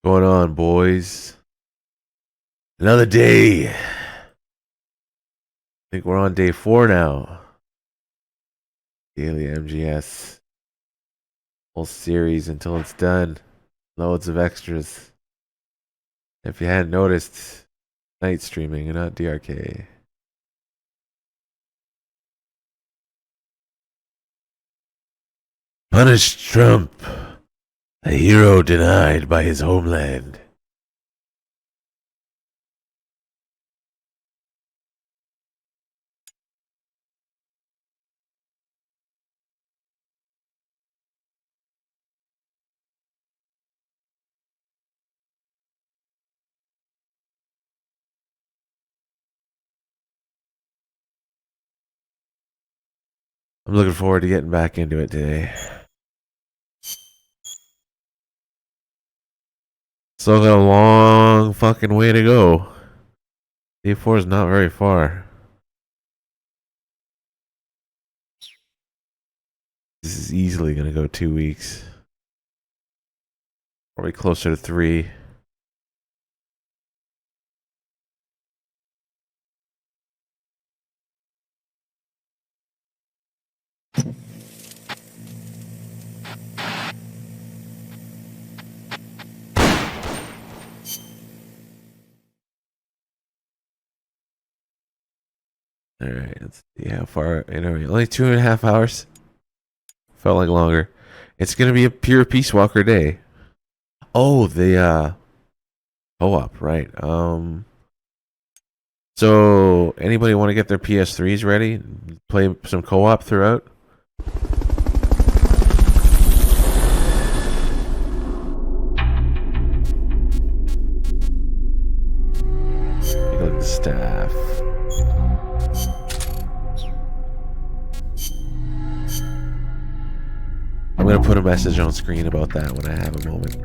Going on, boys? Another day. I think we're on day 4 now. Daily MGS. Whole series until it's done. Loads of extras. If you hadn't noticed, night streaming and not DRK. Punish Trump, a hero denied by his homeland. I'm looking forward to getting back into it today. Still got a long fucking way to go. Day 4 is not very far. This is easily going to go 2 weeks. Probably closer to 3. Alright, let's see how far. Only 2.5 hours. Felt like longer. It's gonna be a pure Peace Walker day. Oh, the co-op, right. So anybody want to get their PS3s ready? Play some co-op throughout? Take a look at the staff. I'm going to put a message on screen about that when I have a moment.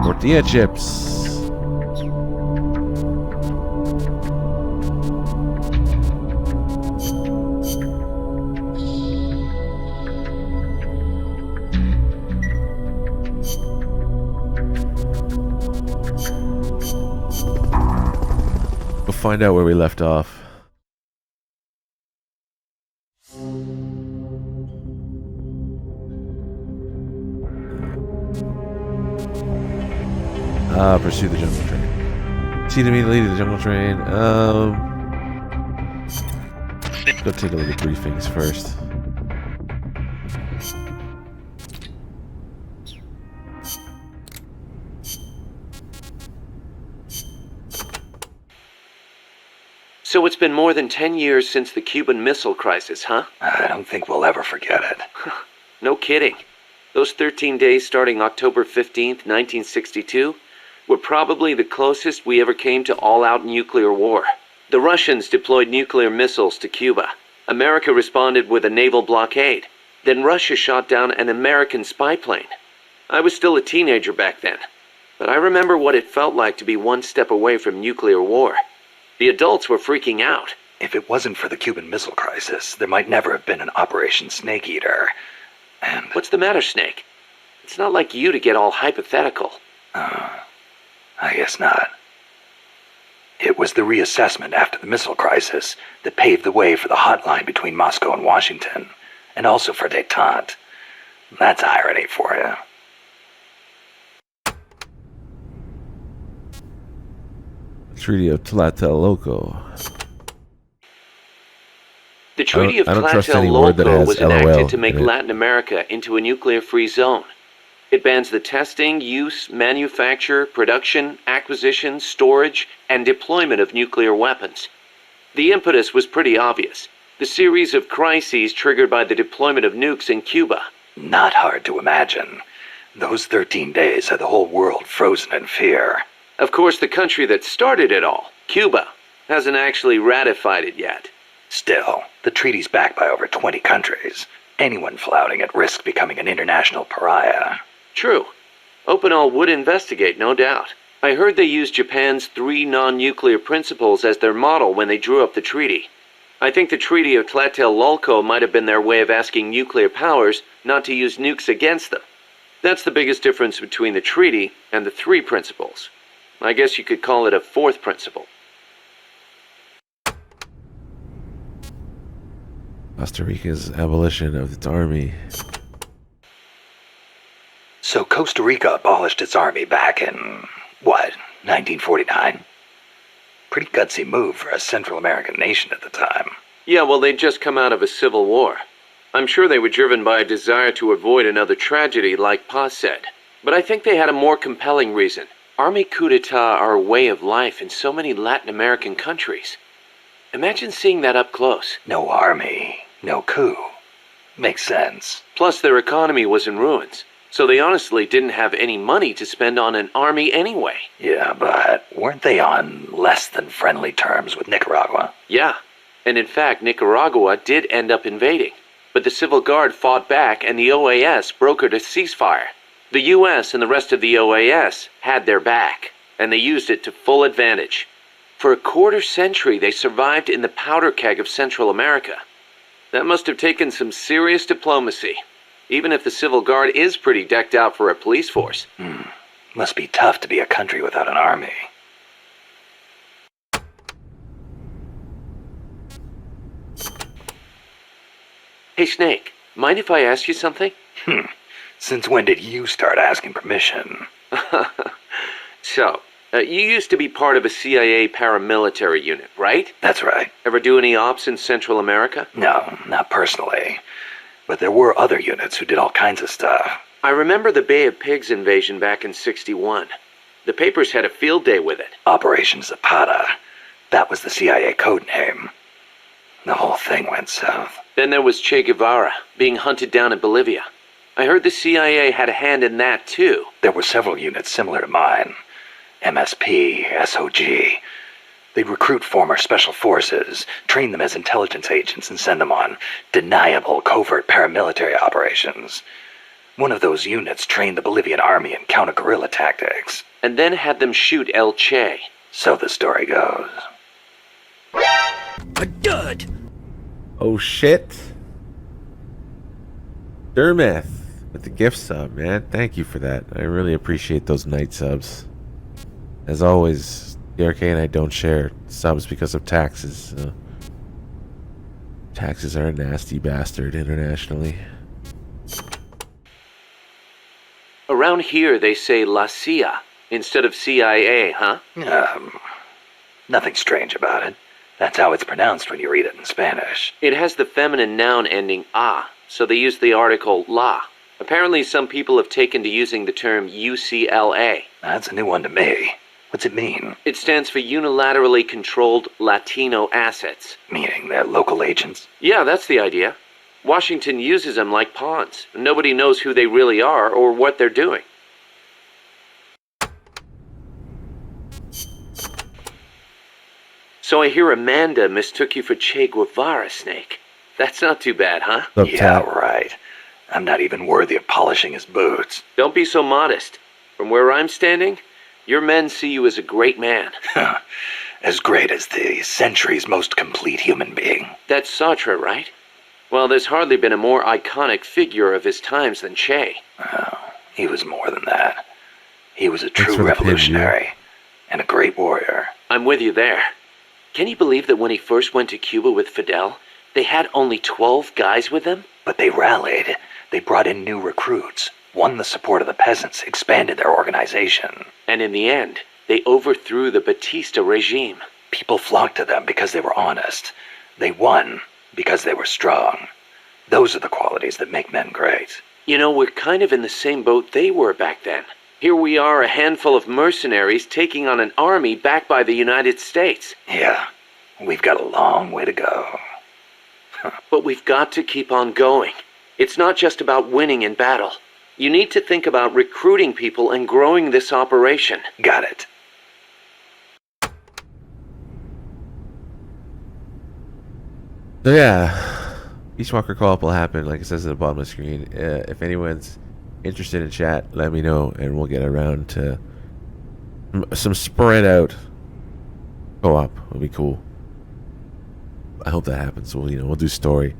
Tortilla chips. We'll find out where we left off. Pursue the jungle train. Proceed immediately to the jungle train. Let's go take a look at briefings first. So it's been more than 10 years since the Cuban Missile Crisis, huh? I don't think we'll ever forget it. No kidding. Those 13 days starting October 15th, 1962, were probably the closest we ever came to all-out nuclear war. The Russians deployed nuclear missiles to Cuba. America responded with a naval blockade. Then Russia shot down an American spy plane. I was still a teenager back then, but I remember what it felt like to be one step away from nuclear war. The adults were freaking out. If it wasn't for the Cuban Missile Crisis, there might never have been an Operation Snake Eater. And... What's the matter, Snake? It's not like you to get all hypothetical. I guess not. It was the reassessment after the missile crisis that paved the way for the hotline between Moscow and Washington, and also for détente. That's irony for you. Treaty of Tlatelolco. The Treaty of I don't trust any word that Tlatelolco has was LOL enacted to make in it. Latin America into a nuclear-free zone. It bans the testing, use, manufacture, production, acquisition, storage, and deployment of nuclear weapons. The impetus was pretty obvious. The series of crises triggered by the deployment of nukes in Cuba. Not hard to imagine. Those 13 days had the whole world frozen in fear. Of course, the country that started it all, Cuba, hasn't actually ratified it yet. Still, the treaty's backed by over 20 countries. Anyone flouting it risks becoming an international pariah. True. Opinol would investigate, no doubt. I heard they used Japan's 3 non-nuclear principles as their model when they drew up the treaty. I think the Treaty of Tlatelolco might have been their way of asking nuclear powers not to use nukes against them. That's the biggest difference between the treaty and the three principles. I guess you could call it a fourth principle. Costa Rica's abolition of its army. So Costa Rica abolished its army back in, what, 1949? Pretty gutsy move for a Central American nation at the time. Yeah, well, they'd just come out of a civil war. I'm sure they were driven by a desire to avoid another tragedy like Paz said. But I think they had a more compelling reason. Army coup d'etat are a way of life in so many Latin American countries. Imagine seeing that up close. No army, no coup. Makes sense. Plus, their economy was in ruins, so they honestly didn't have any money to spend on an army anyway. Yeah, but weren't they on less than friendly terms with Nicaragua? Yeah, and in fact, Nicaragua did end up invading. But the Civil Guard fought back and the OAS brokered a ceasefire. The US and the rest of the OAS had their back, and they used it to full advantage. For a quarter century, they survived in the powder keg of Central America. That must have taken some serious diplomacy, even if the Civil Guard is pretty decked out for a police force. Must be tough to be a country without an army. Hey, Snake, mind if I ask you something? Since when did you start asking permission? So, you used to be part of a CIA paramilitary unit, right? That's right. Ever do any ops in Central America? No, not personally. But there were other units who did all kinds of stuff. I remember the Bay of Pigs invasion back in '61. The papers had a field day with it. Operation Zapata. That was the CIA code name. The whole thing went south. Then there was Che Guevara, being hunted down in Bolivia. I heard the CIA had a hand in that too. There were several units similar to mine. MSP, SOG. They'd recruit former special forces, train them as intelligence agents, and send them on deniable covert paramilitary operations. One of those units trained the Bolivian army in counter-guerrilla tactics. And then had them shoot El Che. So the story goes. A dud! Oh shit. Dermeth with the gift sub, man. Thank you for that. I really appreciate those night subs. As always, DRK and I don't share subs because of taxes. Taxes are a nasty bastard internationally. Around here they say La CIA instead of CIA, huh? Nothing strange about it. That's how it's pronounced when you read it in Spanish. It has the feminine noun ending a, so they use the article la. Apparently some people have taken to using the term UCLA. That's a new one to me. What's it mean? It stands for Unilaterally Controlled Latino Assets. Meaning they're local agents? Yeah, that's the idea. Washington uses them like pawns. Nobody knows who they really are or what they're doing. So I hear Amanda mistook you for Che Guevara, Snake. That's not too bad, huh? Yeah, right. I'm not even worthy of polishing his boots. Don't be so modest. From where I'm standing, your men see you as a great man. As great as the century's most complete human being. That's Sartre, right? Well, there's hardly been a more iconic figure of his times than Che. Oh, he was more than that. He was a true revolutionary and a great warrior. I'm with you there. Can you believe that when he first went to Cuba with Fidel, they had only 12 guys with them? But they rallied. They brought in new recruits, won the support of the peasants, expanded their organization. And in the end, they overthrew the Batista regime. People flocked to them because they were honest. They won because they were strong. Those are the qualities that make men great. You know, we're kind of in the same boat they were back then. Here we are, a handful of mercenaries taking on an army backed by the United States. Yeah, we've got a long way to go. But we've got to keep on going. It's not just about winning in battle. You need to think about recruiting people and growing this operation. Got it. So yeah, Peace Walker co-op will happen, like it says at the bottom of the screen. If anyone's interested in chat, let me know, and we'll get around to some spread out co-op. It'll be cool. I hope that happens. We'll do story,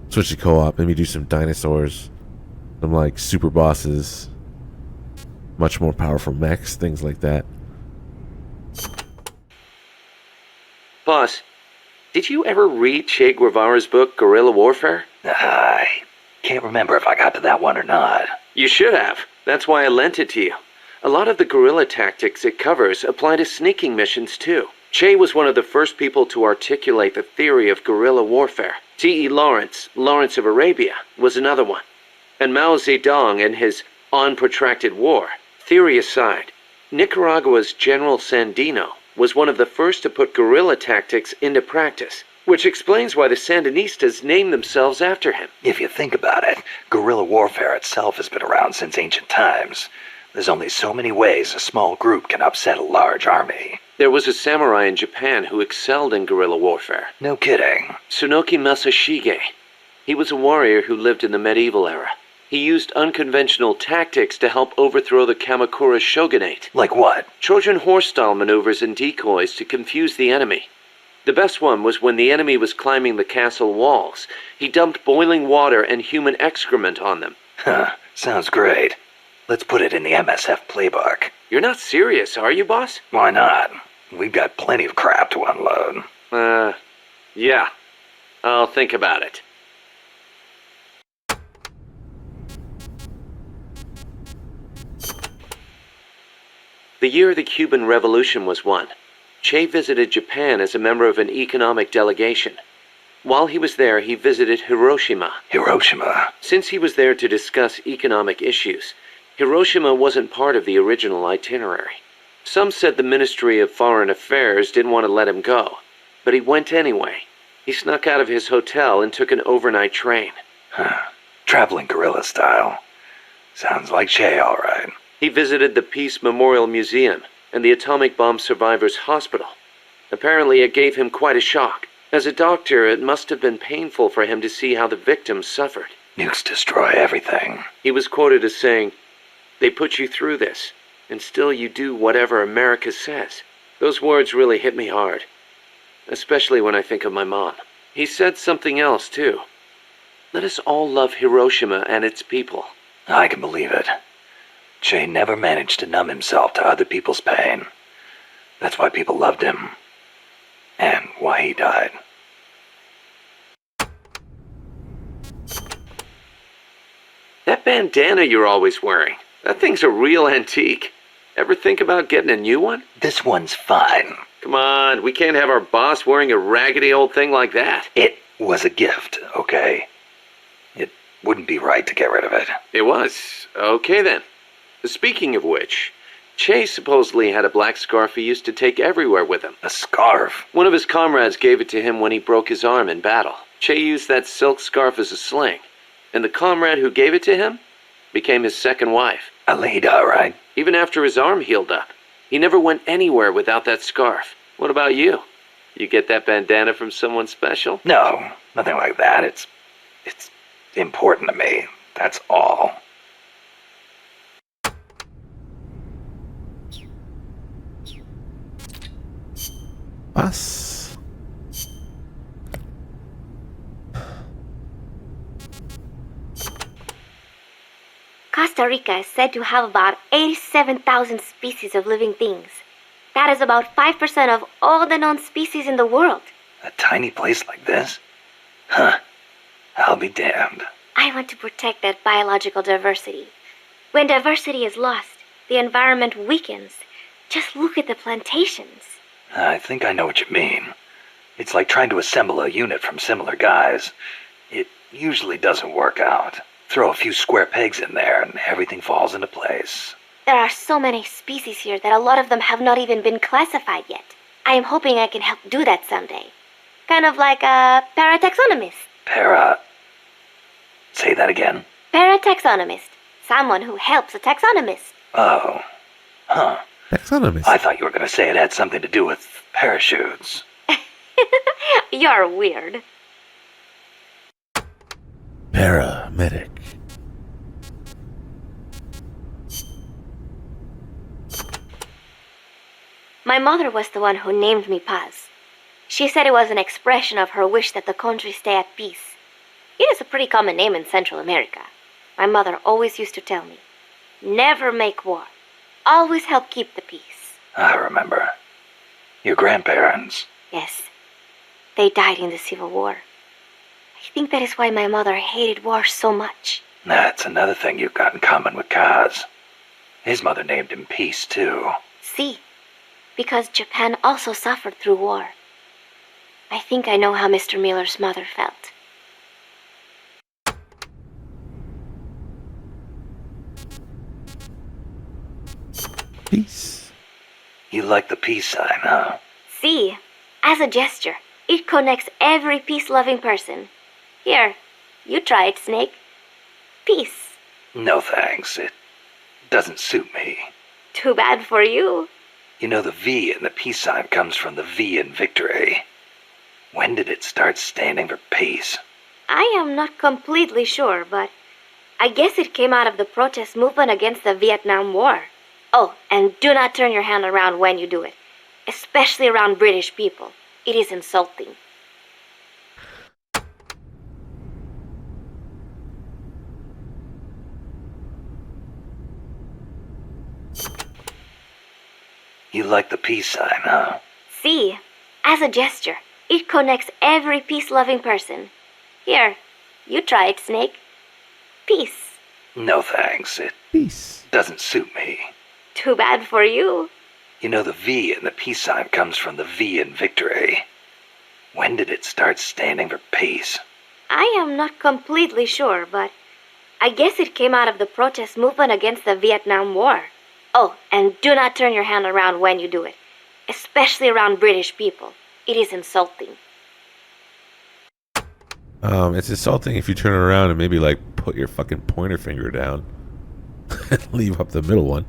switch to co-op, maybe do some dinosaurs, some like super bosses, much more powerful mechs, things like that. Boss, did you ever read Che Guevara's book, Guerrilla Warfare? I can't remember if I got to that one or not. You should have. That's why I lent it to you. A lot of the guerrilla tactics it covers apply to sneaking missions, too. Che was one of the first people to articulate the theory of guerrilla warfare. T.E. Lawrence of Arabia, was another one. And Mao Zedong and his On Protracted War. Theory aside, Nicaragua's General Sandino was one of the first to put guerrilla tactics into practice, which explains why the Sandinistas named themselves after him. If you think about it, guerrilla warfare itself has been around since ancient times. There's only so many ways a small group can upset a large army. There was a samurai in Japan who excelled in guerrilla warfare. No kidding. Tsunoki Masashige. He was a warrior who lived in the medieval era. He used unconventional tactics to help overthrow the Kamakura shogunate. Like what? Trojan horse-style maneuvers and decoys to confuse the enemy. The best one was when the enemy was climbing the castle walls. He dumped boiling water and human excrement on them. Sounds great. Let's put it in the MSF playbook. You're not serious, are you, boss? Why not? We've got plenty of crap to unload. Yeah. I'll think about it. The year the Cuban Revolution was won, Che visited Japan as a member of an economic delegation. While he was there, he visited Hiroshima. Hiroshima? Since he was there to discuss economic issues, Hiroshima wasn't part of the original itinerary. Some said the Ministry of Foreign Affairs didn't want to let him go, but he went anyway. He snuck out of his hotel and took an overnight train. Traveling guerrilla style. Sounds like Che, all right. He visited the Peace Memorial Museum and the Atomic Bomb Survivors Hospital. Apparently it gave him quite a shock. As a doctor, it must have been painful for him to see how the victims suffered. Nukes destroy everything. He was quoted as saying, "They put you through this, and still you do whatever America says." Those words really hit me hard, especially when I think of my mom. He said something else, too. Let us all love Hiroshima and its people. I can believe it. Che never managed to numb himself to other people's pain. That's why people loved him. And why he died. That bandana you're always wearing, that thing's a real antique. Ever think about getting a new one? This one's fine. Come on, we can't have our boss wearing a raggedy old thing like that. It was a gift, okay? It wouldn't be right to get rid of it. It was. Okay then. Speaking of which, Che supposedly had a black scarf he used to take everywhere with him. A scarf? One of his comrades gave it to him when he broke his arm in battle. Che used that silk scarf as a sling, and the comrade who gave it to him became his second wife. Alida, right? Even after his arm healed up, he never went anywhere without that scarf. What about you? You get that bandana from someone special? No, nothing like that. It's important to me. That's all. Us. Costa Rica is said to have about 87,000 species of living things. That is about 5% of all the known species in the world. A tiny place like this? Huh. I'll be damned. I want to protect that biological diversity. When diversity is lost, the environment weakens. Just look at the plantations. I think I know what you mean. It's like trying to assemble a unit from similar guys. It usually doesn't work out. Throw a few square pegs in there and everything falls into place. There are so many species here that a lot of them have not even been classified yet. I am hoping I can help do that someday. Kind of like a parataxonomist. Say that again? Parataxonomist. Someone who helps a taxonomist. Oh. Huh. Taxonomist. I thought you were going to say it had something to do with parachutes. You're weird. Paramedic. My mother was the one who named me Paz. She said it was an expression of her wish that the country stay at peace. It is a pretty common name in Central America. My mother always used to tell me, never make war. Always help keep the peace. I remember. Your grandparents. Yes, they died in the Civil War. I think that is why my mother hated war so much. That's another thing you've got in common with Kaz. His mother named him Peace, too. See, because Japan also suffered through war. I think I know how Mr. Miller's mother felt. Peace. You like the peace sign, huh? See, as a gesture, it connects every peace-loving person. Here, you try it, Snake. Peace. No thanks. It doesn't suit me. Too bad for you. You know, the V in the peace sign comes from the V in victory. When did it start standing for peace? I am not completely sure, but I guess it came out of the protest movement against the Vietnam War. Oh, and do not turn your hand around when you do it, especially around British people. It is insulting. You like the peace sign, huh? See, as a gesture, it connects every peace-loving person. Here, you try it, Snake. Peace. No thanks. It Peace. doesn't suit me. Too bad for you. You know, the V in the peace sign comes from the V in victory. When did it start standing for peace? I am not completely sure, but I guess it came out of the protest movement against the Vietnam War. Oh, and do not turn your hand around when you do it, especially around British people. It is insulting. It's insulting if you turn around and maybe like put your fucking pointer finger down and leave up the middle one.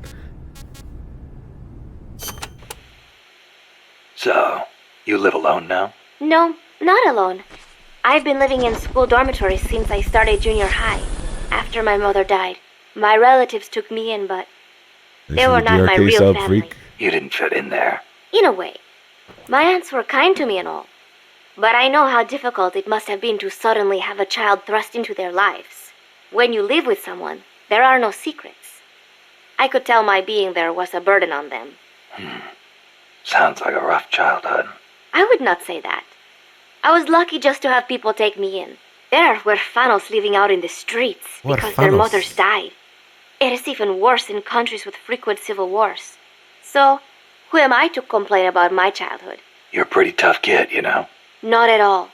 So, you live alone now? No, not alone. I've been living in school dormitories since I started junior high. After my mother died, my relatives took me in, but This they is were the not my DRK real sub family. freak. You didn't fit in there. In a way. My aunts were kind to me and all. But I know how difficult it must have been to suddenly have a child thrust into their lives. When you live with someone, there are no secrets. I could tell my being there was a burden on them. Sounds like a rough childhood. I would not say that. I was lucky just to have people take me in. There are huérfanos living out in the streets because their Huérfanos. mothers died. It is even worse in countries with frequent civil wars. So, who am I to complain about my childhood? You're a pretty tough kid, you know? Not at all.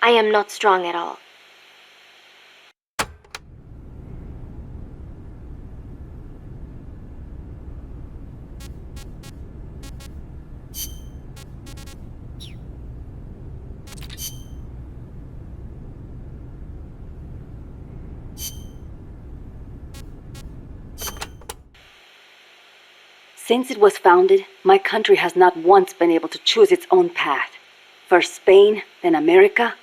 I am not strong at all. Since it was founded, my country has not once been able to choose its own path. First Spain, then America.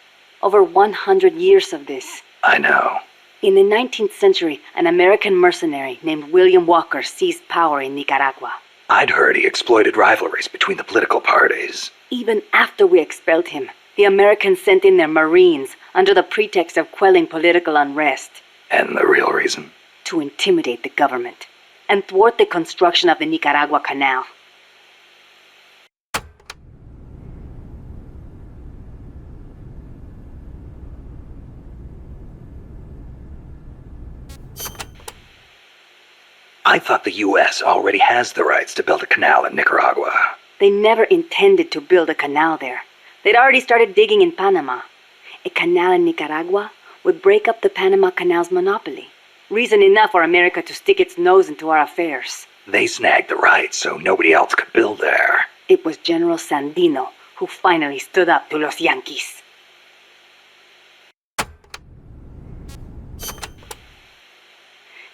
Over 100 years of this. I know. In the 19th century, an American mercenary named William Walker seized power in Nicaragua. I'd heard he exploited rivalries between the political parties. Even after we expelled him, the Americans sent in their Marines under the pretext of quelling political unrest. And the real reason? To intimidate the government and thwart the construction of the Nicaragua Canal. I thought the U.S. already has the rights to build a canal in Nicaragua. They never intended to build a canal there. They'd already started digging in Panama. A canal in Nicaragua would break up the Panama Canal's monopoly. Reason enough for America to stick its nose into our affairs. They snagged the rights so nobody else could build there. It was General Sandino who finally stood up to los Yankees.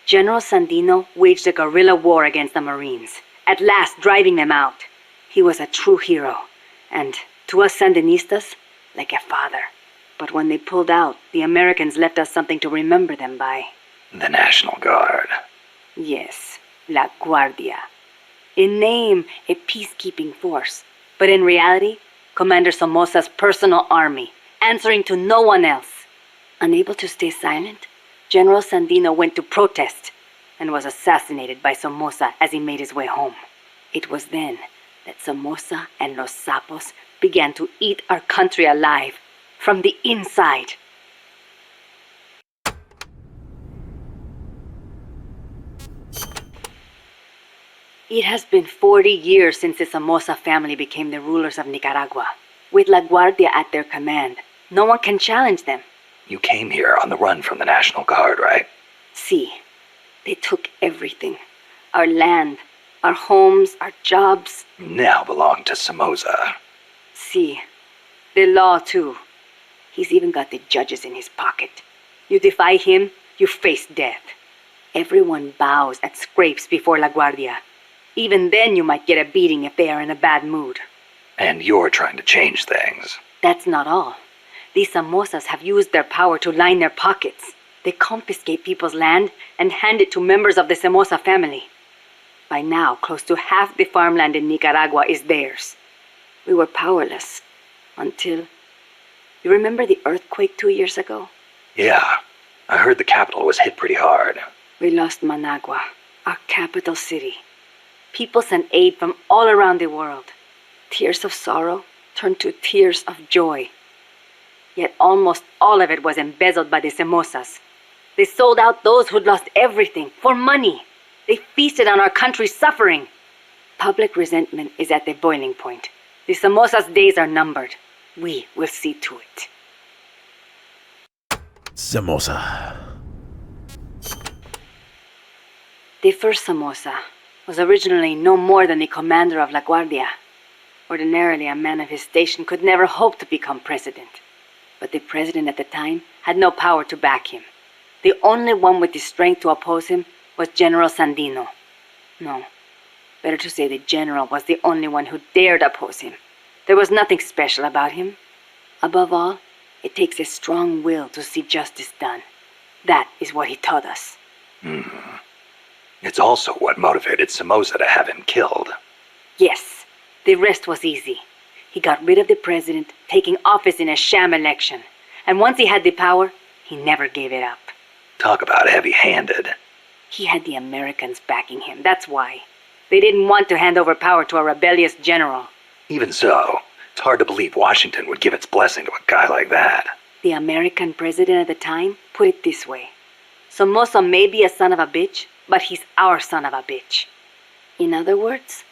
General Sandino waged a guerrilla war against the Marines, at last driving them out. He was a true hero, and to us Sandinistas, like a father. But when they pulled out, the Americans left us something to remember them by. The National Guard. Yes, La Guardia. In name, a peacekeeping force, but in reality, Commander Somoza's personal army, answering to no one else. Unable to stay silent, General Sandino went to protest and was assassinated by Somoza as he made his way home. It was then that Somoza and Los Sapos began to eat our country alive from the inside. It has been 40 years since the Somoza family became the rulers of Nicaragua. With La Guardia at their command, no one can challenge them. You came here on the run from the National Guard, right? See, they took everything. Our land, our homes, our jobs. Now belong to Somoza. See, the law too. He's even got the judges in his pocket. You defy him, you face death. Everyone bows and scrapes before La Guardia. Even then you might get a beating if they are in a bad mood. And you're trying to change things. That's not all. These Somozas have used their power to line their pockets. They confiscate people's land and hand it to members of the Somoza family. By now, close to half the farmland in Nicaragua is theirs. We were powerless until... You remember the earthquake 2 years ago? Yeah, I heard the capital was hit pretty hard. We lost Managua, our capital city. People sent aid from all around the world. Tears of sorrow turned to tears of joy. Yet almost all of it was embezzled by the Somozas. They sold out those who'd lost everything for money. They feasted on our country's suffering. Public resentment is at the boiling point. The Somozas' days are numbered. We will see to it. Somoza. The first Somoza was originally no more than the commander of La Guardia. Ordinarily, a man of his station could never hope to become president. But the president at the time had no power to back him. The only one with the strength to oppose him was General Sandino. No, better to say the general was the only one who dared oppose him. There was nothing special about him. Above all, it takes a strong will to see justice done. That is what he taught us. It's also what motivated Somoza to have him killed. Yes, the rest was easy. He got rid of the president, taking office in a sham election. And once he had the power, he never gave it up. Talk about heavy-handed. He had the Americans backing him, that's why. They didn't want to hand over power to a rebellious general. Even so, it's hard to believe Washington would give its blessing to a guy like that. The American president at the time put it this way. Somoza may be a son of a bitch, but he's our son of a bitch. In other words,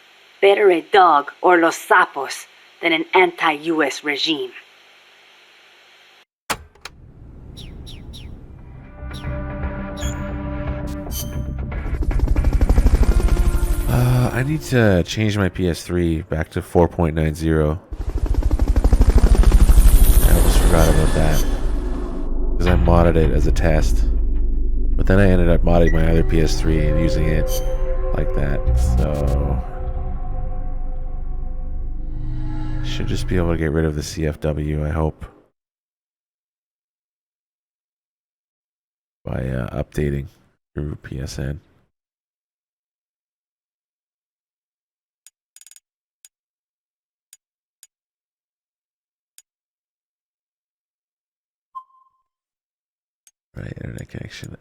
better a dog or Los Sapos than an anti-US regime. I need to change my PS3 back to 4.90. I almost forgot about that. Because I modded it as a test. But then I ended up modding my other PS3 and using it like that. So... should just be able to get rid of the CFW, I hope. By updating through PSN. Right, internet connection.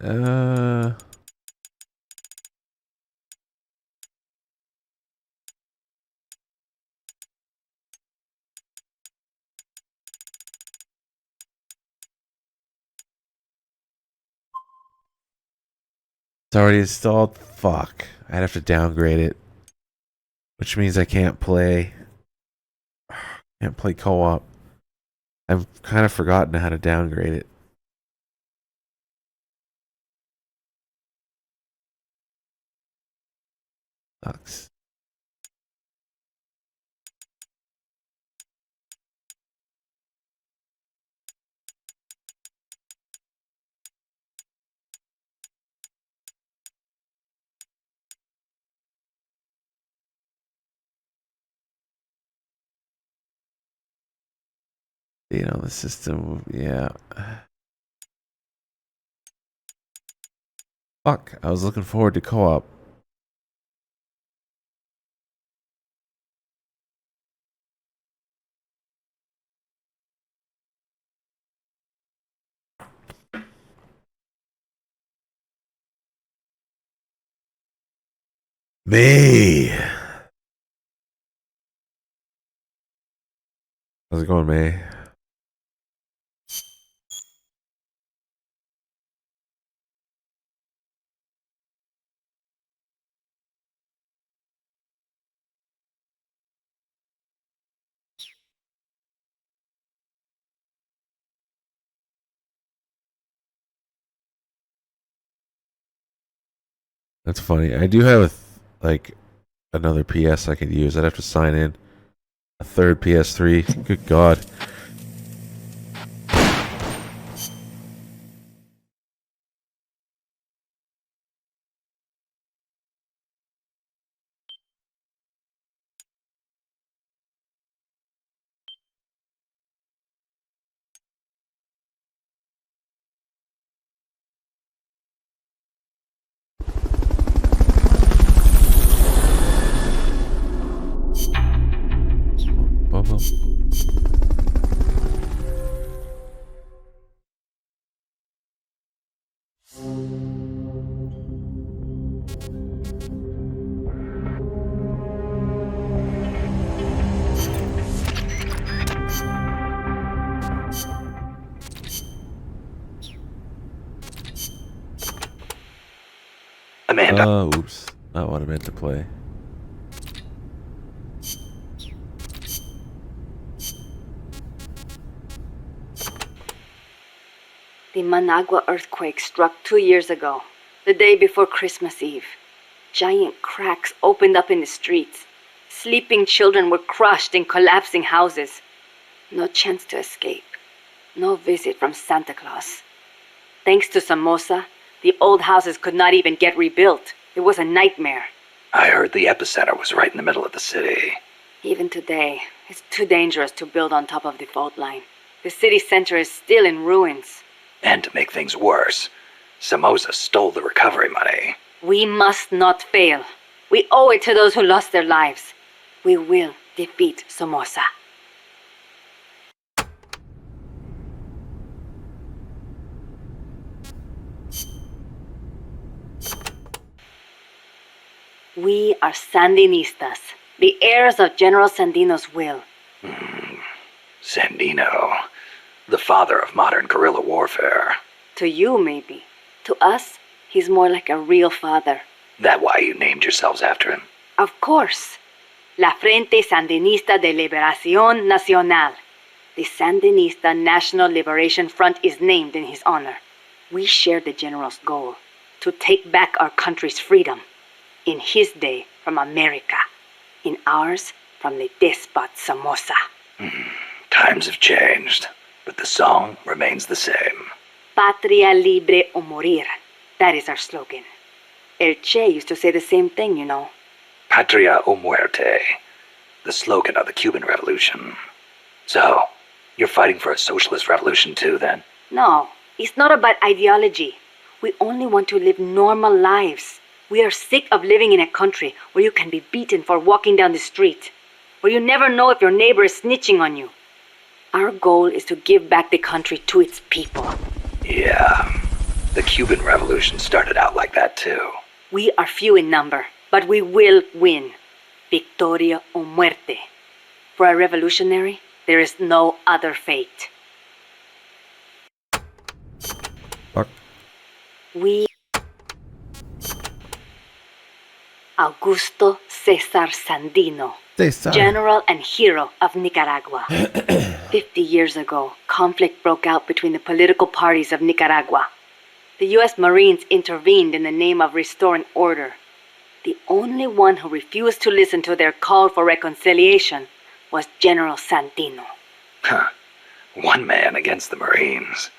It's already installed. Fuck. I'd have to downgrade it. Which means I can't play. Can't play co-op. I've kind of forgotten how to downgrade it. Sucks. You know, the system, yeah. Fuck, I was looking forward to co-op. May. How's it going, May? That's funny. I do have another PS I could use. I'd have to sign in a third PS3. Good God. Bubble. Amanda, Oops. Not what I meant to play. The Managua earthquake struck 2 years ago, the day before Christmas Eve. Giant cracks opened up in the streets. Sleeping children were crushed in collapsing houses. No chance to escape. No visit from Santa Claus. Thanks to Somoza, the old houses could not even get rebuilt. It was a nightmare. I heard the epicenter was right in the middle of the city. Even today, it's too dangerous to build on top of the fault line. The city center is still in ruins. And to make things worse, Somoza stole the recovery money. We must not fail. We owe it to those who lost their lives. We will defeat Somoza. We are Sandinistas, the heirs of General Sandino's will. Sandino, the father of modern guerrilla warfare. To you, maybe. To us, he's more like a real father. That why you named yourselves after him? Of course. La Frente Sandinista de Liberación Nacional. The Sandinista National Liberation Front is named in his honor. We share the general's goal, to take back our country's freedom. In his day, from America. In ours, from the despot Somoza. Times have changed, but the song remains the same. Patria libre o morir. That is our slogan. El Che used to say the same thing, you know. Patria o muerte, the slogan of the Cuban Revolution. So, you're fighting for a socialist revolution too, then? No, it's not about ideology. We only want to live normal lives. We are sick of living in a country where you can be beaten for walking down the street, where you never know if your neighbor is snitching on you. Our goal is to give back the country to its people. Yeah, the Cuban Revolution started out like that too. We are few in number, but we will win. Victoria o muerte. For a revolutionary, there is no other fate. Fuck. We Augusto Cesar Sandino, general and hero of Nicaragua. 50 years ago, conflict broke out between the political parties of Nicaragua. The U.S. Marines intervened in the name of restoring order. The only one who refused to listen to their call for reconciliation was General Sandino. Huh. One man against the Marines.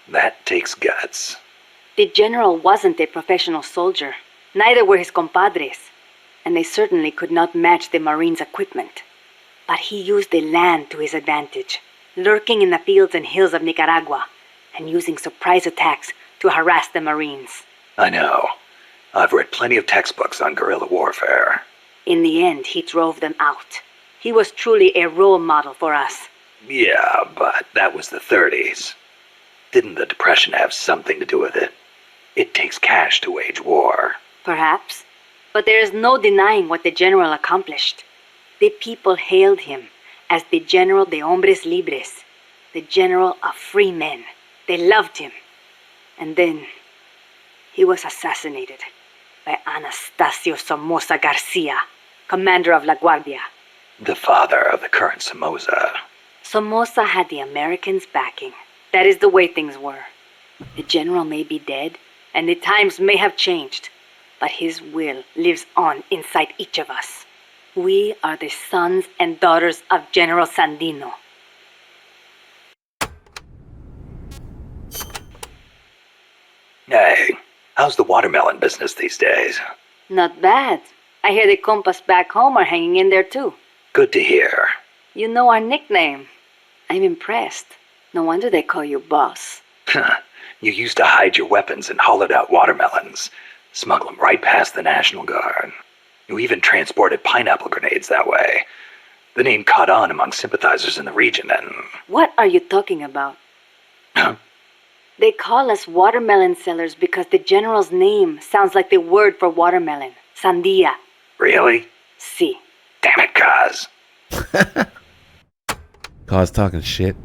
That takes guts. The general wasn't a professional soldier. Neither were his compadres, and they certainly could not match the Marines' equipment. But he used the land to his advantage, lurking in the fields and hills of Nicaragua, and using surprise attacks to harass the Marines. I know. I've read plenty of textbooks on guerrilla warfare. In the end, he drove them out. He was truly a role model for us. Yeah, but that was the 30s. Didn't the Depression have something to do with it? It takes cash to wage war. Perhaps. But there is no denying what the general accomplished. The people hailed him as the general de hombres libres, the general of free men. They loved him. And then he was assassinated by Anastasio Somoza Garcia, commander of La Guardia. The father of the current Somoza. Somoza had the Americans' backing. That is the way things were. The general may be dead, and the times may have changed, but his will lives on inside each of us. We are the sons and daughters of General Sandino. Hey, how's the watermelon business these days? Not bad. I hear the compas back home are hanging in there too. Good to hear. You know our nickname. I'm impressed. No wonder they call you boss. You used to hide your weapons in hollowed-out watermelons, smuggle them right past the National Guard. You even transported pineapple grenades that way. The name caught on among sympathizers in the region and... What are you talking about? Huh? They call us watermelon sellers because the general's name sounds like the word for watermelon. Sandia. Really? Si. Damn it, Kaz. Cause talking shit.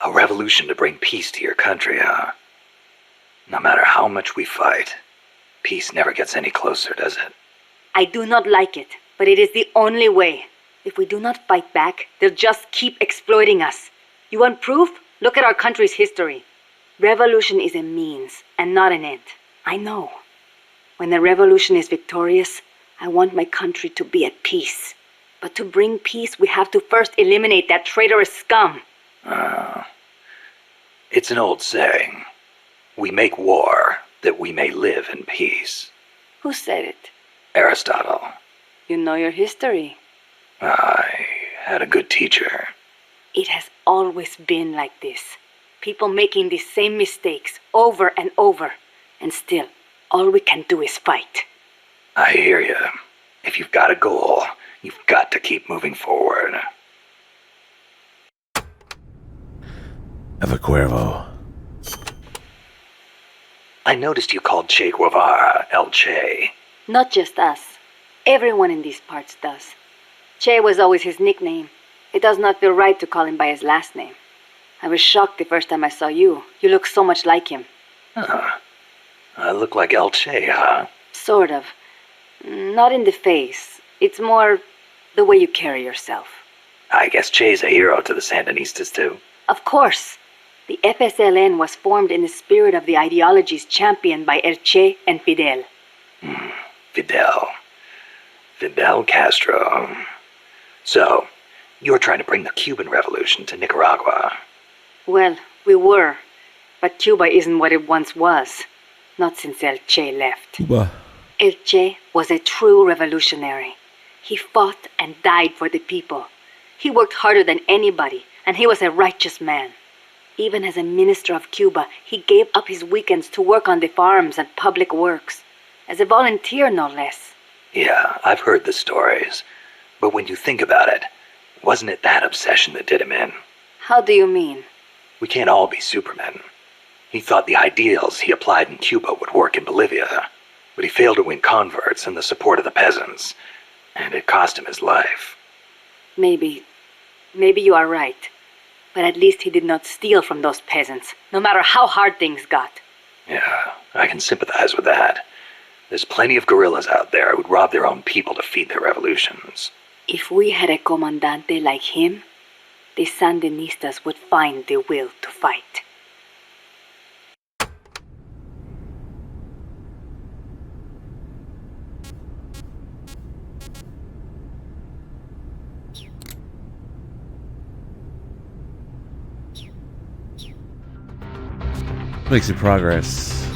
A revolution to bring peace to your country, huh? No matter how much we fight, peace never gets any closer, does it? I do not like it, but it is the only way. If we do not fight back, they'll just keep exploiting us. You want proof? Look at our country's history. Revolution is a means and not an end. I know. When the revolution is victorious, I want my country to be at peace. But to bring peace, we have to first eliminate that traitorous scum. It's an old saying. We make war that we may live in peace. Who said it? Aristotle. You know your history. I had a good teacher. It has always been like this. People making the same mistakes over and over. And still, all we can do is fight. I hear you. If you've got a goal, you've got to keep moving forward. Eva Cuervo. I noticed you called Che Guevara El Che. Not just us. Everyone in these parts does. Che was always his nickname. It does not feel right to call him by his last name. I was shocked the first time I saw you. You look so much like him. Huh. I look like El Che, huh? Sort of. Not in the face. It's more the way you carry yourself. I guess Che's a hero to the Sandinistas, too. Of course. The FSLN was formed in the spirit of the ideologies championed by El Che and Fidel. Fidel Castro. So, you're trying to bring the Cuban Revolution to Nicaragua. Well, we were. But Cuba isn't what it once was. Not since El Che left. Cuba. El Che was a true revolutionary. He fought and died for the people. He worked harder than anybody, and he was a righteous man. Even as a minister of Cuba, he gave up his weekends to work on the farms and public works. As a volunteer, no less. Yeah, I've heard the stories. But when you think about it, wasn't it that obsession that did him in? How do you mean? We can't all be supermen. He thought the ideals he applied in Cuba would work in Bolivia, but he failed to win converts and the support of the peasants, and it cost him his life. Maybe you are right. But at least he did not steal from those peasants, no matter how hard things got. Yeah, I can sympathize with that. There's plenty of guerrillas out there who would rob their own people to feed their revolutions. If we had a comandante like him, the Sandinistas would find the will to fight. Making progress.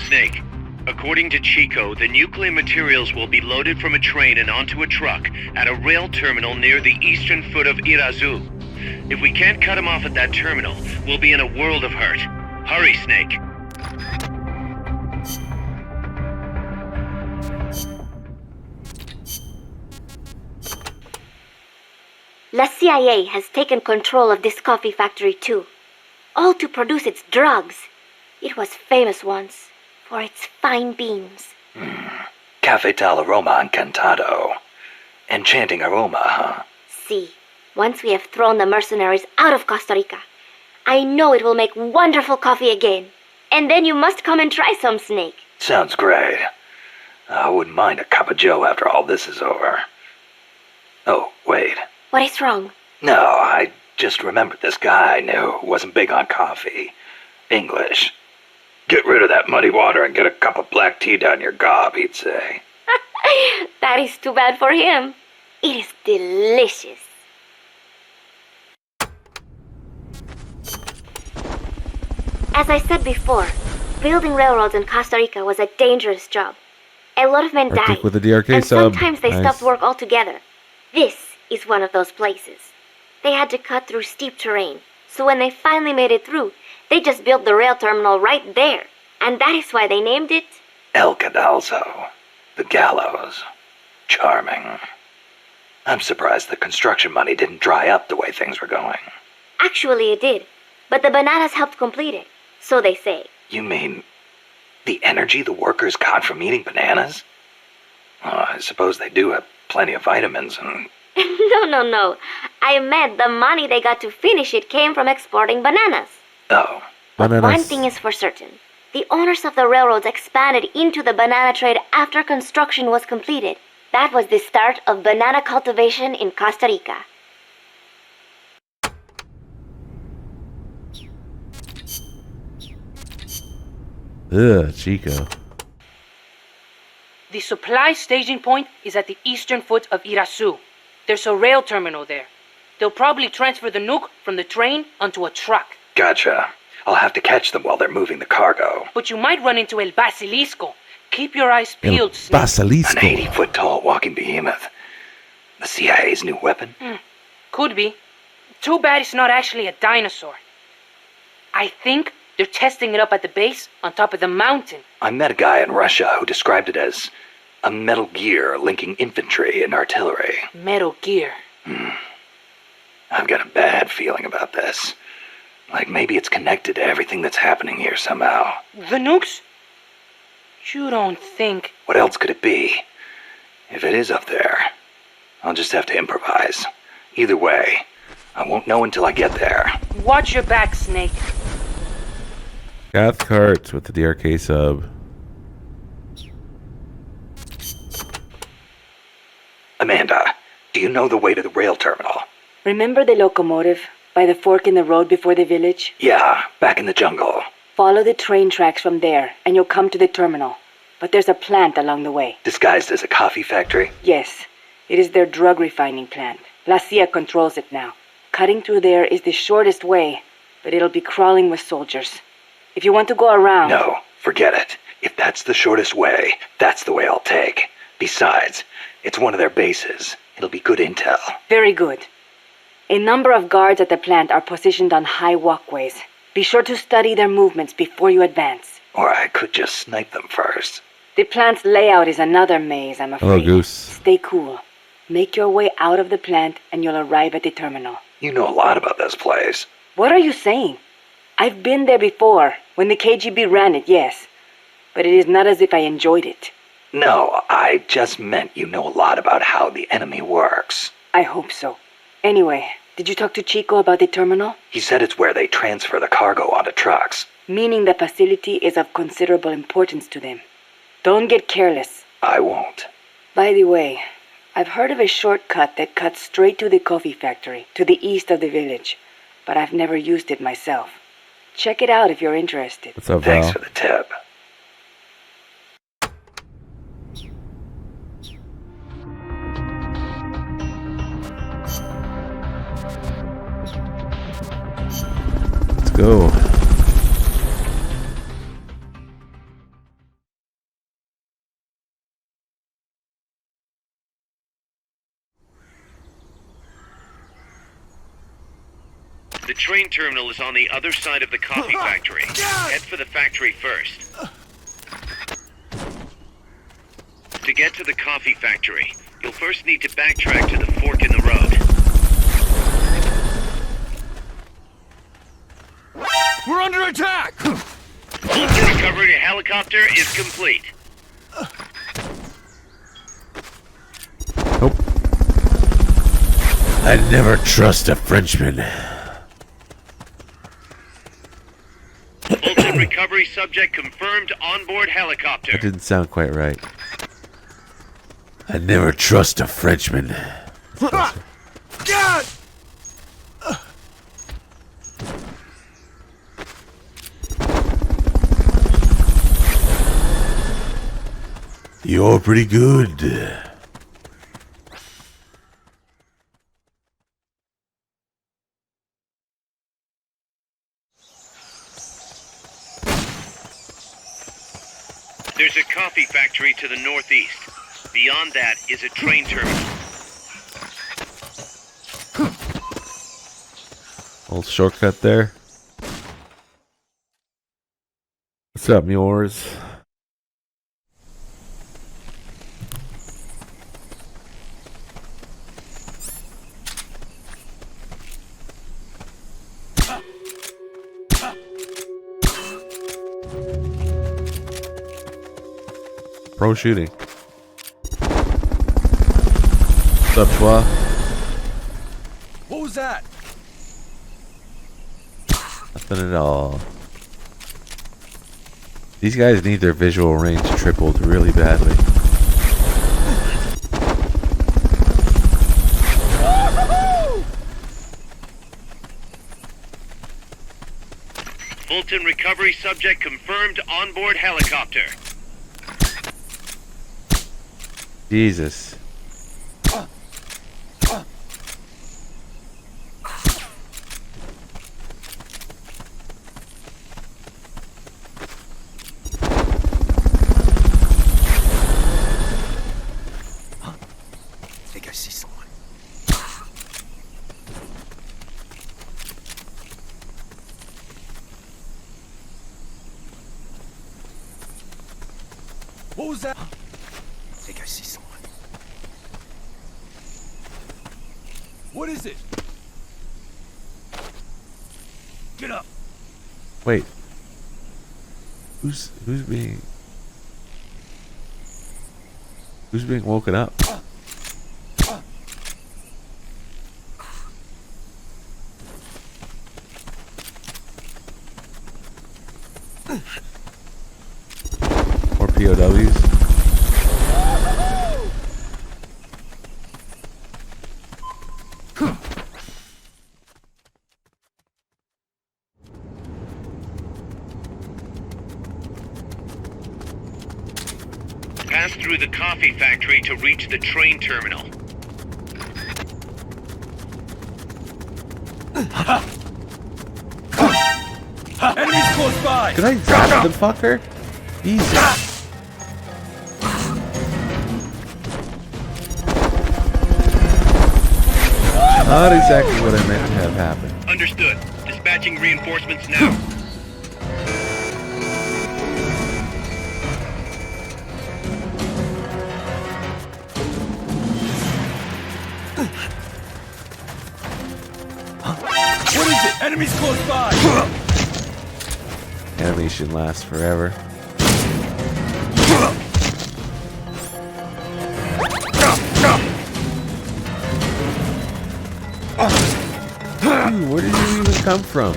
Snake, according to Chico, the nuclear materials will be loaded from a train and onto a truck at a rail terminal near the eastern foot of Irazu. If we can't cut him off at that terminal, we'll be in a world of hurt. Hurry, Snake. La CIA has taken control of this coffee factory too. All to produce its drugs. It was famous once for its fine beams. Cafe tal aroma encantado. Enchanting aroma, huh? See, once we have thrown the mercenaries out of Costa Rica, I know it will make wonderful coffee again. And then you must come and try some, Snake. Sounds great. I wouldn't mind a cup of joe after all this is over. Oh, wait. What is wrong? No, I just remembered this guy I knew who wasn't big on coffee. English. Get rid of that muddy water and get a cup of black tea down your gob, he'd say. That is too bad for him. It is delicious. As I said before, building railroads in Costa Rica was a dangerous job. A lot of men died, Arctic with the DRK and sub. sometimes they Nice. stopped work altogether. This is one of those places. They had to cut through steep terrain, so when they finally made it through, they just built the rail terminal right there. And that is why they named it... El Cadalso. The gallows. Charming. I'm surprised the construction money didn't dry up the way things were going. Actually, it did. But the bananas helped complete it. So they say. You mean the energy the workers got from eating bananas? Oh, I suppose they do have plenty of vitamins and... No. I meant the money they got to finish it came from exporting bananas. Oh, But Bananas. one thing is for certain. The owners of the railroads expanded into the banana trade after construction was completed. That was the start of banana cultivation in Costa Rica. Ugh, Chico. The supply staging point is at the eastern foot of Irasu. There's a rail terminal there. They'll probably transfer the nuke from the train onto a truck. gotcha. I'll have to catch them while they're moving the cargo. But you might run into El Basilisco. Keep your eyes El peeled, Snake. An Basilisco. 80-foot-tall walking behemoth. The CIA's new weapon? Could be. Too bad it's not actually a dinosaur. I think they're testing it up at the base on top of the mountain. I met a guy in Russia who described it as a metal gear linking infantry and artillery. Metal Gear. I've got a bad feeling about this. Like maybe it's connected to everything that's happening here somehow. The nukes? You don't think... What else could it be? If it is up there, I'll just have to improvise. Either way, I won't know until I get there. Watch your back, Snake. Cathcart with the DRK sub. Amanda, do you know the way to the rail terminal? Remember the locomotive by the fork in the road before the village? Yeah, back in the jungle. Follow the train tracks from there, and you'll come to the terminal. But there's a plant along the way. Disguised as a coffee factory? Yes, it is their drug refining plant. La CIA controls it now. Cutting through there is the shortest way, but it'll be crawling with soldiers. If you want to go around... No, forget it. If that's the shortest way, that's the way I'll take. Besides, it's one of their bases. It'll be good intel. Very good. A number of guards at the plant are positioned on high walkways. Be sure to study their movements before you advance. Or I could just snipe them first. The plant's layout is another maze, I'm afraid. Hello, Goose. Stay cool. Make your way out of the plant and you'll arrive at the terminal. You know a lot about this place. What are you saying? I've been there before, when the KGB ran it, yes. But it is not as if I enjoyed it. No, I just meant you know a lot about how the enemy works. I hope so. Anyway, did you talk to Chico about the terminal? He said it's where they transfer the cargo onto trucks. Meaning the facility is of considerable importance to them. Don't get careless. I won't. By the way, I've heard of a shortcut that cuts straight to the coffee factory, to the east of the village. But I've never used it myself. Check it out if you're interested. What's up, Thanks Val? for the tip. Let's go. The train terminal is on the other side of the coffee factory. Head for the factory first. To get to the coffee factory, you'll first need to backtrack to the fork in the road. We're under attack! Hold your recovery helicopter is complete. Nope. I'd never trust a Frenchman. Fulton recovery subject confirmed onboard helicopter. That didn't sound quite right. I'd never trust a Frenchman. God! You're pretty good. There's a coffee factory to the northeast. Beyond that is a train terminal. Old shortcut there. What's up, Muors? Pro shooting. What's up, Schwa? What was that? Nothing at all. These guys need their visual range tripled really badly. Fulton recovery subject confirmed onboard helicopter. Jesus. I think I see someone. What was that? I think I see someone. What is it? Get up. Wait. Who's being woken up? More POWs? Pass through the coffee factory to reach the train terminal. Enemies close by. Did I drop the fucker? Jesus. Not exactly what I meant to have happen. Understood. Dispatching reinforcements now. What is it? Enemies close by. Animation lasts forever. Dude, where did you even come from?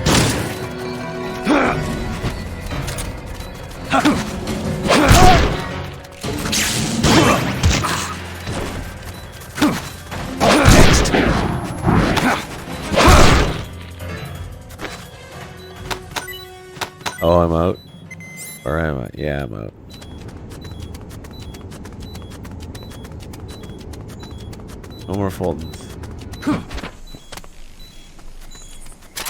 Oh, I'm out. Or am I? Yeah, I'm out. No more Fultons.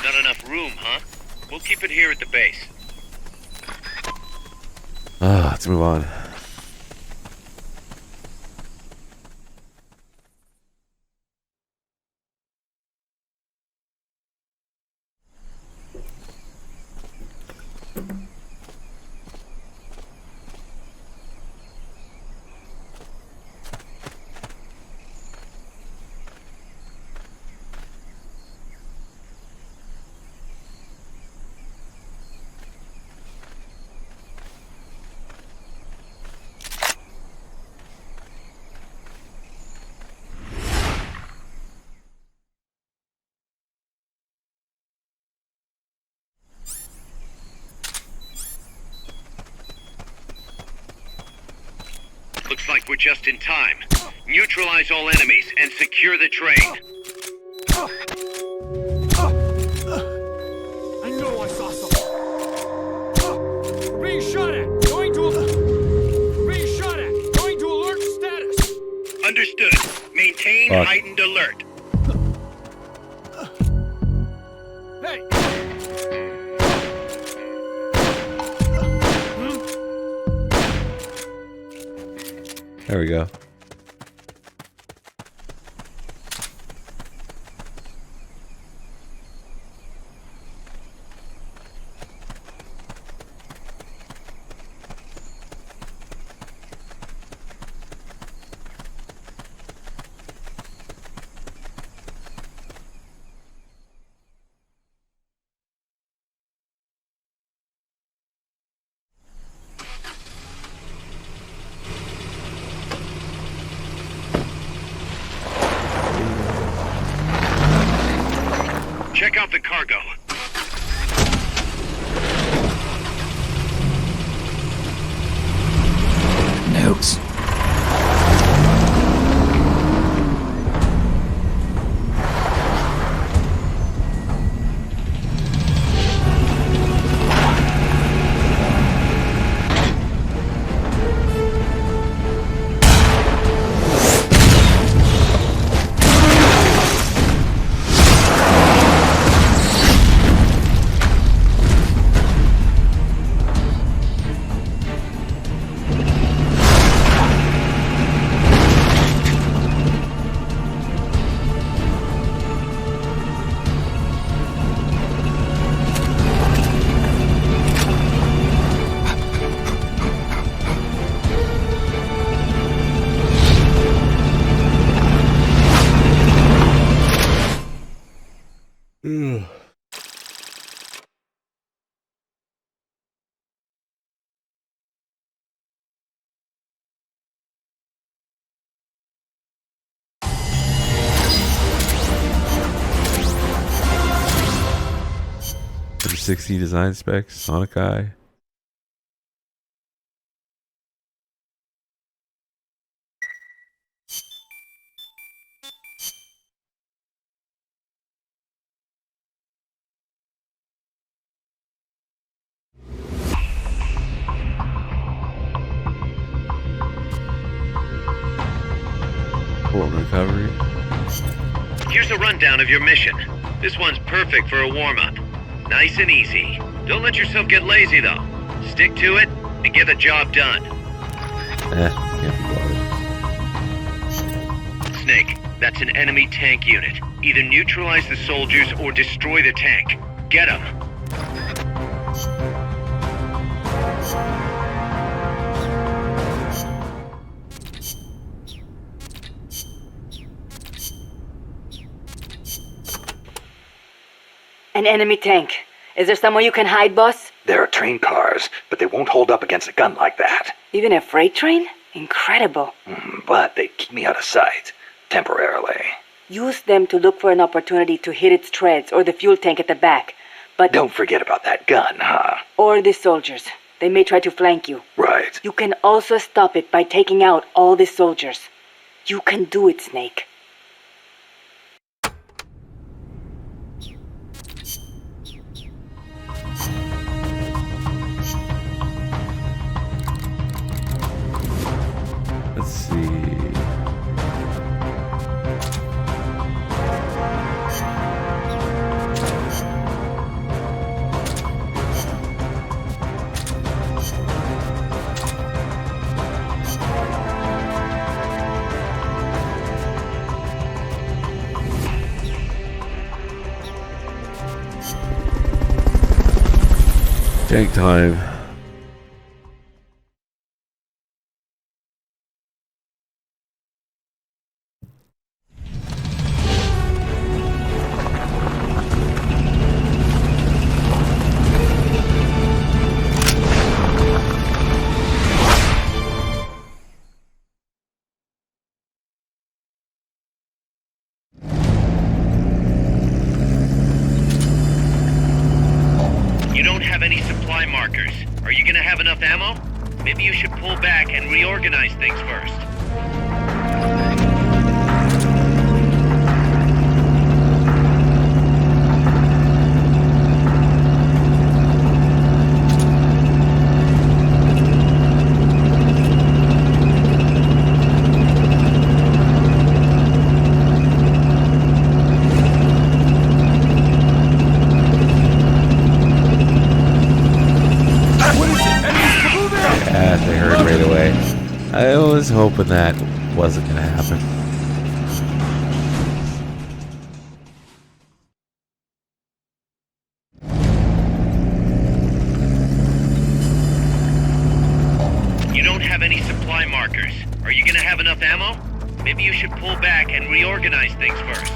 Not enough room, huh? We'll keep it here at the base. Let's move on. Looks like we're just in time. Neutralize all enemies and secure the train. I know I saw something. We're being shot at. Going to alert status. Understood. Maintain Fuck. heightened alert. Hey. There we go. Check out the cargo. Nukes. For 60 design specs, Sonic Eye. Port recovery. Here's a rundown of your mission. This one's perfect for a warm-up. Nice and easy. Don't let yourself get lazy, though. Stick to it and get the job done. Can't be bothered. Snake, that's an enemy tank unit. Either neutralize the soldiers or destroy the tank. Get them. An enemy tank. Is there somewhere you can hide, boss? There are train cars, but they won't hold up against a gun like that. Even a freight train? Incredible. But they keep me out of sight. Temporarily. Use them to look for an opportunity to hit its treads or the fuel tank at the back. But Don't forget about that gun, huh? or the soldiers. They may try to flank you. Right. You can also stop it by taking out all the soldiers. You can do it, Snake. Let's see. Tank time. You don't have any supply markers. you should pull back and reorganize things first. Yeah, they heard right away. I was hoping that wasn't gonna happen. You don't have any supply markers. Are you gonna have enough ammo? Maybe you should pull back and reorganize things first.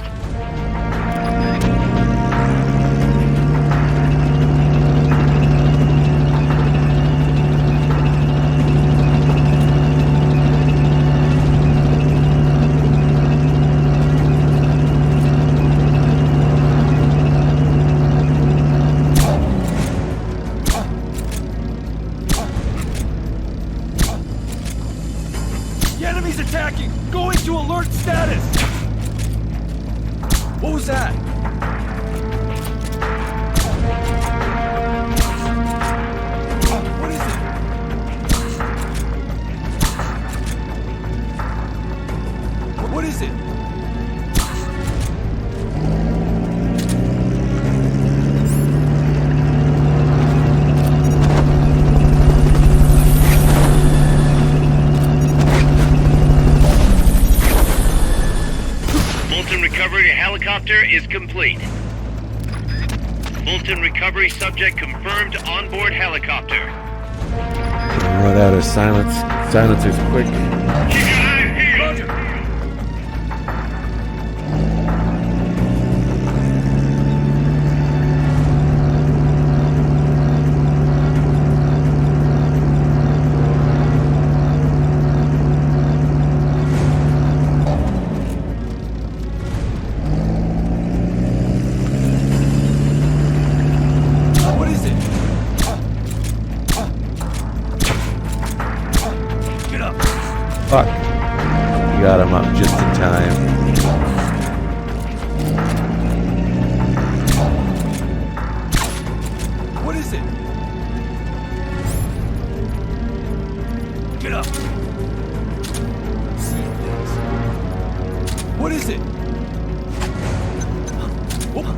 The enemy's attacking! Go into alert status! What was that? What is it? What is it? Fulton recovery helicopter is complete. Fulton recovery subject confirmed onboard helicopter. Run out of silencers quick. Roger! What is it? Get up! Fuck. You got him up just in time. What is it? Get up! See things. What is it? Oh.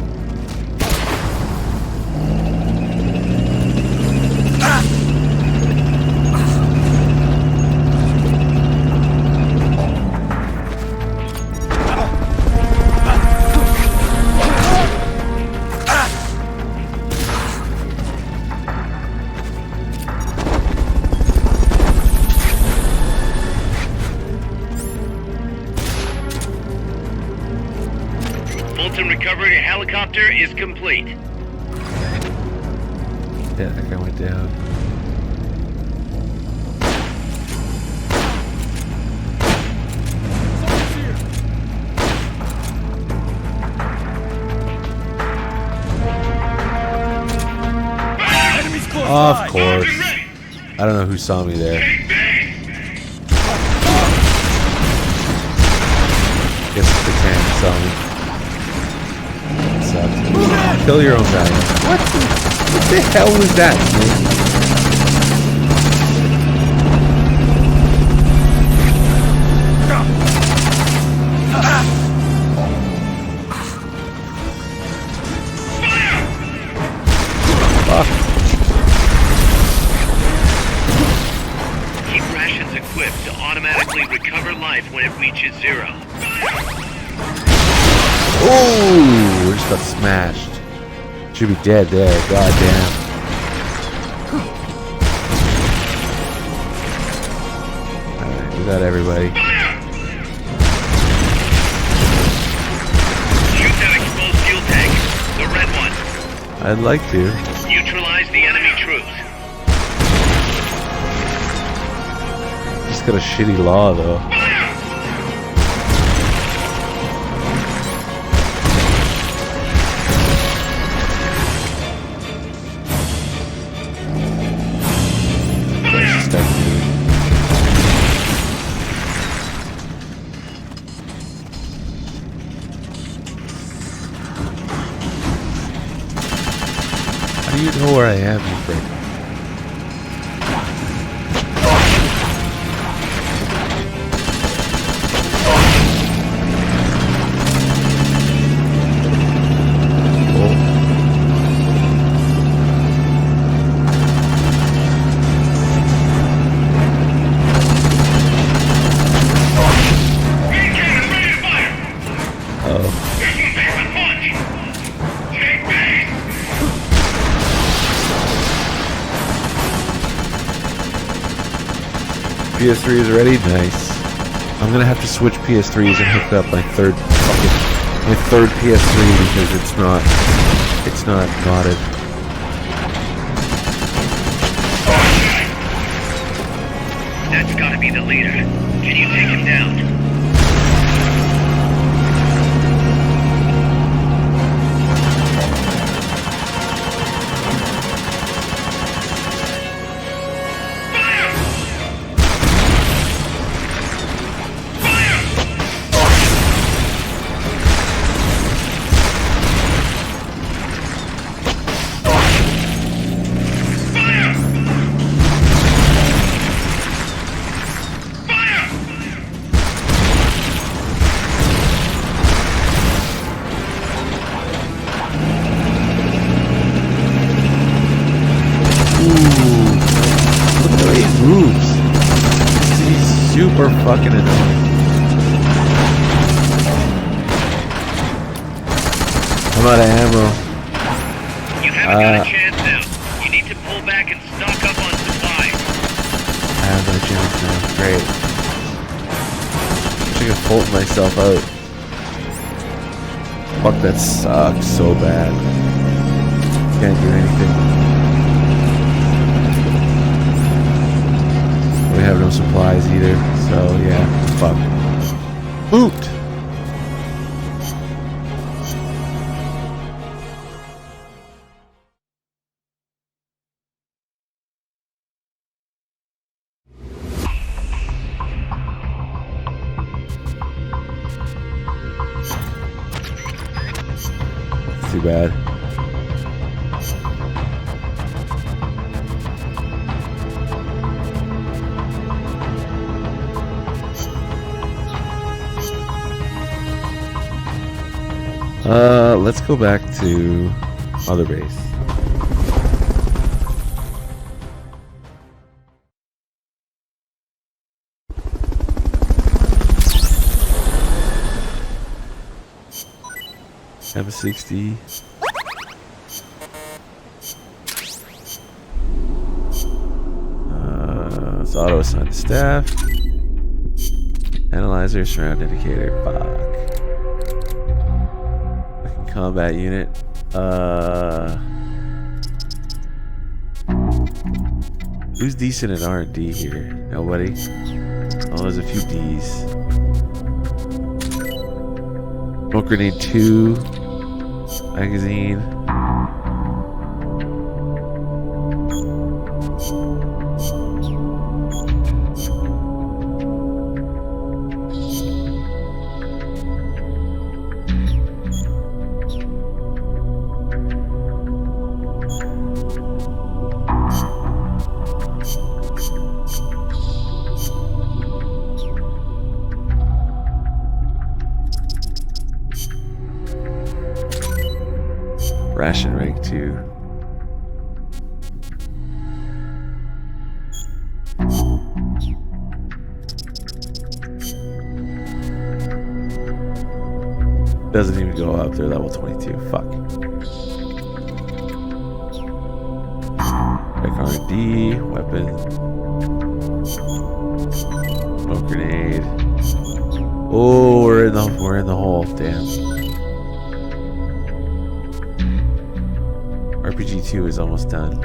Fulton recovery helicopter is complete. Yeah, that guy went down. Someone's here! Enemies close Of by! course. I don't know who saw me there. Guess the tank saw me. Sucks. Kill your own guy. What the hell was that, man? Fuck. Keep rations equipped to automatically recover life when it reaches zero. Ooh, we just got smashed. Should be dead there. Goddamn. Alright, we got everybody. Shoot that exposed fuel tank, the red one. I'd like to. Neutralize the enemy troops. Just got a shitty law though. Start doing know where I am, you prick. PS3 is ready? Nice. I'm gonna have to switch PS3s and hook up my third PS3 because it's not modded. That's gotta be the leader. Can you take him down? Super fucking annoying. I'm out of ammo. You haven't got a chance now. You need to pull back and stock up on supplies. I have no chance now. Great. I can fold myself out. Fuck, that sucks so bad. Can't do anything. We have no supplies either, so yeah, fuck. Boot! Too bad. Let's go back to other base. M60. It's auto assigned to staff. Analyzer, surround indicator. Fuck. Combat unit. Who's decent at R&D here? Nobody? Oh, there's a few D's. Smoke grenade 2. Magazine. Ration rank 2. Doesn't even go up. They're level 22. Fuck. Like R&D, weapon, smoke grenade. Oh, we're in the hole. Damn. RPG 2 is almost done.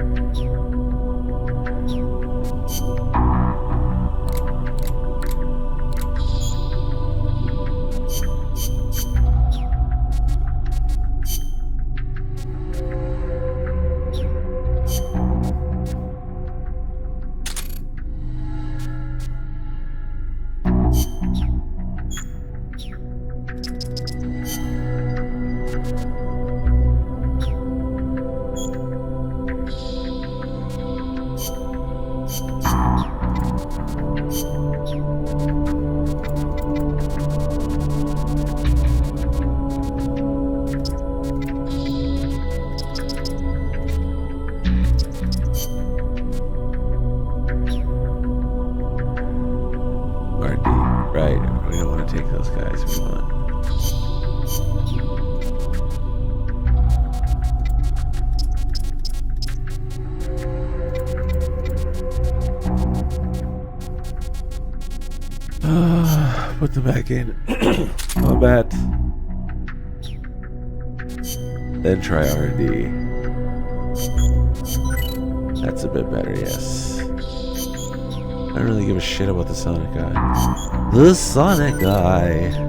want to take those guys. We want. Put them back in. Combat. Then try R&D. That's a bit better, yes. I don't really give a shit about the Sonic guy. The Sonic guy.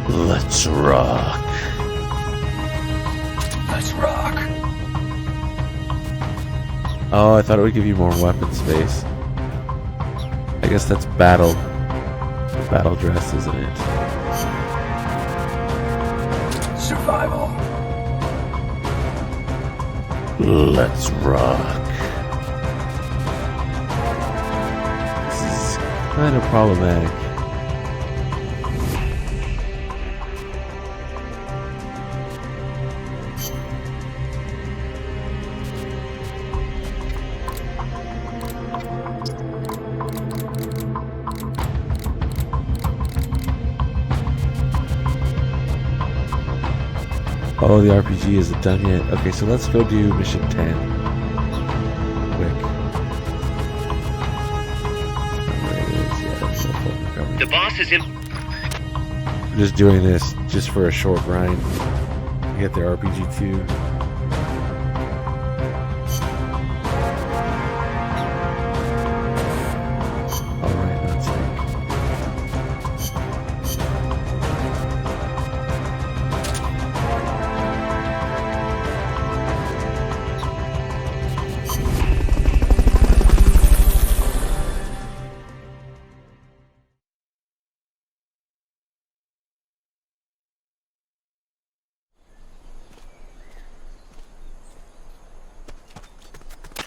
Let's rock. Let's rock. Oh, I thought it would give you more weapon space. I guess that's battle. Battle dress, isn't it? Survival. Let's rock. This is kind of problematic. Oh, the RPG isn't done yet. Okay, so let's go do mission 10. Quick. The boss is in. I'm just doing this just for a short grind. Get the RPG too. Alright, that's it.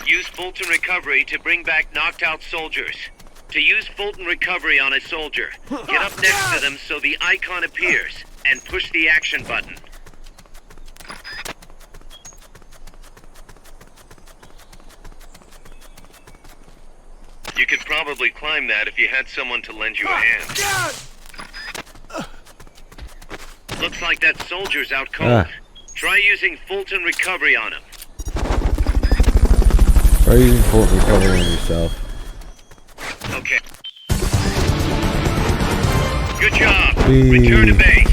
Use Fulton Recovery to bring back knocked out soldiers. To use Fulton Recovery on a soldier, get up next to them so the icon appears, and push the action button. You could probably climb that if you had someone to lend you a hand. Looks like that soldier's out cold. Try using Fulton Recovery on him. Try using Fulton Recovery on yourself. Okay. Good job. Whee. Return to base.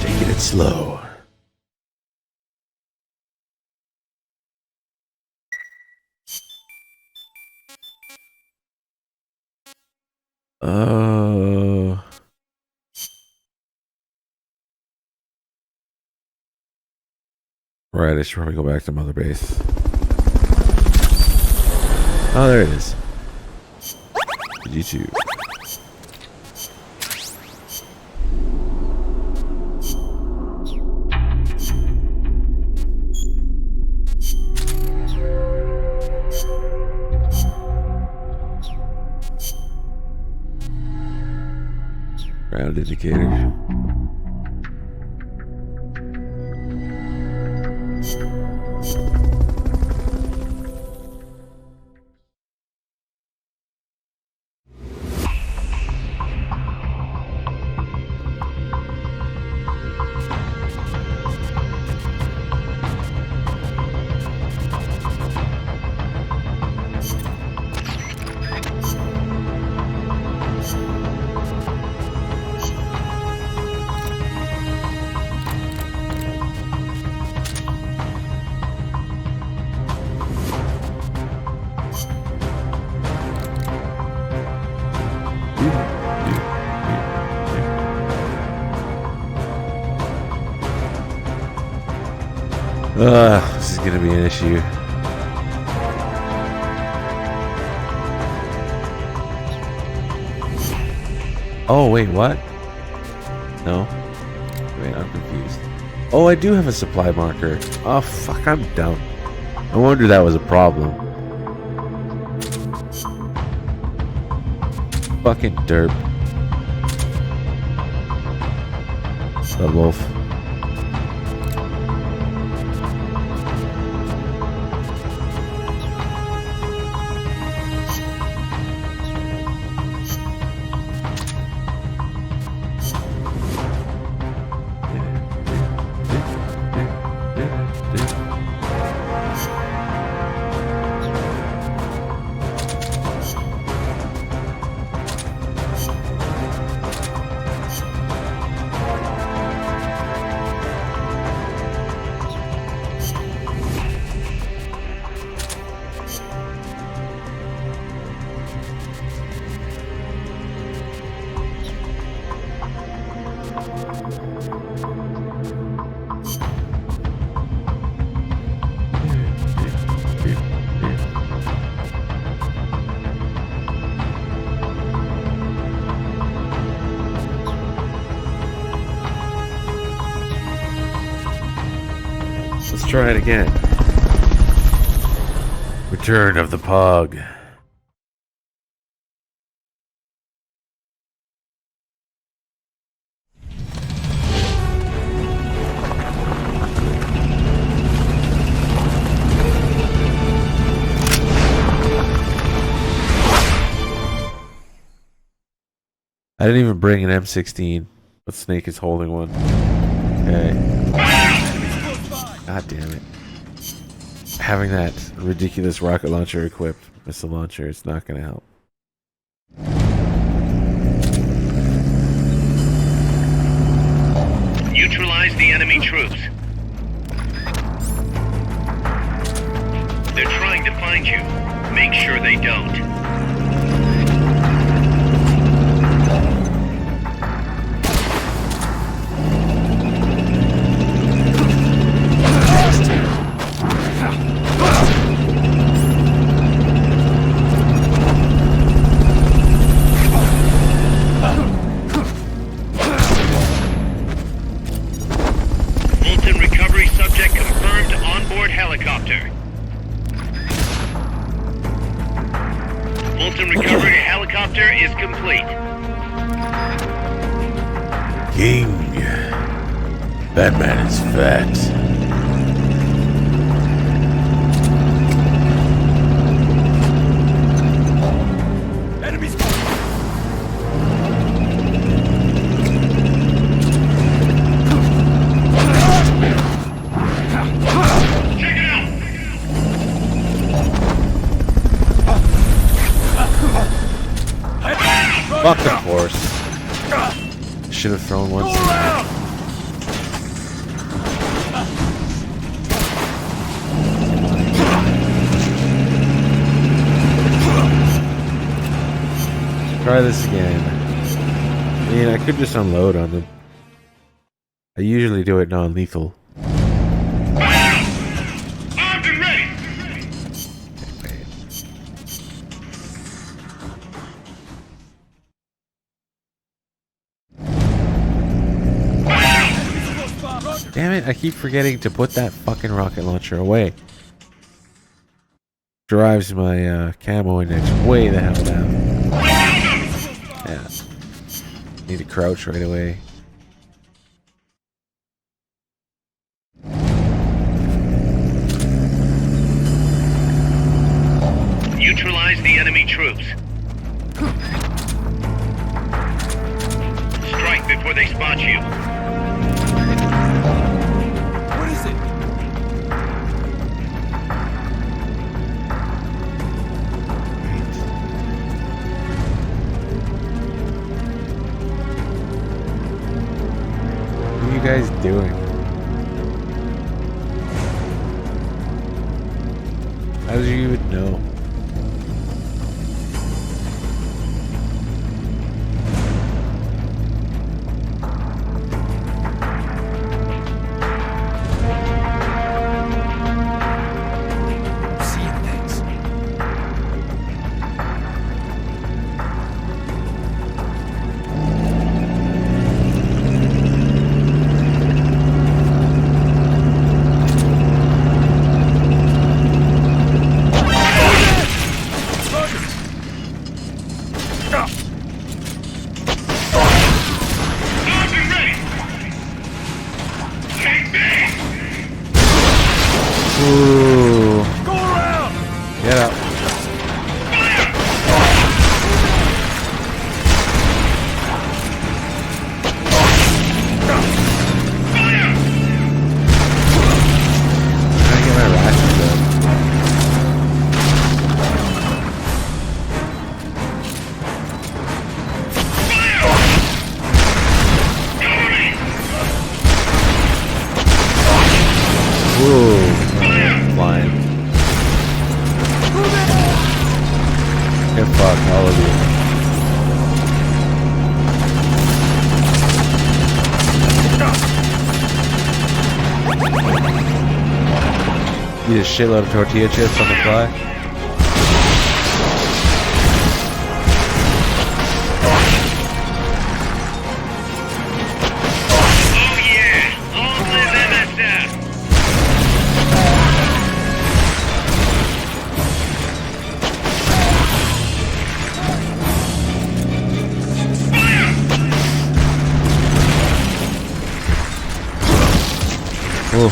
Taking it slow. Right, I should probably go back to Mother Base. Oh, there it is. G2. Ground indicator. This is gonna be an issue. Oh, wait, what? No. Wait, I'm confused. Oh, I do have a supply marker. Oh, fuck, I'm dumb. I wonder that was a problem. Fucking derp. The wolf. Let's try it again. Return of the Pug. I didn't even bring an M16, but Snake is holding one. Okay. God damn it. Having that ridiculous rocket launcher equipped, missile launcher, it's not going to help. Neutralize the enemy troops. They're trying to find you. Make sure they don't. Helicopter. Fulton recovery helicopter is complete. King. That man is fat. Enemies. Fuck the horse. Should have thrown one. Try this again. I mean, I could just unload on them. I usually do it non-lethal. Armed and ready. Damn it, I keep forgetting to put that fucking rocket launcher away. Drives my camo index way the hell down. Yeah. Need to crouch right away. Neutralize the enemy troops. Strike before they spot you. What is it? What are you guys doing? How did you even know? See a shitload of tortilla chips on the fly? Oh yeah! Long live MSF! Oh.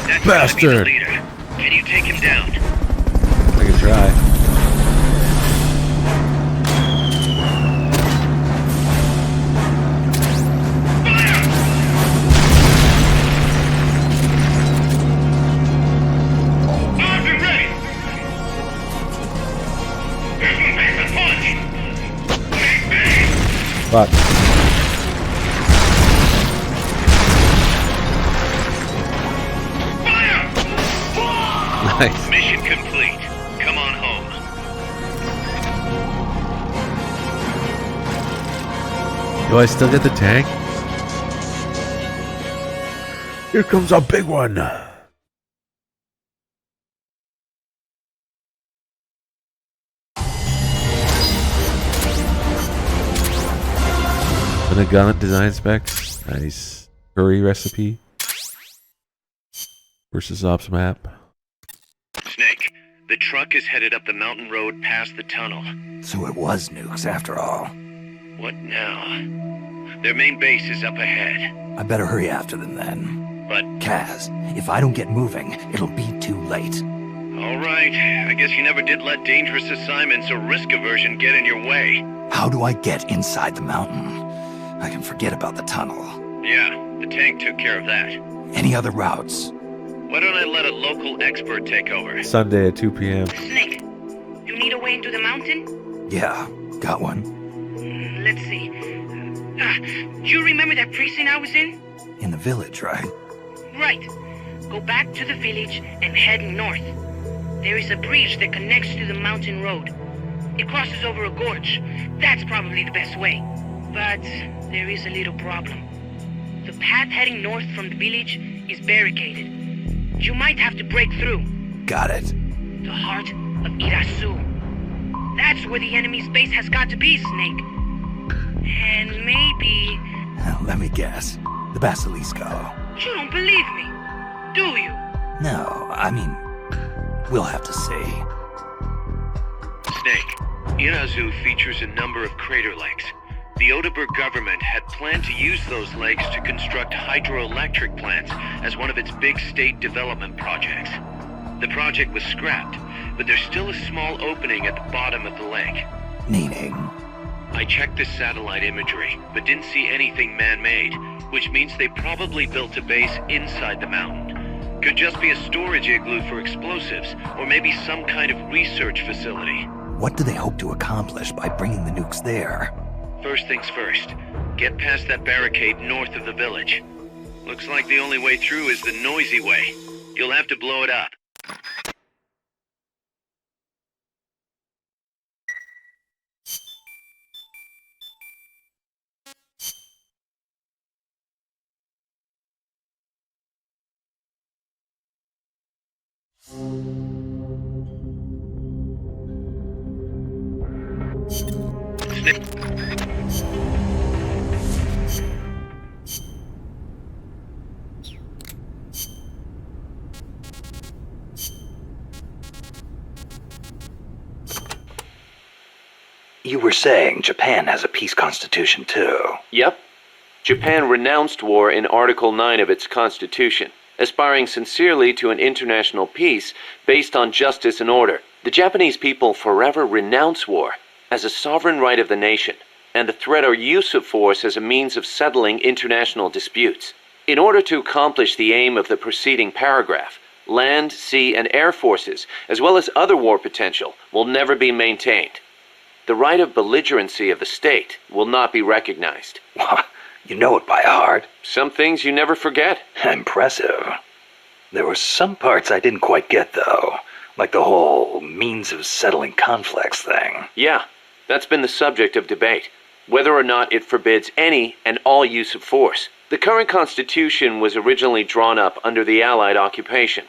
That's gotta be the Bastard! leader. Can you take him down? I can try. Arms are ready! Fuck. Nice. Mission complete. Come on home. Do I still get the tank? Here comes a big one. And a gun design specs. Nice. Curry recipe. Versus ops map. Snake, the truck is headed up the mountain road past the tunnel. So it was nukes after all. What now? Their main base is up ahead. I better hurry after them then. But, Kaz, if I don't get moving, it'll be too late. alright, I guess you never did let dangerous assignments or risk aversion get in your way. How do I get inside the mountain? I can forget about the tunnel. Yeah, the tank took care of that. Any other routes? Why don't I let a local expert take over? Sunday at 2 p.m. Snake, you need a way into the mountain? Yeah, got one. Let's see. Do you remember that precinct I was in? In the village, right? Right. Go back to the village and head north. There is a bridge that connects to the mountain road. It crosses over a gorge. That's probably the best way. But there is a little problem. The path heading north from the village is barricaded. You might have to break through. Got it. The heart of Irasu. That's where the enemy's base has got to be, Snake. And maybe... Let me guess. The Basilisco. You don't believe me, do you? No, I mean, we'll have to see. Snake, Irazu features a number of crater lakes. The Odeberg government had planned to use those lakes to construct hydroelectric plants as one of its big state development projects. The project was scrapped, but there's still a small opening at the bottom of the lake. Meaning? I checked the satellite imagery, but didn't see anything man-made, which means they probably built a base inside the mountain. Could just be a storage igloo for explosives, or maybe some kind of research facility. What do they hope to accomplish by bringing the nukes there? First things first, get past that barricade north of the village. Looks like the only way through is the noisy way. You'll have to blow it up. You were saying Japan has a peace constitution too. Yep. Japan renounced war in Article 9 of its constitution, aspiring sincerely to an international peace based on justice and order. The Japanese people forever renounce war as a sovereign right of the nation, and the threat or use of force as a means of settling international disputes. In order to accomplish the aim of the preceding paragraph, land, sea, and air forces, as well as other war potential, will never be maintained. The right of belligerency of the state will not be recognized. You know it by heart. Some things you never forget. Impressive. There were some parts I didn't quite get, though. Like the whole means of settling conflicts thing. Yeah, that's been the subject of debate. Whether or not it forbids any and all use of force. The current Constitution was originally drawn up under the Allied occupation.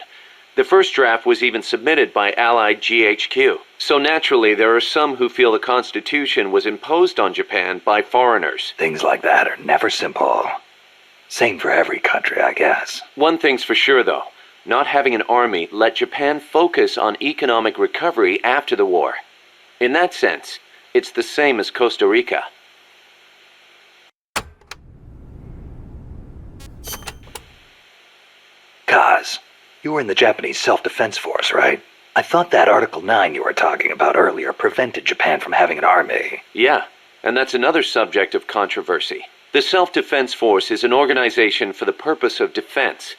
The first draft was even submitted by Allied GHQ. So naturally, there are some who feel the Constitution was imposed on Japan by foreigners. Things like that are never simple. Same for every country, I guess. One thing's for sure, though. Not having an army let Japan focus on economic recovery after the war. In that sense, it's the same as Costa Rica. Kaz, you were in the Japanese Self-Defense Force, right? I thought that Article 9 you were talking about earlier prevented Japan from having an army. Yeah, and that's another subject of controversy. The Self-Defense Force is an organization for the purpose of defense.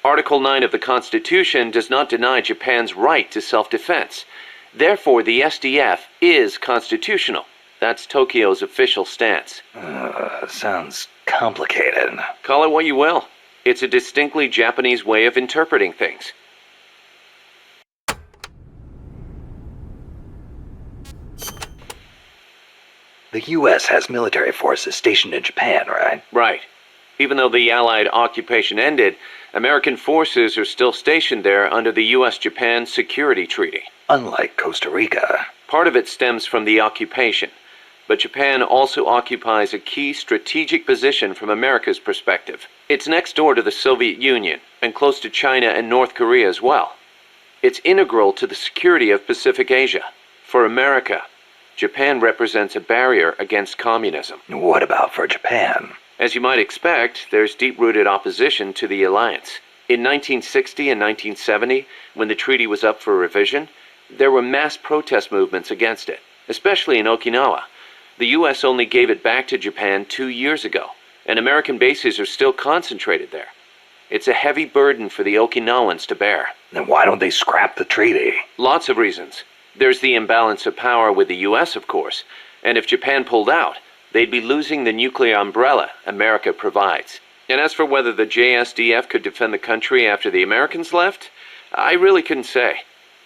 Article 9 of the Constitution does not deny Japan's right to self-defense. Therefore, the SDF is constitutional. That's Tokyo's official stance. Sounds complicated. Call it what you will. It's a distinctly Japanese way of interpreting things. The U.S. has military forces stationed in Japan, right? Right. Even though the Allied occupation ended, American forces are still stationed there under the U.S.-Japan Security Treaty. Unlike Costa Rica. Part of it stems from the occupation, but Japan also occupies a key strategic position from America's perspective. It's next door to the Soviet Union and close to China and North Korea as well. It's integral to the security of Pacific Asia. For America, Japan represents a barrier against communism. What about for Japan? As you might expect, there's deep-rooted opposition to the alliance. In 1960 and 1970, when the treaty was up for revision, there were mass protest movements against it, especially in Okinawa. The U.S. only gave it back to Japan 2 years ago, and American bases are still concentrated there. It's a heavy burden for the Okinawans to bear. Then why don't they scrap the treaty? Lots of reasons. There's the imbalance of power with the U.S., of course, and if Japan pulled out, they'd be losing the nuclear umbrella America provides. And as for whether the JSDF could defend the country after the Americans left, I really couldn't say.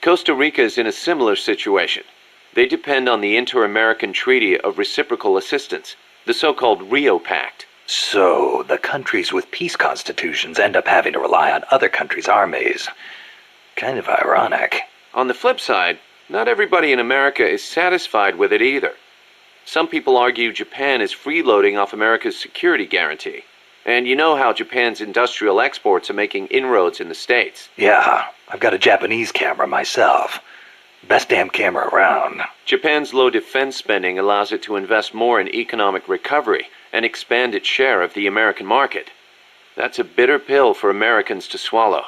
Costa Rica is in a similar situation. They depend on the Inter-American Treaty of Reciprocal Assistance, the so-called Rio Pact. So, the countries with peace constitutions end up having to rely on other countries' armies. Kind of ironic. On the flip side, not everybody in America is satisfied with it either. Some people argue Japan is freeloading off America's security guarantee. And you know how Japan's industrial exports are making inroads in the States. Yeah, I've got a Japanese camera myself. Best damn camera around. Japan's low defense spending allows it to invest more in economic recovery and expand its share of the American market. That's a bitter pill for Americans to swallow.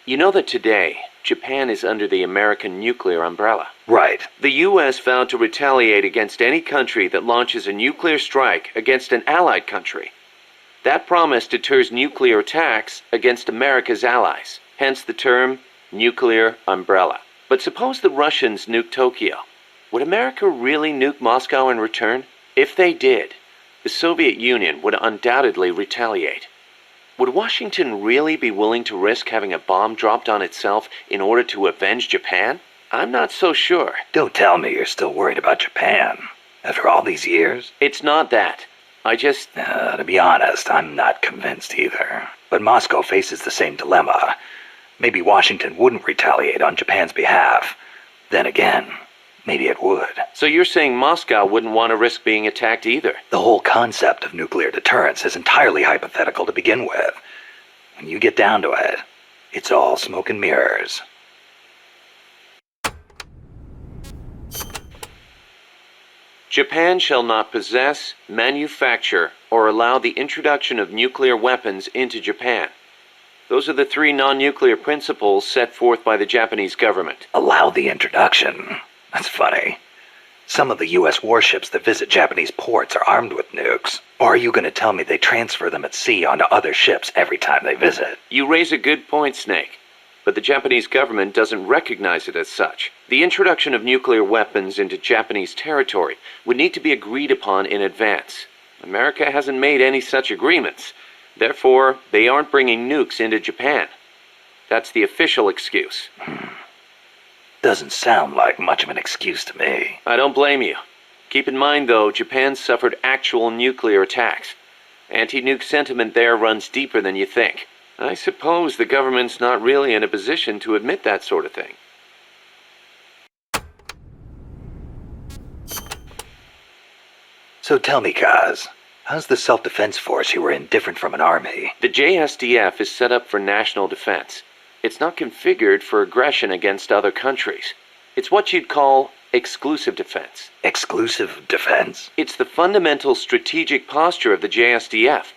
You know that today, Japan is under the American nuclear umbrella. Right. The U.S. vowed to retaliate against any country that launches a nuclear strike against an allied country. That promise deters nuclear attacks against America's allies, hence the term nuclear umbrella. But suppose the Russians nuke Tokyo. Would America really nuke Moscow in return? If they did, the Soviet Union would undoubtedly retaliate. Would Washington really be willing to risk having a bomb dropped on itself in order to avenge Japan? I'm not so sure. Don't tell me you're still worried about Japan. After all these years? It's not that. To be honest, I'm not convinced either. But Moscow faces the same dilemma. Maybe Washington wouldn't retaliate on Japan's behalf. Then again, maybe it would. So you're saying Moscow wouldn't want to risk being attacked either? The whole concept of nuclear deterrence is entirely hypothetical to begin with. When you get down to it, it's all smoke and mirrors. Japan shall not possess, manufacture, or allow the introduction of nuclear weapons into Japan. Those are the 3 non-nuclear principles set forth by the Japanese government. Allow the introduction? That's funny. Some of the U.S. warships that visit Japanese ports are armed with nukes. Or are you going to tell me they transfer them at sea onto other ships every time they visit? You raise a good point, Snake. but the Japanese government doesn't recognize it as such. The introduction of nuclear weapons into Japanese territory would need to be agreed upon in advance. America hasn't made any such agreements. Therefore, they aren't bringing nukes into Japan. That's the official excuse. Doesn't sound like much of an excuse to me. I don't blame you. Keep in mind, though, Japan suffered actual nuclear attacks. Anti-nuke sentiment there runs deeper than you think. I suppose the government's not really in a position to admit that sort of thing. So tell me, Kaz, how's the self-defense force you were in different from an army? The JSDF is set up for national defense. It's not configured for aggression against other countries. It's what you'd call exclusive defense. Exclusive defense? It's the fundamental strategic posture of the JSDF.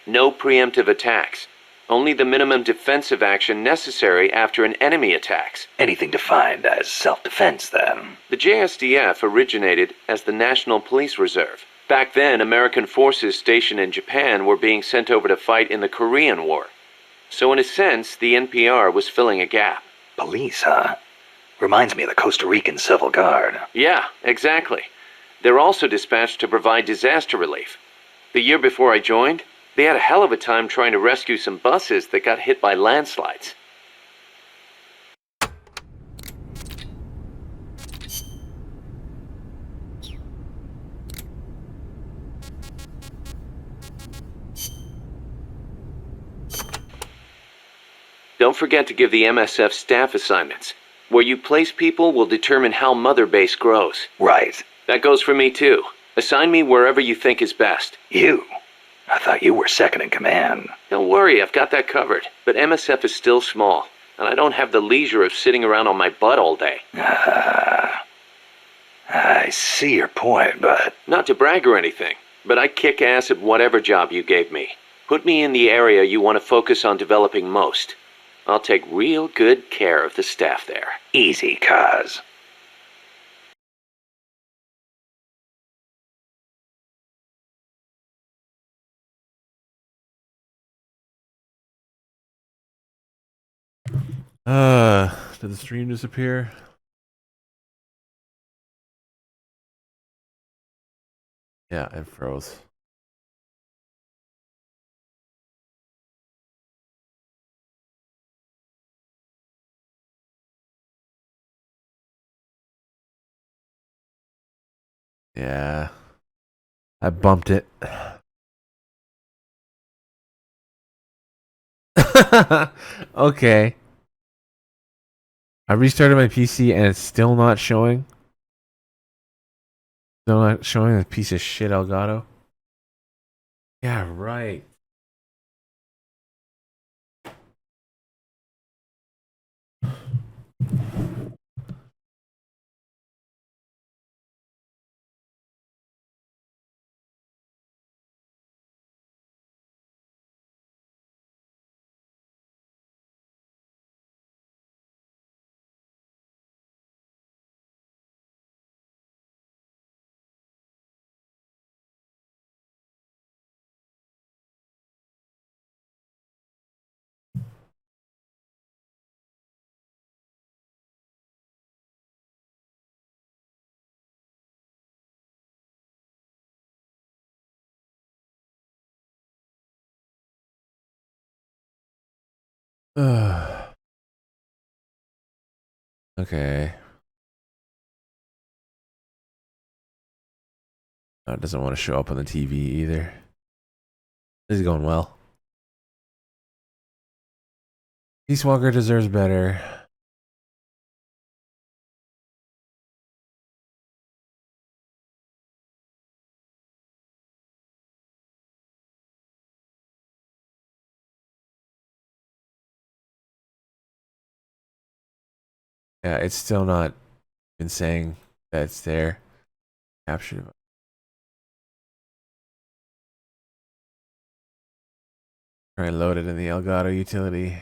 No preemptive attacks. Only the minimum defensive action necessary after an enemy attacks. Anything defined as self-defense, then? The JSDF originated as the National Police Reserve. Back then, American forces stationed in Japan were being sent over to fight in the Korean War. So in a sense, the NPR was filling a gap. Police, huh? Reminds me of the Costa Rican Civil Guard. Yeah, exactly. They're also dispatched to provide disaster relief. The year before I joined, they had a hell of a time trying to rescue some buses that got hit by landslides. Don't forget to give the MSF staff assignments. Where you place people will determine how Mother Base grows. Right. That goes for me too. Assign me wherever you think is best. You? I thought you were second in command. Don't worry, I've got that covered. But MSF is still small, and I don't have the leisure of sitting around on my butt all day. I see your point, but... Not to brag or anything, but I kick ass at whatever job you gave me. Put me in the area you want to focus on developing most. I'll take real good care of the staff there. Easy, Kaz. Did the stream disappear? Yeah, it froze. Yeah. I bumped it. Okay. I restarted my PC and it's still not showing. Still not showing the piece of shit Elgato. Yeah, right. Okay. No, it doesn't want to show up on the TV either. This is going well. Peace Walker deserves better. Yeah, it's still not been saying that it's there. Captured. Try and load it in the Elgato utility.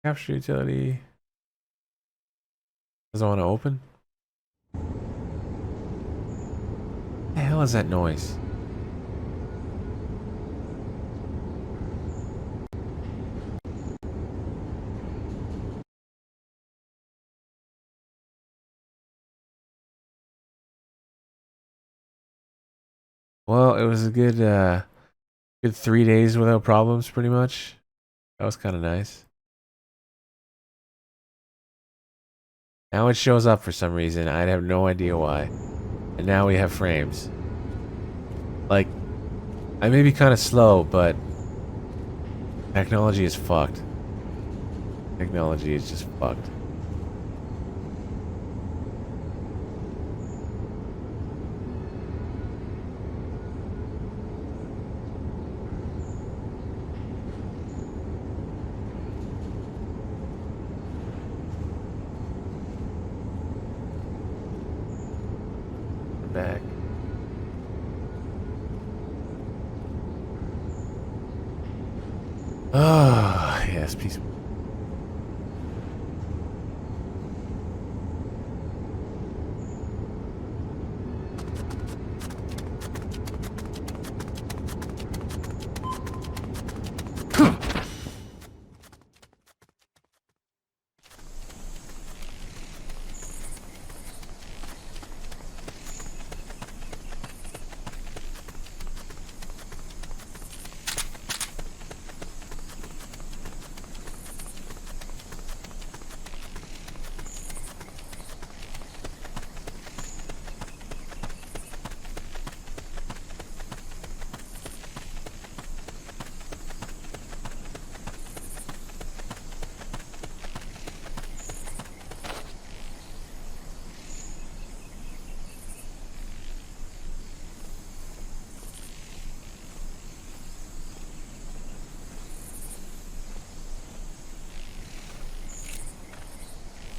Capture utility. Doesn't want to open? What the hell is that noise? Well, it was a good 3 days without problems, pretty much. That was kind of nice. Now it shows up for some reason. I have no idea why. And now we have frames. Like, I may be kind of slow, but technology is fucked. Technology is just fucked. Back. Ah, yes, peace.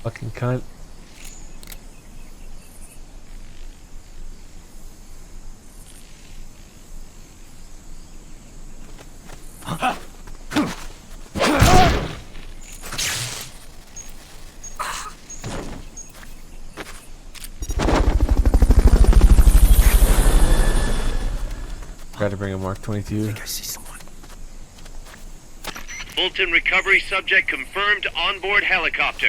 Fucking cunt. Got to bring a Mark 22. I see someone. Fulton recovery subject confirmed onboard helicopter.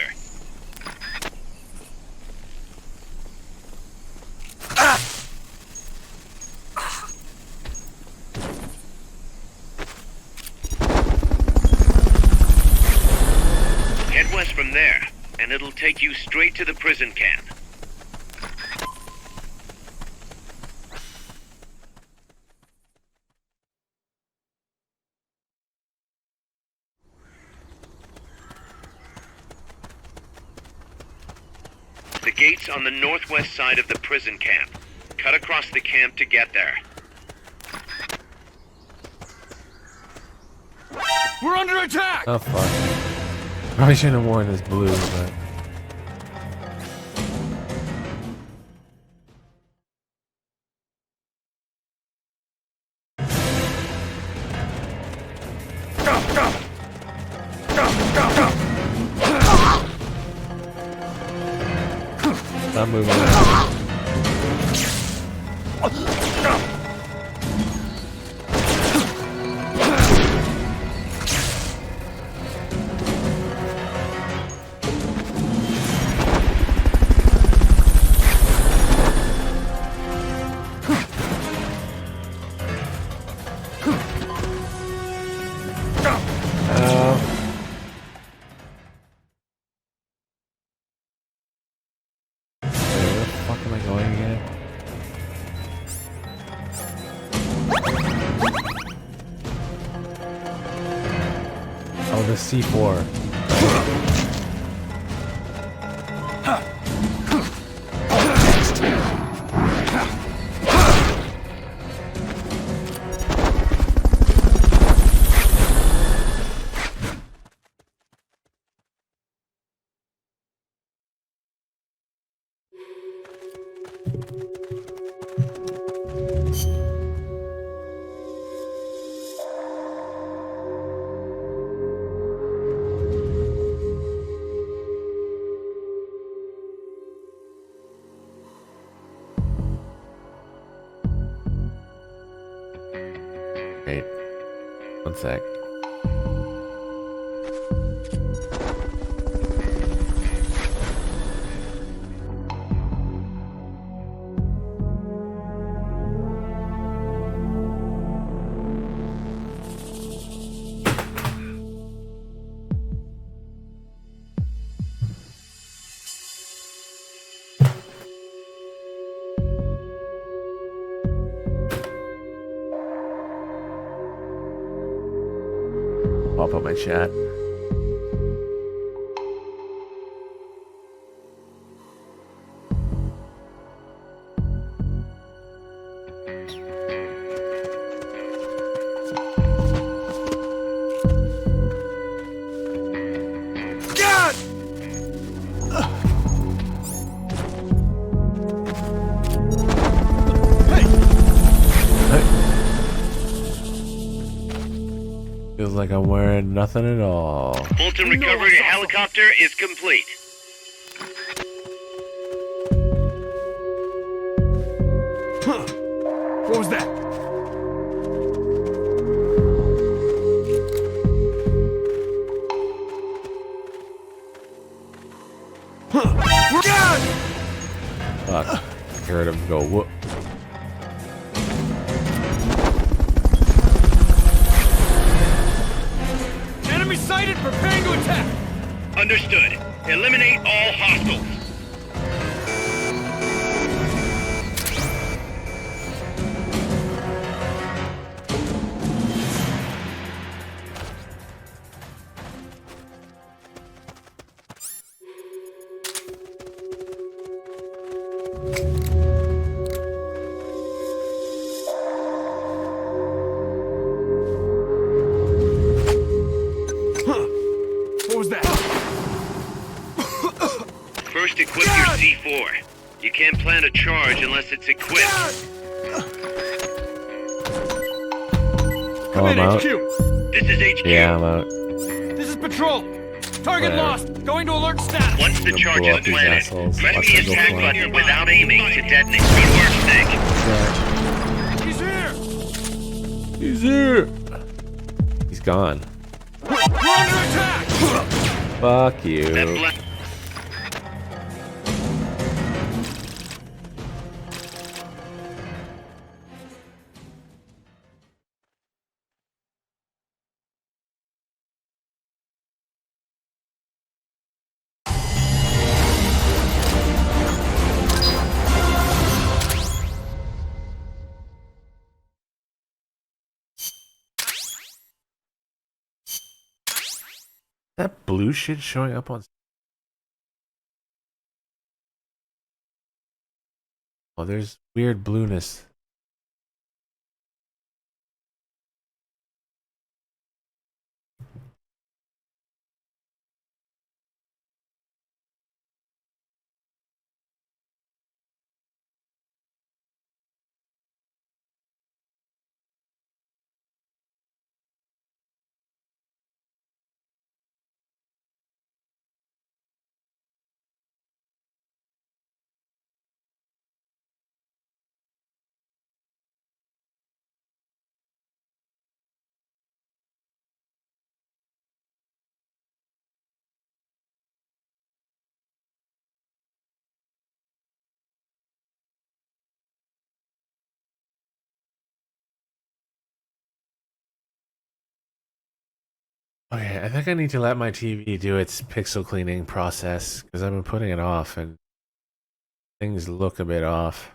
Head west from there, and it'll take you straight to the prison camp. The gate's on the northwest side of the prison camp. Cut across the camp to get there. We're under attack! Oh fuck. Probably shouldn't have worn this blue, but. Stop moving around. The C4. Wait. One sec. Pop up my chat. God! Feels like I'm wearing nothing at all. Fulton recovery helicopter is complete. What was that? God! Fuck. I heard him go whoop. Enemy sighted, preparing to attack! Understood. Eliminate all hostiles. What was that? First equip your C4. You can't plant a charge unless it's equipped. Oh, I'm out. HQ. This is HQ. Yeah, I'm out. This is patrol. Target Whatever. lost. Going to alert status. Once the Gonna charge blow is up these planted, assholes. press Watch the them go attack flying. button without aiming to detonate. Good work, Snake. He's here. He's here. He's gone. We're under attack. Fuck you. That bla- That blue shit showing up on. Oh, there's weird blueness. Okay, I think I need to let my TV do its pixel cleaning process because I've been putting it off and things look a bit off.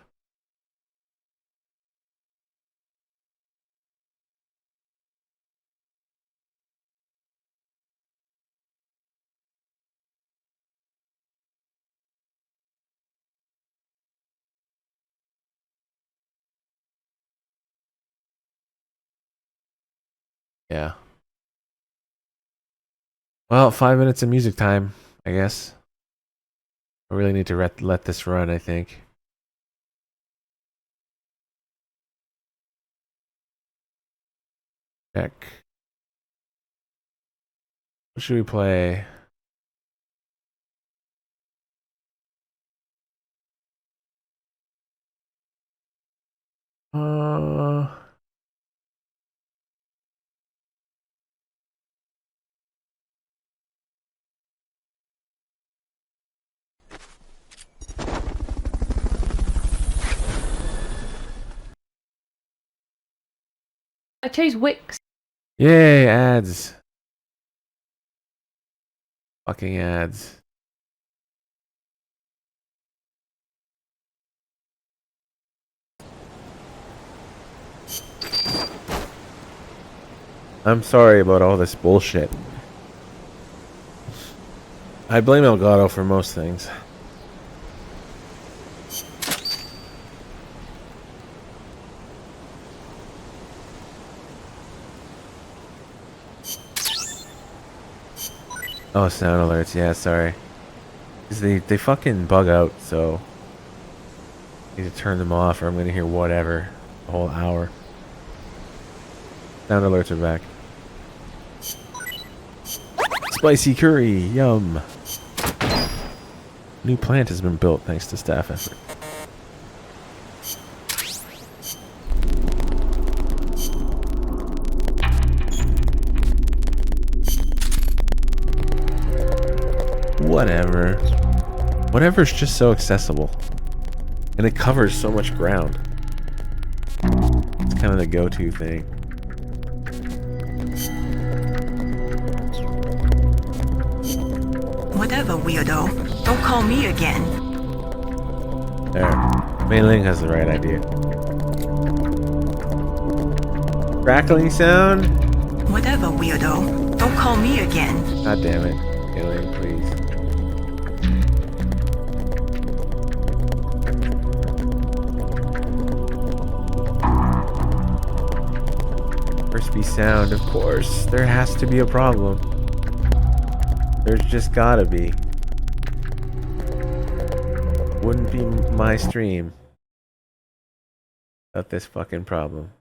Yeah. Well, 5 minutes of music time, I guess. I really need to let this run, I think. Check. What should we play? Uh, I chose Wix. Yay, ads. Fucking ads. I'm sorry about all this bullshit. I blame Elgato for most things. Oh, sound alerts. Yeah, sorry. 'Cause they fucking bug out, so I need to turn them off or I'm gonna hear whatever the whole hour. Sound alerts are back. Spicy curry, yum. New plant has been built thanks to staff effort. Whatever. Whatever's just so accessible. And it covers so much ground. It's kind of the go-to thing. Whatever, weirdo. Don't call me again. There. Mei Ling has the right idea. Crackling sound? Whatever, weirdo. Don't call me again. God damn it. Mei Ling, please. Crispy sound, of course. There has to be a problem. There's just gotta be. Wouldn't be my stream without this fucking problem.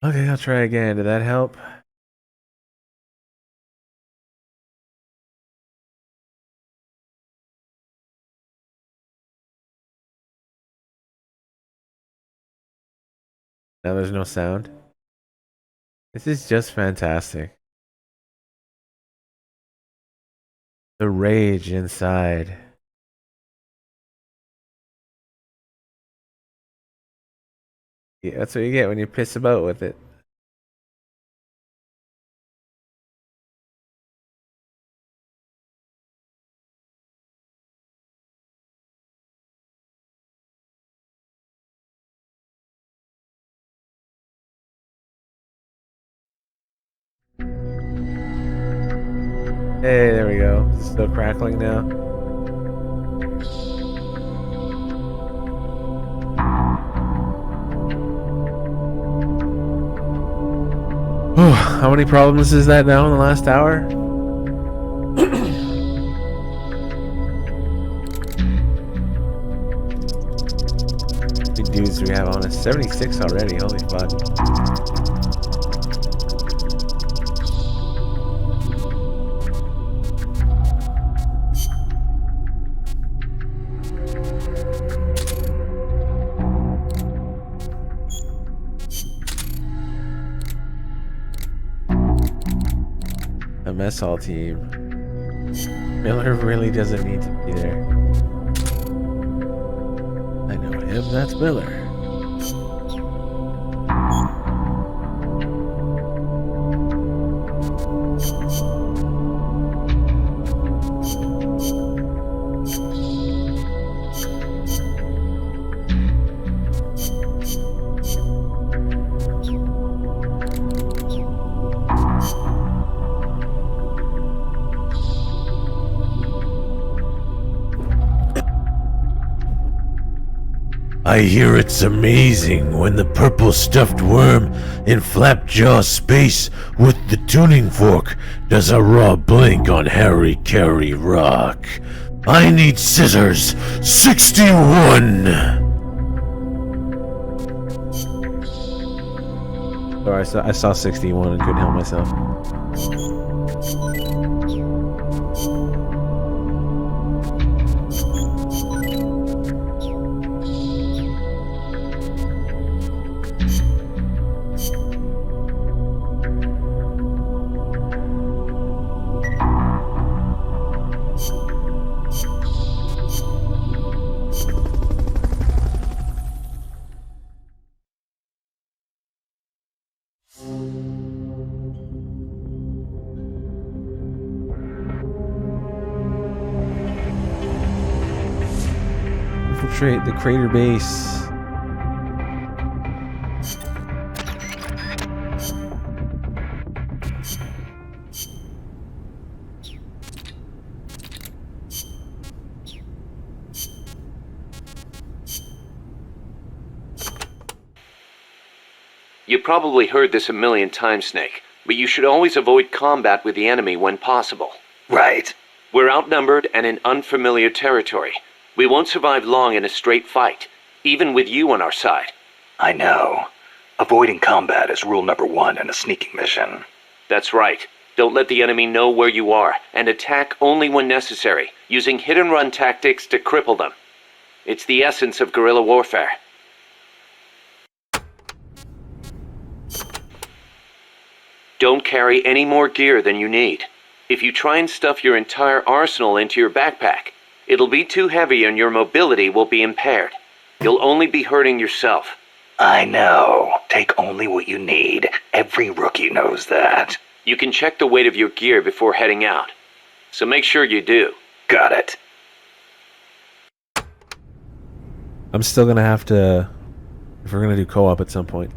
Okay, I'll try again. Did that help? Now there's no sound. This is just fantastic. The rage inside. Yeah, that's what you get when you piss about with it. Hey, there we go. Is it still crackling now? How many problems is that now in the last hour? How many dudes do we have on us? 76 already, holy fuck. The mess hall team. Miller really doesn't need to be there. I know him, that's Miller. I hear it's amazing when the purple stuffed worm in Flapjaw space with the tuning fork does a raw blink on Harry Carey Rock. I need scissors. 61! Sorry, I saw 61 and couldn't help myself. infiltrate the crater base. You probably heard this a million times, Snake, but you should always avoid combat with the enemy when possible. Right. We're outnumbered and in unfamiliar territory. We won't survive long in a straight fight, even with you on our side. I know. Avoiding combat is rule number 1 in a sneaking mission. That's right. Don't let the enemy know where you are, and attack only when necessary, using hit-and-run tactics to cripple them. It's the essence of guerrilla warfare. Don't carry any more gear than you need. If you try and stuff your entire arsenal into your backpack, it'll be too heavy and your mobility will be impaired. You'll only be hurting yourself. I know. Take only what you need. Every rookie knows that. You can check the weight of your gear before heading out, so make sure you do. Got it. I'm still gonna have to, if we're gonna do co-op at some point,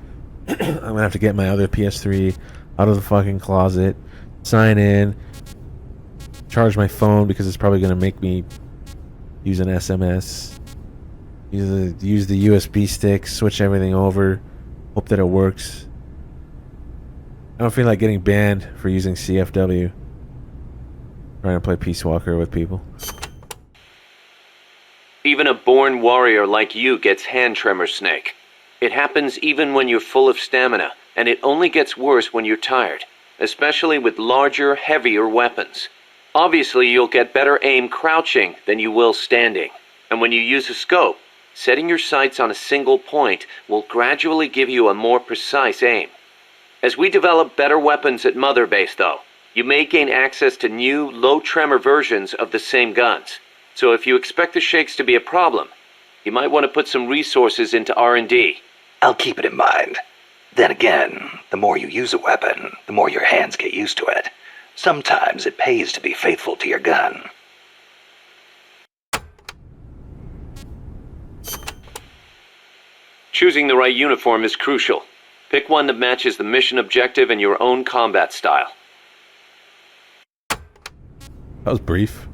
I'm gonna have to get my other PS3 out of the fucking closet, sign in, charge my phone because it's probably gonna make me use an SMS, use the USB stick, switch everything over, hope that it works. I don't feel like getting banned for using CFW. Trying to play Peace Walker with people. Even a born warrior like you gets hand tremors, Snake. It happens even when you're full of stamina, and it only gets worse when you're tired, especially with larger, heavier weapons. Obviously, you'll get better aim crouching than you will standing. And when you use a scope, setting your sights on a single point will gradually give you a more precise aim. As we develop better weapons at Mother Base, though, you may gain access to new, low-tremor versions of the same guns. So if you expect the shakes to be a problem, you might want to put some resources into R&D. I'll keep it in mind. Then again, the more you use a weapon, the more your hands get used to it. Sometimes it pays to be faithful to your gun. Choosing the right uniform is crucial. Pick one that matches the mission objective and your own combat style. That was brief.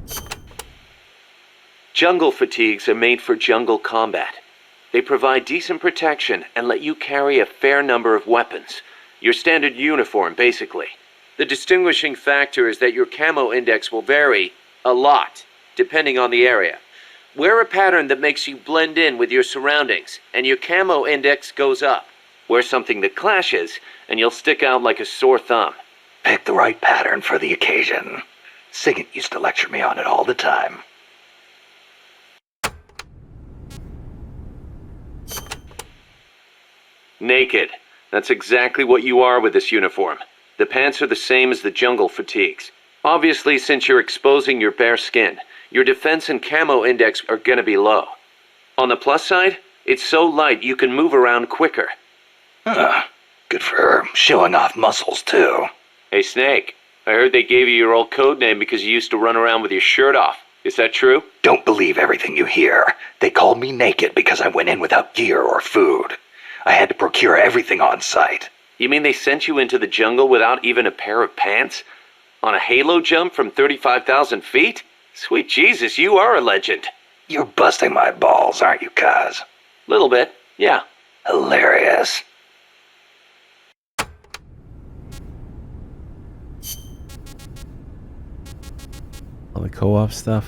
Jungle fatigues are made for jungle combat. They provide decent protection and let you carry a fair number of weapons. Your standard uniform, basically. The distinguishing factor is that your camo index will vary a lot, depending on the area. Wear a pattern that makes you blend in with your surroundings, and your camo index goes up. Wear something that clashes, and you'll stick out like a sore thumb. Pick the right pattern for the occasion. Sigint used to lecture me on it all the time. Naked. That's exactly what you are with this uniform. The pants are the same as the jungle fatigues. Obviously, since you're exposing your bare skin, your defense and camo index are gonna be low. On the plus side, it's so light you can move around quicker. Good for showing off muscles, too. Hey, Snake, I heard they gave you your old code name because you used to run around with your shirt off. Is that true? Don't believe everything you hear. They called me naked because I went in without gear or food. I had to procure everything on site. You mean they sent you into the jungle without even a pair of pants? On a halo jump from 35,000 feet? Sweet Jesus, you are a legend. You're busting my balls, aren't you, Kaz? Little bit, yeah. Hilarious. All the co-op stuff.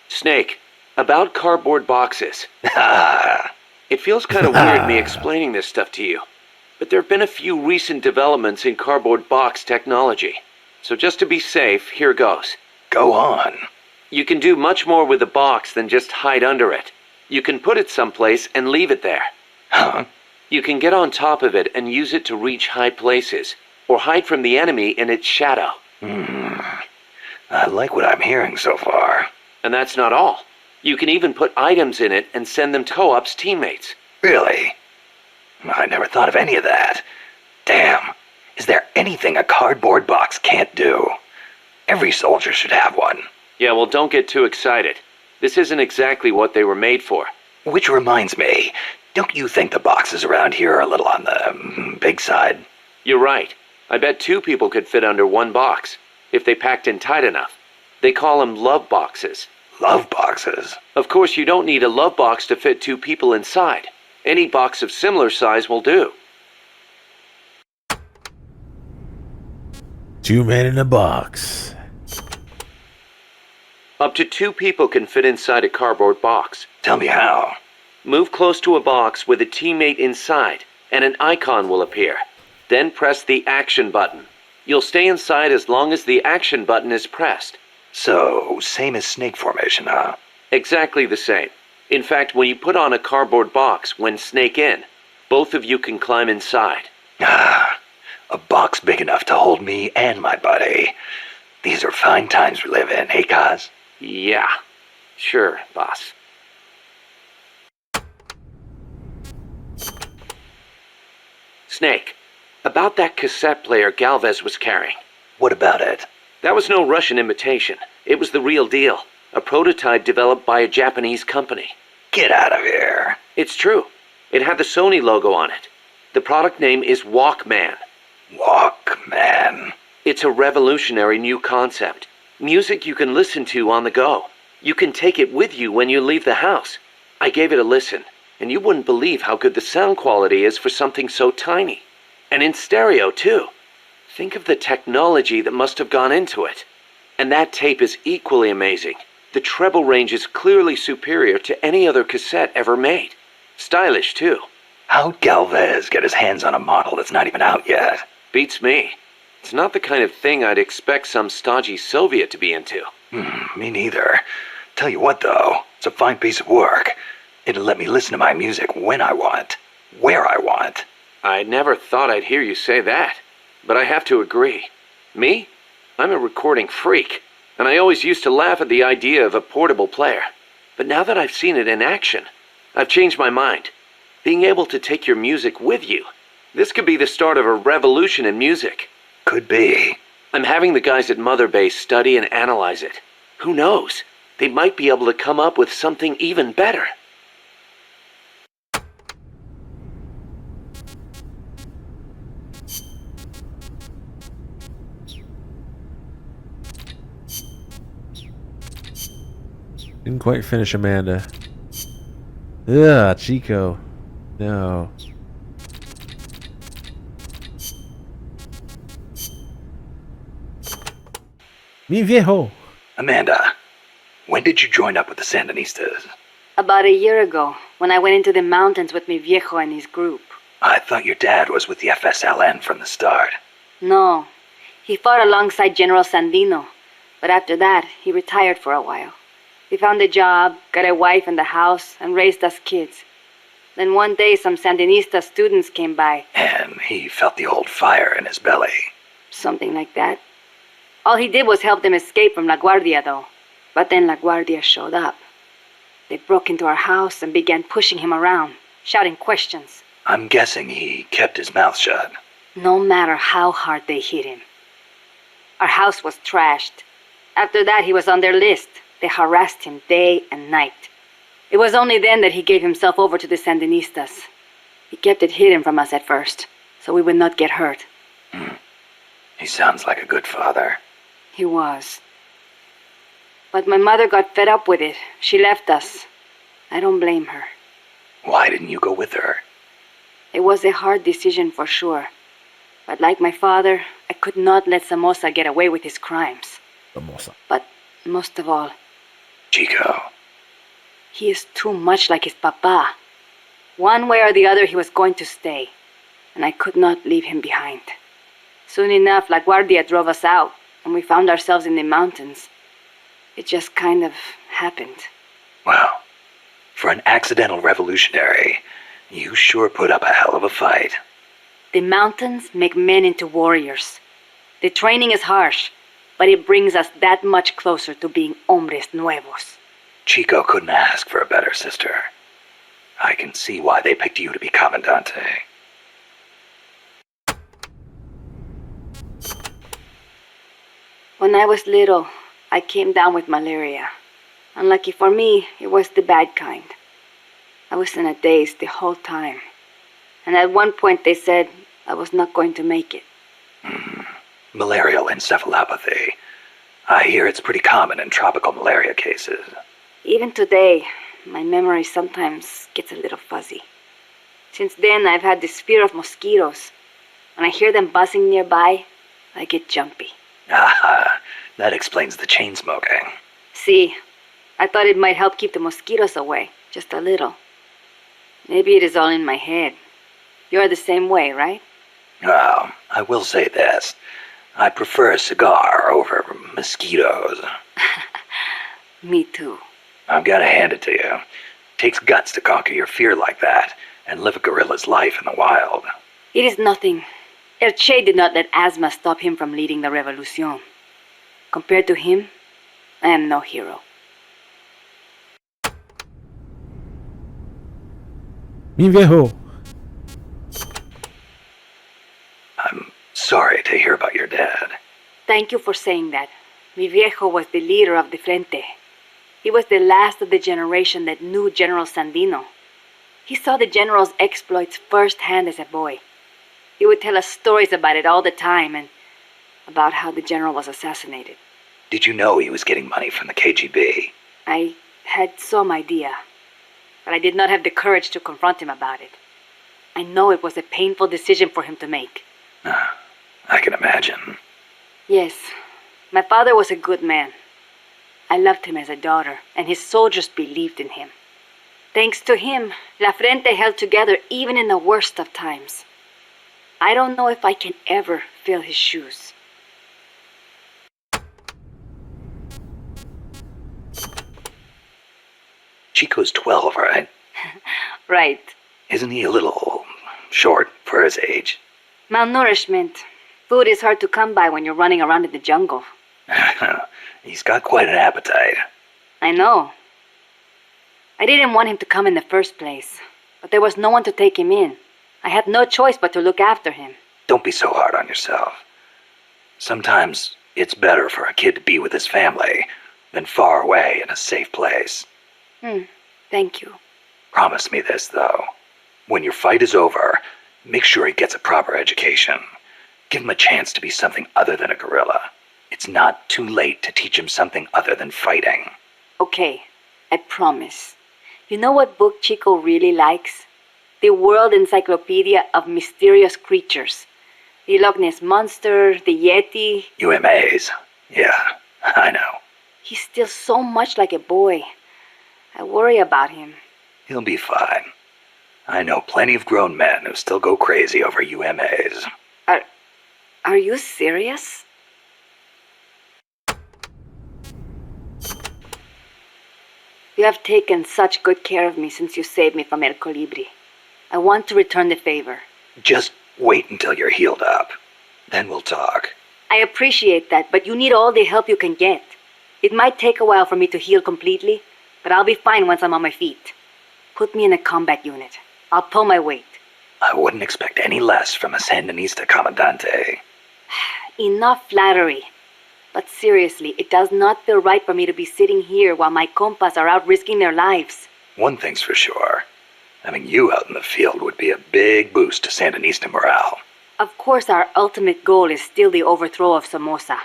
Snake, about cardboard boxes. It feels kind of weird me explaining this stuff to you, but there have been a few recent developments in cardboard box technology. So just to be safe, here goes. Go on. You can do much more with the box than just hide under it. You can put it someplace and leave it there. Huh? You can get on top of it and use it to reach high places, or hide from the enemy in its shadow. I like what I'm hearing so far. And that's not all. You can even put items in it and send them to co-op's teammates. Really? I never thought of any of that. Damn. Is there anything a cardboard box can't do? Every soldier should have one. Yeah, well, don't get too excited. This isn't exactly what they were made for. Which reminds me, don't you think the boxes around here are a little on the big side? You're right. I bet 2 people could fit under one box, if they packed in tight enough. They call them love boxes. Love boxes? Of course, you don't need a love box to fit 2 people inside. Any box of similar size will do. 2 men in a box. Up to 2 people can fit inside a cardboard box. Tell me how. Move close to a box with a teammate inside, and an icon will appear. Then press the action button. You'll stay inside as long as the action button is pressed. So, same as snake formation, huh? Exactly the same. In fact, when you put on a cardboard box when snake in, both of you can climb inside. Ah, a box big enough to hold me and my buddy. These are fine times we live in, hey, Kaz? Yeah. Sure, boss. Snake, about that cassette player Galvez was carrying. What about it? That was no Russian imitation. It was the real deal. A prototype developed by a Japanese company. Get out of here. It's true. It had the Sony logo on it. The product name is Walkman. Walkman. It's a revolutionary new concept. Music you can listen to on the go. You can take it with you when you leave the house. I gave it a listen, and you wouldn't believe how good the sound quality is for something so tiny. And in stereo, too. Think of the technology that must have gone into it. And that tape is equally amazing. The treble range is clearly superior to any other cassette ever made. Stylish, too. How'd Galvez get his hands on a model that's not even out yet? Beats me. It's not the kind of thing I'd expect some stodgy Soviet to be into. Me neither. Tell you what, though, it's a fine piece of work. It'll let me listen to my music when I want, where I want. I never thought I'd hear you say that, but I have to agree. Me? I'm a recording freak, and I always used to laugh at the idea of a portable player. But now that I've seen it in action, I've changed my mind. Being able to take your music with you, this could be the start of a revolution in music. Could be. I'm having the guys at Mother Base study and analyze it. Who knows? They might be able to come up with something even better. Didn't quite finish Amanda. Ugh, Chico. No. Mi viejo. Amanda, when did you join up with the Sandinistas? About a year ago, when I went into the mountains with mi viejo and his group. I thought your dad was with the FSLN from the start. No, he fought alongside General Sandino, but after that, he retired for a while. He found a job, got a wife and a house, and raised us kids. Then one day, some Sandinista students came by. And he felt the old fire in his belly. Something like that. All he did was help them escape from La Guardia, though. But then La Guardia showed up. They broke into our house and began pushing him around, shouting questions. I'm guessing he kept his mouth shut. No matter how hard they hit him. Our house was trashed. After that, he was on their list. They harassed him day and night. It was only then that he gave himself over to the Sandinistas. He kept it hidden from us at first, so we would not get hurt. He sounds like a good father. He was. But my mother got fed up with it. She left us. I don't blame her. Why didn't you go with her? It was a hard decision for sure. But like my father, I could not let Somoza get away with his crimes. Somoza. But most of all, Chico. He is too much like his papa. One way or the other, he was going to stay. And I could not leave him behind. Soon enough, La Guardia drove us out, and we found ourselves in the mountains. It just kind of happened. Well, for an accidental revolutionary, you sure put up a hell of a fight. The mountains make men into warriors. The training is harsh, but it brings us that much closer to being hombres nuevos. Chico couldn't ask for a better sister. I can see why they picked you to be Comandante. When I was little, I came down with malaria. Unlucky for me, it was the bad kind. I was in a daze the whole time. And at one point they said I was not going to make it. Malarial encephalopathy. I hear it's pretty common in tropical malaria cases. Even today, my memory sometimes gets a little fuzzy. Since then, I've had this fear of mosquitoes. When I hear them buzzing nearby, I get jumpy. Ah, that explains the chain smoking. See, I thought it might help keep the mosquitoes away, just a little. Maybe it is all in my head. You're the same way, right? Well, I will say this. I prefer a cigar over mosquitoes. Me too. I've got to hand it to you. Takes guts to conquer your fear like that and live a gorilla's life in the wild. It is nothing. El Che did not let asthma stop him from leading the revolution. Compared to him, I am no hero. Mi viejo. I'm sorry to hear about your dad. Thank you for saying that. Mi viejo was the leader of the Frente. He was the last of the generation that knew General Sandino. He saw the general's exploits firsthand as a boy. He would tell us stories about it all the time and about how the general was assassinated. Did you know he was getting money from the KGB? I had some idea, but I did not have the courage to confront him about it. I know it was a painful decision for him to make. I can imagine. Yes, my father was a good man. I loved him as a daughter, and his soldiers believed in him. Thanks to him, La Frente held together even in the worst of times. I don't know if I can ever fill his shoes. Chico's 12, right? Right. Isn't he a little short for his age? Malnourishment. Food is hard to come by when you're running around in the jungle. He's got quite an appetite. I know. I didn't want him to come in the first place, but there was no one to take him in. I had no choice but to look after him. Don't be so hard on yourself. Sometimes it's better for a kid to be with his family than far away in a safe place. Thank you. Promise me this, though. When your fight is over, make sure he gets a proper education. Give him a chance to be something other than a gorilla. It's not too late to teach him something other than fighting. Okay, I promise. You know what book Chico really likes? The World Encyclopedia of Mysterious Creatures. The Loch Ness Monster, the Yeti. UMAs. Yeah, I know. He's still so much like a boy. I worry about him. He'll be fine. I know plenty of grown men who still go crazy over UMAs. Are you serious? You have taken such good care of me since you saved me from El Colibri. I want to return the favor. Just wait until you're healed up. Then we'll talk. I appreciate that, but you need all the help you can get. It might take a while for me to heal completely, but I'll be fine once I'm on my feet. Put me in a combat unit. I'll pull my weight. I wouldn't expect any less from a Sandinista Comandante. Enough flattery. But seriously, it does not feel right for me to be sitting here while my compas are out risking their lives. One thing's for sure. Having you out in the field would be a big boost to Sandinista morale. Of course, our ultimate goal is still the overthrow of Somoza.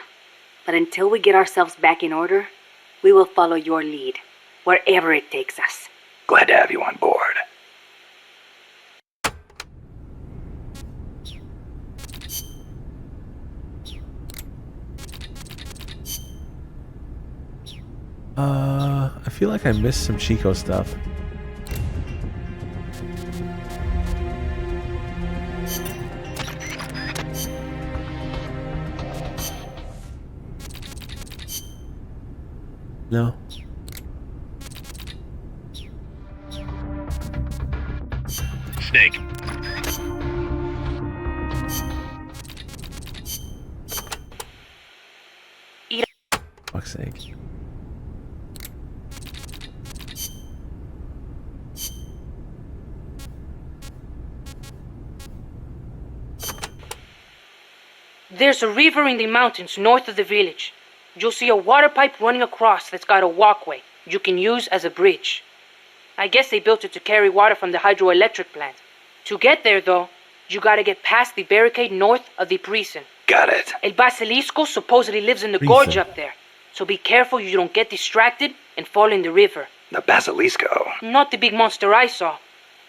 But until we get ourselves back in order, we will follow your lead, wherever it takes us. Glad to have you on board. I feel like I missed some Chico stuff. No. Snake. Fuck's sake. There's a river in the mountains north of the village. you'll see a water pipe running across that's got a walkway you can use as a bridge. I guess they built it to carry water from the hydroelectric plant. To get there, though, you gotta get past the barricade north of the prison. Got it. El Basilisco supposedly lives in the gorge up there, so be careful you don't get distracted and fall in the river. The Basilisco. Not the big monster I saw.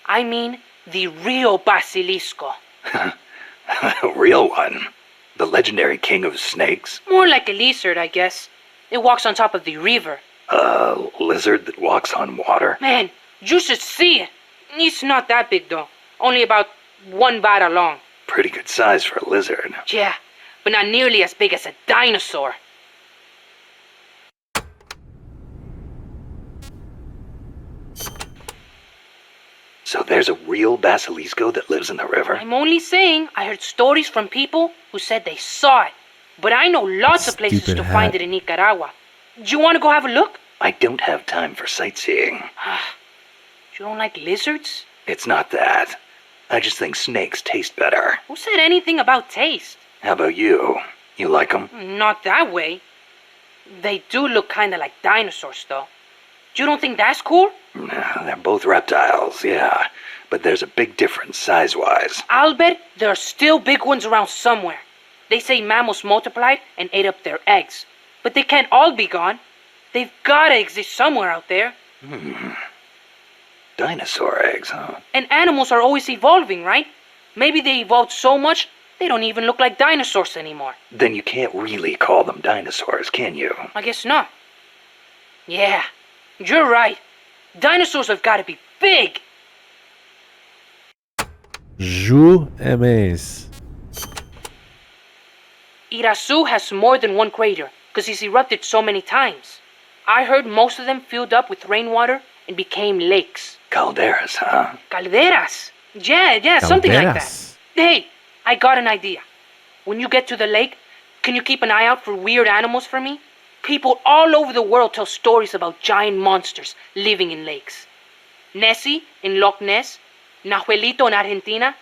I mean the real Basilisco. A real one. The legendary king of snakes. More like a lizard, I guess. It walks on top of the river. A lizard that walks on water. Man, you should see it. It's not that big, though. Only about 1 bada long. Pretty good size for a lizard. Yeah, but not nearly as big as a dinosaur. So there's a real Basilisco that lives in the river? I'm only saying I heard stories from people who said they saw it. But I know lots of places Stupid to hat. find it in Nicaragua. Do you want to go have a look? I don't have time for sightseeing. You don't like lizards? It's not that. I just think snakes taste better. Who said anything about taste? How about you? You like them? Not that way. They do look kind of like dinosaurs, though. You don't think that's cool? They're both reptiles, yeah. But there's a big difference size-wise. I'll bet there are still big ones around somewhere. They say mammals multiplied and ate up their eggs. But they can't all be gone. They've gotta exist somewhere out there. Dinosaur eggs, huh? And animals are always evolving, right? Maybe they evolved so much, they don't even look like dinosaurs anymore. Then you can't really call them dinosaurs, can you? I guess not. Yeah, you're right. Dinosaurs have gotta be big. Jules. Irasu has more than one crater, because he's erupted so many times. I heard most of them filled up with rainwater and became lakes. Calderas, huh? Calderas. Yeah, something like that. Calderas. Hey, I got an idea. When you get to the lake, can you keep an eye out for weird animals for me? People all over the world tell stories about giant monsters living in lakes. Nessie in Loch Ness, Nahuelito in Argentina,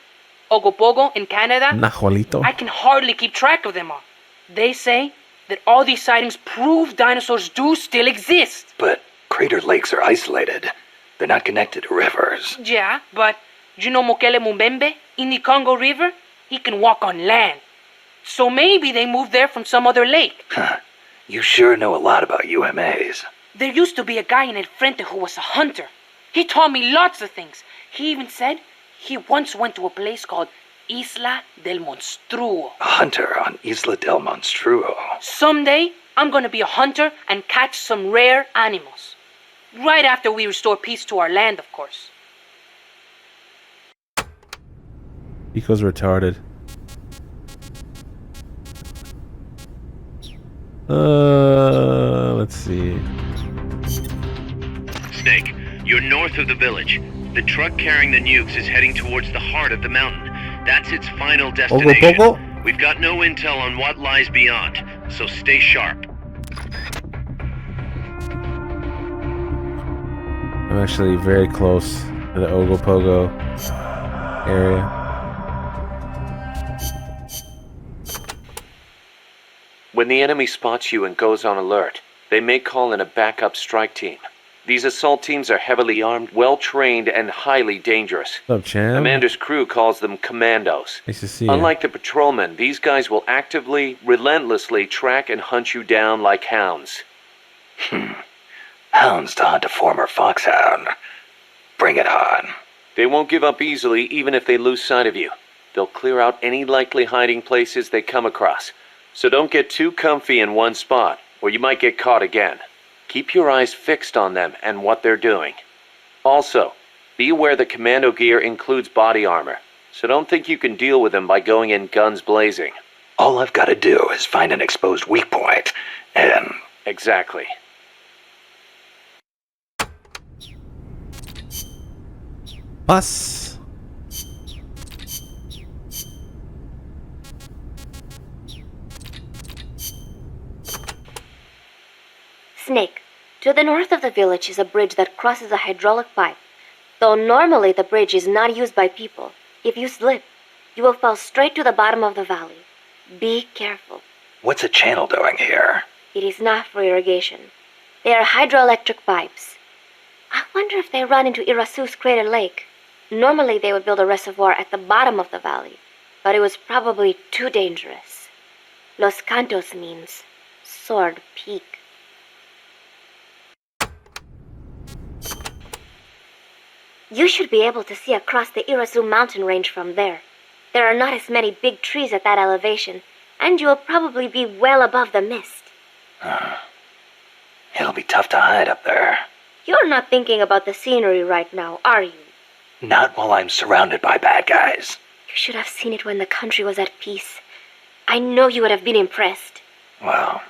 Ogopogo in Canada. Nahuelito. I can hardly keep track of them all. They say that all these sightings prove dinosaurs do still exist. But crater lakes are isolated. They're not connected to rivers. Yeah, but you know Mokele Mumbembe in the Congo River? He can walk on land. So maybe they moved there from some other lake. You sure know a lot about UMAs. There used to be a guy in El Frente who was a hunter. He taught me lots of things. He even said he once went to a place called Isla del Monstruo. A hunter on Isla del Monstruo. Someday, I'm gonna be a hunter and catch some rare animals. Right after we restore peace to our land, of course. Pico's retarded. Let's see. Snake, you're north of the village. The truck carrying the nukes is heading towards the heart of the mountain. That's its final destination. Pogo? We've got no intel on what lies beyond, so stay sharp. I'm actually very close to the Ogopogo area. When the enemy spots you and goes on alert, they may call in a backup strike team. These assault teams are heavily armed, well-trained, and highly dangerous. What's up, champ? Amanda's crew calls them commandos. Nice to see you. Unlike the patrolmen, these guys will actively, relentlessly track and hunt you down like hounds. Hounds to hunt a former foxhound. Bring it on. They won't give up easily even if they lose sight of you. They'll clear out any likely hiding places they come across. So don't get too comfy in one spot, or you might get caught again. Keep your eyes fixed on them and what they're doing. Also, be aware that commando gear includes body armor, so don't think you can deal with them by going in guns blazing. All I've got to do is find an exposed weak point, and... Exactly. Bus. Snake, to the north of the village is a bridge that crosses a hydraulic pipe. Though normally the bridge is not used by people, if you slip, you will fall straight to the bottom of the valley. Be careful. What's a channel doing here? It is not for irrigation. They are hydroelectric pipes. I wonder if they run into Irasu's crater lake. Normally they would build a reservoir at the bottom of the valley, but it was probably too dangerous. Los Cantos means sword peak. You should be able to see across the Irasu mountain range from there. There are not as many big trees at that elevation, and you will probably be well above the mist. It'll be tough to hide up there. You're not thinking about the scenery right now, are you? Not while I'm surrounded by bad guys. You should have seen it when the country was at peace. I know you would have been impressed. Well,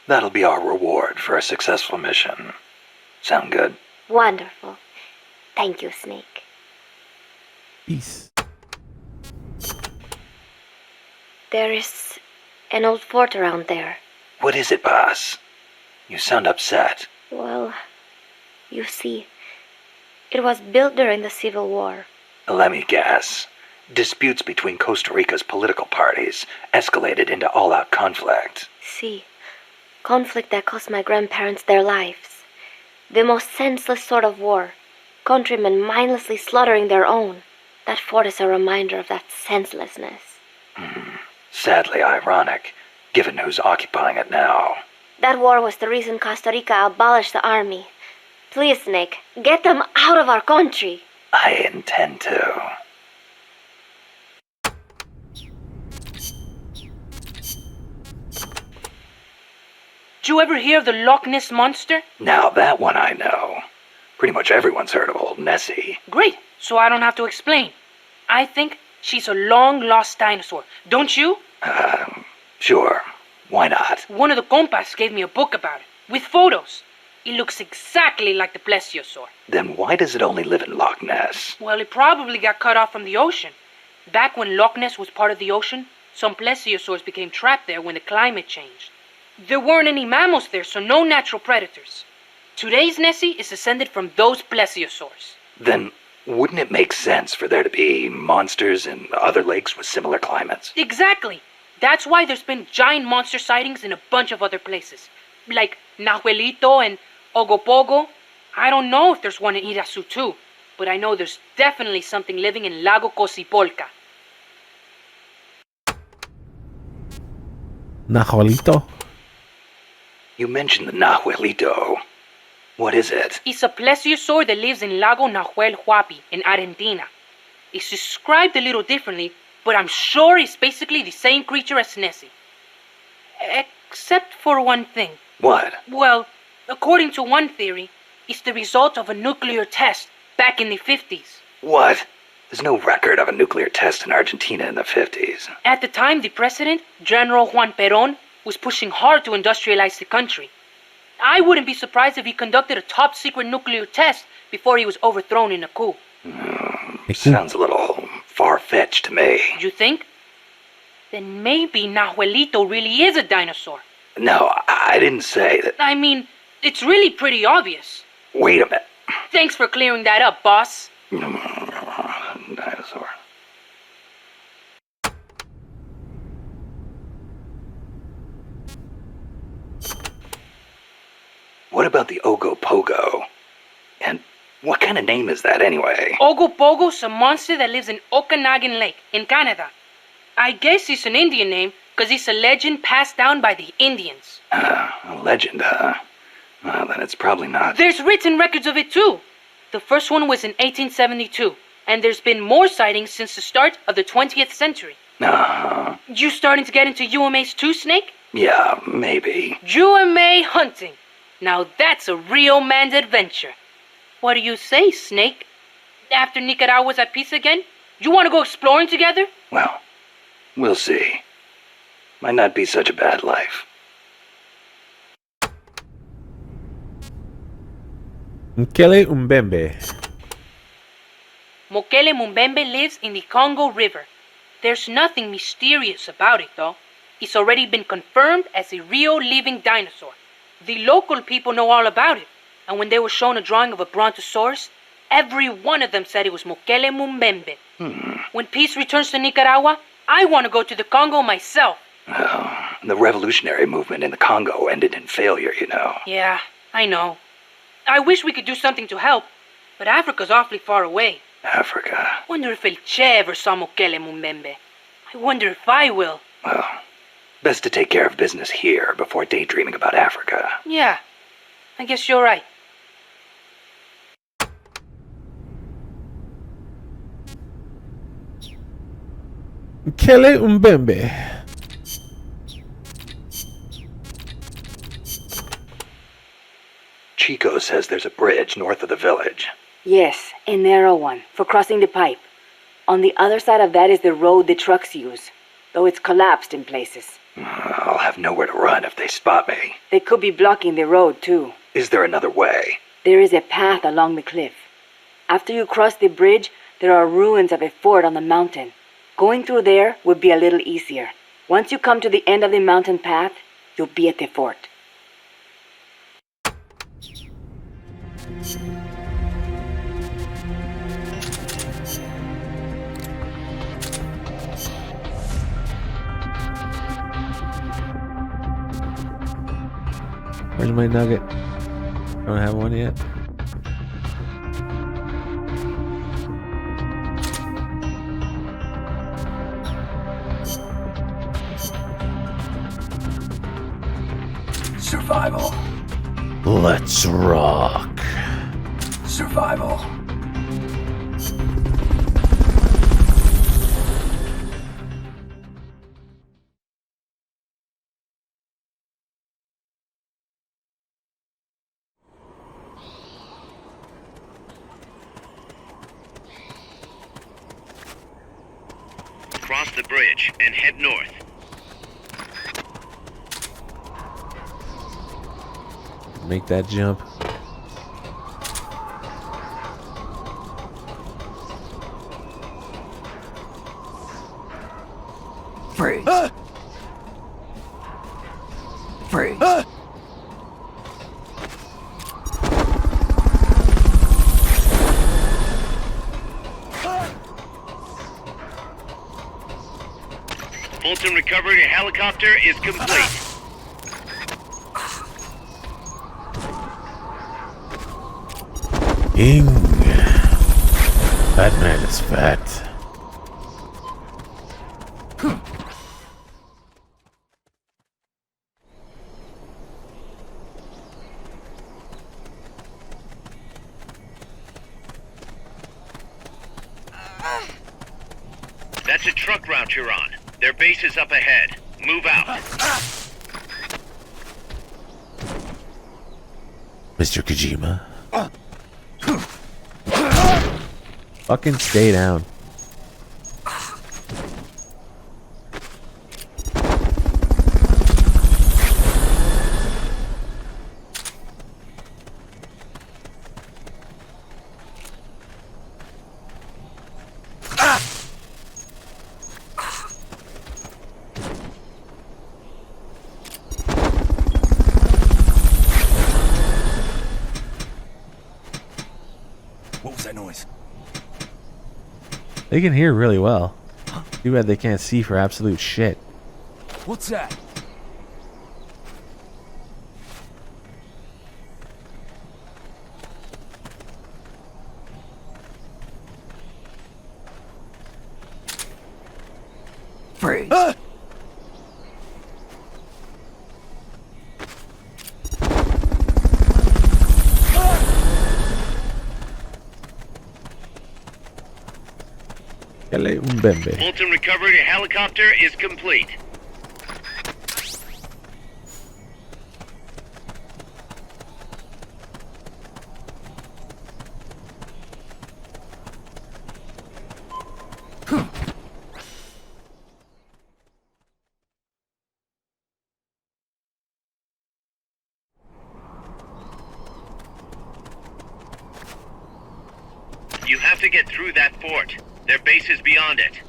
that'll be our reward for a successful mission. Sound good? Wonderful. Thank you, Snake. Peace. There is an old fort around there. What is it, boss? You sound upset. Well, you see, it was built during the Civil War. Let me guess. Disputes between Costa Rica's political parties escalated into all-out conflict. See, conflict that cost my grandparents their lives. The most senseless sort of war. Countrymen mindlessly slaughtering their own. That fort is a reminder of that senselessness. Sadly ironic, given who's occupying it now. That war was the reason Costa Rica abolished the army. Please, Snake, get them out of our country. I intend to. Did you ever hear of the Loch Ness Monster? Now that one I know. Pretty much everyone's heard of old Nessie. Great, so I don't have to explain. I think she's a long-lost dinosaur, don't you? Sure. Why not? One of the compas gave me a book about it, with photos. It looks exactly like the plesiosaur. Then why does it only live in Loch Ness? Well, it probably got cut off from the ocean. Back when Loch Ness was part of the ocean, some plesiosaurs became trapped there when the climate changed. There weren't any mammals there, so no natural predators. Today's Nessie is descended from those plesiosaurs. Then wouldn't it make sense for there to be monsters in other lakes with similar climates? Exactly. That's why there's been giant monster sightings in a bunch of other places. Like Nahuelito and Ogopogo. I don't know if there's one in Irasu too, but I know there's definitely something living in Lago Cosipolca. Nahuelito? You mentioned the Nahuelito. What is it? It's a plesiosaur that lives in Lago Nahuel Huapi in Argentina. It's described a little differently, but I'm sure it's basically the same creature as Nessie. Except for one thing. What? Well, according to one theory, it's the result of a nuclear test back in the 50s. What? There's no record of a nuclear test in Argentina in the 50s. At the time, the president, General Juan Perón, was pushing hard to industrialize the country. I wouldn't be surprised if he conducted a top-secret nuclear test before he was overthrown in a coup. Sounds a little far-fetched to me. You think? Then maybe Nahuelito really is a dinosaur. No, I didn't say that. I mean, it's really pretty obvious. Wait a minute. Thanks for clearing that up, boss. Dinosaur. What about the Ogopogo? And what kind of name is that anyway? Ogopogo's a monster that lives in Okanagan Lake in Canada. I guess it's an Indian name because it's a legend passed down by the Indians. A legend, huh? Well, then it's probably not. There's written records of it too. The first one was in 1872, and there's been more sightings since the start of the 20th century. You starting to get into UMAs too, Snake? Yeah, maybe. UMA hunting. Now that's a real man's adventure. What do you say, Snake? After Nicaragua's at peace again, you want to go exploring together? Well, we'll see. Might not be such a bad life. Mkele Umbembe. Mokele Mumbembe lives in the Congo River. There's nothing mysterious about it, though. It's already been confirmed as a real living dinosaur. The local people know all about it, and when they were shown a drawing of a brontosaurus, every one of them said it was Mokele Mumbembe. When peace returns to Nicaragua, I want to go to the Congo myself. Well, The revolutionary movement in the Congo ended in failure, you know. Yeah, I know. I wish we could do something to help, but Africa's awfully far away. Africa. Wonder if El Che ever saw Mokele Mumbembe. I wonder if I will. Well, best to take care of business here before daydreaming about Africa. Yeah, I guess you're right. Kele Umbembe. Chico says there's a bridge north of the village. Yes, a narrow one, for crossing the pipe. On the other side of that is the road the trucks use, though it's collapsed in places. I'll have nowhere to run if they spot me. They could be blocking the road, too. Is there another way? There is a path along the cliff. After you cross the bridge, there are ruins of a fort on the mountain. Going through there would be a little easier. Once you come to the end of the mountain path, you'll be at the fort. Where's my nugget? Don't have one yet. Survival. Let's rock. Survival. Cross the bridge and head north. Make that jump. Freeze. Freeze. Fulton recovery to helicopter is complete. Ing. That man is fat. That's a truck route you're on. Their base is up ahead. Move out. Mr. Kojima. Fucking stay down. What was that noise? They can hear really well. Too bad they can't see for absolute shit. What's that? Freeze. Kele Umbembe. Fulton recovery to helicopter is complete. You have to get through that fort. Their base is beyond it.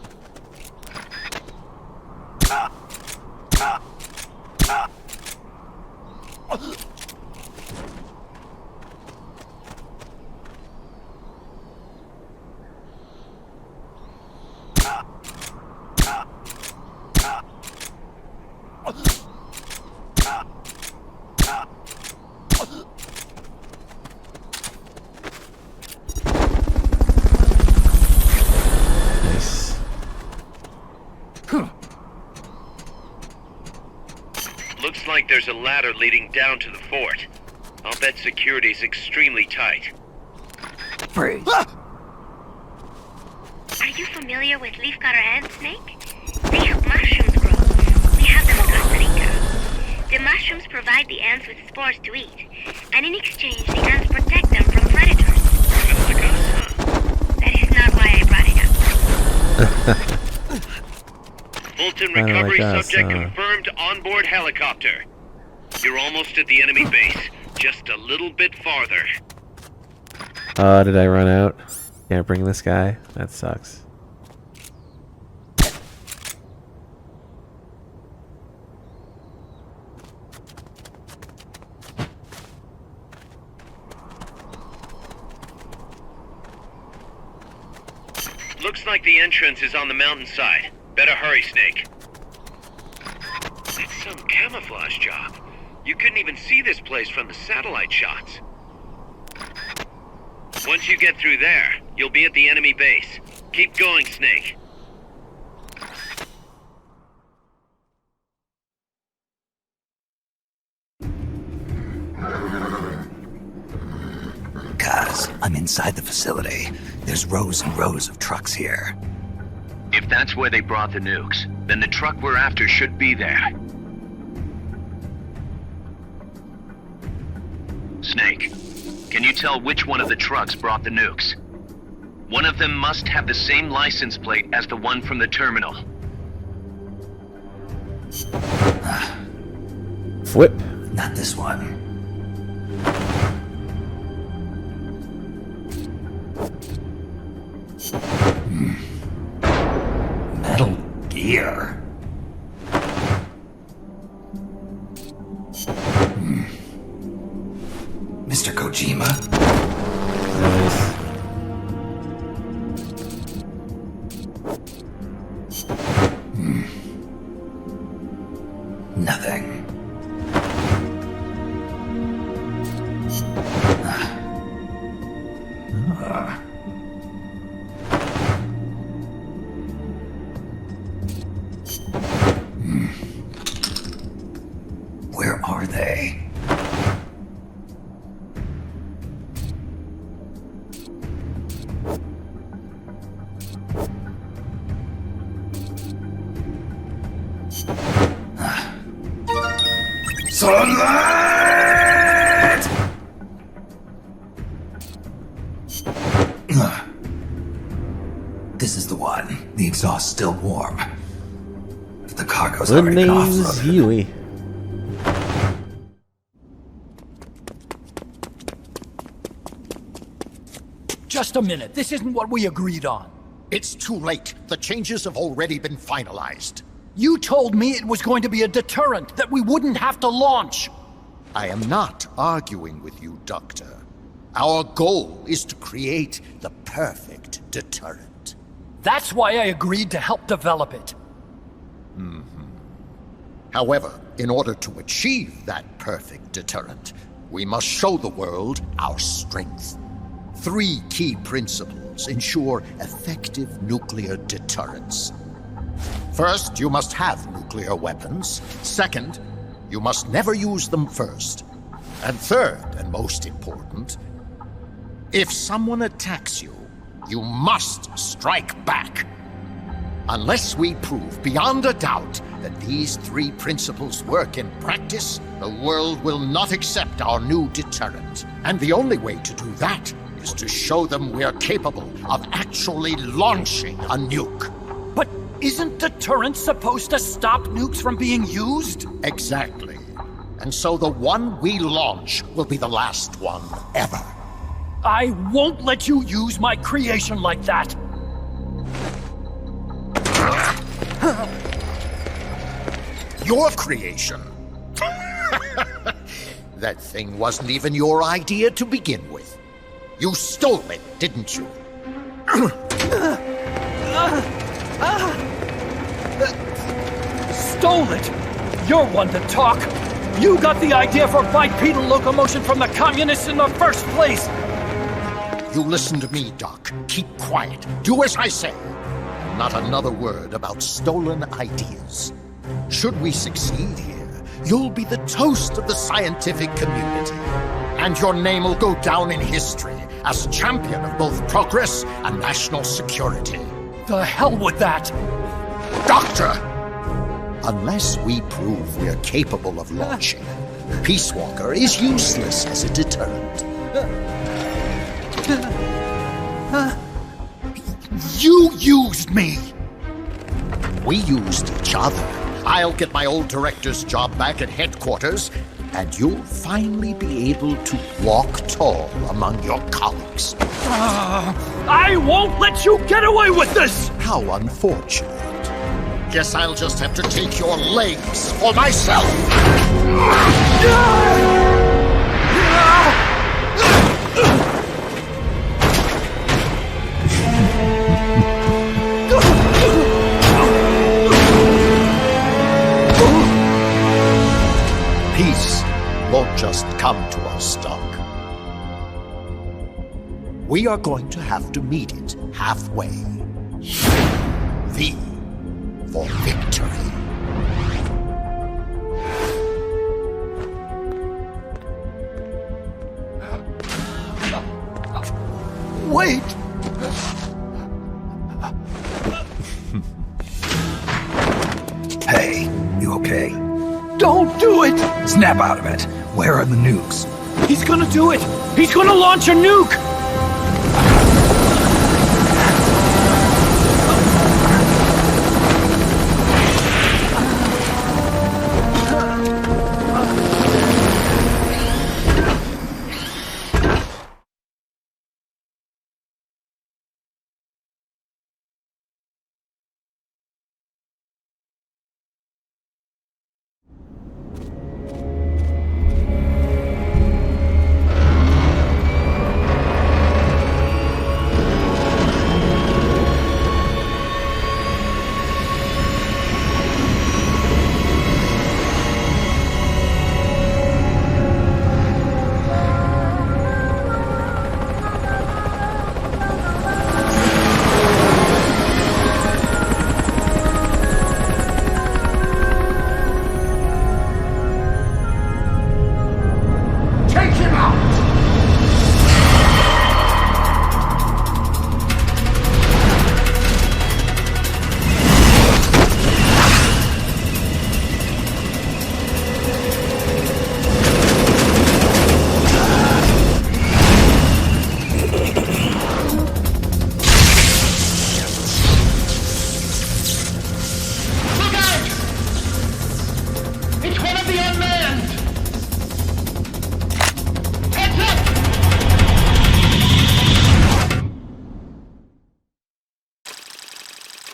like there's a ladder leading down to the fort. I'll bet security's extremely tight. Freeze. Are you familiar with leafcutter ants, Snake? They help mushrooms grow. We have them in Costa Rica. The mushrooms provide the ants with spores to eat, and in exchange the ants protect them from predators. Just like us, huh? That is not why I brought it up. Fulton Kinda recovery like us, subject huh? confirmed onboard helicopter. You're almost at the enemy base. Just a little bit farther. Did I run out? Can't bring this guy? That sucks. Looks like the entrance is on the mountainside. Better hurry, Snake. That's some camouflage job. You couldn't even see this place from the satellite shots. Once you get through there, you'll be at the enemy base. Keep going, Snake. Kaz, I'm inside the facility. There's rows and rows of trucks here. If that's where they brought the nukes, then the truck we're after should be there. Snake, can you tell which one of the trucks brought the nukes? One of them must have the same license plate as the one from the terminal. Flip. Not this one. Metal Gear. Mr. Kojima? Nice. Nothing. Where are they? Sunlight! This is the one. The exhaust's still warm. But the cargo's The already been name's offloaded. Huey. Just a minute. This isn't what we agreed on. It's too late. The changes have already been finalized. You told me it was going to be a deterrent, that we wouldn't have to launch. I am not arguing with you, Doctor. Our goal is to create the perfect deterrent. That's why I agreed to help develop it. However, in order to achieve that perfect deterrent, we must show the world our strength. 3 key principles ensure effective nuclear deterrence. First, you must have nuclear weapons. Second, you must never use them first. And third, and most important, if someone attacks you, you must strike back. Unless we prove beyond a doubt that these 3 principles work in practice, the world will not accept our new deterrent. And the only way to do that is to show them we're capable of actually launching a nuke. But isn't deterrence supposed to stop nukes from being used? Exactly. And so the one we launch will be the last one ever. I won't let you use my creation like that. Your creation? That thing wasn't even your idea to begin with. You stole it, didn't you? Stole it? You're one to talk. You got the idea for bipedal locomotion from the communists in the first place. You listen to me, Doc. Keep quiet. Do as I say. Not another word about stolen ideas. Should we succeed here, you'll be the toast of the scientific community. And your name will go down in history as champion of both progress and national security. The hell with that! Doctor! Unless we prove we're capable of launching, Peace Walker is useless as a deterrent. You used me! We used each other. I'll get my old director's job back at headquarters, and you'll finally be able to walk tall among your colleagues. I won't let you get away with this! How unfortunate. Guess I'll just have to take your legs for myself. Peace won't just come to us, Doc. We are going to have to meet it halfway. V for victory. Wait! Hey, you okay? Don't do it! Snap out of it. Where are the nukes? He's gonna do it! He's gonna launch a nuke!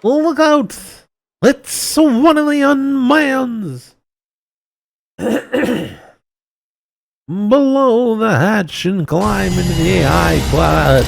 Look out! It's one of the unmans! Below the hatch and climb into the AI quad.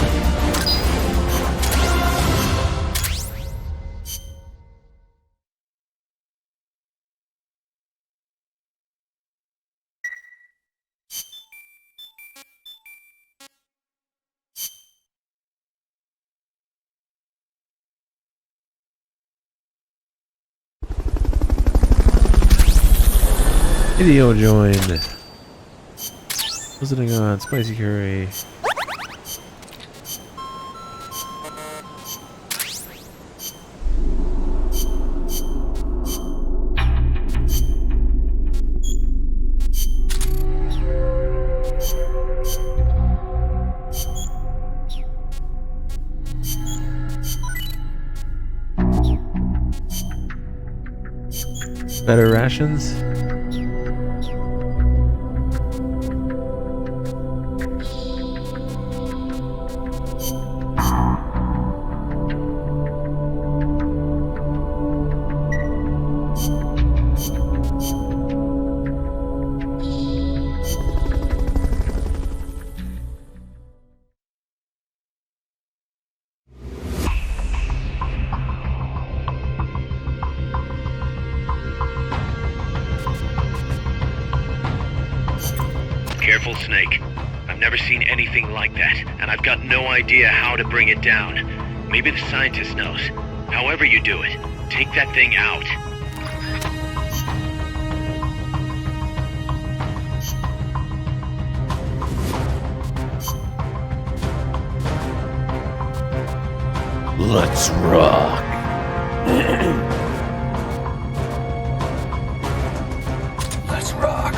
Video joined. Visiting on spicy curry. Better rations? Careful, Snake. I've never seen anything like that, and I've got no idea how to bring it down. Maybe the scientist knows. However you do it, take that thing out. Let's rock. Let's rock.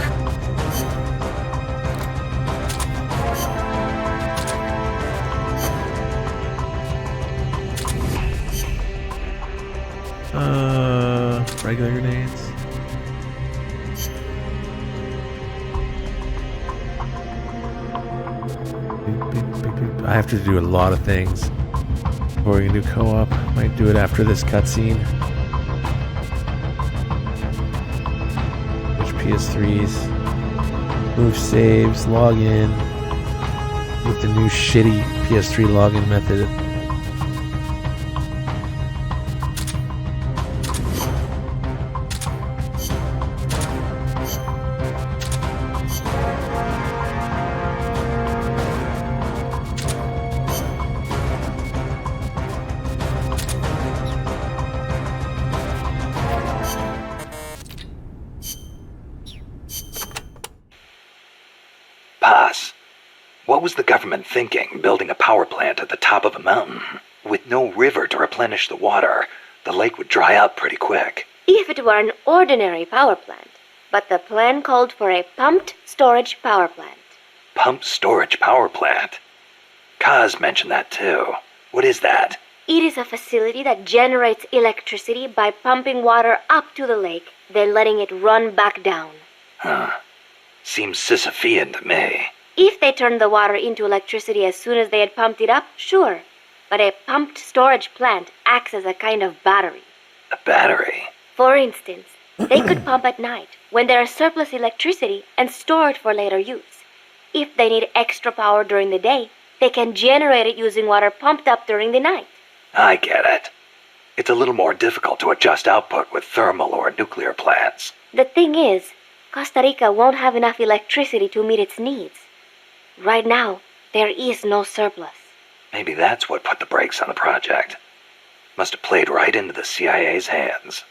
Regular grenades. I have to do a lot of things before we can do co-op. Might do it after this cutscene. Which PS3s? Move saves, log in with the new shitty PS3 login method. Pass. What was the government thinking, building a power plant at the top of a mountain? With no river to replenish the water, the lake would dry up pretty quick. If it were an ordinary power plant. But the plan called for a pumped storage power plant. Pumped storage power plant? Kaz mentioned that too. What is that? It is a facility that generates electricity by pumping water up to the lake, then letting it run back down. Huh. Seems Sisyphean to me. If they turned the water into electricity as soon as they had pumped it up, sure. But a pumped storage plant acts as a kind of battery. A battery? For instance, they could pump at night when there is surplus electricity and store it for later use. If they need extra power during the day, they can generate it using water pumped up during the night. I get it. It's a little more difficult to adjust output with thermal or nuclear plants. The thing is, Costa Rica won't have enough electricity to meet its needs. Right now, there is no surplus. Maybe that's what put the brakes on the project. Must have played right into the CIA's hands.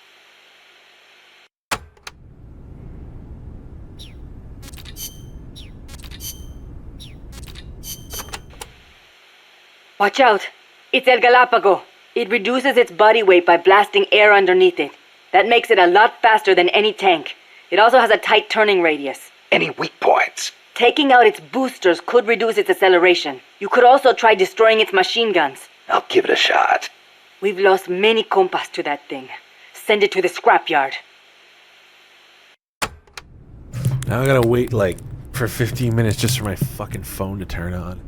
Watch out! It's El Galapago. It reduces its body weight by blasting air underneath it. That makes it a lot faster than any tank. It also has a tight turning radius. Any weak points? Taking out its boosters could reduce its acceleration. You could also try destroying its machine guns. I'll give it a shot. We've lost many compas to that thing. Send it to the scrapyard. Now I gotta wait like for 15 minutes just for my fucking phone to turn on.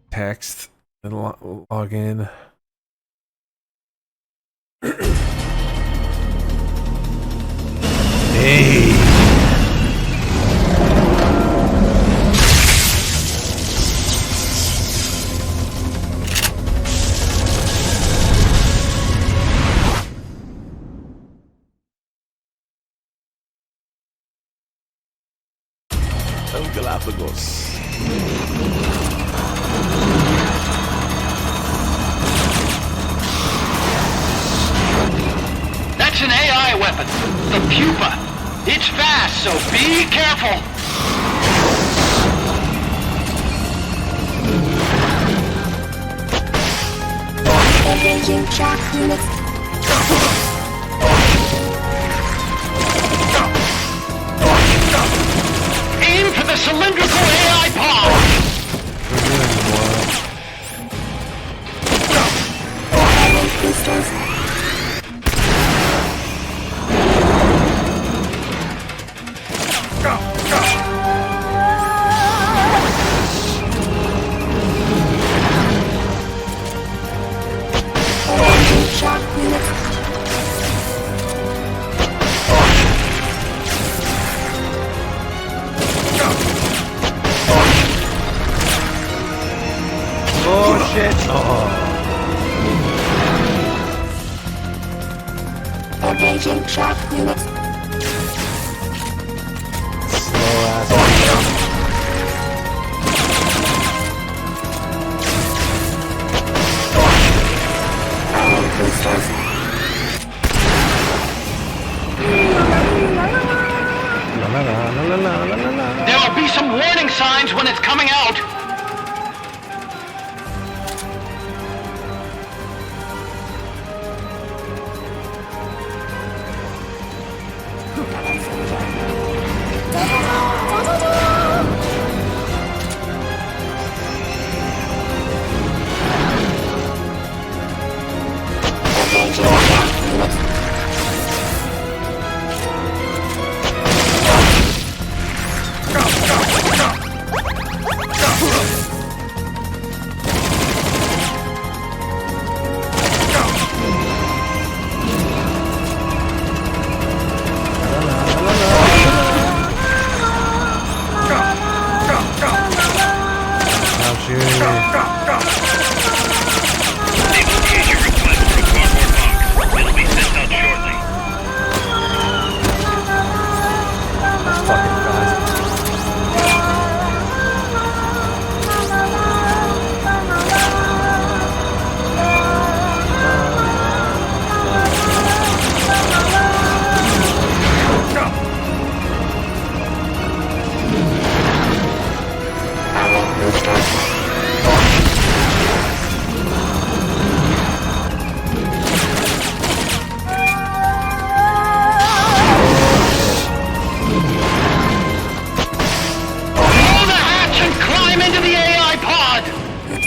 Text and log in. Hey! El Galapagos. That's an AI weapon, the Pupa. It's fast, so be careful. Engaging track units. Aim for the cylindrical AI pod. Oh shit! Engaging track units. Slow ass. la la la la la la la. There will be some warning signs when it's coming out.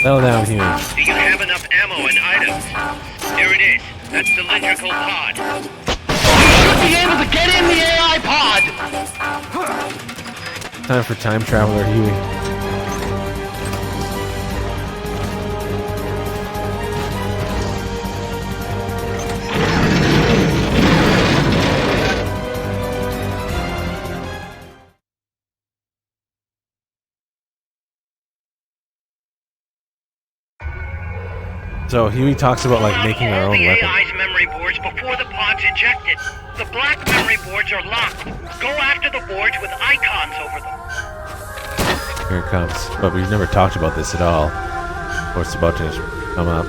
Settle down, human. Do you have enough ammo and items? There it is. That cylindrical pod. You should be able to get in the AI pod! Time for time traveler Huey. So Huey talks about like making our own the weapon. AI's memory boards before the pod's ejected. The black memory boards are locked. Go after the boards with icons over them. Here it comes. But we've never talked about this at all. Or it's about to come up.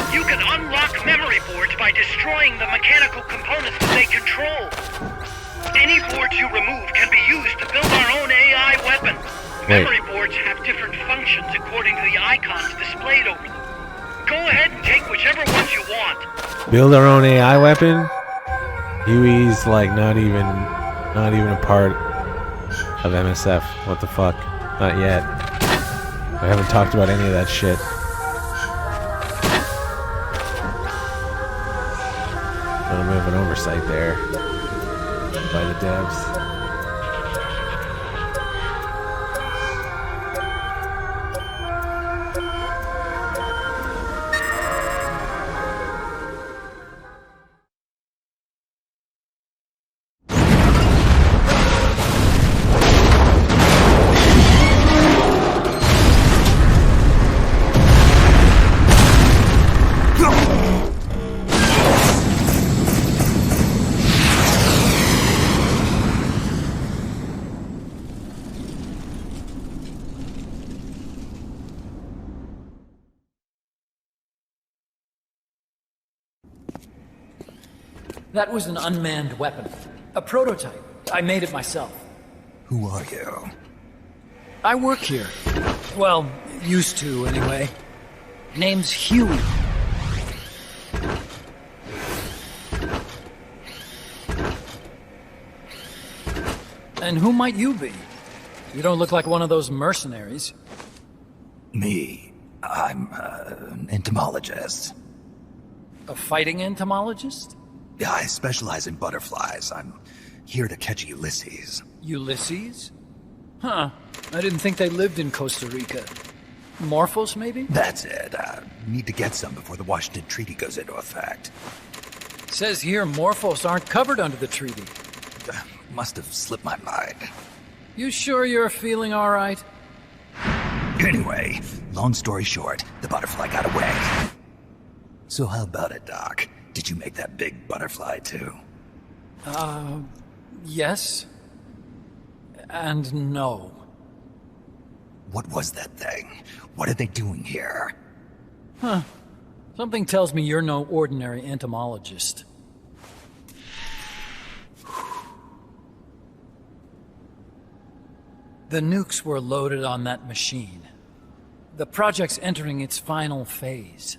You can unlock memory boards by destroying the mechanical components that they control. Any boards you remove can be used to build our own AI weapon. Wait. Memory boards have different functions according to the icons displayed over them. Go ahead and take whichever ones you want. Build our own AI weapon? Huey's like not even a part of MSF. What the fuck? Not yet. I haven't talked about any of that shit. A little bit of an oversight there by the devs. That was an unmanned weapon. A prototype. I made it myself. Who are you? I work here. Well, used to, anyway. Name's Huey. And who might you be? You don't look like one of those mercenaries. Me. I'm an entomologist. A fighting entomologist? Yeah, I specialize in butterflies. I'm here to catch Ulysses. Ulysses? Huh. I didn't think they lived in Costa Rica. Morphos, maybe? That's it. Need to get some before the Washington Treaty goes into effect. Says here Morphos aren't covered under the treaty. Must have slipped my mind. You sure you're feeling all right? Anyway, long story short, the butterfly got away. So how about it, Doc? Did you make that big butterfly too? Yes. And no. What was that thing? What are they doing here? Huh. Something tells me you're no ordinary entomologist. The nukes were loaded on that machine. The project's entering its final phase.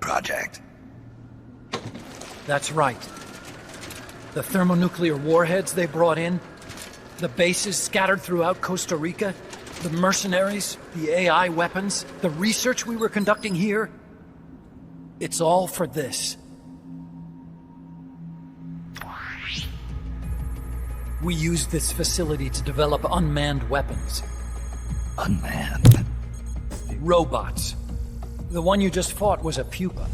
Project? That's right. The thermonuclear warheads they brought in, the bases scattered throughout Costa Rica, the mercenaries, the AI weapons, the research we were conducting here. It's all for this. We used this facility to develop unmanned weapons. Unmanned? Robots. The one you just fought was a pupa.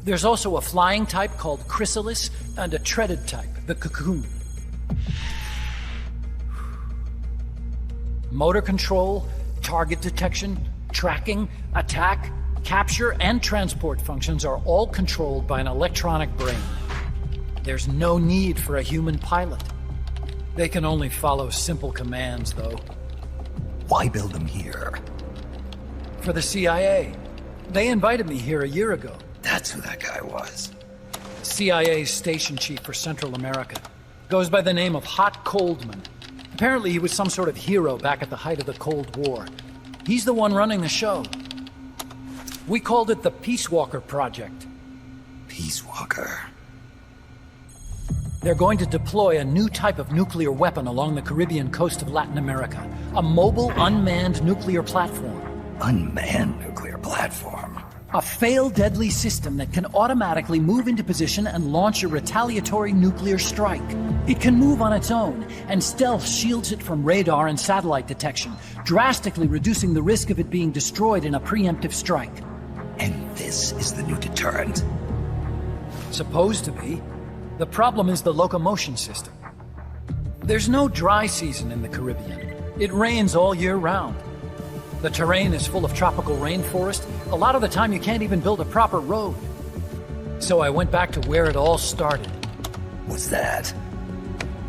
There's also a flying type called Chrysalis and a treaded type, the Cocoon. Motor control, target detection, tracking, attack, capture, and transport functions are all controlled by an electronic brain. There's no need for a human pilot. They can only follow simple commands, though. Why build them here? For the CIA. They invited me here a year ago. That's who that guy was. CIA's station chief for Central America. Goes by the name of Hot Coldman. Apparently he was some sort of hero back at the height of the Cold War. He's the one running the show. We called it the Peace Walker Project. Peace Walker? They're going to deploy a new type of nuclear weapon along the Caribbean coast of Latin America. A mobile, unmanned nuclear platform. Unmanned nuclear platform? A fail-deadly system that can automatically move into position and launch a retaliatory nuclear strike. It can move on its own, and stealth shields it from radar and satellite detection, drastically reducing the risk of it being destroyed in a preemptive strike. And this is the new deterrent? Supposed to be. The problem is the locomotion system. There's no dry season in the Caribbean. It rains all year round. The terrain is full of tropical rainforest. A lot of the time you can't even build a proper road. So I went back to where it all started. What's that?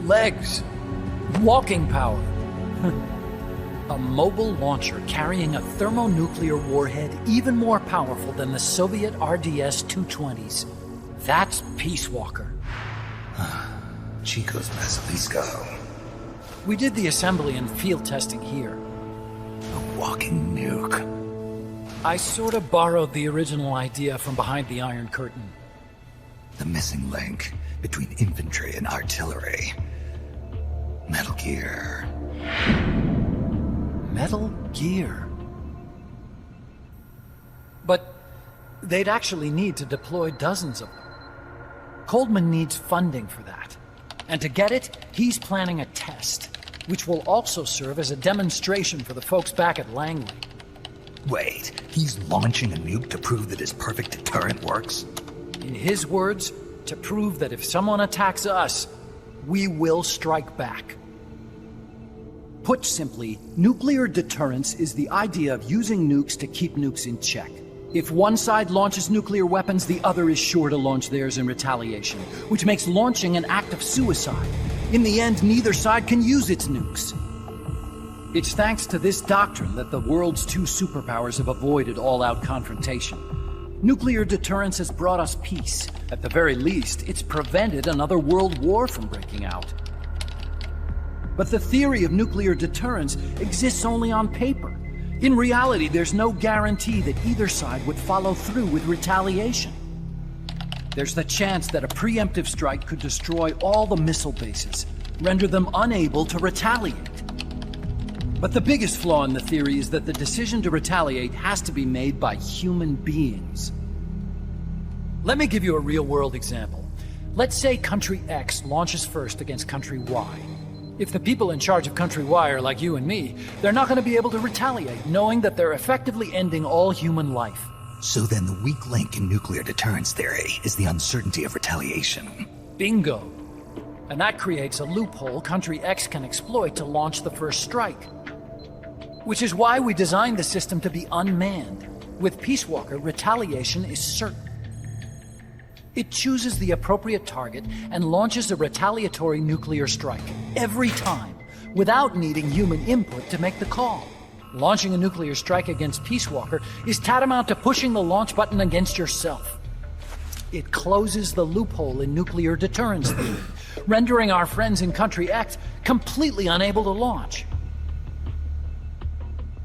Legs. Walking power. A mobile launcher carrying a thermonuclear warhead even more powerful than the Soviet RDS-220s. That's Peace Walker. Chico's Basilisco. We did the assembly and field testing here. A walking nuke. I sort of borrowed the original idea from behind the Iron Curtain. The missing link between infantry and artillery. Metal Gear. Metal Gear. But they'd actually need to deploy dozens of them. Coldman needs funding for that. And to get it, he's planning a test, which will also serve as a demonstration for the folks back at Langley. Wait, he's launching a nuke to prove that his perfect deterrent works? In his words, to prove that if someone attacks us, we will strike back. Put simply, nuclear deterrence is the idea of using nukes to keep nukes in check. If one side launches nuclear weapons, the other is sure to launch theirs in retaliation, which makes launching an act of suicide. In the end, neither side can use its nukes. It's thanks to this doctrine that the world's two superpowers have avoided all-out confrontation. Nuclear deterrence has brought us peace. At the very least, it's prevented another world war from breaking out. But the theory of nuclear deterrence exists only on paper. In reality, there's no guarantee that either side would follow through with retaliation. There's the chance that a preemptive strike could destroy all the missile bases, render them unable to retaliate. But the biggest flaw in the theory is that the decision to retaliate has to be made by human beings. Let me give you a real-world example. Let's say Country X launches first against Country Y. If the people in charge of Country Y are like you and me, they're not going to be able to retaliate, knowing that they're effectively ending all human life. So then the weak link in nuclear deterrence theory is the uncertainty of retaliation. Bingo. And that creates a loophole Country X can exploit to launch the first strike. Which is why we designed the system to be unmanned. With Peace Walker, retaliation is certain. It chooses the appropriate target and launches a retaliatory nuclear strike every time, without needing human input to make the call. Launching a nuclear strike against Peace Walker is tantamount to pushing the launch button against yourself. It closes the loophole in nuclear deterrence theory, rendering our friends in Country X completely unable to launch.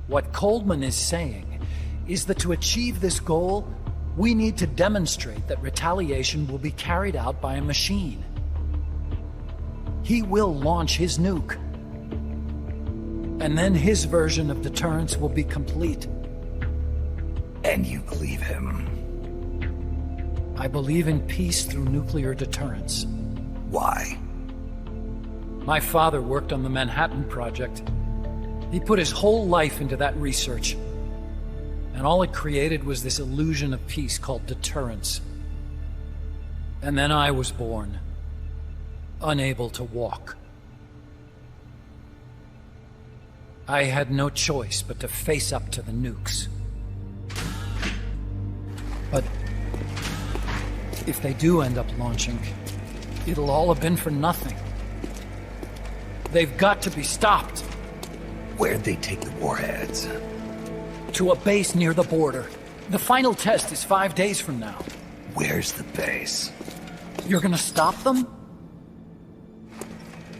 What Coleman is saying is that to achieve this goal, we need to demonstrate that retaliation will be carried out by a machine. He will launch his nuke. And then his version of deterrence will be complete. And you believe him? I believe in peace through nuclear deterrence. Why? My father worked on the Manhattan Project. He put his whole life into that research. And all it created was this illusion of peace called deterrence. And then I was born, unable to walk. I had no choice but to face up to the nukes. But if they do end up launching, it'll all have been for nothing. They've got to be stopped. Where'd they take the warheads? To a base near the border. The final test is 5 days from now. Where's the base? You're gonna stop them?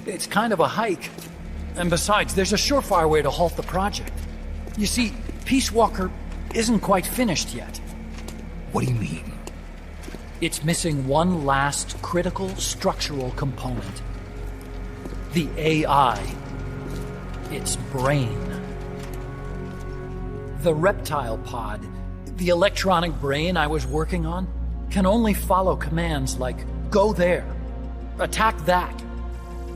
It's kind of a hike. And besides, there's a surefire way to halt the project. You see, Peace Walker isn't quite finished yet. What do you mean? It's missing one last critical structural component. The AI. Its brain. The reptile pod, the electronic brain I was working on, can only follow commands like, go there, attack that.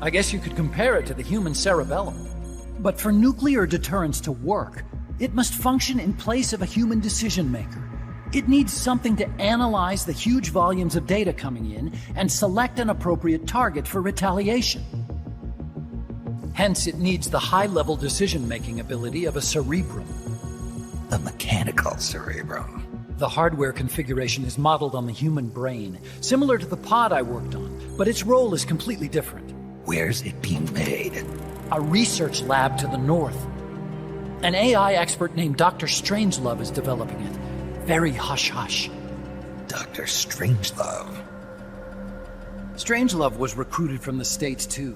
I guess you could compare it to the human cerebellum. But for nuclear deterrence to work, it must function in place of a human decision maker. It needs something to analyze the huge volumes of data coming in and select an appropriate target for retaliation. Hence, it needs the high-level decision-making ability of a cerebrum. A mechanical cerebrum. The hardware configuration is modeled on the human brain, similar to the pod I worked on, but its role is completely different. Where's it being made? A research lab to the north. An AI expert named Dr. Strangelove is developing it. Very hush-hush. Dr. Strangelove? Strangelove was recruited from the States, too.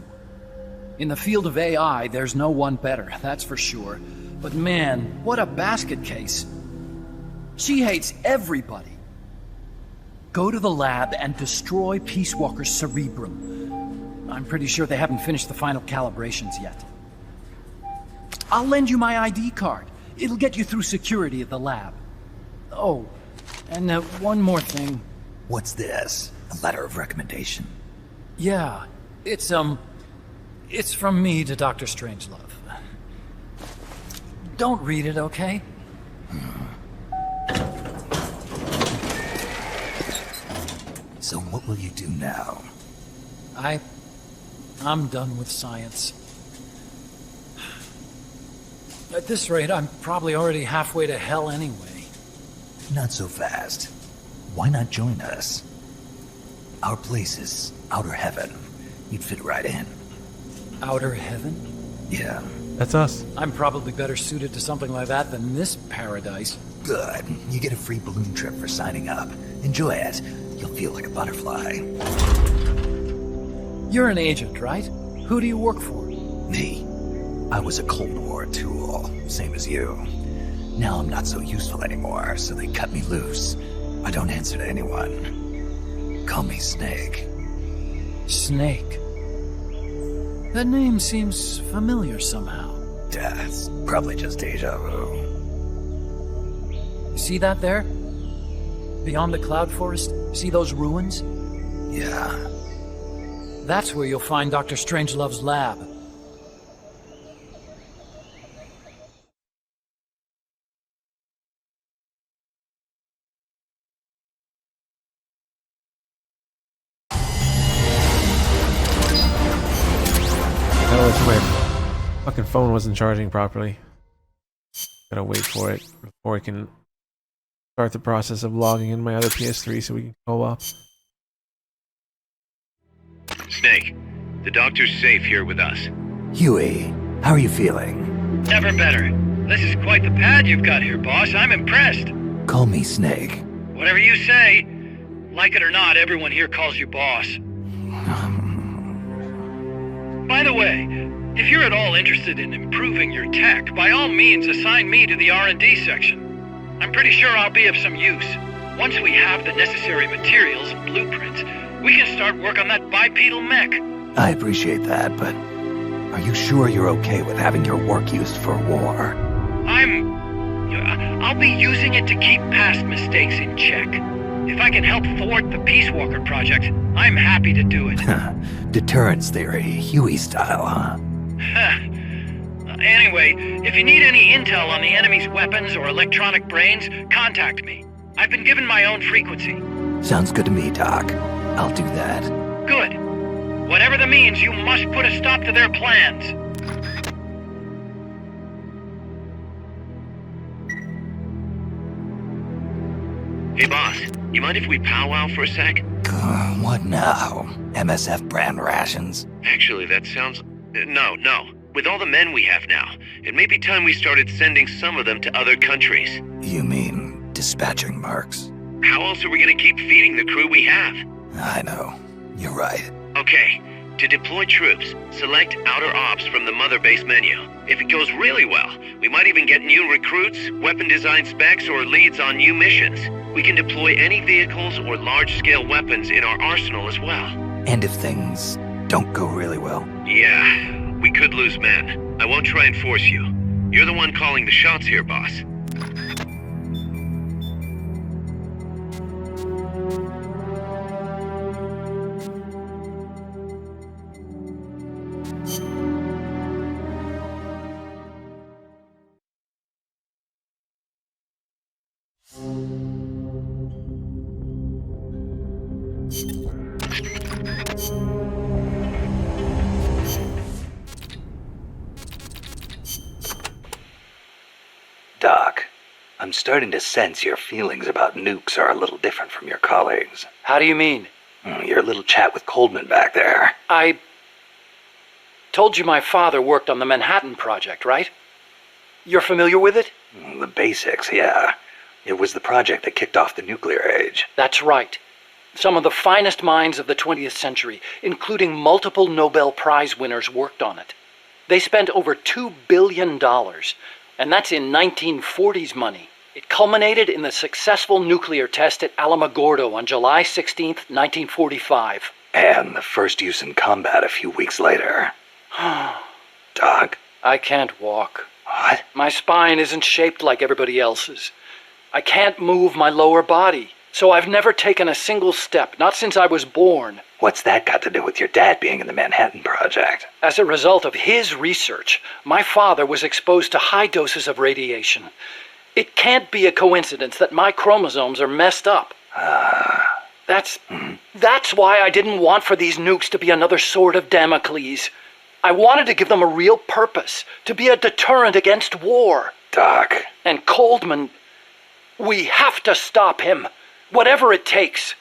In the field of AI, there's no one better, that's for sure. But man, what a basket case. She hates everybody. Go to the lab and destroy Peace Walker's cerebrum. I'm pretty sure they haven't finished the final calibrations yet. I'll lend you my ID card. It'll get you through security at the lab. Oh, and one more thing. What's this? A letter of recommendation? Yeah, it's from me to Dr. Strangelove. Don't read it, okay? So what will you do now? I'm done with science. At this rate, I'm probably already halfway to hell anyway. Not so fast. Why not join us? Our place is outer heaven. You'd fit right in. Outer heaven? Yeah. That's us. I'm probably better suited to something like that than this paradise. Good. You get a free balloon trip for signing up. Enjoy it. You'll feel like a butterfly. You're an agent, right? Who do you work for? Me. I was a Cold War tool, same as you. Now I'm not so useful anymore, so they cut me loose. I don't answer to anyone. Call me Snake. Snake? That name seems familiar somehow. Yeah, it's probably just deja vu. See that there? Beyond the cloud forest? See those ruins? Yeah. That's where you'll find Dr. Strangelove's lab. My fucking phone wasn't charging properly. Gotta wait for it before I can start the process of logging in my other PS3 so we can co-op. Snake, the doctor's safe here with us. Huey, how are you feeling? Never better. This is quite the pad you've got here, boss. I'm impressed. Call me Snake. Whatever you say. Like it or not, everyone here calls you boss. By the way, If you're at all interested in improving your tech, by all means assign me to the R&D section. I'm pretty sure I'll be of some use. Once we have the necessary materials and blueprints, we can start work on that bipedal mech. I appreciate that, but are you sure you're okay with having your work used for war? I'll be using it to keep past mistakes in check. If I can help thwart the Peace Walker project, I'm happy to do it. Deterrence theory, Huey style, huh? Anyway, if you need any intel on the enemy's weapons or electronic brains, contact me. I've been given my own frequency. Sounds good to me, Doc. I'll do that. Good. Whatever the means, you must put a stop to their plans. Hey boss, you mind if we powwow for a sec? What now? MSF brand rations? Actually, that sounds... No. With all the men we have now, it may be time we started sending some of them to other countries. You mean dispatching marks? How else are we gonna keep feeding the crew we have? I know. You're right. Okay, to deploy troops, select Outer Ops from the Mother Base menu. If it goes really well, we might even get new recruits, weapon design specs, or leads on new missions. We can deploy any vehicles or large-scale weapons in our arsenal as well. And if things don't go really well? Yeah, we could lose men. I won't try and force you. You're the one calling the shots here, boss. Doc, I'm starting to sense your feelings about nukes are a little different from your colleagues. How do you mean? Your little chat with Coldman back there. I told you my father worked on the Manhattan Project, right? You're familiar with it? The basics, yeah. It was the project that kicked off the nuclear age. That's right. Some of the finest minds of the 20th century, including multiple Nobel Prize winners, worked on it. They spent over $2 billion, and that's in 1940s money. It culminated in the successful nuclear test at Alamogordo on July 16th, 1945. And the first use in combat a few weeks later. Doc? I can't walk. What? My spine isn't shaped like everybody else's. I can't move my lower body, so I've never taken a single step, not since I was born. What's that got to do with your dad being in the Manhattan Project? As a result of his research, my father was exposed to high doses of radiation. It can't be a coincidence that my chromosomes are messed up. That's why I didn't want for these nukes to be another sword of Damocles. I wanted to give them a real purpose, to be a deterrent against war. Doc. And Coldman, we have to stop him, whatever it takes.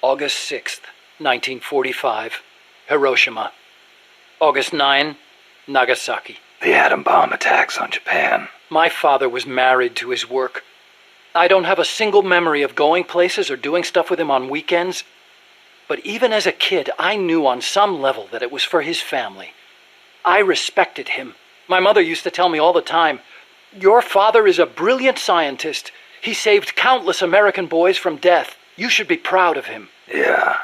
August 6th, 1945, Hiroshima. August 9, Nagasaki. The atom bomb attacks on Japan. My father was married to his work. I don't have a single memory of going places or doing stuff with him on weekends. But even as a kid, I knew on some level that it was for his family. I respected him. My mother used to tell me all the time, "Your father is a brilliant scientist. He saved countless American boys from death. You should be proud of him." Yeah.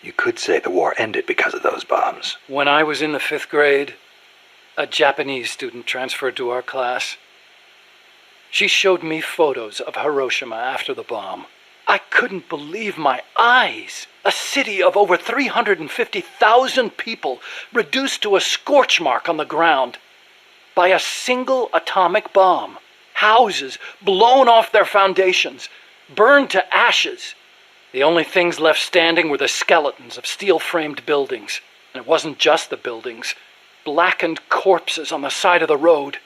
You could say the war ended because of those bombs. When I was in the 5th grade, a Japanese student transferred to our class. She showed me photos of Hiroshima after the bomb. I couldn't believe my eyes. A city of over 350,000 people reduced to a scorch mark on the ground by a single atomic bomb. Houses blown off their foundations, burned to ashes. The only things left standing were the skeletons of steel-framed buildings. And it wasn't just the buildings. Blackened corpses on the side of the road.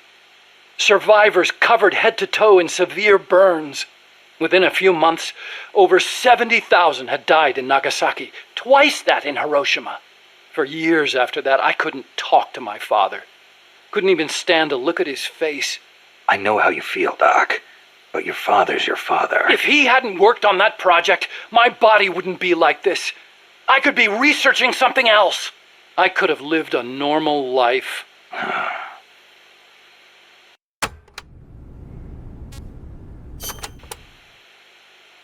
Survivors covered head to toe in severe burns. Within a few months, over 70,000 had died in Nagasaki, twice that in Hiroshima. For years after that, I couldn't talk to my father. Couldn't even stand to look at his face. I know how you feel, Doc. But your father's your father. If he hadn't worked on that project, my body wouldn't be like this. I could be researching something else. I could have lived a normal life.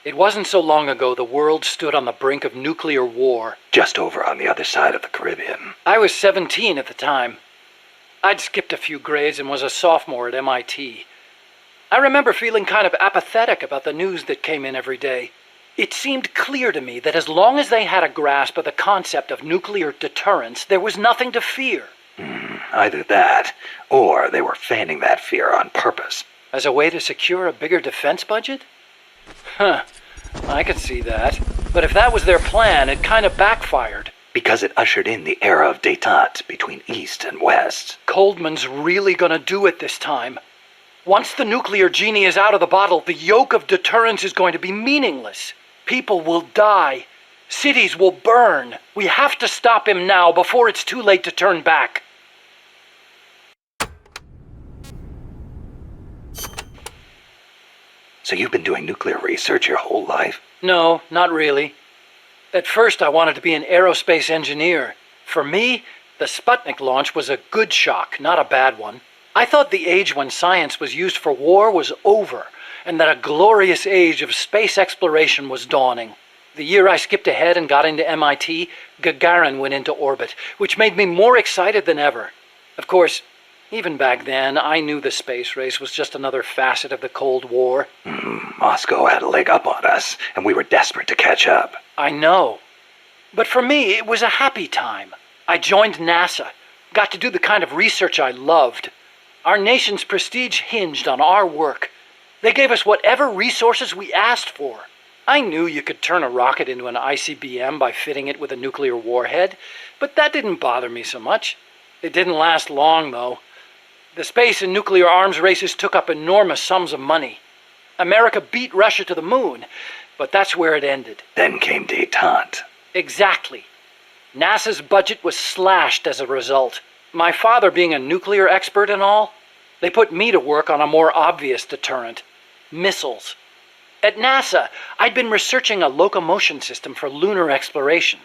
It wasn't so long ago the world stood on the brink of nuclear war. Just over on the other side of the Caribbean. I was 17 at the time. I'd skipped a few grades and was a sophomore at MIT. I remember feeling kind of apathetic about the news that came in every day. It seemed clear to me that as long as they had a grasp of the concept of nuclear deterrence, there was nothing to fear. Either that, or they were fanning that fear on purpose. As a way to secure a bigger defense budget? Huh, I could see that. But if that was their plan, it kind of backfired. Because it ushered in the era of détente between East and West. Coldman's really gonna do it this time. Once the nuclear genie is out of the bottle, the yoke of deterrence is going to be meaningless. People will die. Cities will burn. We have to stop him now before it's too late to turn back. So you've been doing nuclear research your whole life? No, not really. At first I wanted to be an aerospace engineer. For me, the Sputnik launch was a good shock, not a bad one. I thought the age when science was used for war was over, and that a glorious age of space exploration was dawning. The year I skipped ahead and got into MIT, Gagarin went into orbit, which made me more excited than ever. Of course, even back then, I knew the space race was just another facet of the Cold War. Moscow had a leg up on us, and we were desperate to catch up. I know. But for me, it was a happy time. I joined NASA, got to do the kind of research I loved. Our nation's prestige hinged on our work. They gave us whatever resources we asked for. I knew you could turn a rocket into an ICBM by fitting it with a nuclear warhead, but that didn't bother me so much. It didn't last long, though. The space and nuclear arms races took up enormous sums of money. America beat Russia to the moon, but that's where it ended. Then came détente. Exactly. NASA's budget was slashed as a result. My father being a nuclear expert and all, they put me to work on a more obvious deterrent: missiles. At NASA, I'd been researching a locomotion system for lunar exploration.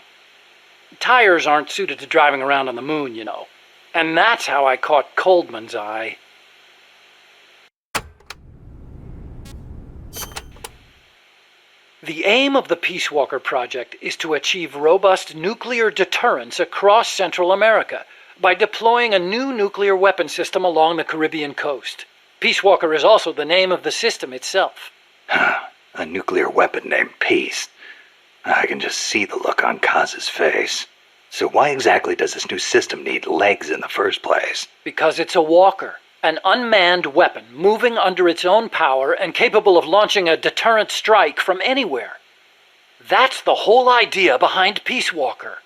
Tires aren't suited to driving around on the moon, you know. And that's how I caught Coldman's eye. The aim of the Peace Walker project is to achieve robust nuclear deterrence across Central America by deploying a new nuclear weapon system along the Caribbean coast. Peace Walker is also the name of the system itself. A nuclear weapon named Peace. I can just see the look on Kaz's face. So why exactly does this new system need legs in the first place? Because it's a walker, an unmanned weapon moving under its own power and capable of launching a deterrent strike from anywhere. That's the whole idea behind Peace Walker.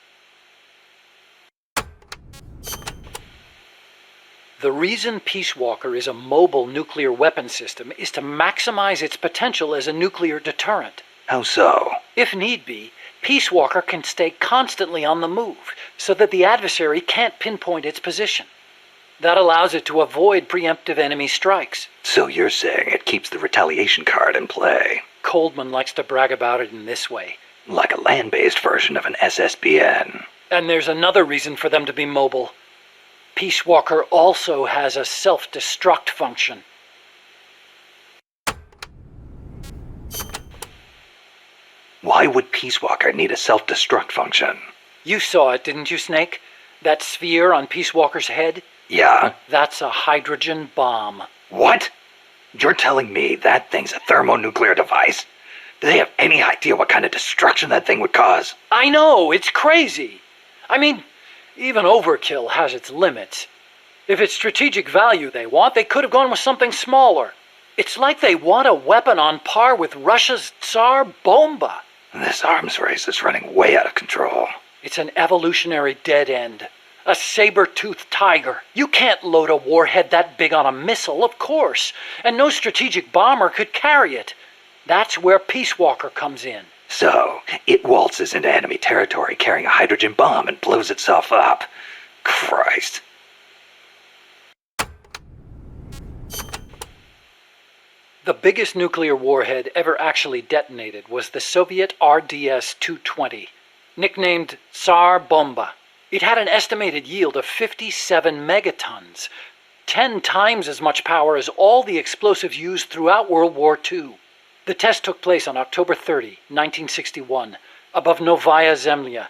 The reason Peace Walker is a mobile nuclear weapon system is to maximize its potential as a nuclear deterrent. How so? If need be, Peace Walker can stay constantly on the move so that the adversary can't pinpoint its position. That allows it to avoid preemptive enemy strikes. So you're saying it keeps the retaliation card in play? Coldman likes to brag about it in this way. Like a land-based version of an SSBN. And there's another reason for them to be mobile. Peace Walker also has a self-destruct function. Why would Peace Walker need a self-destruct function? You saw it, didn't you, Snake? That sphere on Peace Walker's head? Yeah? That's a hydrogen bomb. What? You're telling me that thing's a thermonuclear device? Do they have any idea what kind of destruction that thing would cause? I know, it's crazy. I mean, even overkill has its limits. If it's strategic value they want, they could have gone with something smaller. It's like they want a weapon on par with Russia's Tsar Bomba. This arms race is running way out of control. It's an evolutionary dead end. A saber-toothed tiger. You can't load a warhead that big on a missile, of course. And no strategic bomber could carry it. That's where Peace Walker comes in. So, it waltzes into enemy territory carrying a hydrogen bomb and blows itself up. Christ. The biggest nuclear warhead ever actually detonated was the Soviet RDS-220. nicknamed Tsar Bomba. It had an estimated yield of 57 megatons, 10 times as much power as all the explosives used throughout World War II. The test took place on October 30, 1961, above Novaya Zemlya.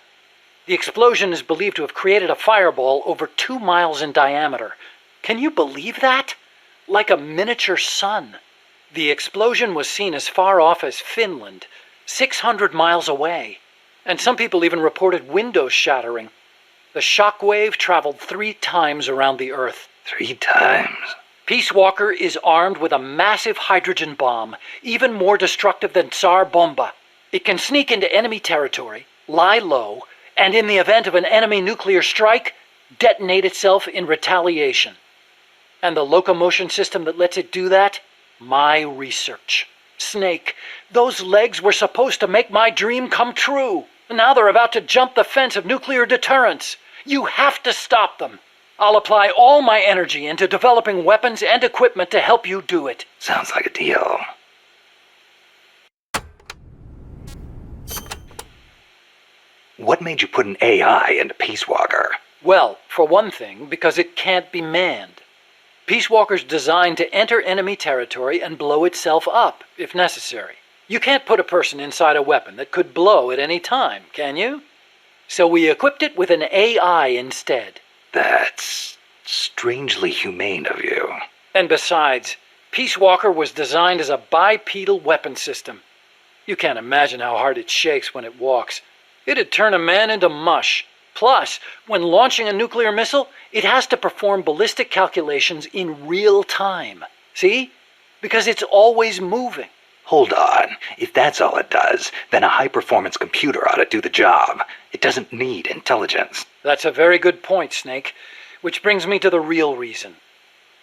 The explosion is believed to have created a fireball over 2 miles in diameter. Can you believe that? Like a miniature sun. The explosion was seen as far off as Finland, 600 miles away. And some people even reported windows shattering. The shock wave traveled 3 times around the Earth. 3 times? Peace Walker is armed with a massive hydrogen bomb, even more destructive than Tsar Bomba. It can sneak into enemy territory, lie low, and in the event of an enemy nuclear strike, detonate itself in retaliation. And the locomotion system that lets it do that? My research. Snake, those legs were supposed to make my dream come true. Now they're about to jump the fence of nuclear deterrence. You have to stop them. I'll apply all my energy into developing weapons and equipment to help you do it. Sounds like a deal. What made you put an AI into Peace Walker? Well, for one thing, because it can't be manned. Peace Walker's designed to enter enemy territory and blow itself up, if necessary. You can't put a person inside a weapon that could blow at any time, can you? So we equipped it with an AI instead. That's strangely humane of you. And besides, Peace Walker was designed as a bipedal weapon system. You can't imagine how hard it shakes when it walks. It'd turn a man into mush. Plus, when launching a nuclear missile, it has to perform ballistic calculations in real time. See? Because it's always moving. Hold on. If that's all it does, then a high-performance computer ought to do the job. It doesn't need intelligence. That's a very good point, Snake. Which brings me to the real reason.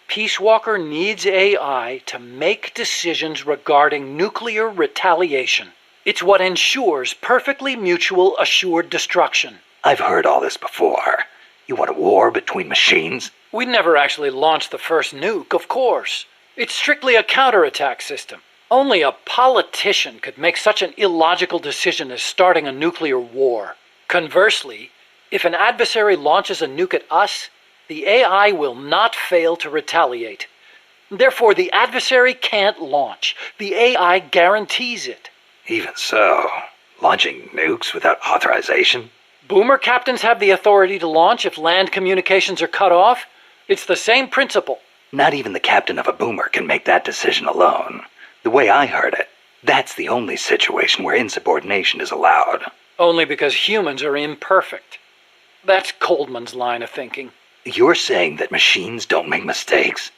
Peace Walker needs AI to make decisions regarding nuclear retaliation. It's what ensures perfectly mutual assured destruction. I've heard all this before. You want a war between machines? We'd never actually launched the first nuke, of course. It's strictly a counterattack system. Only a politician could make such an illogical decision as starting a nuclear war. Conversely, if an adversary launches a nuke at us, the AI will not fail to retaliate. Therefore, the adversary can't launch. The AI guarantees it. Even so, launching nukes without authorization? Boomer captains have the authority to launch if land communications are cut off. It's the same principle. Not even the captain of a boomer can make that decision alone. The way I heard it, that's the only situation where insubordination is allowed. Only because humans are imperfect. That's Coldman's line of thinking. You're saying that machines don't make mistakes?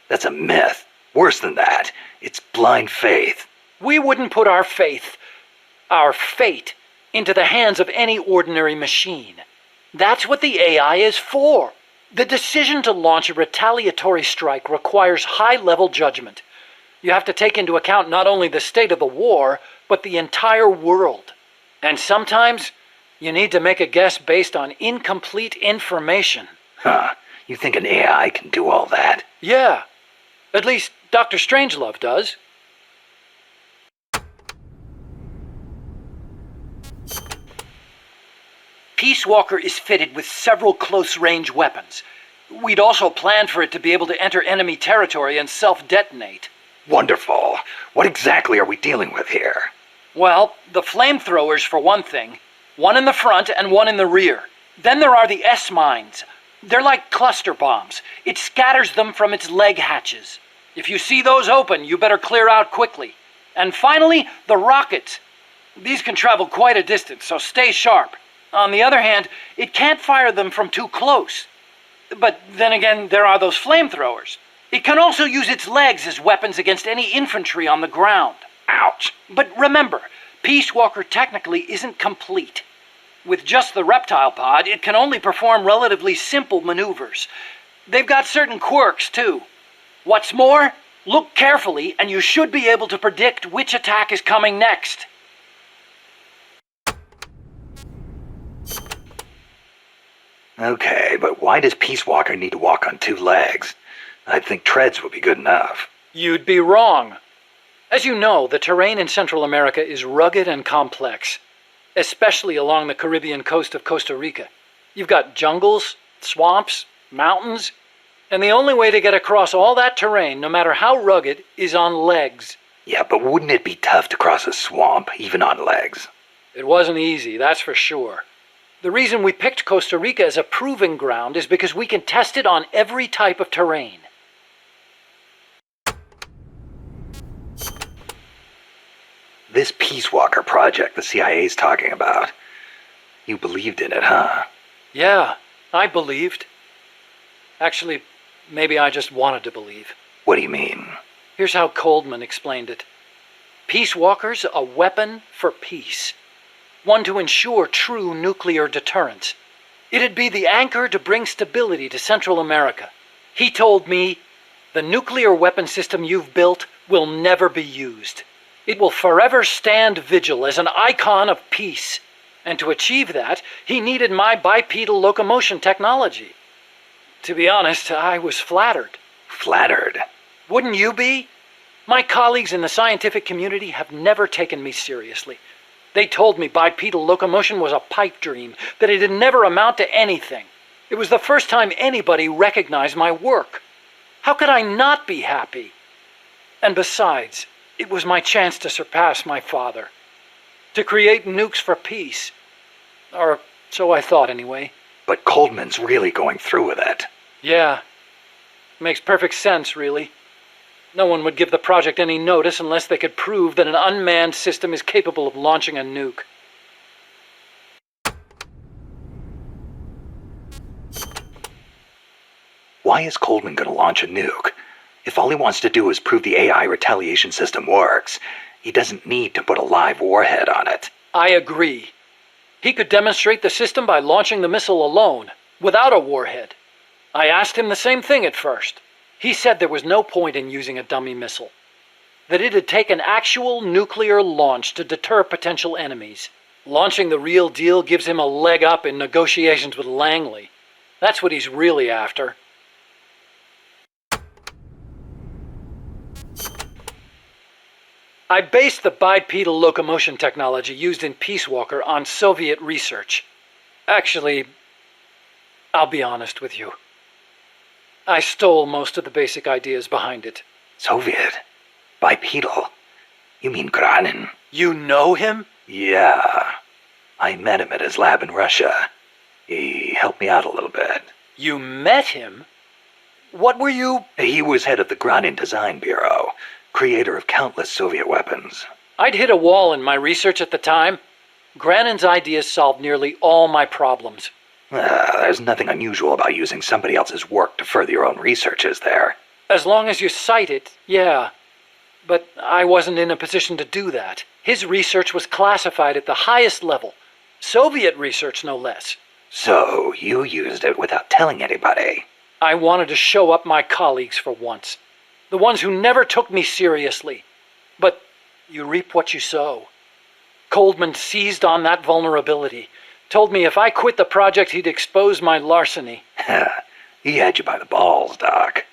That's a myth. Worse than that, it's blind faith. We wouldn't put our fate, into the hands of any ordinary machine. That's what the AI is for. The decision to launch a retaliatory strike requires high-level judgment. You have to take into account not only the state of the war, but the entire world. And sometimes, you need to make a guess based on incomplete information. Huh. You think an AI can do all that? Yeah. At least Dr. Strangelove does. Peace Walker is fitted with several close-range weapons. We'd also planned for it to be able to enter enemy territory and self-detonate. Wonderful. What exactly are we dealing with here? Well, the flamethrowers for one thing. One in the front and one in the rear. Then there are the S-mines. They're like cluster bombs. It scatters them from its leg hatches. If you see those open, you better clear out quickly. And finally, the rockets. These can travel quite a distance, so stay sharp. On the other hand, it can't fire them from too close. But then again, there are those flamethrowers. It can also use its legs as weapons against any infantry on the ground. Ouch. But remember, Peace Walker technically isn't complete. With just the reptile pod, it can only perform relatively simple maneuvers. They've got certain quirks, too. What's more, look carefully and you should be able to predict which attack is coming next. Okay, but why does Peace Walker need to walk on 2 legs? I'd think treads would be good enough. You'd be wrong. As you know, the terrain in Central America is rugged and complex. especially along the Caribbean coast of Costa Rica. You've got jungles, swamps, mountains, and the only way to get across all that terrain, no matter how rugged, is on legs. Yeah, but wouldn't it be tough to cross a swamp, even on legs? It wasn't easy, that's for sure. The reason we picked Costa Rica as a proving ground is because we can test it on every type of terrain. This Peace Walker project the CIA's talking about. You believed in it, huh? Yeah, I believed. Actually, maybe I just wanted to believe. What do you mean? Here's how Coldman explained it. Peace Walker's a weapon for peace. One to ensure true nuclear deterrence. It'd be the anchor to bring stability to Central America. He told me, the nuclear weapon system you've built will never be used. It will forever stand vigil as an icon of peace. And to achieve that, he needed my bipedal locomotion technology. To be honest, I was flattered. Flattered? Wouldn't you be? My colleagues in the scientific community have never taken me seriously. They told me bipedal locomotion was a pipe dream, that it'd never amount to anything. It was the first time anybody recognized my work. How could I not be happy? And besides, it was my chance to surpass my father. To create nukes for peace. Or so I thought anyway. But Coldman's really going through with it. Yeah. Makes perfect sense, really. No one would give the project any notice unless they could prove that an unmanned system is capable of launching a nuke. Why is Coldman going to launch a nuke? If all he wants to do is prove the AI retaliation system works, he doesn't need to put a live warhead on it. I agree. He could demonstrate the system by launching the missile alone, without a warhead. I asked him the same thing at first. He said there was no point in using a dummy missile. That it'd take an actual nuclear launch to deter potential enemies. Launching the real deal gives him a leg up in negotiations with Langley. That's what he's really after. I based the bipedal locomotion technology used in Peace Walker on Soviet research. Actually, I'll be honest with you. I stole most of the basic ideas behind it. Soviet? Bipedal? You mean Granin? You know him? Yeah. I met him at his lab in Russia. He helped me out a little bit. You met him? What were you... He was head of the Granin Design Bureau, creator of countless Soviet weapons. I'd hit a wall in my research at the time. Granin's ideas solved nearly all my problems. There's nothing unusual about using somebody else's work to further your own research, is there? As long as you cite it, yeah. But I wasn't in a position to do that. His research was classified at the highest level. Soviet research, no less. So, you used it without telling anybody? I wanted to show up my colleagues for once. The ones who never took me seriously. But you reap what you sow. Coldman seized on that vulnerability. Told me if I quit the project, he'd expose my larceny. He had you by the balls, Doc.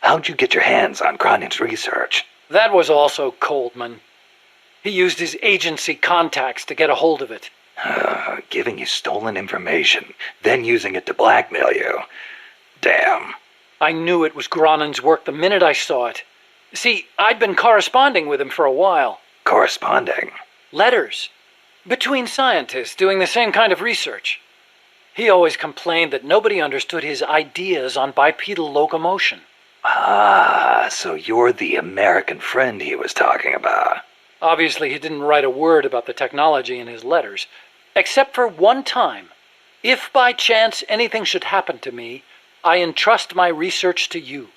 How'd you get your hands on Granin's research? That was also Coldman. He used his agency contacts to get a hold of it. Giving you stolen information, then using it to blackmail you. Damn. I knew it was Granin's work the minute I saw it. See, I'd been corresponding with him for a while. Corresponding? Letters. Between scientists doing the same kind of research. He always complained that nobody understood his ideas on bipedal locomotion. Ah, so you're the American friend he was talking about. Obviously, he didn't write a word about the technology in his letters. Except for one time. If by chance anything should happen to me, I entrust my research to you.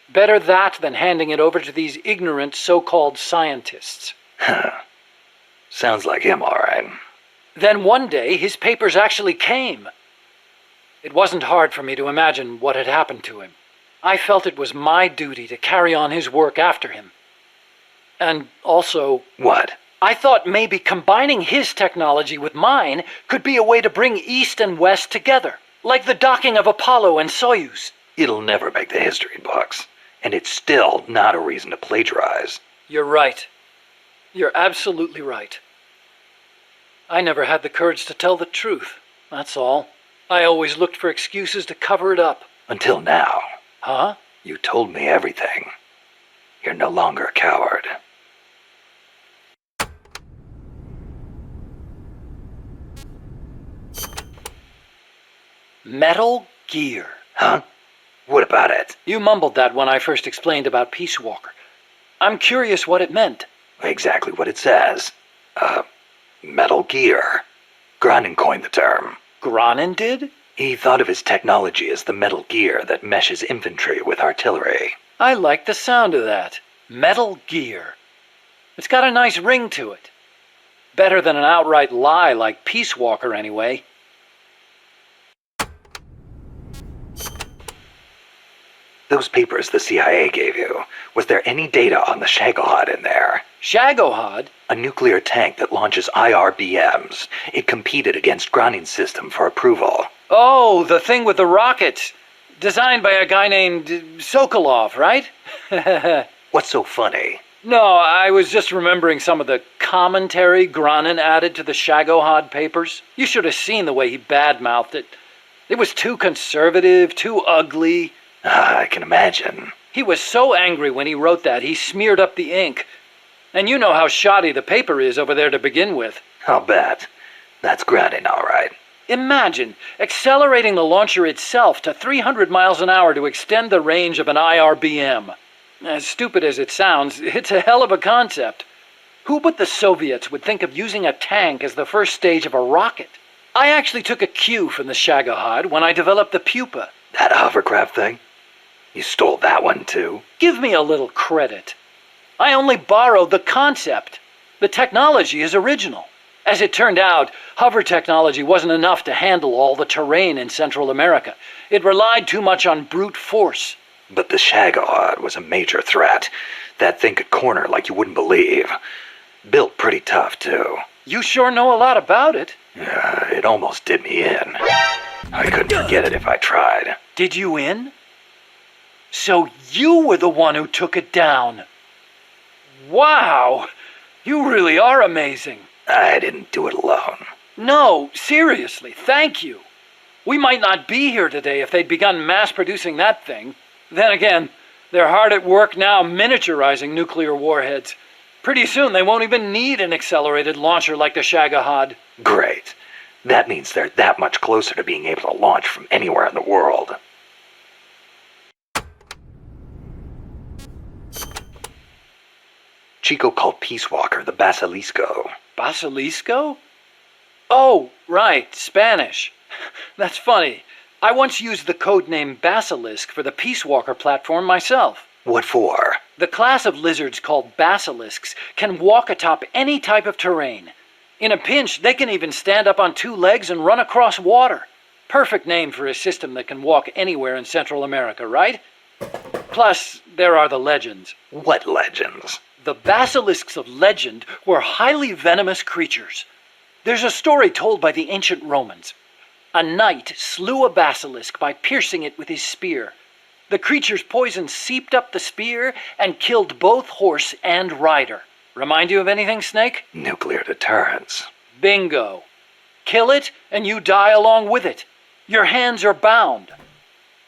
Better that than handing it over to these ignorant so-called scientists. Sounds like him, all right. Then one day, his papers actually came. It wasn't hard for me to imagine what had happened to him. I felt it was my duty to carry on his work after him. And also... What? I thought maybe combining his technology with mine could be a way to bring East and West together. Like the docking of Apollo and Soyuz. It'll never make the history books, and it's still not a reason to plagiarize. You're right. You're absolutely right. I never had the courage to tell the truth, that's all. I always looked for excuses to cover it up. Until now. Huh? You told me everything. You're no longer a coward. Metal Gear. Huh? What about it? You mumbled that when I first explained about Peace Walker. I'm curious what it meant. Exactly what it says. Metal Gear. Granin coined the term. Granin did? He thought of his technology as the metal gear that meshes infantry with artillery. I like the sound of that. Metal Gear. It's got a nice ring to it. Better than an outright lie like Peace Walker, anyway. Those papers the CIA gave you, was there any data on the Shagohod in there? Shagohod? A nuclear tank that launches IRBMs. It competed against Granin's system for approval. Oh, the thing with the rockets. Designed by a guy named Sokolov, right? What's so funny? No, I was just remembering some of the commentary Granin added to the Shagohod papers. You should have seen the way he badmouthed it. It was too conservative, too ugly. I can imagine. He was so angry when he wrote that, he smeared up the ink. And you know how shoddy the paper is over there to begin with. I'll bet. That's Granin, all right. Imagine accelerating the launcher itself to 300 miles an hour to extend the range of an IRBM. As stupid as it sounds, it's a hell of a concept. Who but the Soviets would think of using a tank as the first stage of a rocket? I actually took a cue from the Shagohod when I developed the Pupa. That hovercraft thing? You stole that one too? Give me a little credit. I only borrowed the concept. The technology is original. As it turned out, hover technology wasn't enough to handle all the terrain in Central America. It relied too much on brute force. But the Shagohod was a major threat. That thing could corner like you wouldn't believe. Built pretty tough, too. You sure know a lot about it. Yeah, it almost did me in. I couldn't forget it if I tried. Did you in? So you were the one who took it down. Wow! You really are amazing. I didn't do it alone. No, seriously, thank you. We might not be here today if they'd begun mass-producing that thing. Then again, they're hard at work now miniaturizing nuclear warheads. Pretty soon they won't even need an accelerated launcher like the Shagohod. Great. That means they're that much closer to being able to launch from anywhere in the world. Chico called Peace Walker the Basilisco. Basilisco? Oh, right, Spanish. That's funny. I once used the codename Basilisk for the Peace Walker platform myself. What for? The class of lizards called basilisks can walk atop any type of terrain. In a pinch, they can even stand up on two legs and run across water. Perfect name for a system that can walk anywhere in Central America, right? Plus, there are the legends. What legends? The basilisks of legend were highly venomous creatures. There's a story told by the ancient Romans. A knight slew a basilisk by piercing it with his spear. The creature's poison seeped up the spear and killed both horse and rider. Remind you of anything, Snake? Nuclear deterrence. Bingo. Kill it and you die along with it. Your hands are bound.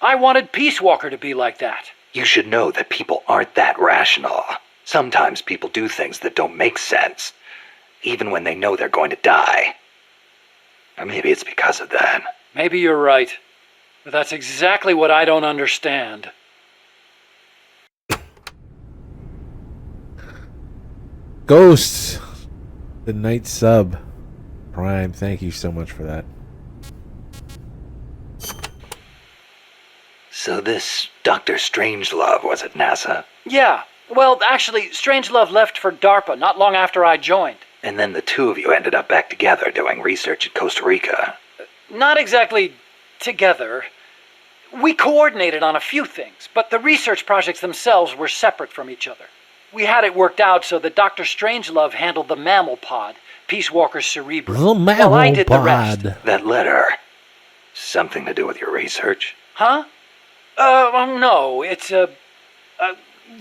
I wanted Peace Walker to be like that. You should know that people aren't that rational. Sometimes people do things that don't make sense, even when they know they're going to die. Or maybe it's because of that. Maybe you're right. But that's exactly what I don't understand. Ghosts! The night sub. Prime, thank you so much for that. So this Dr. Strangelove was at NASA? Yeah. Well, actually, Strangelove left for DARPA not long after I joined. And then the two of you ended up back together doing research in Costa Rica. Not exactly together. We coordinated on a few things, but the research projects themselves were separate from each other. We had it worked out so that Dr. Strangelove handled the mammal pod, Peace Walker's cerebrum, The while I did the mammal rest. pod. That letter, something to do with your research? Huh? No, it's a...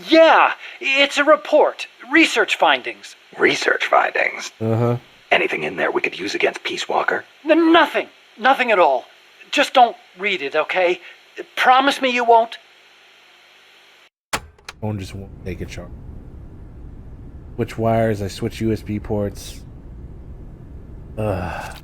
yeah, it's a report. Research findings. Research findings? Uh-huh. Anything in there we could use against Peace Walker? Nothing. Nothing at all. Just don't read it, okay? Promise me you won't? Phone just won't take a charge. Switch wires, I switch USB ports. Ugh.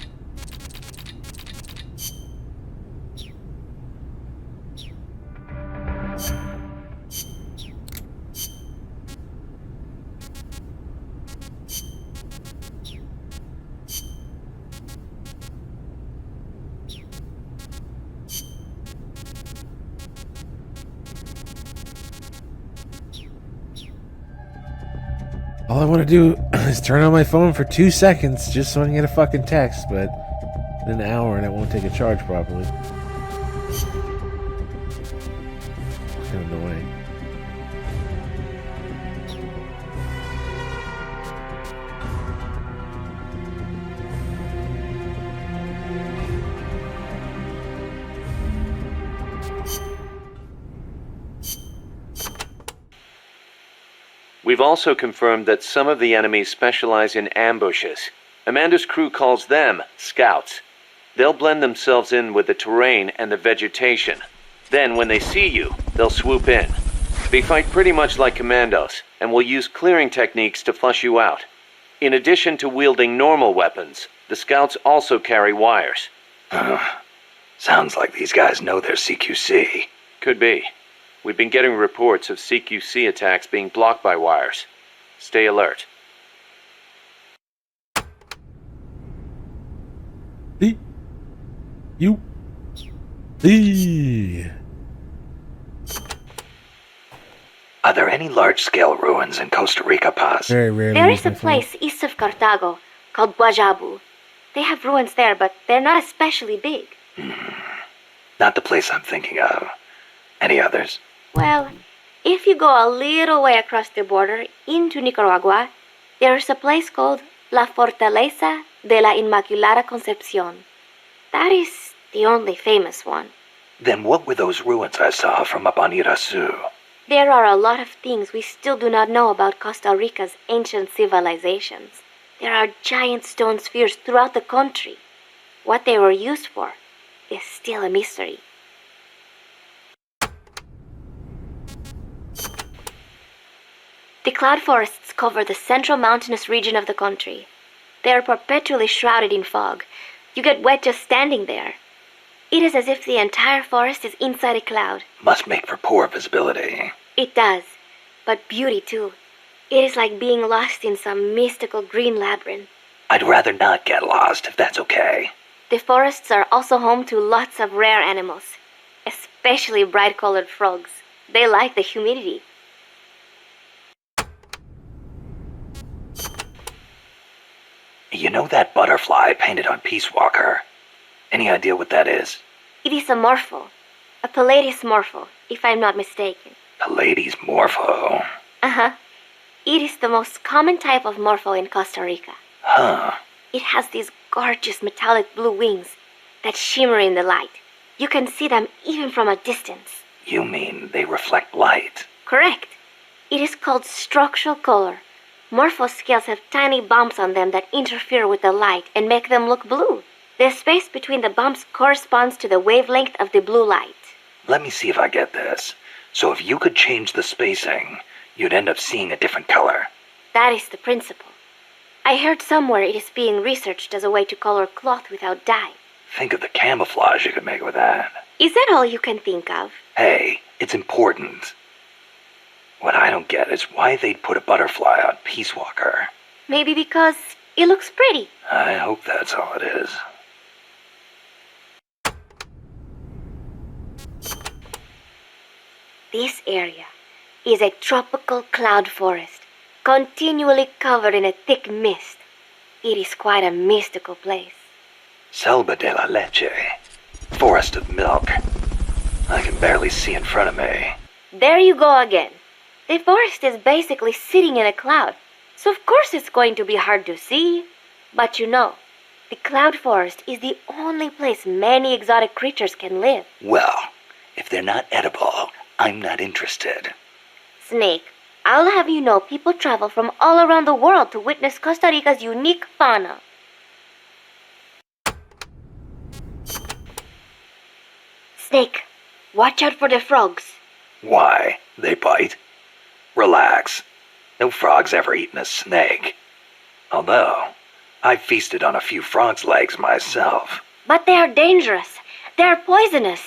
All I want to do is turn on my phone for 2 seconds just so I can get a fucking text, but in an hour and it won't take a charge properly. It's kind of annoying. We've also confirmed that some of the enemies specialize in ambushes. Amanda's crew calls them scouts. They'll blend themselves in with the terrain and the vegetation. Then, when they see you, they'll swoop in. They fight pretty much like commandos, and will use clearing techniques to flush you out. In addition to wielding normal weapons, the scouts also carry wires. Sounds like these guys know their CQC. Could be. We've been getting reports of CQC attacks being blocked by wires. Stay alert. Are there any large-scale ruins in Costa Rica, Paz? Very rarely. There is a place east of Cartago called Guajabu. They have ruins there, but they're not especially big. Not the place I'm thinking of. Any others? Well, if you go a little way across the border into Nicaragua, there is a place called La Fortaleza de la Inmaculada Concepción. That is the only famous one. Then what were those ruins I saw from up on Irasu? There are a lot of things we still do not know about Costa Rica's ancient civilizations. There are giant stone spheres throughout the country. What they were used for is still a mystery. The cloud forests cover the central mountainous region of the country. They are perpetually shrouded in fog. You get wet just standing there. It is as if the entire forest is inside a cloud. Must make for poor visibility. It does, but beauty too. It is like being lost in some mystical green labyrinth. I'd rather not get lost, if that's okay. The forests are also home to lots of rare animals, especially bright-colored frogs. They like the humidity. You know that butterfly painted on Peace Walker? Any idea what that is? It is a morpho. A Pallades morpho, if I'm not mistaken. Pallades morpho? Uh-huh. It is the most common type of morpho in Costa Rica. Huh. It has these gorgeous metallic blue wings that shimmer in the light. You can see them even from a distance. You mean they reflect light? Correct. It is called structural color. Morpho scales have tiny bumps on them that interfere with the light and make them look blue. The space between the bumps corresponds to the wavelength of the blue light. Let me see if I get this. So if you could change the spacing, you'd end up seeing a different color. That is the principle. I heard somewhere it is being researched as a way to color cloth without dye. Think of the camouflage you could make with that. Is that all you can think of? Hey, it's important. What I don't get is why they'd put a butterfly on Peace Walker. Maybe because it looks pretty. I hope that's all it is. This area is a tropical cloud forest, continually covered in a thick mist. It is quite a mystical place. Selva de la Leche. Forest of milk. I can barely see in front of me. There you go again. The forest is basically sitting in a cloud, so of course it's going to be hard to see. But you know, the cloud forest is the only place many exotic creatures can live. Well, If they're not edible, I'm not interested. Snake, I'll have you know people travel from all around the world to witness Costa Rica's unique fauna. Snake, watch out for the frogs. Why? They bite? Relax. No frog's ever eaten a snake. Although, I've feasted on a few frog's legs myself. But they are dangerous. They are poisonous.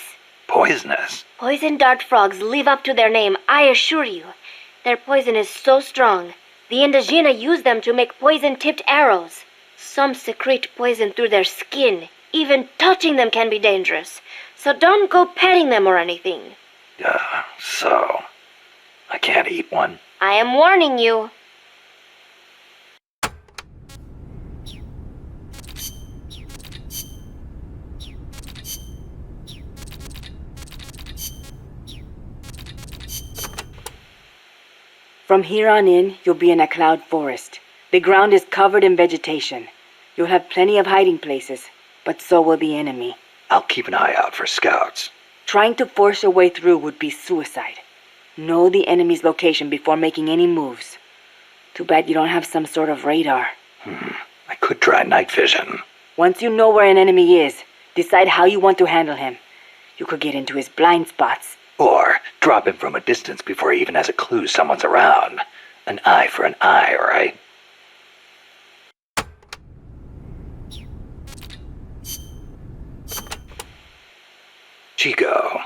Poisonous? Poison dart frogs live up to their name, I assure you. Their poison is so strong, the Indígena use them to make poison-tipped arrows. Some secrete poison through their skin. Even touching them can be dangerous. So don't go petting them or anything. So I can't eat one? I am warning you. From here on in, you'll be in a cloud forest. The ground is covered in vegetation. You'll have plenty of hiding places, but so will the enemy. I'll keep an eye out for scouts. Trying to force your way through would be suicide. Know the enemy's location before making any moves. Too bad you don't have some sort of radar. I could try night vision. Once you know where an enemy is, decide how you want to handle him. You could get into his blind spots. Or drop him from a distance before he even has a clue someone's around. An eye for an eye, right? Chico,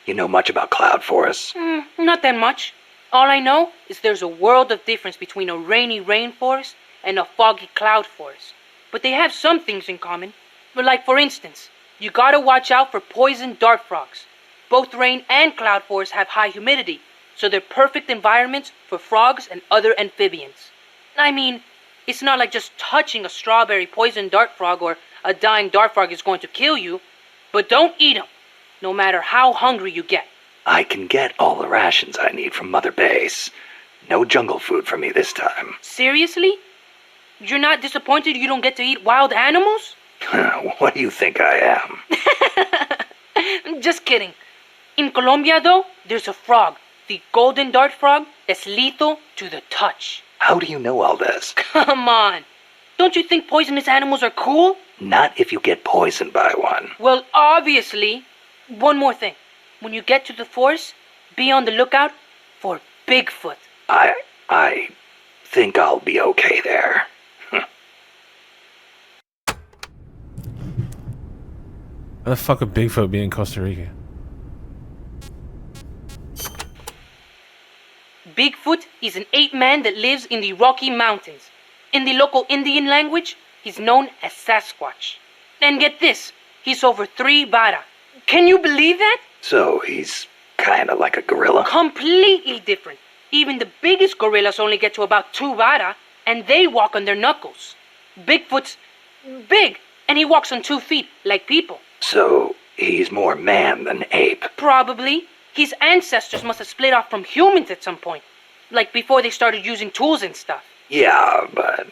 you know much about cloud forests? Not that much. All I know is there's a world of difference between a rainy rainforest and a foggy cloud forest. But they have some things in common. But like for instance, you gotta watch out for poison dart frogs. Both rain and cloud forests have high humidity, so they're perfect environments for frogs and other amphibians. I mean, it's not like just touching a strawberry poison dart frog or a dying dart frog is going to kill you, but don't eat them, no matter how hungry you get. I can get all the rations I need from Mother Base. No jungle food for me this time. Seriously? You're not disappointed you don't get to eat wild animals? What do you think I am? Just kidding. In Colombia, though, there's a frog, the golden dart frog, that's lethal to the touch. How do you know all this? Come on. Don't you think poisonous animals are cool? Not if you get poisoned by one. Well, obviously. One more thing. When you get to the forest, be on the lookout for Bigfoot. I think I'll be okay there. How the fuck would Bigfoot be in Costa Rica? Bigfoot is an ape-man that lives in the Rocky Mountains. In the local Indian language, he's known as Sasquatch. And get this, he's over 3 vara. Can you believe that? So he's kinda like a gorilla? Completely different. Even the biggest gorillas only get to about 2 vara, and they walk on their knuckles. Bigfoot's big, and he walks on 2 feet, like people. So he's more man than ape? Probably. His ancestors must have split off from humans at some point. Like before they started using tools and stuff. Yeah, but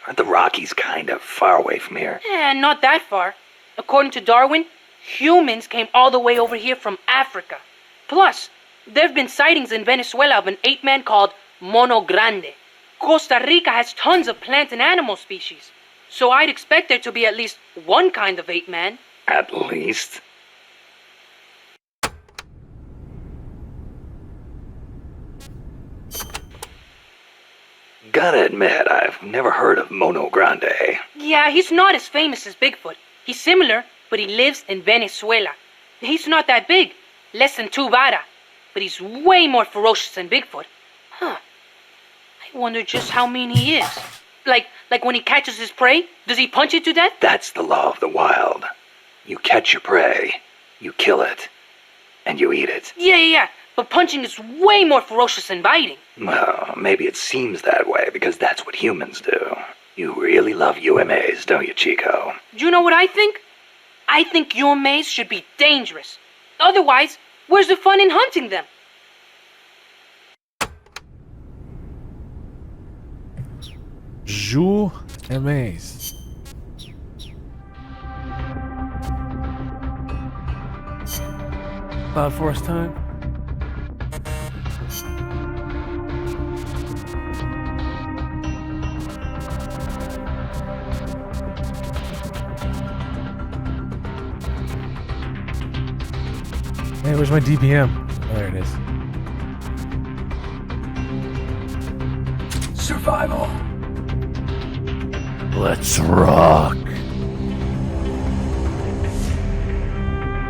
aren't the Rockies kind of far away from here? Not that far. According to Darwin, humans came all the way over here from Africa. Plus, there have been sightings in Venezuela of an ape-man called Mono Grande. Costa Rica has tons of plant and animal species. So I'd expect there to be at least one kind of ape-man. At least. Gotta admit, I've never heard of Mono Grande. Yeah, he's not as famous as Bigfoot. He's similar, but he lives in Venezuela. He's not that big, less than 2 vara, but he's way more ferocious than Bigfoot. I wonder just how mean he is. Like when he catches his prey, does he punch it to death? That's the law of the wild. You catch your prey, you kill it, and you eat it. Yeah, but punching is way more ferocious than biting. Well, maybe it seems that way because that's what humans do. You really love UMAs, don't you, Chico? Do you know what I think? I think UMAs should be dangerous. Otherwise, where's the fun in hunting them? Jou Amaze. Cloud Force time. Hey, where's my DPM? Oh, there it is. Survival. Let's rock.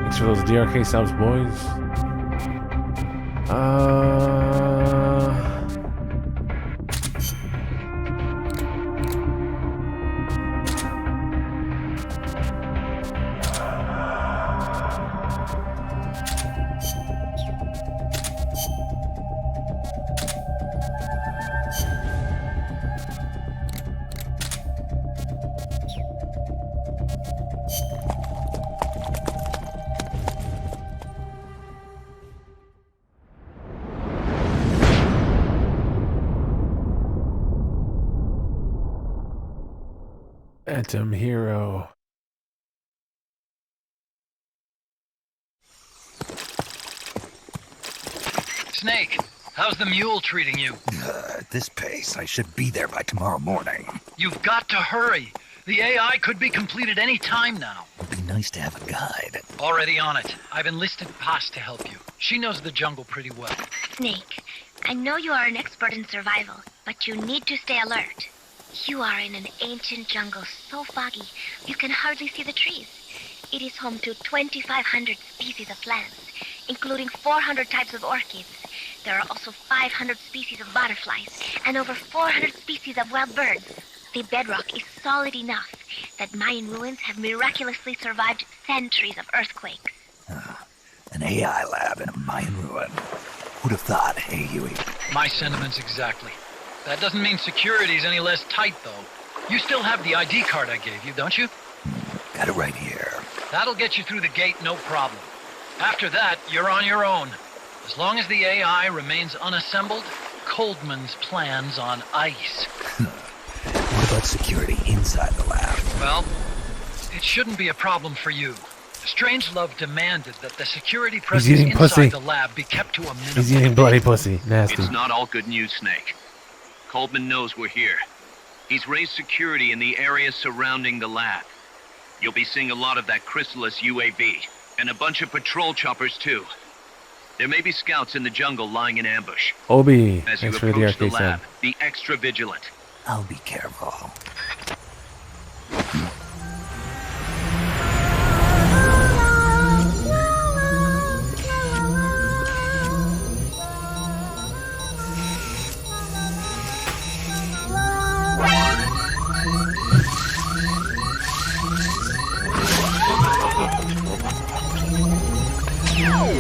Thanks for those DRK subs, boys. Phantom Hero. Snake, how's the mule treating you? At this pace, I should be there by tomorrow morning. You've got to hurry. The AI could be completed any time now. It'd be nice to have a guide. Already on it. I've enlisted Paz to help you. She knows the jungle pretty well. Snake, I know you are an expert in survival, but you need to stay alert. You are in an ancient jungle so foggy, you can hardly see the trees. It is home to 2,500 species of plants, including 400 types of orchids. There are also 500 species of butterflies and over 400 species of wild birds. The bedrock is solid enough that Mayan ruins have miraculously survived centuries of earthquakes. An AI lab in a Mayan ruin. Who'd have thought, hey, Huey? My sentiments exactly. That doesn't mean security's any less tight, though. You still have the ID card I gave you, don't you? Got it right here. That'll get you through the gate, no problem. After that, you're on your own. As long as the AI remains unassembled, Coldman's plan's on ice. What about security inside the lab? Well, it shouldn't be a problem for you. Strangelove demanded that the security presence inside pussy. the lab be kept to a minimum. He's eating bloody pussy. Nasty. It's not all good news, Snake. Coldman knows we're here. He's raised security in the area surrounding the lab. You'll be seeing a lot of that Chrysalis UAV, and a bunch of patrol choppers too. There may be scouts in the jungle lying in ambush. Obi, As you thanks for the approach the DRK lab, sub. be extra vigilant. I'll be careful.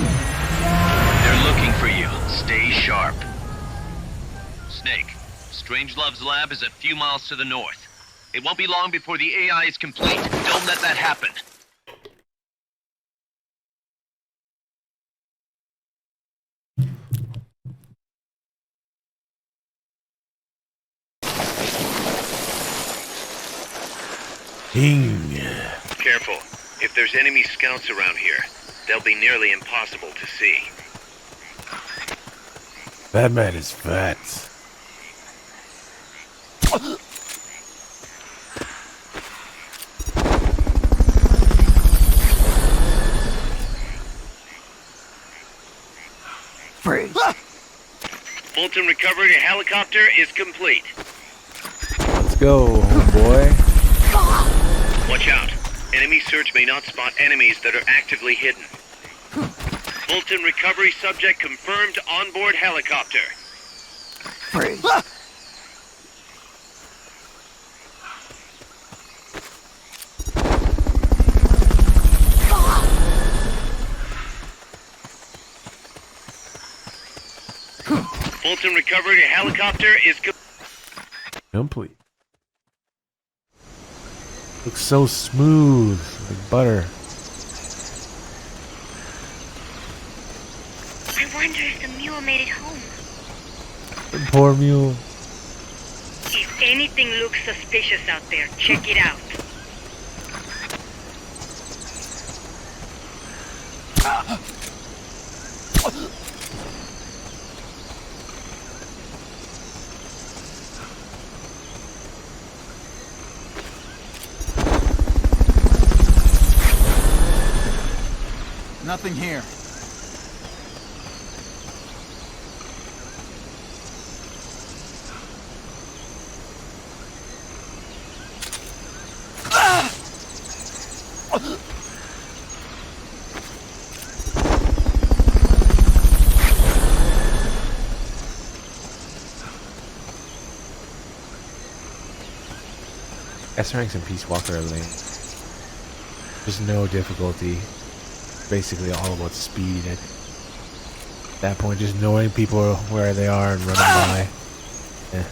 They're looking for you. Stay sharp. Snake, Strangelove's lab is a few miles to the north. It won't be long before the AI is complete. Don't let that happen. Hing. Careful. If there's enemy scouts around here, they'll be nearly impossible to see. That man is fat. Freeze. Fulton recovery helicopter is complete. Let's go, homeboy. Watch out. Enemy search may not spot enemies that are actively hidden. Fulton recovery subject confirmed onboard helicopter. Freeze. Fulton recovery helicopter is Complete. Looks so smooth, like butter. I wonder if the mule made it home. The poor mule. If anything looks suspicious out there, check it out. Nothing here. S-ranks and Peace Walker are lame. There's no difficulty. Basically all about speed. At that point, just knowing people where they are and running by. Yeah.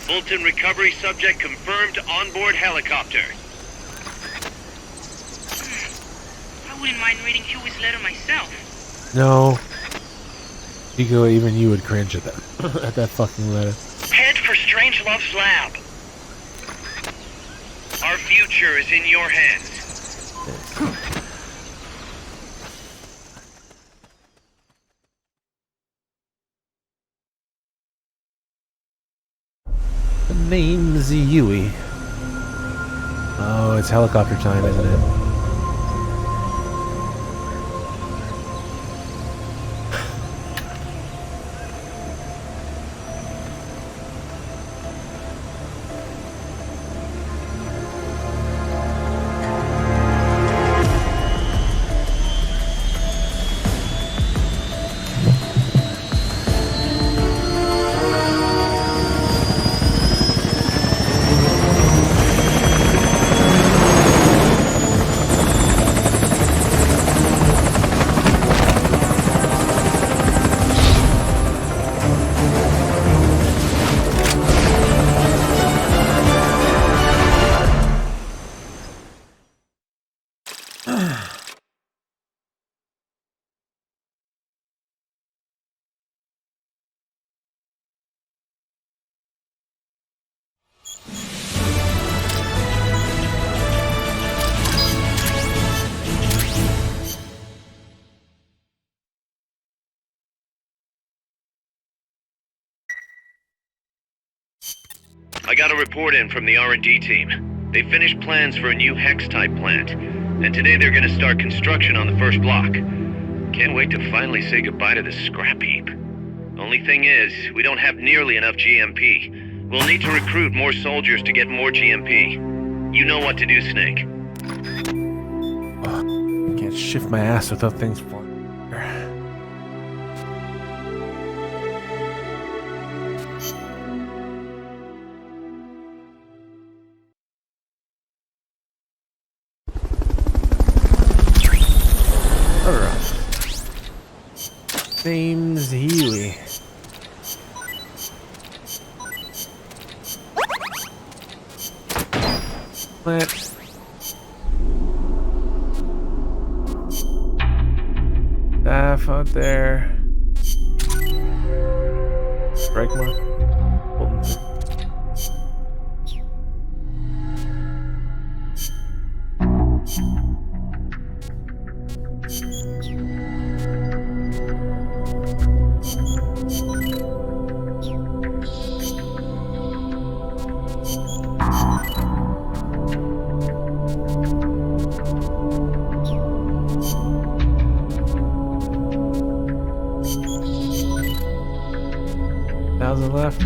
Fulton recovery subject confirmed onboard helicopter. I wouldn't mind reading Huey's letter myself. No. Chico, even you would cringe at that at that fucking letter. Head for Strangelove's lab. Our future is in your hands. The name's Yui. Oh, it's helicopter time, isn't it? I got a report in from the R&D team. They finished plans for a new Hex-type plant, and today they're gonna start construction on the first block. Can't wait to finally say goodbye to this scrap heap. Only thing is, we don't have nearly enough GMP. We'll need to recruit more soldiers to get more GMP. You know what to do, Snake. I can't shift my ass without things falling. Name's Huey. Plant. Staff out there. Strike mark. Golden thing. Left.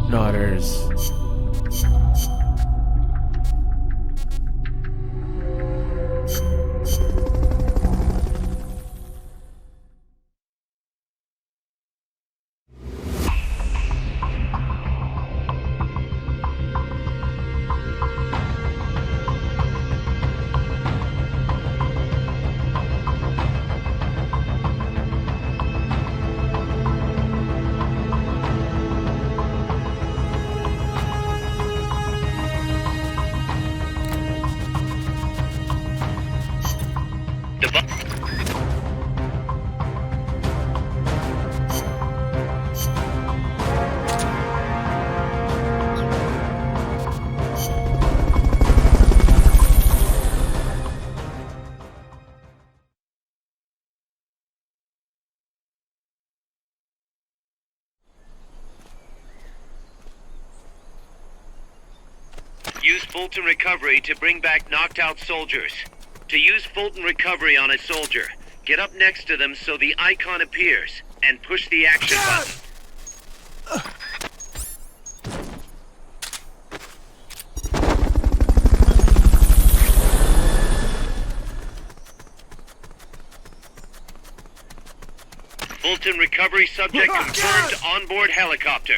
Nodders. use Fulton Recovery to bring back knocked out soldiers. To use Fulton Recovery on a soldier, get up next to them so the icon appears, and push the action button. Fulton Recovery subject confirmed onboard helicopter.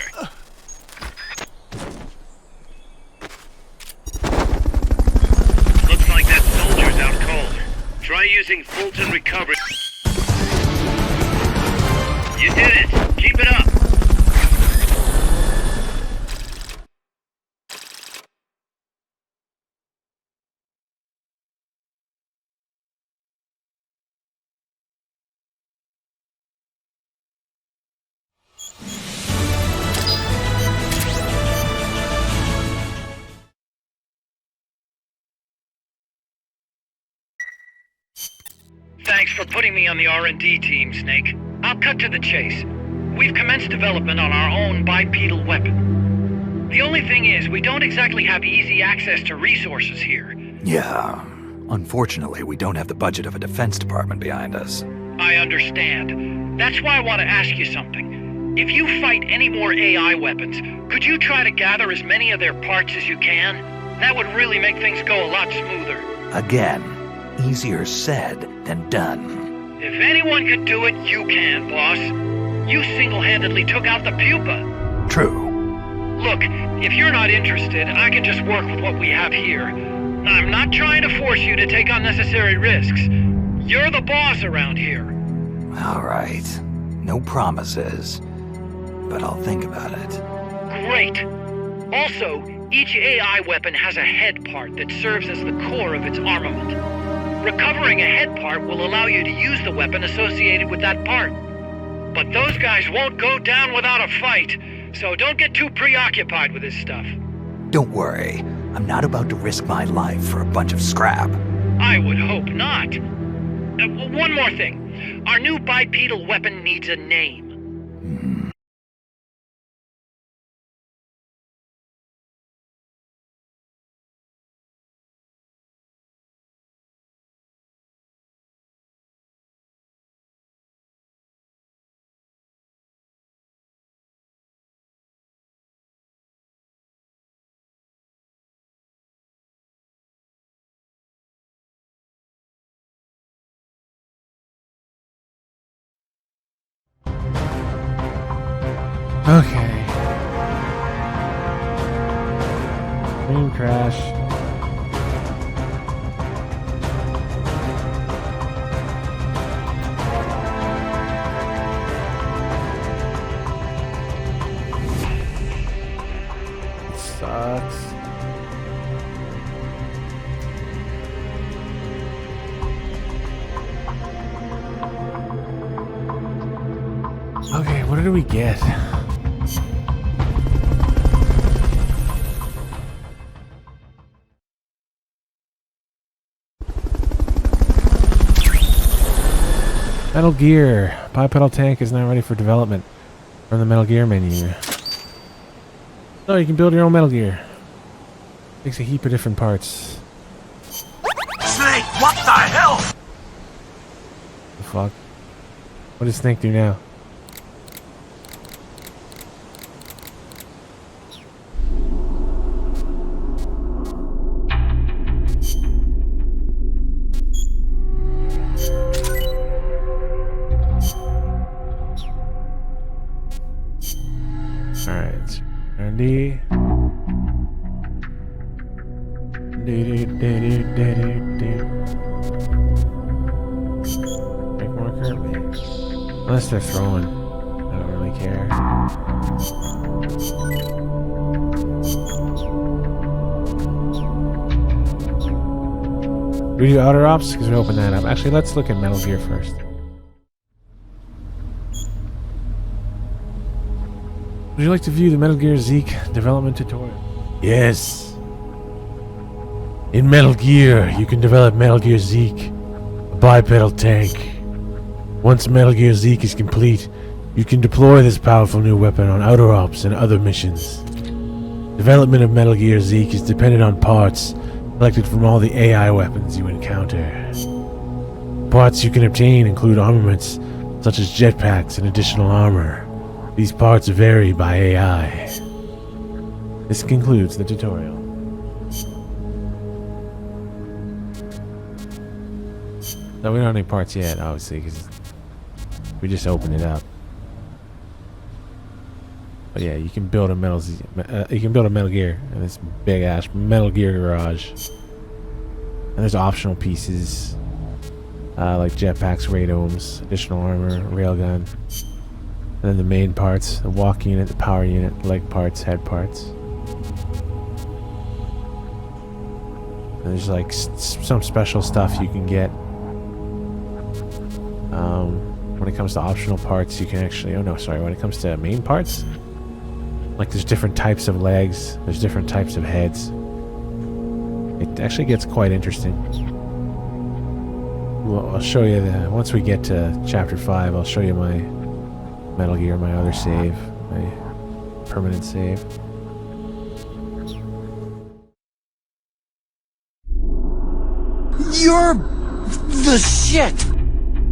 Looks like that soldier's out cold. Try using Fulton Recovery. You did it! Keep it up! Thanks for putting me on the R&D team, Snake. I'll cut to the chase. We've commenced development on our own bipedal weapon. The only thing is, we don't exactly have easy access to resources here. Yeah, unfortunately, we don't have the budget of a defense department behind us. I understand. That's why I want to ask you something. If you fight any more AI weapons, could you try to gather as many of their parts as you can? That would really make things go a lot smoother. Again, easier said than done. If anyone could do it, you can, boss. You single-handedly took out the pupa. True. Look, if you're not interested, I can just work with what we have here. I'm not trying to force you to take unnecessary risks. You're the boss around here. All right. No promises, but I'll think about it. Great. Also, each AI weapon has a head part that serves as the core of its armament. Recovering a head part will allow you to use the weapon associated with that part. But those guys won't go down without a fight, so don't get too preoccupied with this stuff. Don't worry. I'm not about to risk my life for a bunch of scrap. I would hope not. One more thing. Our new bipedal weapon needs a name. Okay. Plane crash. It sucks. Okay, what did we get? Metal Gear. Bipedal tank is now ready for development from the Metal Gear menu. So you can build your own Metal Gear. Takes a heap of different parts. Snake, what the hell? The fuck? What does Snake do now? Alright. Randy. Make marker? Unless they're throwing. I don't really care. We do outer ops? Because we open that up. Actually, let's look at Metal Gear first. Would you like to view the Metal Gear Zeke development tutorial? Yes. In Metal Gear, you can develop Metal Gear Zeke, a bipedal tank. Once Metal Gear Zeke is complete, you can deploy this powerful new weapon on outer ops and other missions. Development of Metal Gear Zeke is dependent on parts collected from all the AI weapons you encounter. Parts you can obtain include armaments such as jetpacks and additional armor. These parts vary by AI. This concludes the tutorial. So we don't have any parts yet, obviously, because we just opened it up. But yeah, you can build a Metal Gear in this big ass Metal Gear garage. And there's optional pieces like jetpacks, radomes, additional armor, railgun, and then the main parts: the walk unit, the power unit, leg parts, head parts. And there's like some special stuff you can get. When it comes to optional parts, you can actually... when it comes to main parts, like there's different types of legs, there's different types of heads. It actually gets quite interesting. Well, I'll show you once we get to chapter 5, I'll show you my Metal Gear, my other save, my permanent save. You're the shit!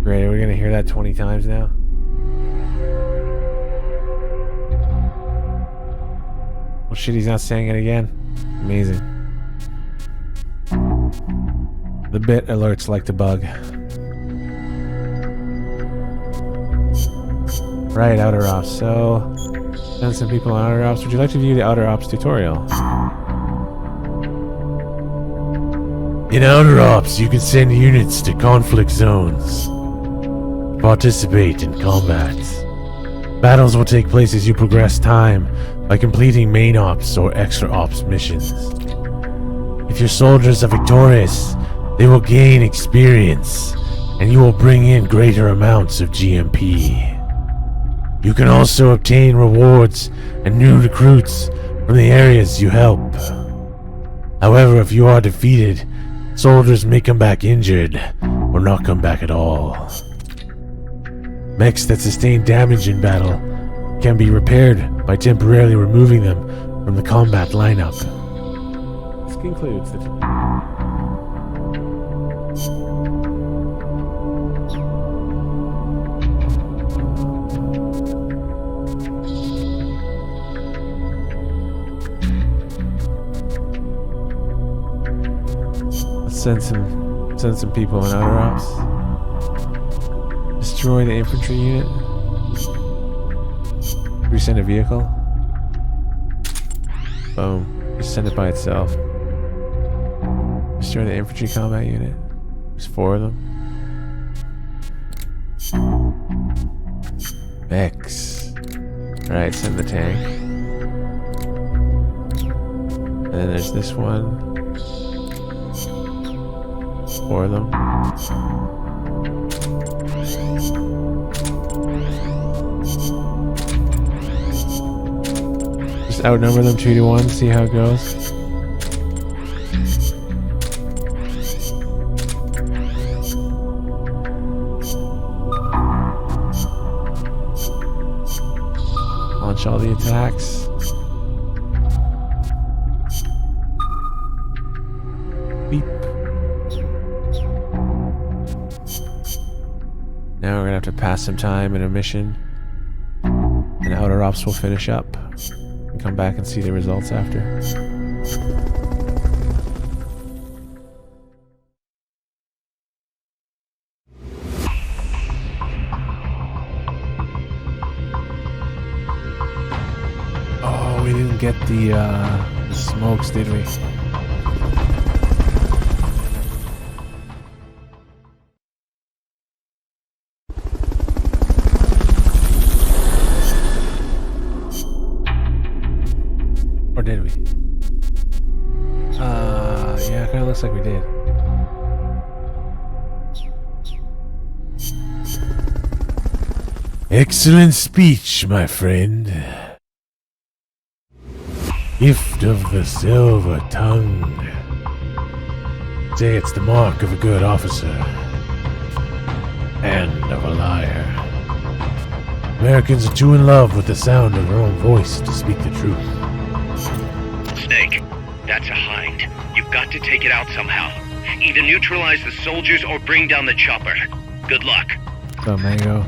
Great, are we gonna hear that 20 times now? Oh shit, he's not saying it again. Amazing. The bit alerts like the bug. Right, Outer Ops. So, send some people on Outer Ops. Would you like to view the Outer Ops tutorial? In Outer Ops, you can send units to conflict zones. Participate in combat. Battles will take place as you progress time by completing main ops or extra ops missions. If your soldiers are victorious, they will gain experience, and you will bring in greater amounts of GMP. You can also obtain rewards and new recruits from the areas you help. However, if you are defeated, soldiers may come back injured or not come back at all. Mechs that sustain damage in battle can be repaired by temporarily removing them from the combat lineup. This concludes the... Let's send some people in Outer Ops. Destroy the infantry unit. Resend a vehicle. Boom. Just send it by itself. Destroy the infantry combat unit. There's 4 of them. Mechs. Alright, send the tank. And then there's this one. 4 of them. Just outnumber them 2-1, see how it goes. Launch all the attacks. Beep. Now we're gonna have to pass some time in a mission, and Outer Ops will finish up and come back and see the results after. Oh, we didn't get the smokes, did we? Or did we? Yeah, it kind of looks like we did. Excellent speech, my friend. Gift of the silver tongue. Say it's the mark of a good officer. And of a liar. Americans are too in love with the sound of their own voice to speak the truth. Snake. That's a hind. You've got to take it out somehow. Either neutralize the soldiers or bring down the chopper. Good luck. So, Mango.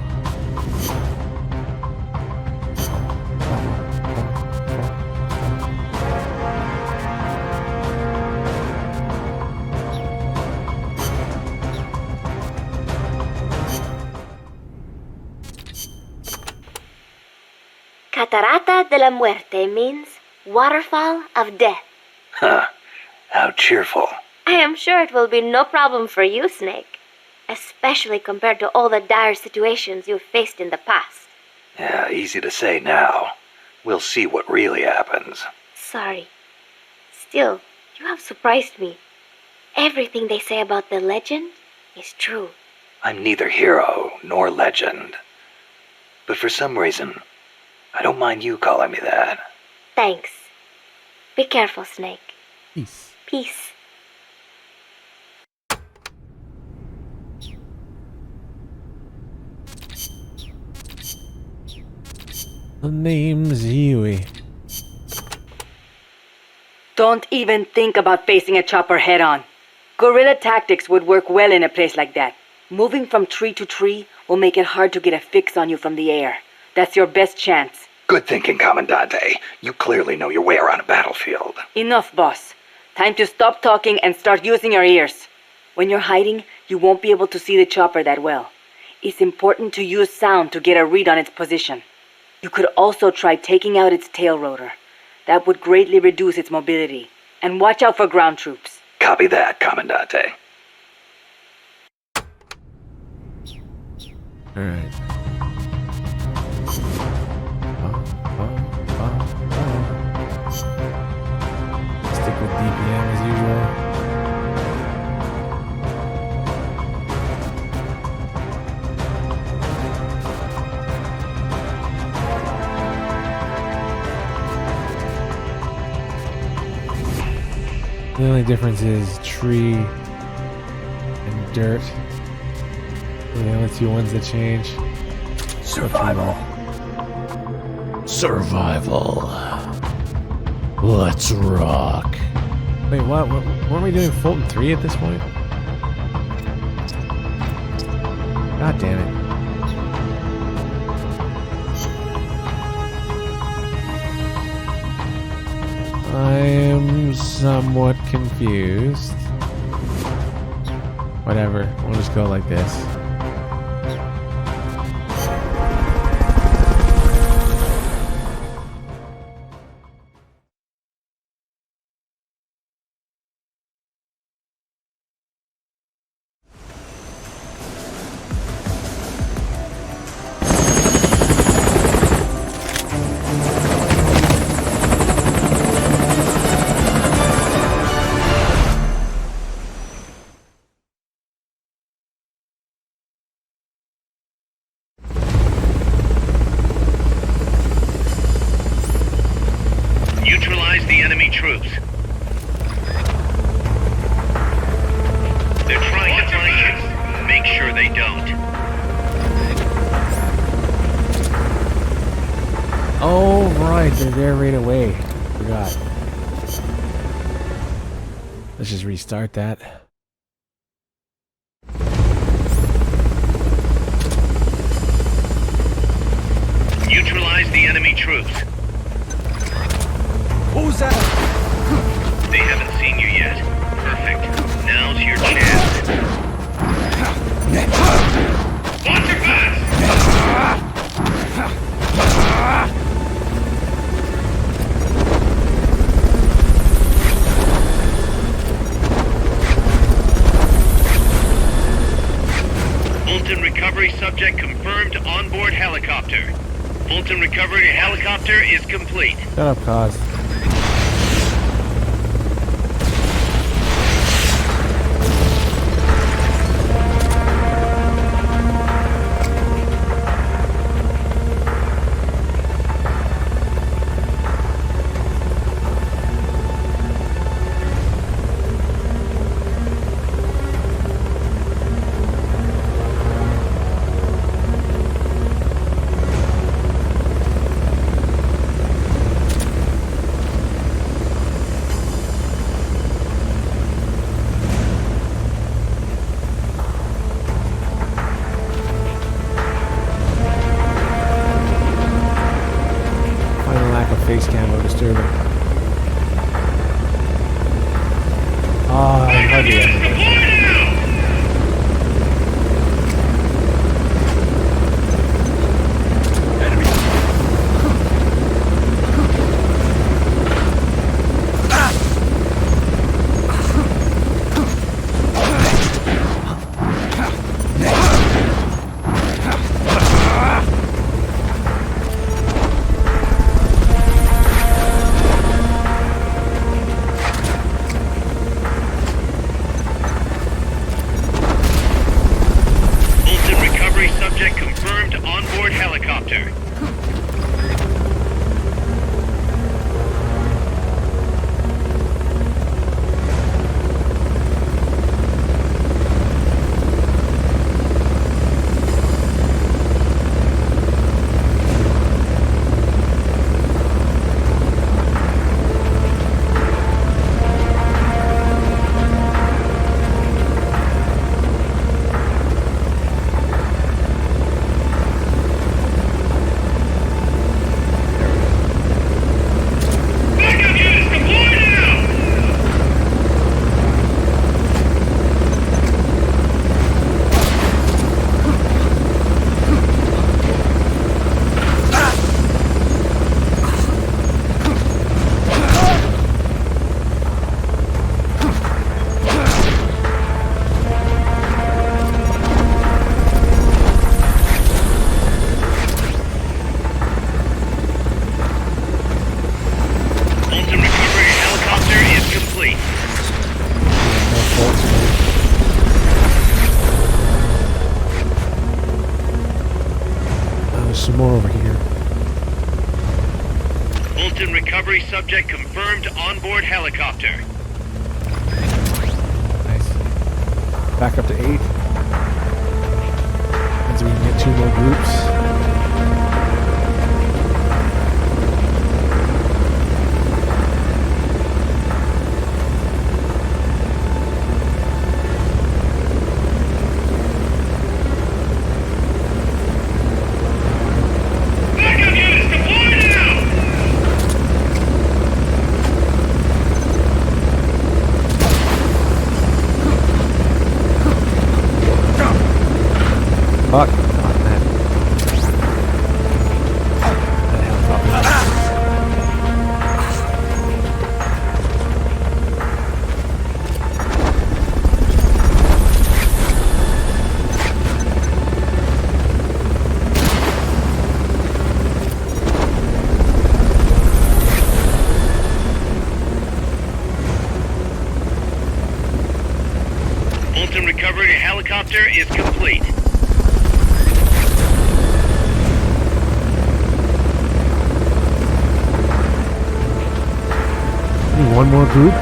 Catarata de la Muerte means waterfall of death. Huh. How cheerful. I am sure it will be no problem for you, Snake. Especially compared to all the dire situations you've faced in the past. Yeah, easy to say now. We'll see what really happens. Sorry. Still, you have surprised me. Everything they say about the legend is true. I'm neither hero nor legend. But for some reason, I don't mind you calling me that. Thanks. Be careful, Snake. Peace. Peace. The name's Yui. Don't even think about facing a chopper head-on. Guerrilla tactics would work well in a place like that. Moving from tree to tree will make it hard to get a fix on you from the air. That's your best chance. Good thinking, Commandante. You clearly know your way around a battlefield. Enough, boss. Time to stop talking and start using your ears. When you're hiding, you won't be able to see the chopper that well. It's important to use sound to get a read on its position. You could also try taking out its tail rotor. That would greatly reduce its mobility. And watch out for ground troops. Copy that, Commandante. Alright. Stick with DPM as usual. The only difference is tree and dirt. They're the only two ones that change. Survival. Survival. Let's rock. Wait, what? Weren't we doing Fulton 3 at this point? God damn it. I am somewhat confused. Whatever, we'll just go like this. Neutralize the enemy troops. They're trying to find you. Make sure they don't. Oh, right, they're there right away. Forgot. Let's just restart that. Neutralize the enemy troops. Who's that? They haven't seen you yet. Perfect. Now's your chance. Watch your back! Fulton recovery subject confirmed onboard helicopter. Fulton recovery helicopter is complete. Shut up, Cos. I'm hardly ever there. Bolton recovery subject confirmed onboard helicopter. Bolton recovery helicopter is complete. No faults, man. There's some more over here. Bolton recovery subject confirmed onboard helicopter. Nice. Back up to 8. Means we can get 2 more groups. Fuck. Oh, man. That helicopter. Bolton recovery helicopter is complete. One more group.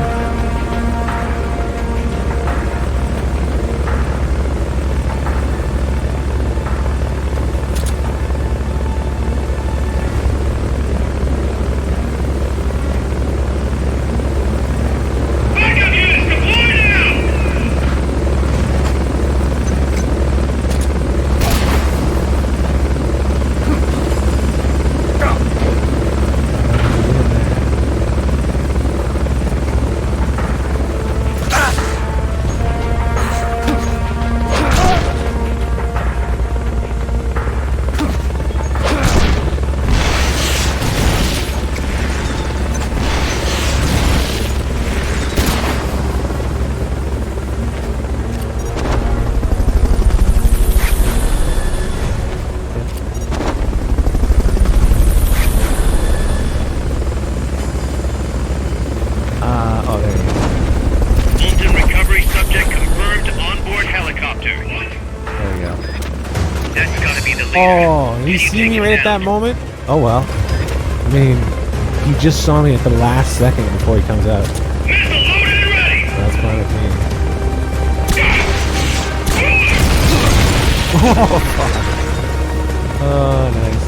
Oh, there he is. Bolton recovery subject confirmed onboard helicopter. There we go. That's gotta be the leader. Oh, he Can you see take me him right at down? that moment? Oh well. I mean, he just saw me at the last second before he comes out. Missile loaded and ready. That's fine with me. Oh, fuck. Oh, nice.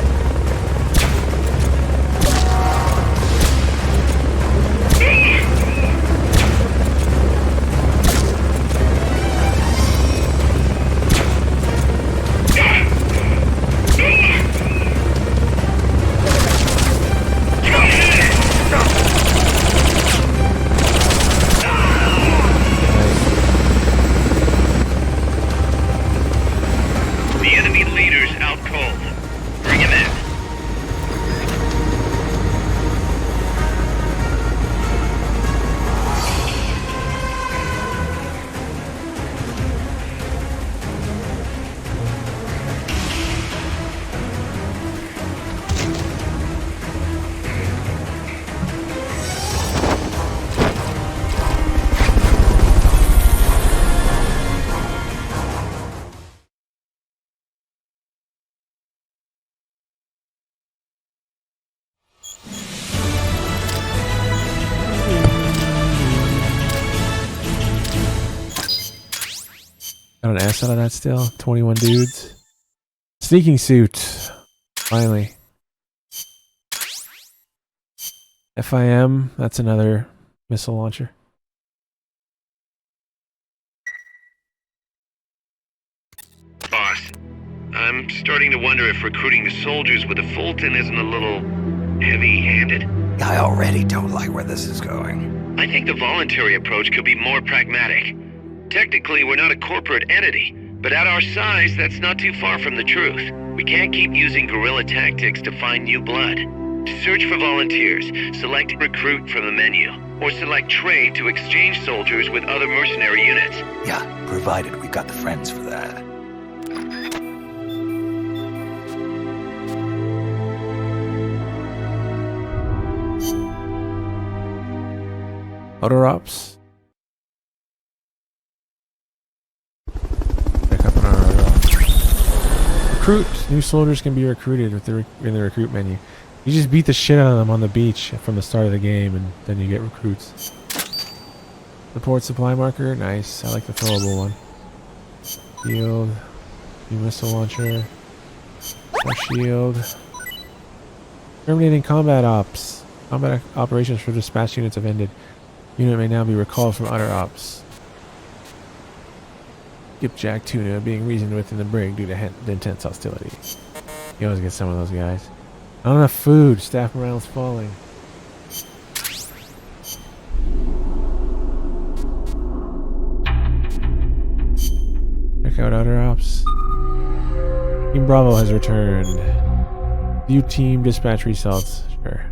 Nice. Got an S out of that still. 21 dudes. Sneaking suit. Finally. FIM. That's another missile launcher. Boss, I'm starting to wonder if recruiting the soldiers with a Fulton isn't a little heavy-handed. I already don't like where this is going. I think the voluntary approach could be more pragmatic. Technically, we're not a corporate entity, but at our size, that's not too far from the truth. We can't keep using guerrilla tactics to find new blood. To search for volunteers, select recruit from the menu, or select trade to exchange soldiers with other mercenary units. Yeah, provided we got the friends for that. Other ops. Pick up on our recruit. New soldiers can be recruited with in the recruit menu. You just beat the shit out of them on the beach from the start of the game, and then you get recruits. Support supply marker. Nice. I like the throwable one. Shield. New missile launcher. More shield. Terminating combat ops. Combat operations for dispatch units have ended. Unit may now be recalled from other ops. Skipjack tuna being reasoned with in the brig due to intense hostility. You always get some of those guys. Not enough food. Staff morale is falling. Check out other ops. Team Bravo has returned. View team dispatch results. Sure.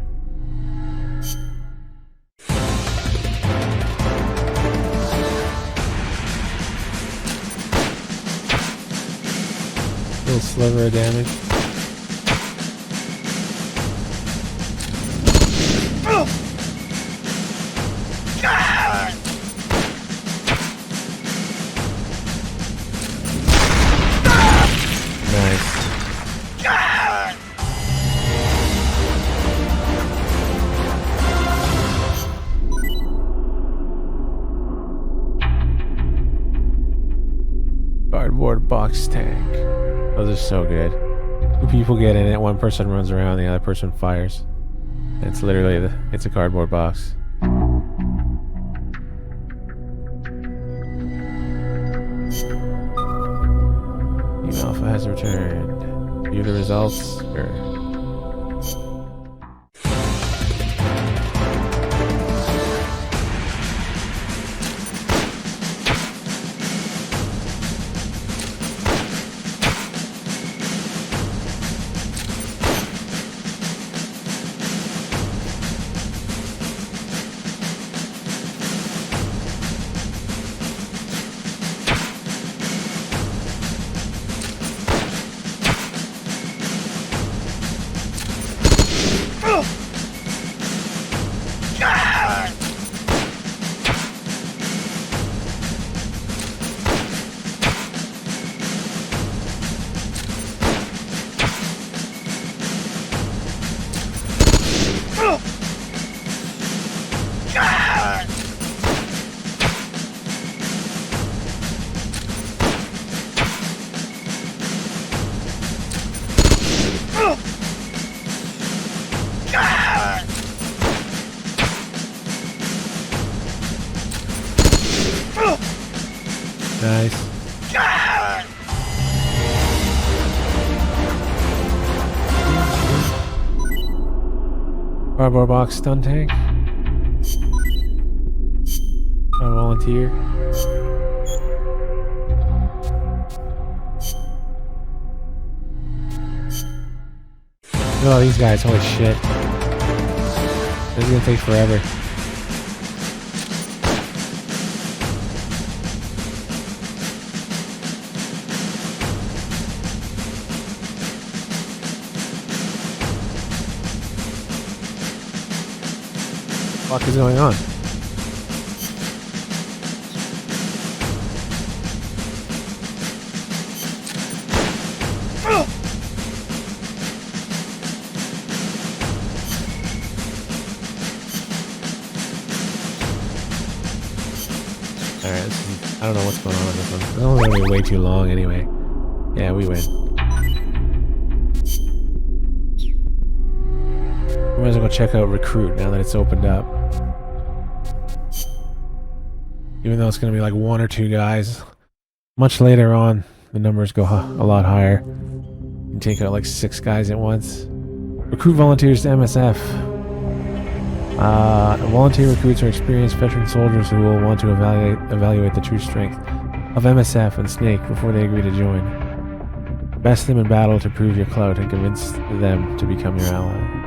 Little sliver of damage. Cardboard box tank. Those are so good. Two people get in it, one person runs around, the other person fires. And it's literally it's a cardboard box. Team Alpha has returned. View the results. Sure. Nice. Cardboard box stun tank. A volunteer. Oh, these guys, holy shit. This is gonna take forever. What the fuck is going on? Alright, I don't know what's going on with this one. It's only going to be way too long anyway. Yeah, we win. We might as well go check out Recruit now that it's opened up. Even though it's going to be like 1 or 2 guys. Much later on, the numbers go a lot higher. You can take out like 6 guys at once. Recruit volunteers to MSF. Volunteer recruits are experienced veteran soldiers who will want to evaluate the true strength of MSF and Snake before they agree to join. Best them in battle to prove your clout and convince them to become your ally.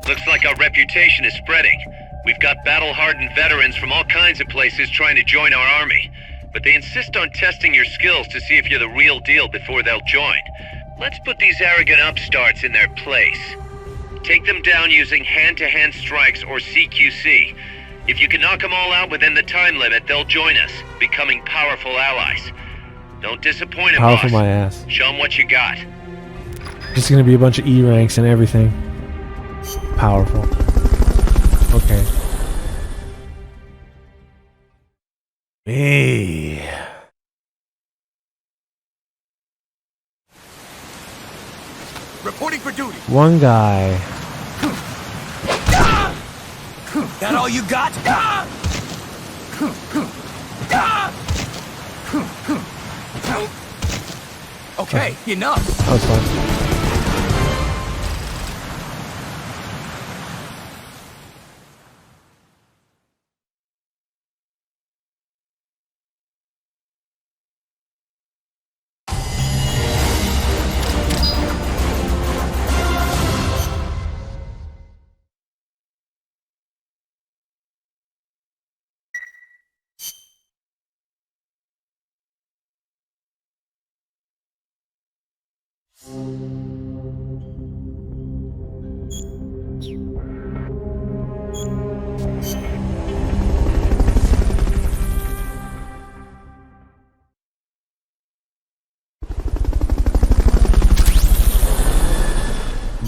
Looks like our reputation is spreading. We've got battle-hardened veterans from all kinds of places trying to join our army. But they insist on testing your skills to see if you're the real deal before they'll join. Let's put these arrogant upstarts in their place. Take them down using hand-to-hand strikes or CQC. If you can knock them all out within the time limit, they'll join us, becoming powerful allies. Don't disappoint them, Powerful boss. my ass. Show them what you got. Just gonna be a bunch of E ranks and everything. Powerful. Okay. Hey. Reporting for duty. One guy. That all you got? Okay, enough. That was fun.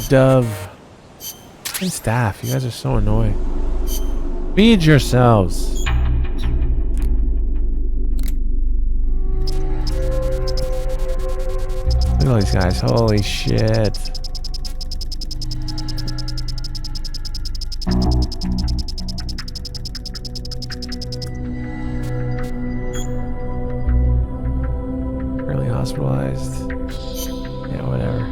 Dove and staff, you guys are so annoying. Feed yourselves. Look at all these guys. Holy shit. Currently hospitalized. Yeah, whatever.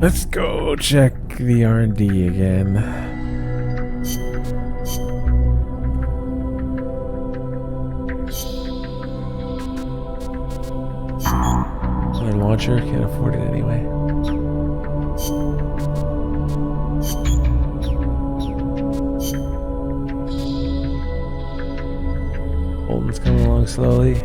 Let's go check the R&D again. Our launcher, can't afford it anyway. Holden's coming along slowly.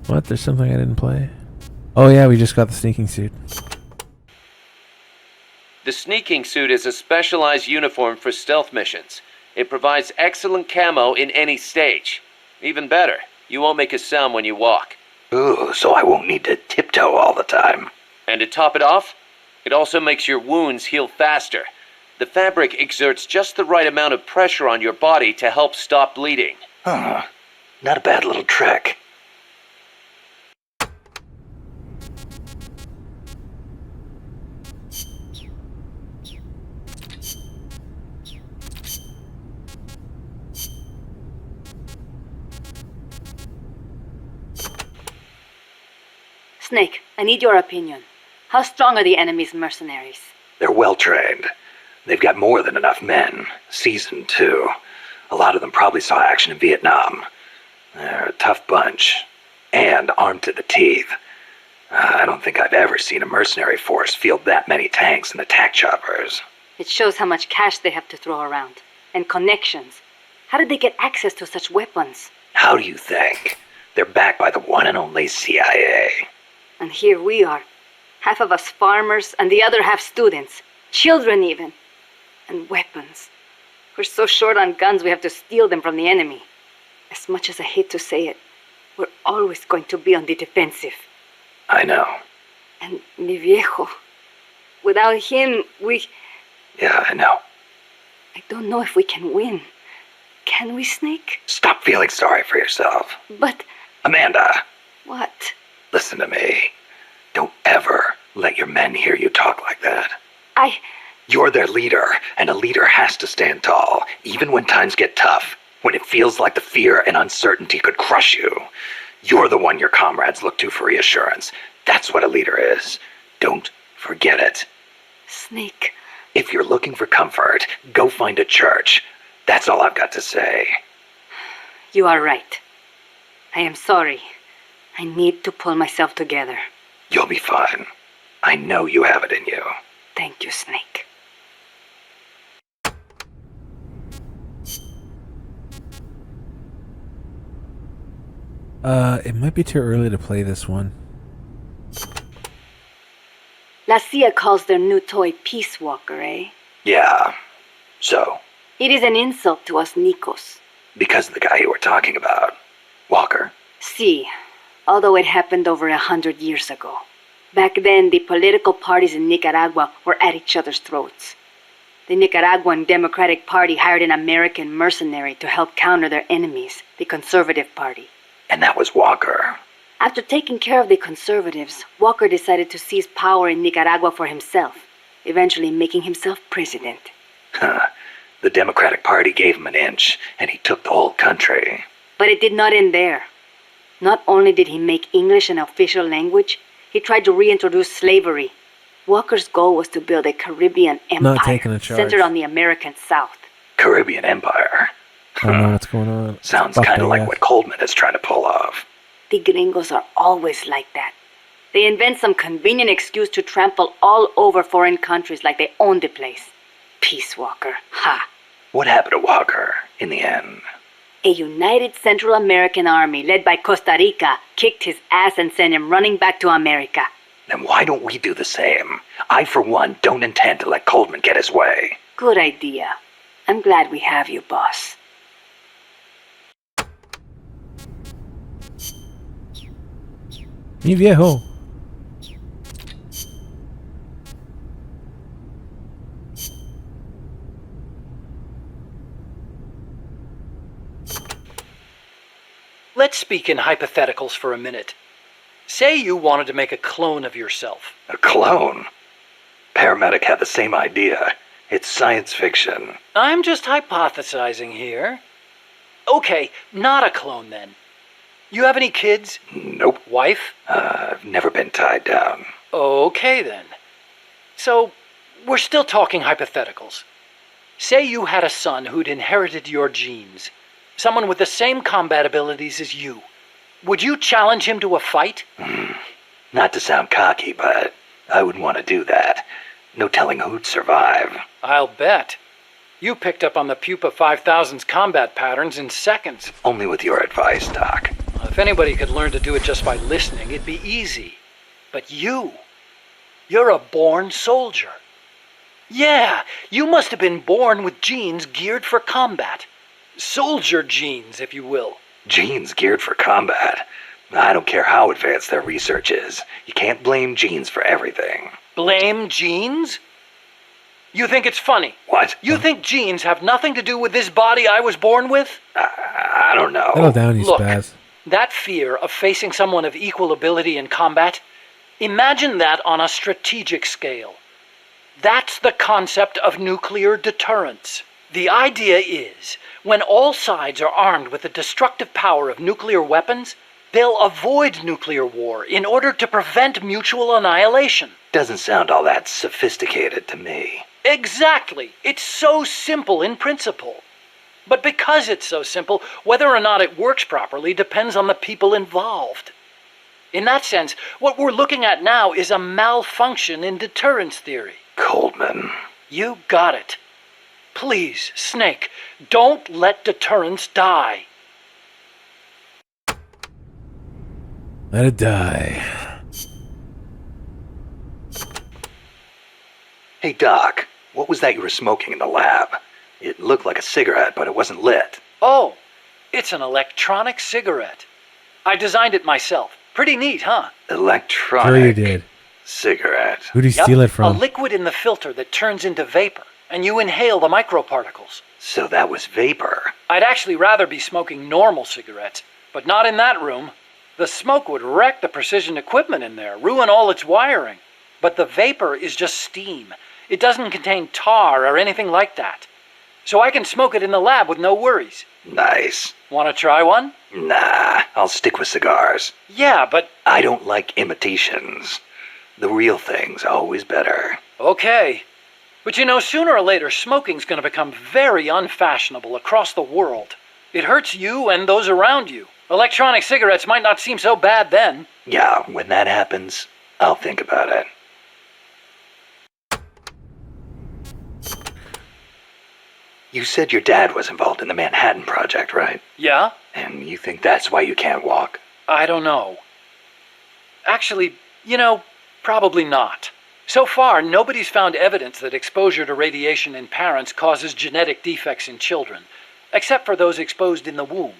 What? There's something I didn't play? Oh yeah, we just got the sneaking suit. The sneaking suit is a specialized uniform for stealth missions. It provides excellent camo in any stage. Even better, you won't make a sound when you walk. Ooh, so I won't need to tiptoe all the time. And to top it off, it also makes your wounds heal faster. The fabric exerts just the right amount of pressure on your body to help stop bleeding. Huh. Not a bad little trick. Snake, I need your opinion. How strong are the enemy's mercenaries? They're well trained. They've got more than enough men. Seasoned, too. A lot of them probably saw action in Vietnam. They're a tough bunch. And armed to the teeth. I don't think I've ever seen a mercenary force field that many tanks and attack choppers. It shows how much cash they have to throw around. And connections. How did they get access to such weapons? How do you think? They're backed by the one and only CIA. And here we are. Half of us farmers, and the other half students. Children, even. And weapons. We're so short on guns, we have to steal them from the enemy. As much as I hate to say it, we're always going to be on the defensive. I know. And mi viejo. Without him, Yeah, I know. I don't know if we can win. Can we, Snake? Stop feeling sorry for yourself. But... Amanda. What? Listen to me. Don't ever let your men hear you talk like that. You're their leader, and a leader has to stand tall, even when times get tough, when it feels like the fear and uncertainty could crush you. You're the one your comrades look to for reassurance. That's what a leader is. Don't forget it. Snake. If you're looking for comfort, go find a church. That's all I've got to say. You are right. I am sorry. I need to pull myself together. You'll be fine. I know you have it in you. Thank you, Snake. It might be too early to play this one. La CIA calls their new toy Peace Walker, eh? Yeah. So? It is an insult to us Nicos. Because of the guy you were talking about. Walker? Si, although it happened over 100 years ago. Back then, the political parties in Nicaragua were at each other's throats. The Nicaraguan Democratic Party hired an American mercenary to help counter their enemies, the Conservative Party. And that was Walker. After taking care of the conservatives, Walker decided to seize power in Nicaragua for himself, eventually making himself president. The Democratic Party gave him an inch, and he took the whole country. But it did not end there. Not only did he make English an official language, he tried to reintroduce slavery. Walker's goal was to build a Caribbean empire centered on the American South. Caribbean Empire? I don't know what's going on. Sounds kind of like what Coleman is trying to pull off. The gringos are always like that. They invent some convenient excuse to trample all over foreign countries like they own the place. Peace Walker, ha! What happened to Walker in the end? A united Central American army led by Costa Rica kicked his ass and sent him running back to America. Then why don't we do the same? I, for one, don't intend to let Coleman get his way. Good idea. I'm glad we have you, boss. Mi viejo. Let's speak in hypotheticals for a minute. Say you wanted to make a clone of yourself. A clone? Paramedic had the same idea. It's science fiction. I'm just hypothesizing here. Okay, not a clone then. You have any kids? Nope. Wife? I've never been tied down. Okay then. So, we're still talking hypotheticals. Say you had a son who'd inherited your genes. Someone with the same combat abilities as you. Would you challenge him to a fight? Not to sound cocky, but I wouldn't want to do that. No telling who'd survive. I'll bet. You picked up on the Pupa 5000's combat patterns in seconds. Only with your advice, Doc. If anybody could learn to do it just by listening, it'd be easy. But you're a born soldier. Yeah, you must have been born with genes geared for combat. Soldier genes, if you will. Genes geared for combat? I don't care how advanced their research is. You can't blame genes for everything. Blame genes? You think it's funny? What? You think genes have nothing to do with this body I was born with? I don't know. Settle down, you Look, spaz. that fear of facing someone of equal ability in combat, imagine that on a strategic scale. That's the concept of nuclear deterrence. The idea is, when all sides are armed with the destructive power of nuclear weapons, they'll avoid nuclear war in order to prevent mutual annihilation. Doesn't sound all that sophisticated to me. Exactly. It's so simple in principle. But because it's so simple, whether or not it works properly depends on the people involved. In that sense, what we're looking at now is a malfunction in deterrence theory. Coldman. You got it. Please, Snake, don't let deterrence die. Let it die. Hey, Doc, what was that you were smoking in the lab? It looked like a cigarette, but it wasn't lit. Oh, it's an electronic cigarette. I designed it myself. Pretty neat, huh? Electronic Sure you did. cigarette. Who'd he steal it from? A liquid in the filter that turns into vapor, and you inhale the microparticles. So that was vapor. I'd actually rather be smoking normal cigarettes, but not in that room. The smoke would wreck the precision equipment in there, ruin all its wiring. But the vapor is just steam. It doesn't contain tar or anything like that. So I can smoke it in the lab with no worries. Nice. Want to try one? Nah, I'll stick with cigars. Yeah, but... I don't like imitations. The real thing's always better. Okay. But you know, sooner or later, smoking's going to become very unfashionable across the world. It hurts you and those around you. Electronic cigarettes might not seem so bad then. Yeah, when that happens, I'll think about it. You said your dad was involved in the Manhattan Project, right? Yeah? And you think that's why you can't walk? I don't know. Actually, you know, probably not. So far, nobody's found evidence that exposure to radiation in parents causes genetic defects in children, except for those exposed in the womb.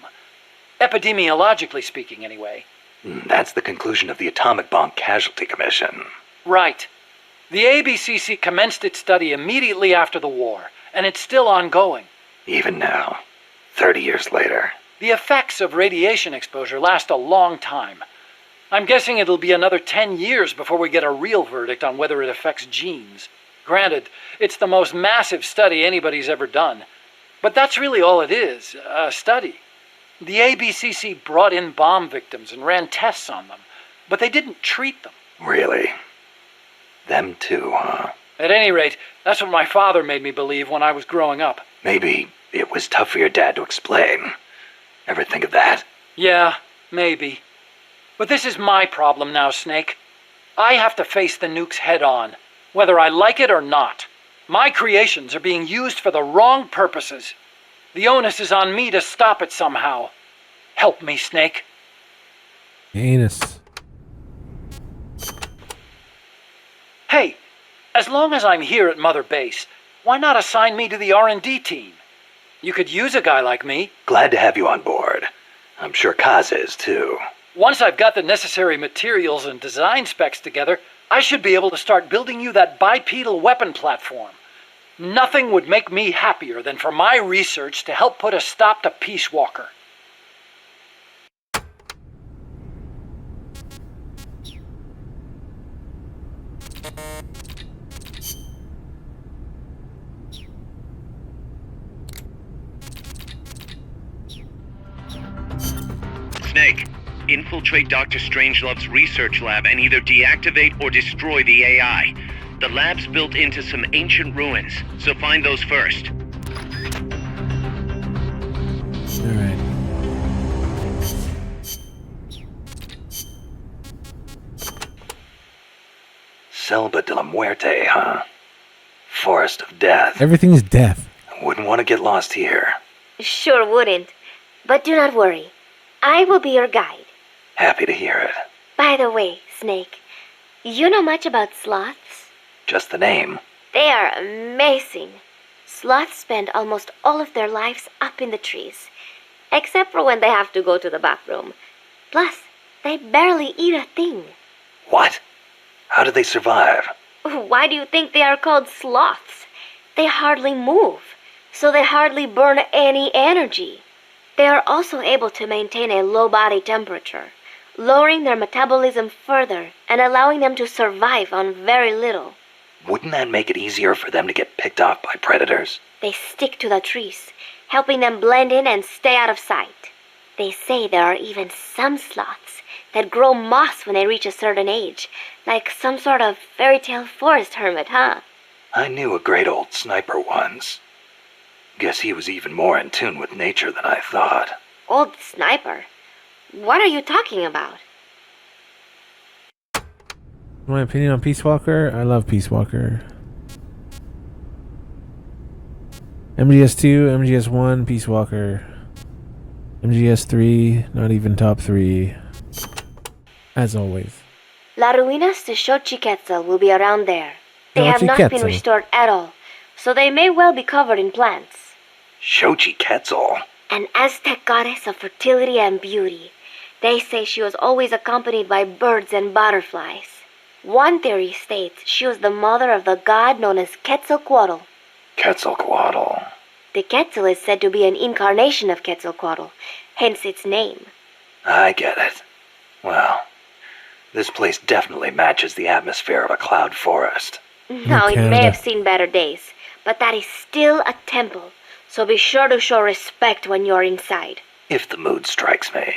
Epidemiologically speaking, anyway. That's the conclusion of the Atomic Bomb Casualty Commission. Right. The ABCC commenced its study immediately after the war, and it's still ongoing. Even now, 30 years later. The effects of radiation exposure last a long time. I'm guessing it'll be another 10 years before we get a real verdict on whether it affects genes. Granted, it's the most massive study anybody's ever done. But that's really all it is, a study. The ABCC brought in bomb victims and ran tests on them, but they didn't treat them. Really? Them too, huh? At any rate, that's what my father made me believe when I was growing up. Maybe it was tough for your dad to explain. Ever think of that? Yeah, maybe. But this is my problem now, Snake. I have to face the nukes head on, whether I like it or not. My creations are being used for the wrong purposes. The onus is on me to stop it somehow. Help me, Snake. Anus. Hey, as long as I'm here at Mother Base, why not assign me to the R&D team? You could use a guy like me. Glad to have you on board. I'm sure Kaz is, too. Once I've got the necessary materials and design specs together, I should be able to start building you that bipedal weapon platform. Nothing would make me happier than for my research to help put a stop to Peace Walker. Snake, infiltrate Dr. Strangelove's research lab and either deactivate or destroy the AI. The lab's built into some ancient ruins, so find those first. Alright. Selva de la Muerte, huh? Forest of Death. Everything's death. Wouldn't want to get lost here. Sure wouldn't. But do not worry. I will be your guide. Happy to hear it. By the way, Snake, you know much about sloths? Just the name. They are amazing. Sloths spend almost all of their lives up in the trees, except for when they have to go to the bathroom. Plus, they barely eat a thing. What? How do they survive? Why do you think they are called sloths? They hardly move, so they hardly burn any energy. They are also able to maintain a low body temperature, lowering their metabolism further and allowing them to survive on very little. Wouldn't that make it easier for them to get picked off by predators? They stick to the trees, helping them blend in and stay out of sight. They say there are even some sloths that grow moss when they reach a certain age, like some sort of fairy tale forest hermit, huh? I knew a great old sniper once. Guess he was even more in tune with nature than I thought. Old sniper? What are you talking about? My opinion on Peace Walker? I love Peace Walker. MGS2, MGS1, Peace Walker. MGS3, not even top 3. As always. La Ruinas de Xochiquetzal will be around there. They have not been restored at all, so they may well be covered in plants. Xochiquetzal? An Aztec goddess of fertility and beauty. They say she was always accompanied by birds and butterflies. One theory states she was the mother of the god known as Quetzalcoatl. Quetzalcoatl. The Quetzal is said to be an incarnation of Quetzalcoatl, hence its name. I get it. Well, this place definitely matches the atmosphere of a cloud forest. Now, it may have seen better days, but that is still a temple, so be sure to show respect when you're inside. If the mood strikes me.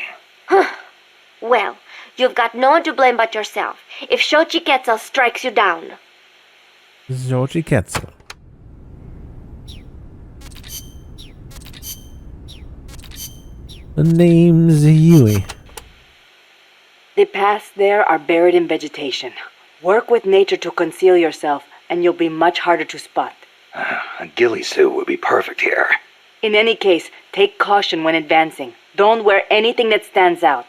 Well, you've got no one to blame but yourself if Xochiquetzal strikes you down. Xochiquetzal. The name's Yui. The paths there are buried in vegetation. Work with nature to conceal yourself, and you'll be much harder to spot. A ghillie suit would be perfect here. In any case, take caution when advancing. Don't wear anything that stands out.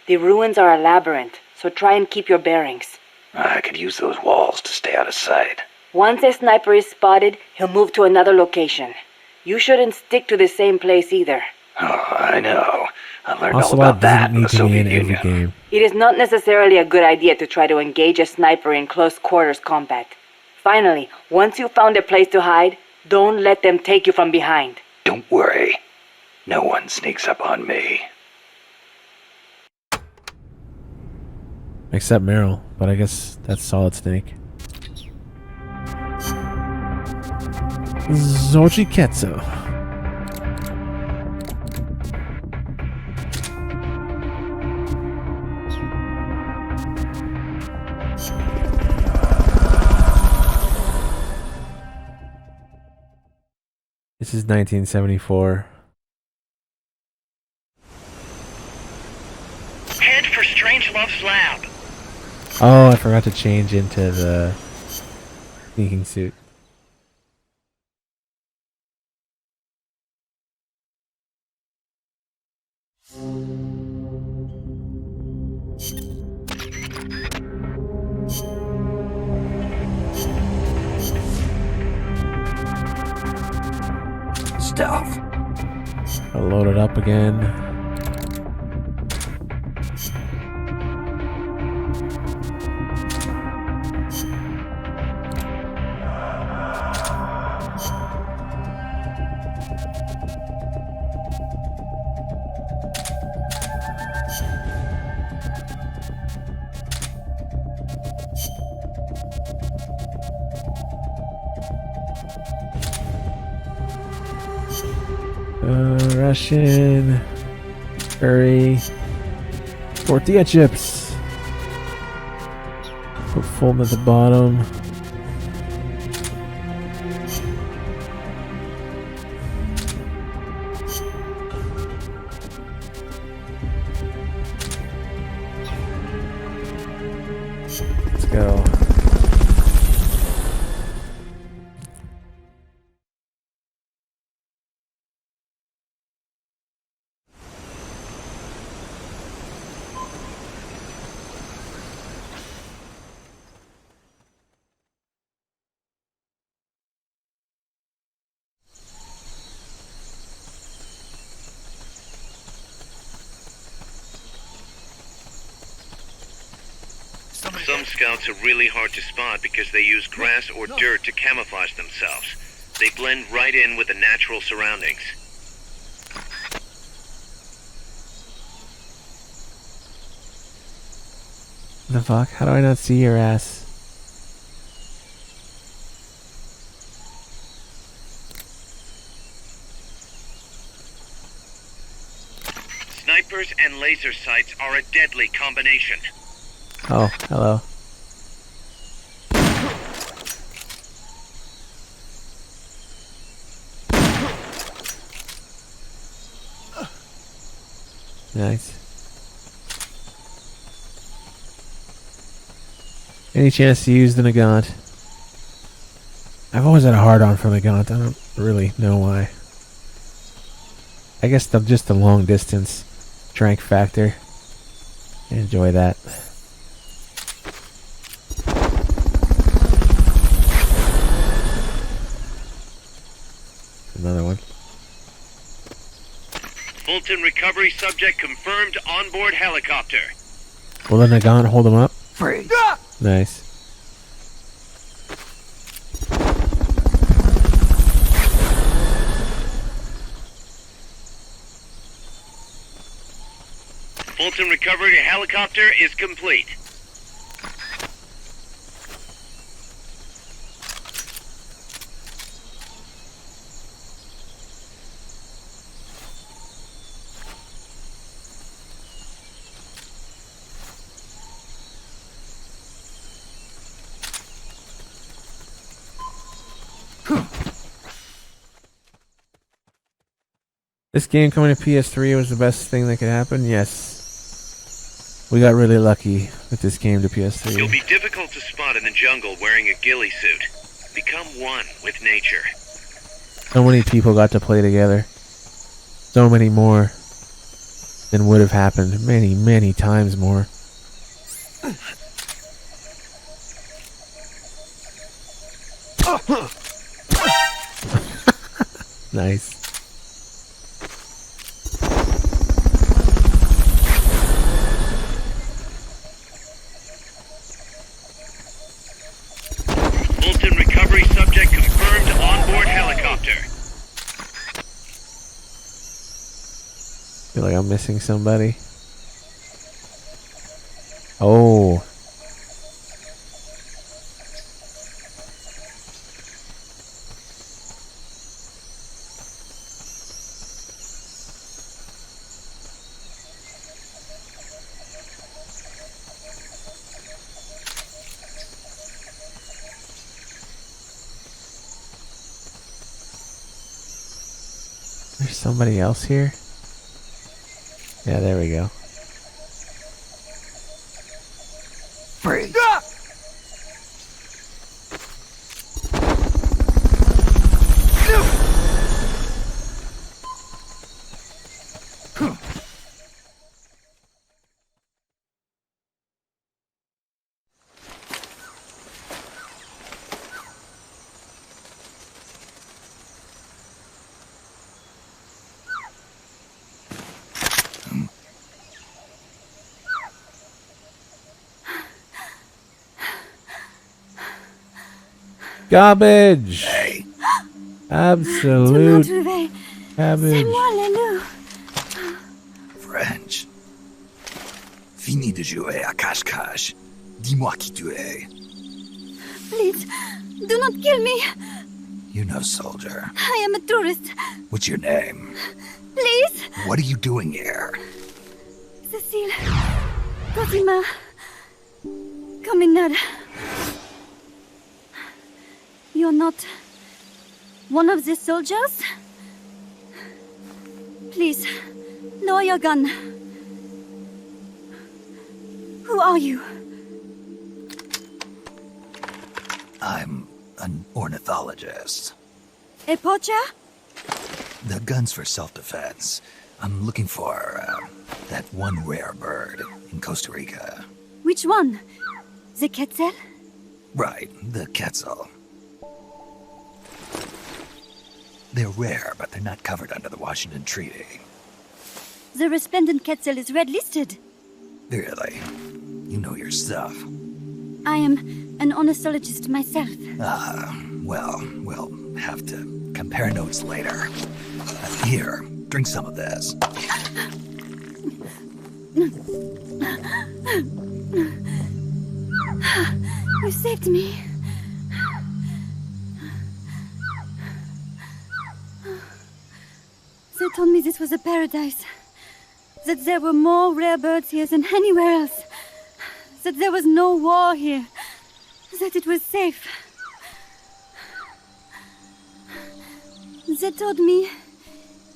The ruins are a labyrinth, so try and keep your bearings. I could use those walls to stay out of sight. Once a sniper is spotted, he'll move to another location. You shouldn't stick to the same place either. Oh, I know. I learned Ocelot all about that in the doesn't need to be Soviet in every Union. game. It is not necessarily a good idea to try to engage a sniper in close quarters combat. Finally, once you've found a place to hide, don't let them take you from behind. Don't worry. No one sneaks up on me. Except Meryl, but I guess that's Solid Snake. Xochiquetzal. This is 1974. Head for Strangelove's lab. Oh, I forgot to change into the sneaking suit. Stuff. I'll load it up again. Russian curry tortilla chips. Put fold at the bottom. Let's go. Some scouts are really hard to spot because they use grass or dirt to camouflage themselves. They blend right in with the natural surroundings. The fuck? How do I not see your ass? Snipers and laser sights are a deadly combination. Oh, hello. Nice. Any chance to use the Nagant? I've always had a hard-on for the Nagant. I don't really know why. I guess just the long distance strength factor. I enjoy that. Another one. Fulton recovery subject confirmed onboard helicopter. Will the Nagant hold him up? Free. Nice. Fulton recovery helicopter is complete. This game coming to PS3 was the best thing that could happen? Yes. We got really lucky with this game to PS3. You'll be difficult to spot in the jungle wearing a ghillie suit. Become one with nature. So many people got to play together. So many more than would have happened. Many, many times more. Nice. Fulton recovery subject confirmed onboard helicopter. Feel like I'm missing somebody. Oh. There's somebody else here? Yeah, there we go. Free. Garbage! Hey. Absolute garbage. French. Fini de jouer à cache-cache. Dis-moi qui tu es. Please, do not kill me. You know, soldier. I am a tourist. What's your name? Please. What are you doing here? Cecile. Cosima. Caminada. You're not one of the soldiers? Please, lower your gun. Who are you? I'm an ornithologist. A poacher? The gun's for self-defense. I'm looking for that one rare bird in Costa Rica. Which one? The quetzal? Right, the quetzal. They're rare, but they're not covered under the Washington Treaty. The resplendent quetzal is red listed. Really? You know your stuff. I am an ornithologist myself. Well, we'll have to compare notes later. Here, drink some of this. You saved me. They told me this was a paradise. That there were more rare birds here than anywhere else. That there was no war here. That it was safe. They told me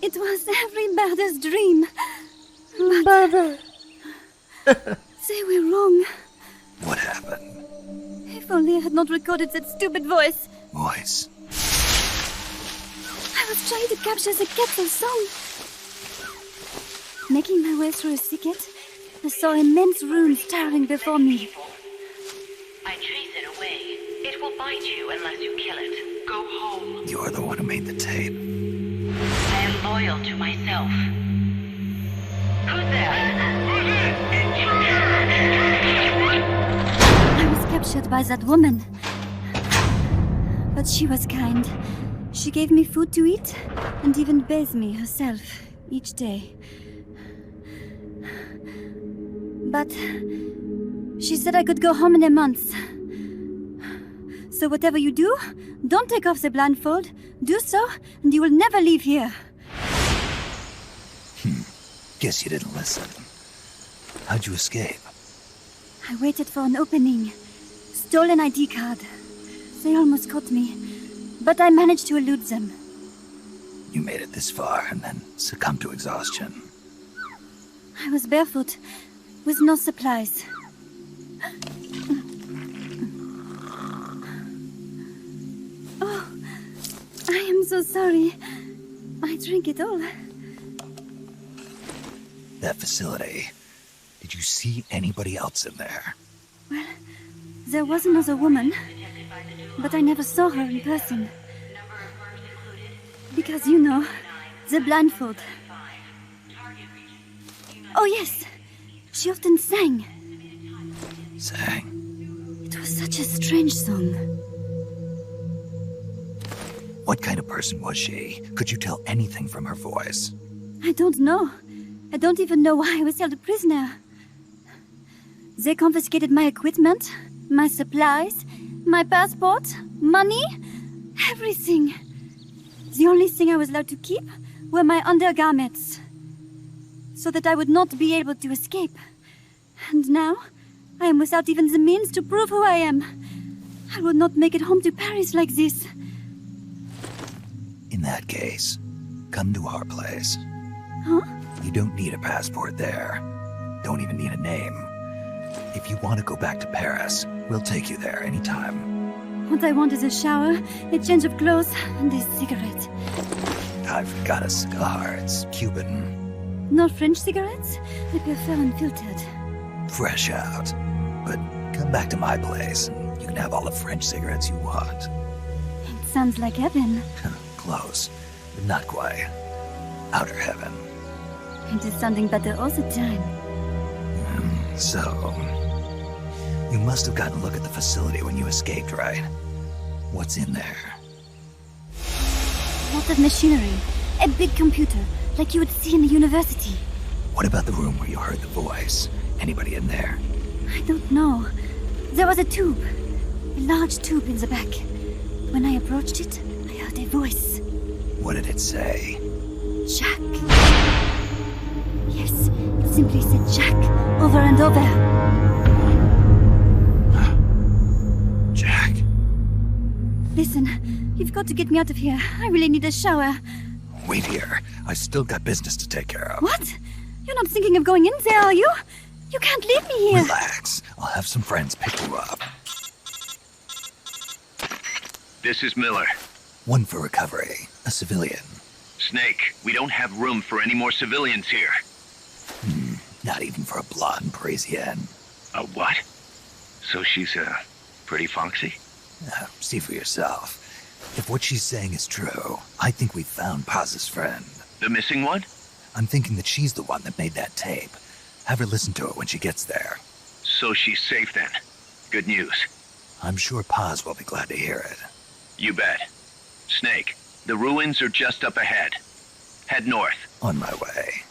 it was every birder's dream. But they were wrong. What happened? If only I had not recorded that stupid voice. Voice. I was trying to capture the Quetzal song. Making my way through a thicket, I saw immense runes towering before me. I chase it away. It will bite you unless you kill it. Go home. You're the one who made the tape. I am loyal to myself. Who's there? I was captured by that woman. But she was kind. She gave me food to eat and even bathed me herself each day. But she said I could go home in a month. So whatever you do, don't take off the blindfold. Do so, and you will never leave here. Guess you didn't listen. How'd you escape? I waited for an opening. Stole an ID card. They almost caught me, but I managed to elude them. You made it this far and then succumbed to exhaustion. I was barefoot, with no supplies. Oh, I am so sorry. I drank it all. That facility. Did you see anybody else in there? Well, there was another woman, but I never saw her in person. Because, you know, the blindfold. Oh, yes. She often sang. Sang? It was such a strange song. What kind of person was she? Could you tell anything from her voice? I don't know. I don't even know why I was held a prisoner. They confiscated my equipment, my supplies, my passport, money, everything. The only thing I was allowed to keep were my undergarments, so that I would not be able to escape. And now, I am without even the means to prove who I am. I will not make it home to Paris like this. In that case, come to our place. Huh? You don't need a passport there. Don't even need a name. If you want to go back to Paris, we'll take you there anytime. What I want is a shower, a change of clothes, and a cigarette. I've got a cigar. It's Cuban. No French cigarettes? I prefer unfiltered. Fresh out. But come back to my place, and you can have all the French cigarettes you want. It sounds like heaven. Close, but not quite. Outer heaven. It is sounding better all the time. So, you must have gotten a look at the facility when you escaped, right? What's in there? Lots of machinery. A big computer, like you would see in a university. What about the room where you heard the voice? Anybody in there? I don't know. There was a tube. A large tube in the back. When I approached it, I heard a voice. What did it say? Jack. Yes, it simply said Jack, over and over. Jack. Listen, you've got to get me out of here. I really need a shower. Wait here. I still got business to take care of. What? You're not thinking of going in there, are you? You can't leave me here. Relax. I'll have some friends pick you up. This is Miller. One for recovery. A civilian. Snake, we don't have room for any more civilians here. Not even for a blonde Parisienne. A what? So she's, pretty foxy? See for yourself. If what she's saying is true, I think we've found Paz's friend. The missing one? I'm thinking that she's the one that made that tape. Have her listen to it when she gets there. So she's safe then? Good news. I'm sure Paz will be glad to hear it. You bet. Snake, the ruins are just up ahead. Head north. On my way.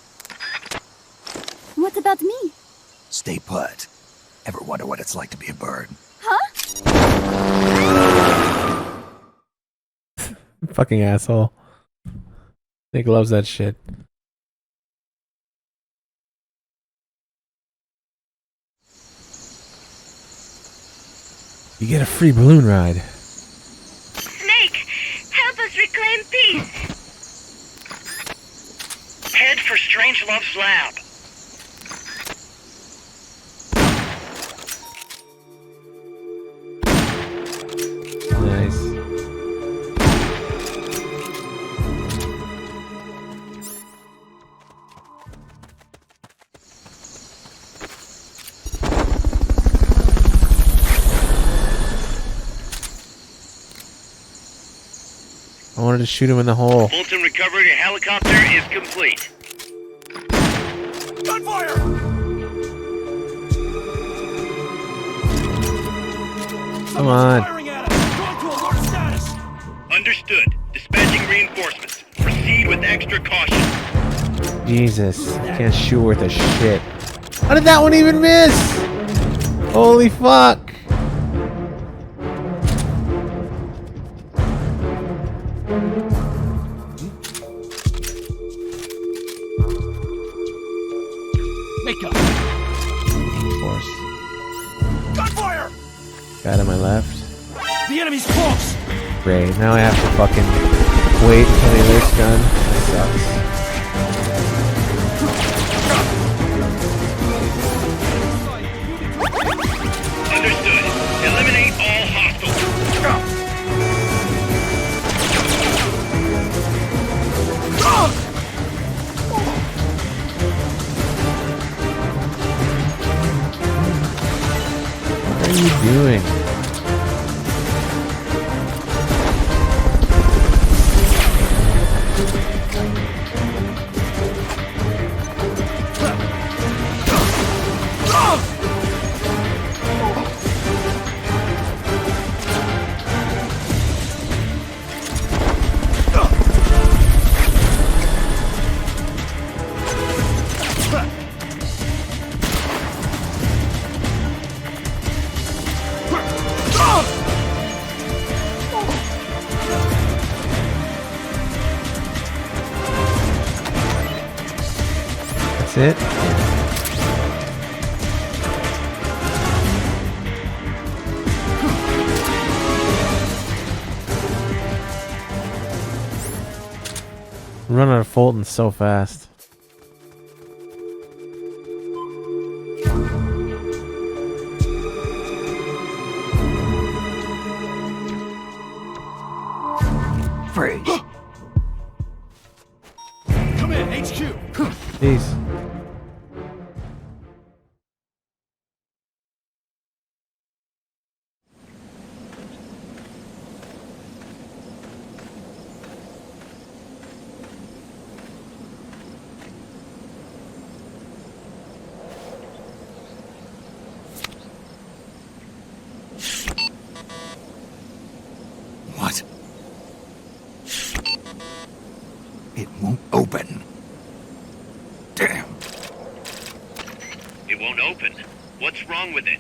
What about me? Stay put. Ever wonder what it's like to be a bird? Huh? Fucking asshole. Nick loves that shit. You get a free balloon ride. Snake, help us reclaim peace. Head for Strangelove's lab. Nice. I wanted to shoot him in the hole. Fulton recovery helicopter is complete. Gunfire! Come on. Firing at us. Going to alert status. Understood. Dispatching reinforcements. Proceed with extra caution. Jesus. Can't shoot worth a shit. How did that one even miss? Holy fuck. Make up. Of course. Gunfire! Guy to my left. The enemy's close. Great. Now I have to fucking wait until he looks gun. That sucks. Understood. Eliminate all hostiles. What are you doing? That's it? Run out of Fulton so fast. Free. Come in, HQ. Peace. What? It won't open. Damn. It won't open. What's wrong with it?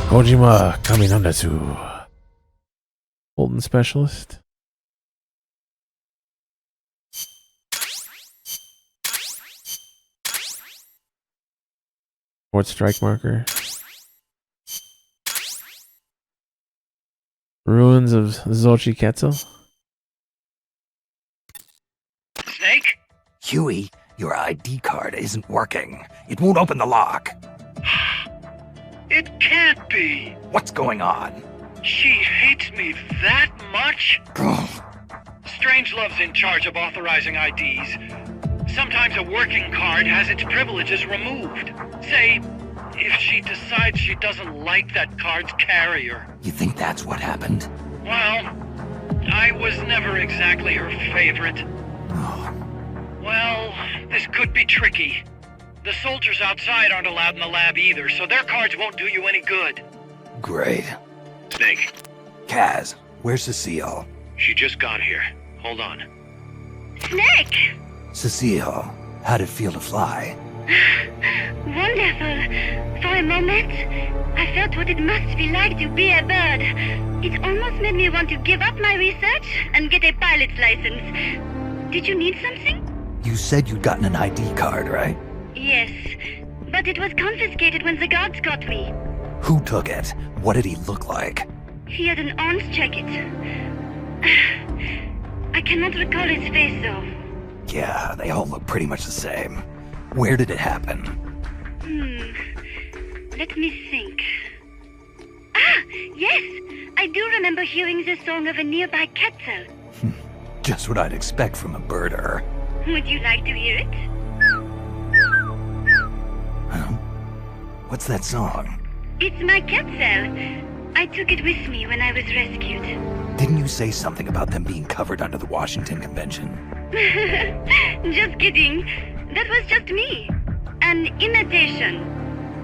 Kojima coming on to Fulton specialist. Fourth strike marker. Ruins of Xochitl. Snake? Huey, your ID card isn't working. It won't open the lock. It can't be. What's going on? She hates me that much? Strangelove's in charge of authorizing IDs. Sometimes a working card has its privileges removed. Say, if she decides she doesn't like that card's carrier. You think that's what happened? Well, I was never exactly her favorite. Well, this could be tricky. The soldiers outside aren't allowed in the lab either, so their cards won't do you any good. Great. Snake, Kaz, where's Cecile? she just got here. Hold on. Snake! Cecile, how'd it feel to fly? Wonderful. For a moment, I felt what it must be like to be a bird. It almost made me want to give up my research and get a pilot's license. Did you need something? You said you'd gotten an ID card, right? Yes, but it was confiscated when the guards got me. Who took it? What did he look like? He had an orange jacket. I cannot recall his face, though. Yeah, they all look pretty much the same. Where did it happen? Let me think. Ah, yes! I do remember hearing the song of a nearby kettle. Just what I'd expect from a birder. Would you like to hear it? Huh? What's that song? It's my kettle. I took it with me when I was rescued. Didn't you say something about them being covered under the Washington Convention? Just kidding. That was just me. An imitation.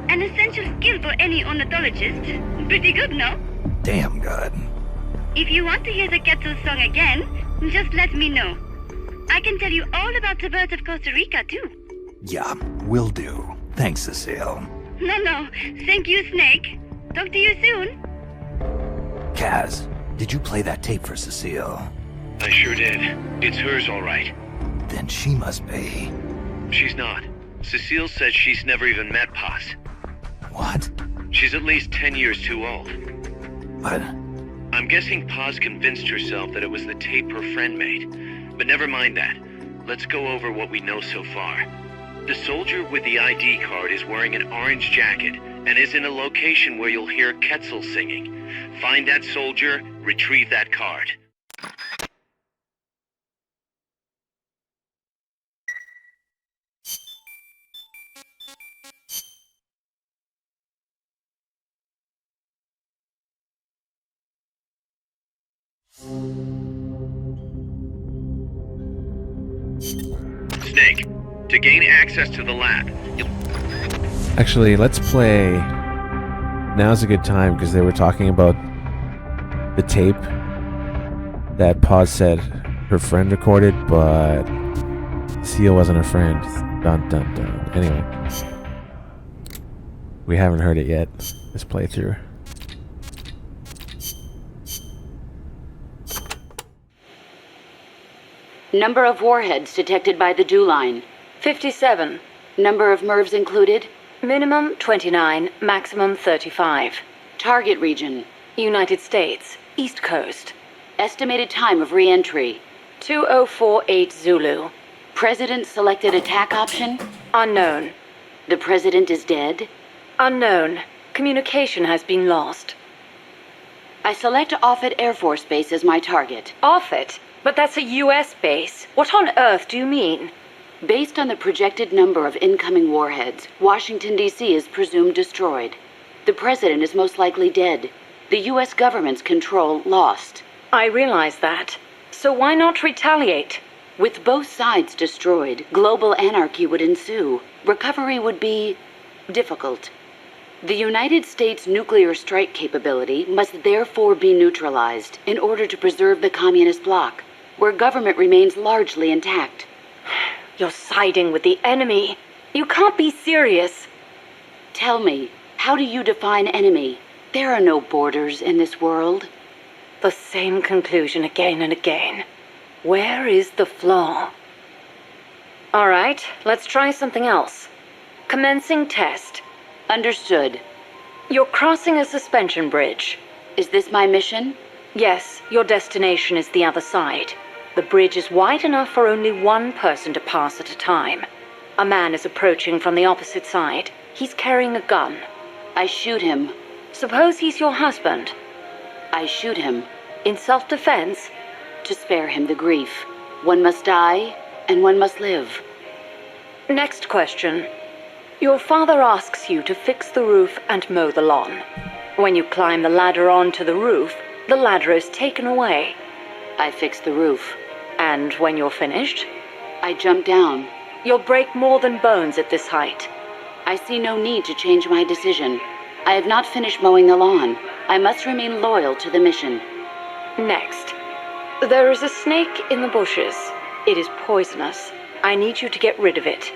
An essential skill for any ornithologist. Pretty good, no? Damn good. If you want to hear the kettle song again, just let me know. I can tell you all about the birds of Costa Rica, too. Yeah, will do. Thanks, Cecile. No. Thank you, Snake. Talk to you soon. Kaz, did you play that tape for Cecile? I sure did. It's hers, all right. Then she must be... She's not. Cecile says she's never even met Paz. What? She's at least 10 years too old. But... I'm guessing Paz convinced herself that it was the tape her friend made. But never mind that. Let's go over what we know so far. The soldier with the ID card is wearing an orange jacket and is in a location where you'll hear Quetzal singing. Find that soldier, retrieve that card. Snake, to gain access to the lab, you'll... Actually, let's play. Now's a good time because they were talking about the tape that Paz said her friend recorded, but Seal wasn't her friend. Dun dun dun. Anyway, we haven't heard it yet. This playthrough. Number of warheads detected by the dew line. 57. Number of MIRVs included. Minimum 29, maximum 35. Target region. United States, East Coast. Estimated time of re-entry. 2048 Zulu. President selected attack option. Unknown. The president is dead. Unknown. Communication has been lost. I select Offutt Air Force Base as my target. Offutt? But that's a U.S. base. What on earth do you mean? Based on the projected number of incoming warheads, Washington, D.C. is presumed destroyed. The president is most likely dead. The U.S. government's control lost. I realize that. So why not retaliate? With both sides destroyed, global anarchy would ensue. Recovery would be difficult. The United States' nuclear strike capability must therefore be neutralized in order to preserve the communist bloc, where government remains largely intact. You're siding with the enemy. You can't be serious. Tell me, how do you define enemy? There are no borders in this world. The same conclusion again and again. Where is the flaw? All right, let's try something else. Commencing test. Understood. You're crossing a suspension bridge. Is this my mission? Yes, your destination is the other side. The bridge is wide enough for only one person to pass at a time. A man is approaching from the opposite side. He's carrying a gun. I shoot him. Suppose he's your husband. I shoot him. In self-defense? To spare him the grief. One must die, and one must live. Next question. Your father asks you to fix the roof and mow the lawn. When you climb the ladder onto the roof, The ladder is taken away. I fix the roof. And when you're finished, I jump down. You'll break more than bones at this height. I see no need to change my decision. I have not finished mowing the lawn. I must remain loyal to the mission. Next, there is a snake in the bushes. It is poisonous. I need you to get rid of it.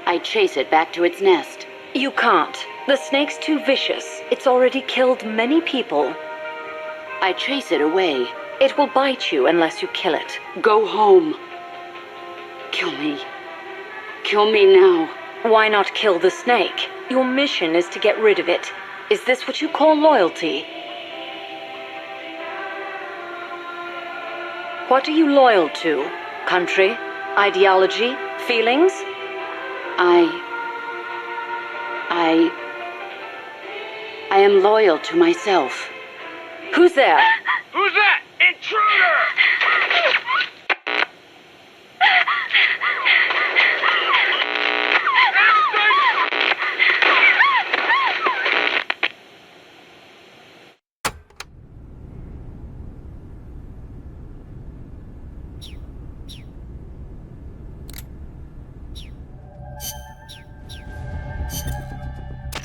I chase it back to its nest. You can't. The snake's too vicious. It's already killed many people. I chase it away. It will bite you unless you kill it. Go home. Kill me. Kill me now. Why not kill the snake? Your mission is to get rid of it. Is this what you call loyalty? What are you loyal to? Country? Ideology? Feelings? I am loyal to myself. Who's there? Who's that? Intruder!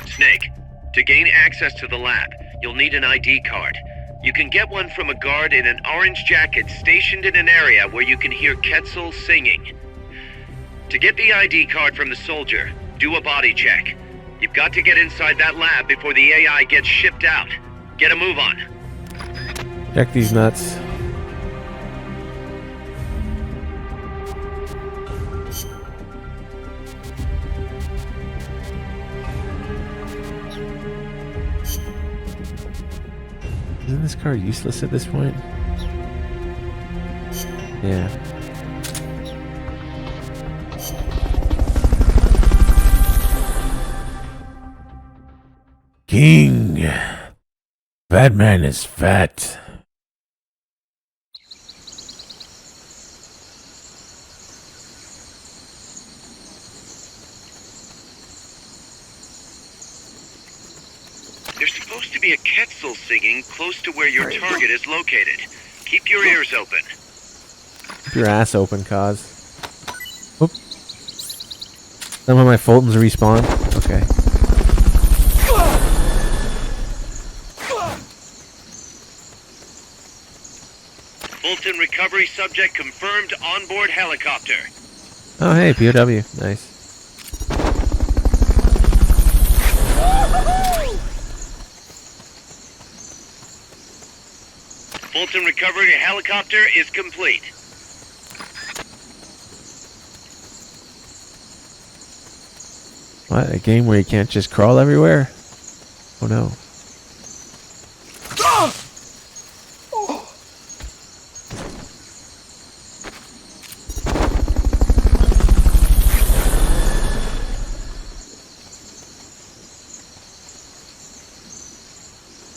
Snake, to gain access to the lab, you'll need an ID card. You can get one from a guard in an orange jacket stationed in an area where you can hear Quetzal singing. To get the ID card from the soldier, do a body check. You've got to get inside that lab before the AI gets shipped out. Get a move on. Check these nuts. Isn't this card useless at this point? Yeah. King. Fat man is fat. There's supposed to be a Quetzal singing close to where your target is located. Keep your ears open. Keep your ass open, cause. Whoop. Some of my Fultons respawn. Okay. Fulton recovery subject confirmed onboard helicopter. Oh, hey, POW. Nice. Fulton recovery helicopter is complete. What? A game where you can't just crawl everywhere? Oh no.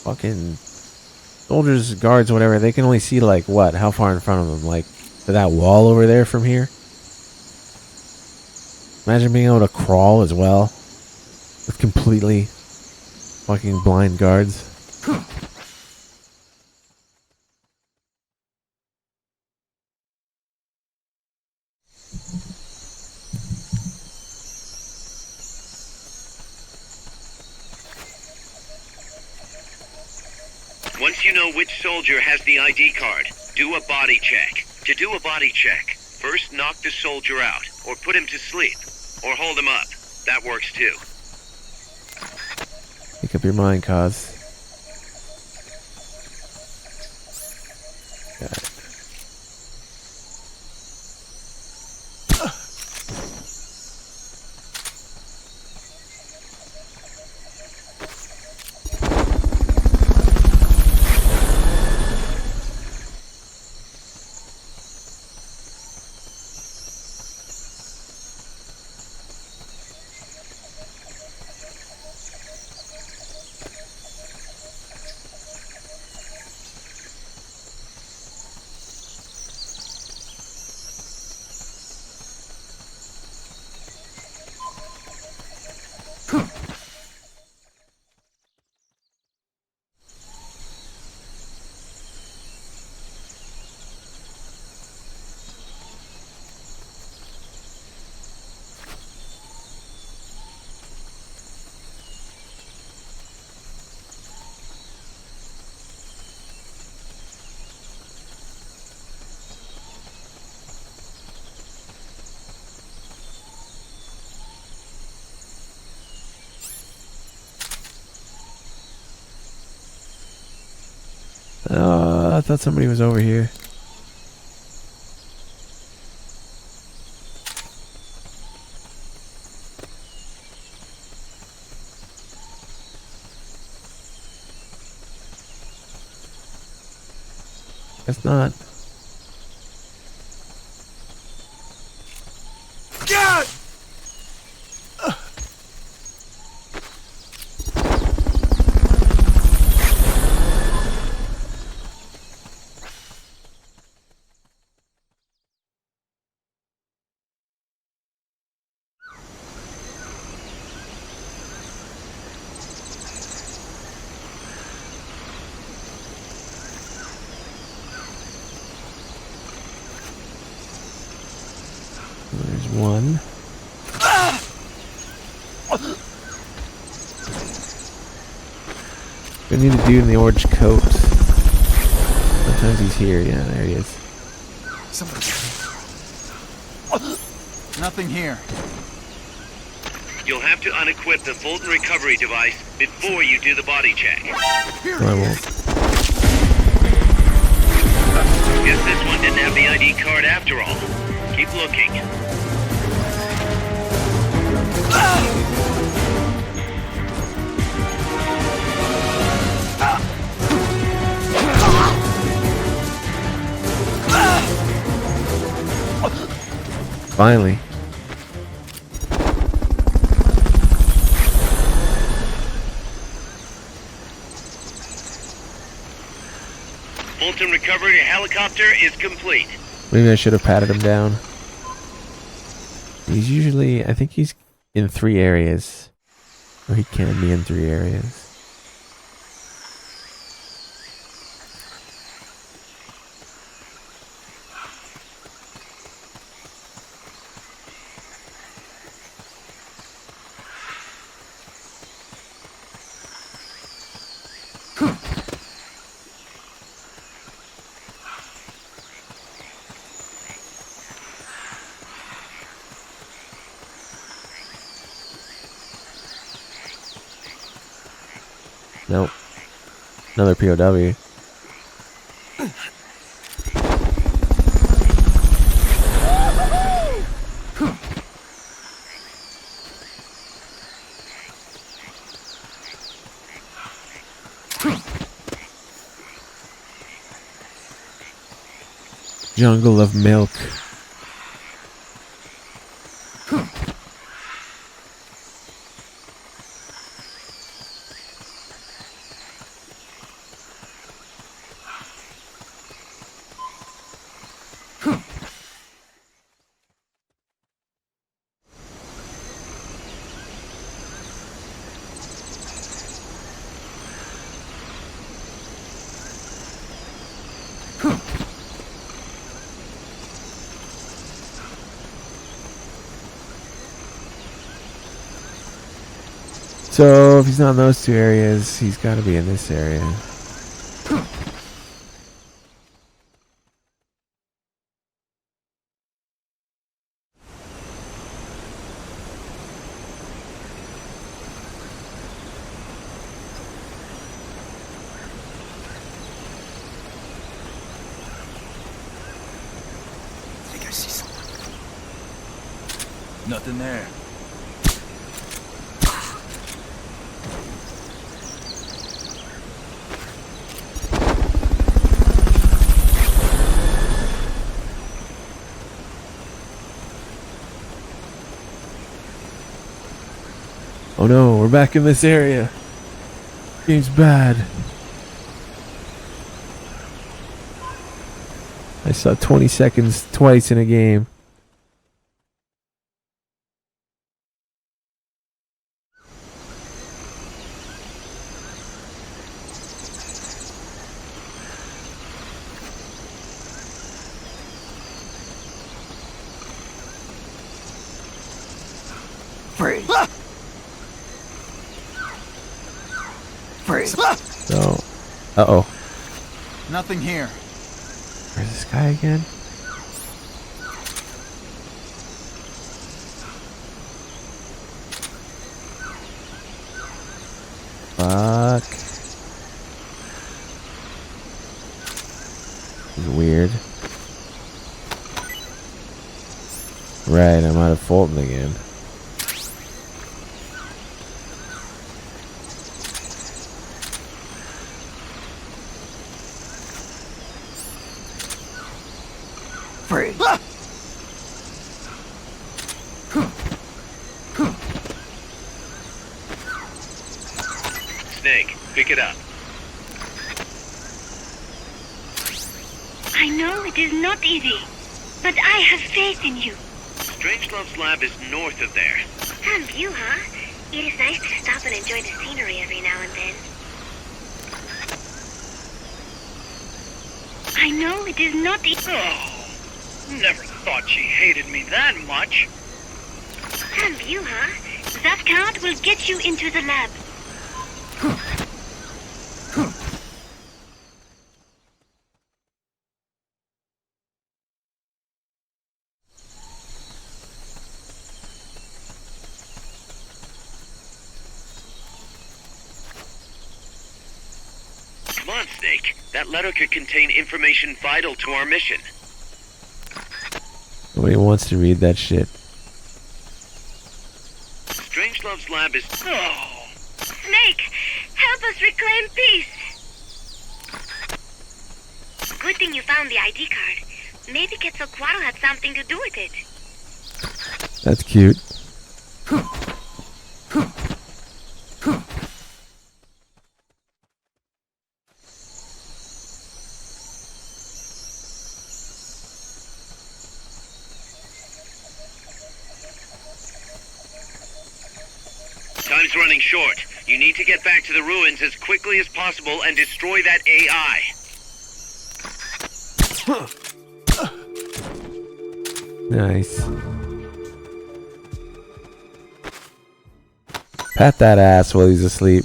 Fucking soldiers, guards, whatever, they can only see like what? How far in front of them? Like to that wall over there from here? Imagine being able to crawl as well with completely fucking blind guards. Once you know which soldier has the ID card, do a body check. To do a body check, first knock the soldier out, or put him to sleep, or hold him up. That works too. Make up your mind, cause. Got it. thought somebody was over here. Guess not. God! There's one. We need a dude in the orange coat. Sometimes he's here. Yeah, there he is. Somebody. Nothing here. You'll have to unequip the Fulton recovery device before you do the body check. I won't. Guess this one didn't have the ID card after all. Keep looking. Finally. Fulton recovery helicopter is complete. Maybe I should have patted him down. He's usually, I think he's in 3 areas. Or he can be in 3 areas. Nope. Another POW. Jungle of milk. So if he's not in those 2 areas, he's got to be in this area. I think I see someone. Nothing there. Oh no, we're back in this area. Game's bad. I saw 20 seconds twice in a game. Freeze. Freeze. So, uh-oh. Nothing here. Where's this guy again? Fuck. Right, I'm out of Fulton again. Freeze. Snake, pick it up. I know it is not easy, but I have faith in you. Strangelove's lab is north of there. Some view, huh? It is nice to stop and enjoy the scenery every now and then. I know it is not easy. Oh, never thought she hated me that much. Some view, huh? That card will get you into the lab. Come on, Snake. That letter could contain information vital to our mission. Nobody wants to read that shit. Strangelove's lab is... Oh. Snake, help us reclaim peace. Good thing you found the ID card. Maybe Quetzalcoatl had something to do with it. That's cute. Time's running short. You need to get back to the ruins as quickly as possible and destroy that AI. Nice. Pat that ass while he's asleep.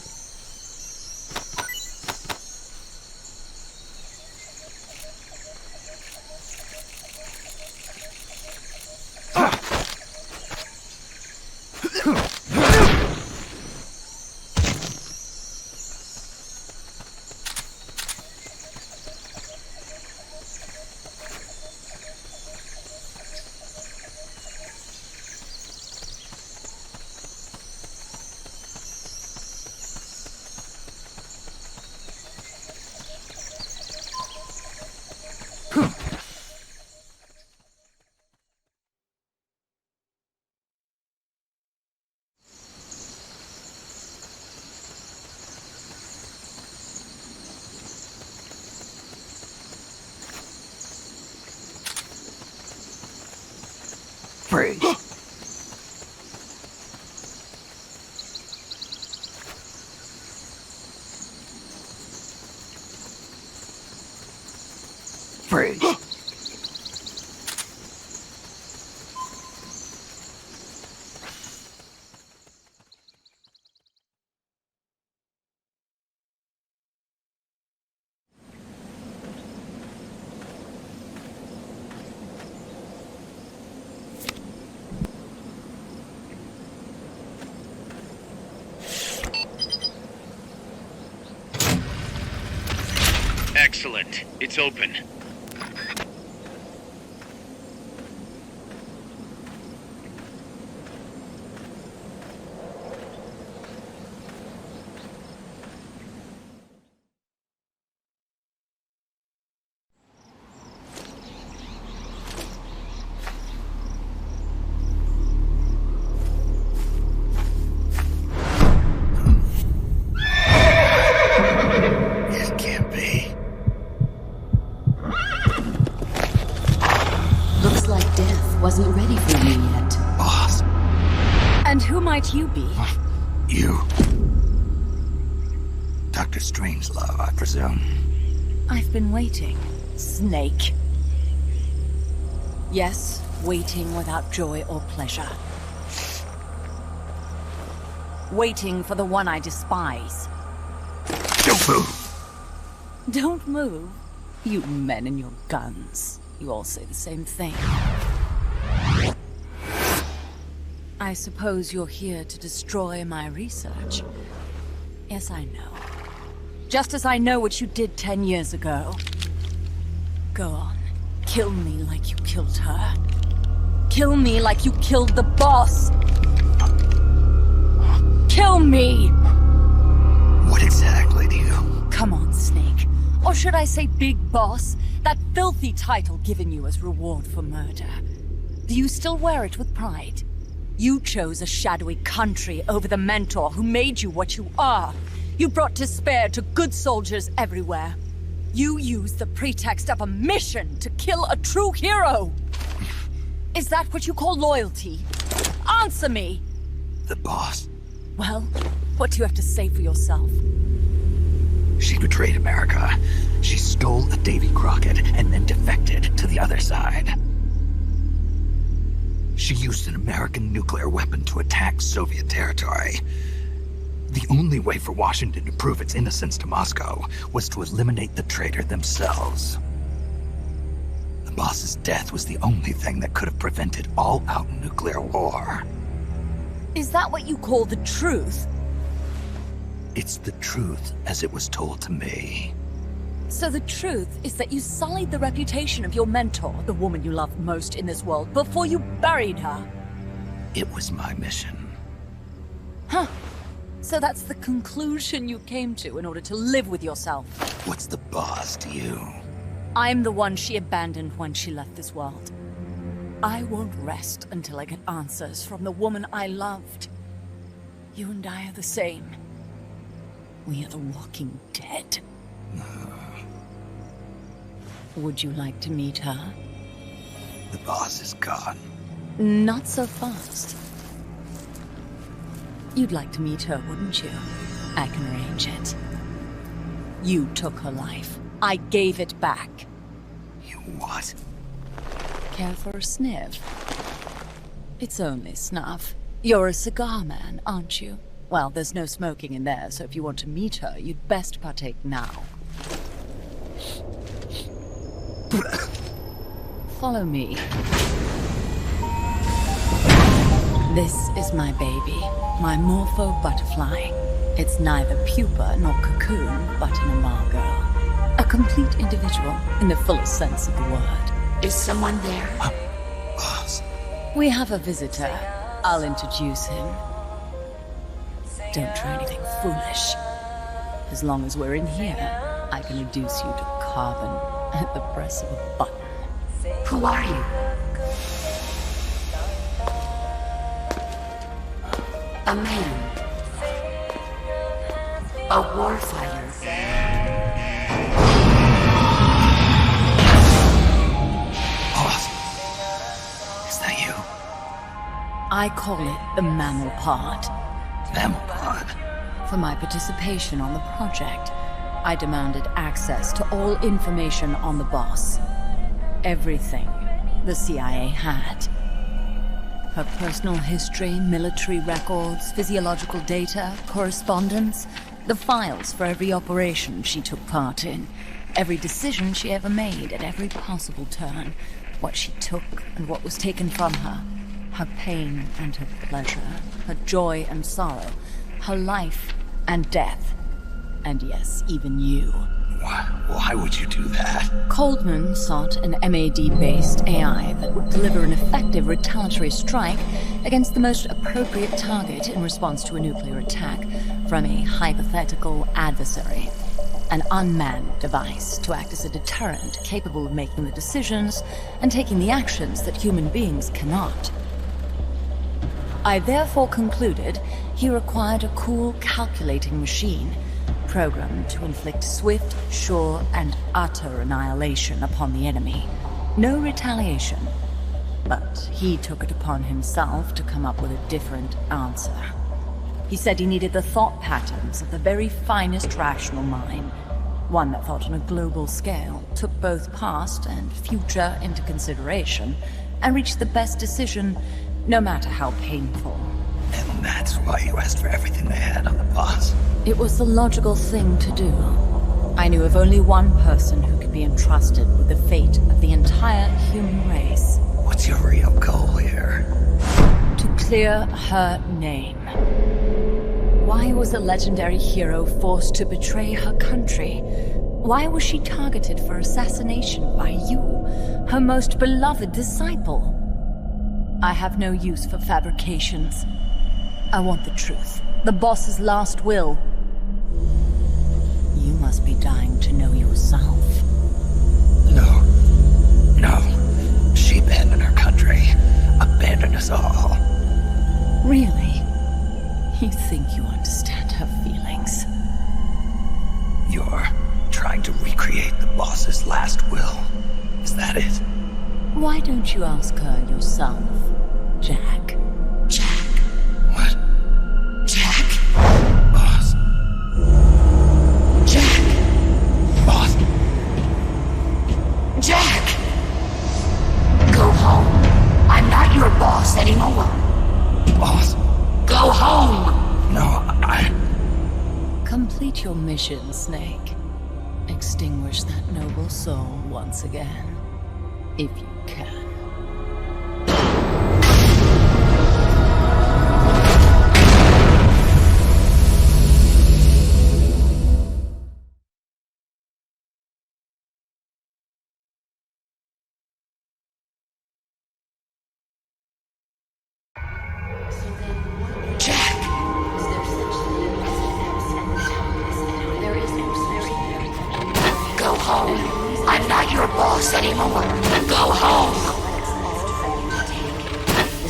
Freeze. Freeze. Excellent. It's open. It can't be. Looks like death wasn't ready for you yet. Boss. And who might you be? You. Dr. Strangelove, I presume. I've been waiting, Snake. Yes, waiting without joy or pleasure. Waiting for the one I despise. Don't move. Don't move. You men and your guns. You all say the same thing. I suppose you're here to destroy my research. Yes, I know. Just as I know what you did 10 years ago. Go on. Kill me like you killed her. Kill me like you killed the boss. Kill me! What exactly do you... Come on, Snake. Or should I say Big Boss? That filthy title given you as reward for murder. Do you still wear it with pride? You chose a shadowy country over the mentor who made you what you are. You brought despair to good soldiers everywhere. You used the pretext of a mission to kill a true hero. Is that what you call loyalty? Answer me! The boss. Well, what do you have to say for yourself? She betrayed America. She stole a Davy Crockett and then defected to the other side. She used an American nuclear weapon to attack Soviet territory. The only way for Washington to prove its innocence to Moscow was to eliminate the traitor themselves. The boss's death was the only thing that could have prevented all-out nuclear war. Is that what you call the truth? It's the truth as it was told to me. So the truth is that you sullied the reputation of your mentor, the woman you loved most in this world, before you buried her. It was my mission. Huh. So that's the conclusion you came to in order to live with yourself. What's the boss to you? I'm the one she abandoned when she left this world. I won't rest until I get answers from the woman I loved. You and I are the same. We are the walking dead. Would you like to meet her? The boss is gone. Not so fast. You'd like to meet her, wouldn't you? I can arrange it. You took her life. I gave it back. You what? Care for a sniff? It's only snuff. You're a cigar man, aren't you? Well, there's no smoking in there, so if you want to meet her, you'd best partake now. Follow me. This is my baby, my morpho butterfly. It's neither pupa nor cocoon, but an imago. A complete individual, in the fullest sense of the word. Is someone there? Boss. We have a visitor. I'll introduce him. Don't try anything foolish. As long as we're in here, I can reduce you to carbon at the press of a button. Who are you? A man. A warfighter. Boss. Is that you? I call it the mammal pod. Mammal pod? For my participation on the project, I demanded access to all information on the boss. Everything the CIA had. Her personal history, military records, physiological data, correspondence, the files for every operation she took part in, every decision she ever made at every possible turn, what she took and what was taken from her, her pain and her pleasure, her joy and sorrow, her life and death, and yes, even you. Why would you do that? Coldman sought an MAD-based AI that would deliver an effective retaliatory strike against the most appropriate target in response to a nuclear attack from a hypothetical adversary. An unmanned device to act as a deterrent capable of making the decisions and taking the actions that human beings cannot. I therefore concluded he required a cool, calculating machine programmed to inflict swift, sure, and utter annihilation upon the enemy. No retaliation. But he took it upon himself to come up with a different answer. He said he needed the thought patterns of the very finest rational mind, one that thought on a global scale, took both past and future into consideration, and reached the best decision, no matter how painful. And that's why you asked for everything they had on the boss. It was the logical thing to do. I knew of only one person who could be entrusted with the fate of the entire human race. What's your real goal here? To clear her name. Why was a legendary hero forced to betray her country? Why was she targeted for assassination by you, her most beloved disciple? I have no use for fabrications. I want the truth. The boss's last will. You must be dying to know yourself. No. No. She abandoned her country. Abandoned us all. Really? You think you understand her feelings? You're trying to recreate the boss's last will. Is that it? Why don't you ask her yourself, Jack? Jack? What? Jack? Boss. Jack! Boss. Jack! Go home. I'm not your boss anymore. Boss? Go home! No, Complete your mission, Snake. Extinguish that noble soul once again. If you can. Go home. I'm not your boss anymore. Go home.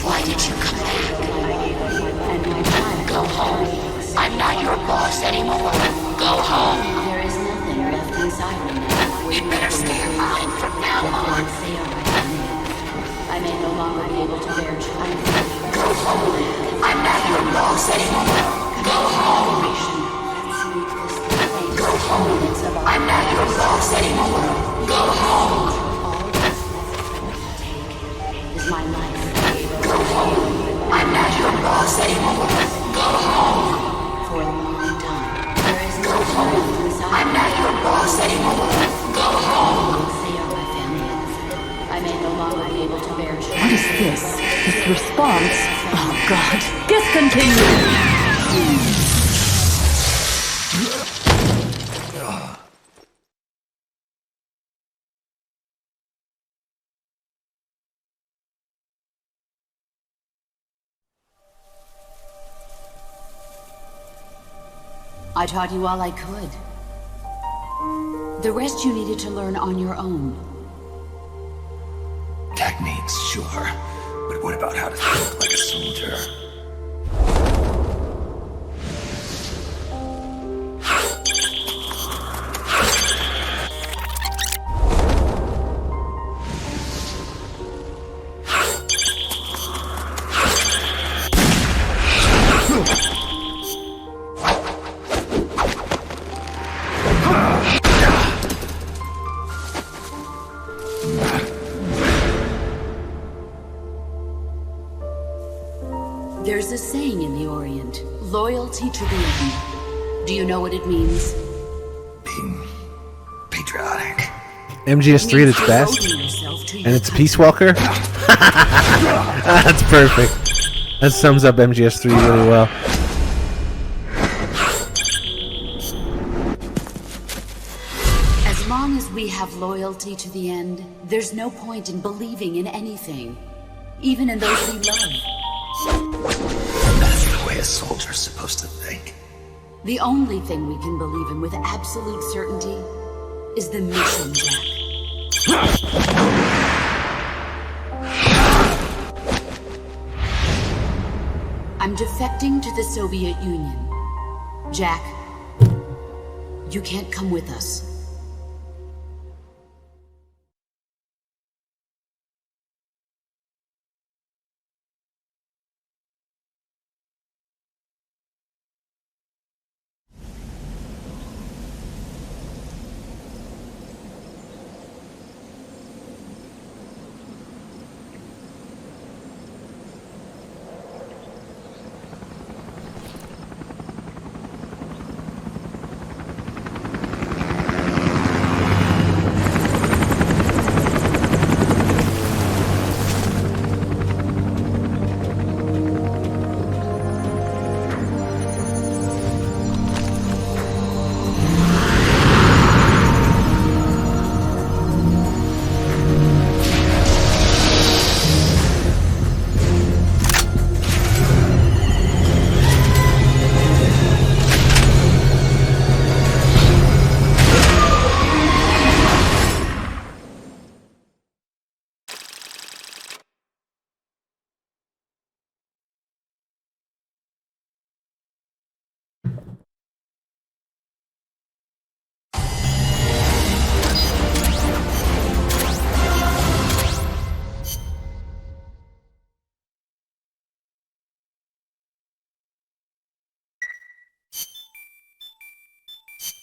Why did you come back? Go home. I'm not your boss anymore. Go home. There is nothing left inside me now. You better stay alive from now on. I may no longer be able to bear child. Go home. I'm not your boss anymore. Go home. Go home. I'm not your boss anymore. Go home. Is my life. Go home. I'm not your boss anymore. Go home. For a long time. There is Go home. I'm not your boss anymore. Go home. They are my family. I may no longer be able to bear child. What is this? This response? Oh God. Discontinue! I taught you all I could. The rest you needed to learn on your own. Techniques, sure. But what about how to think like a soldier? There's a saying in the Orient, loyalty to the end. Do you know what it means? Being patriotic. MGS3 at its best, and it's Peace Walker. That's perfect. That sums up MGS3 really well. As long as we have loyalty to the end, there's no point in believing in anything, even in those we love. And that's the way a soldier's supposed to think. The only thing we can believe in with absolute certainty is the mission, Jack. I'm defecting to the Soviet Union. Jack, you can't come with us.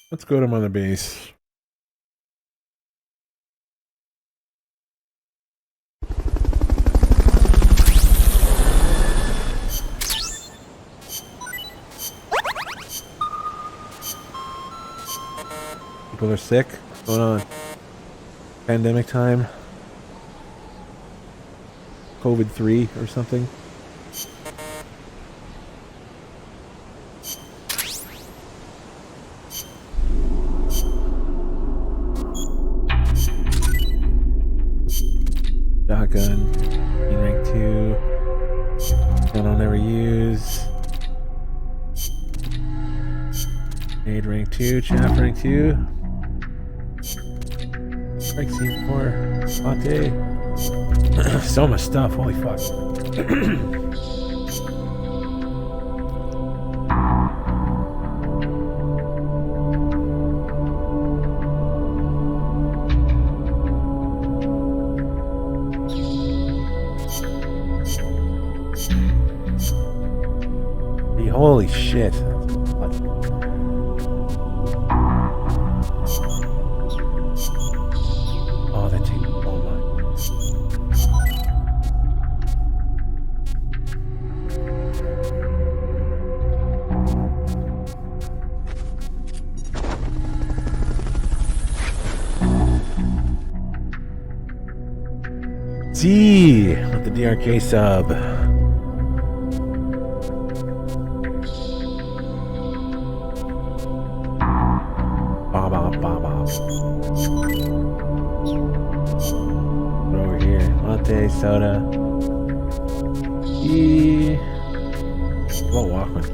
Let's go to Mother Base. People are sick. What's going on? Pandemic time? COVID-3 or something? Shotgun. In rank 2. Gun I'll never use. Aid rank 2. Chaff rank 2. Rank C4. Latte. So much stuff. Holy fuck. Holy shit. Oh, that takes so much. Z with the DRK sub. Over here, latte, soda. Well, Walkman.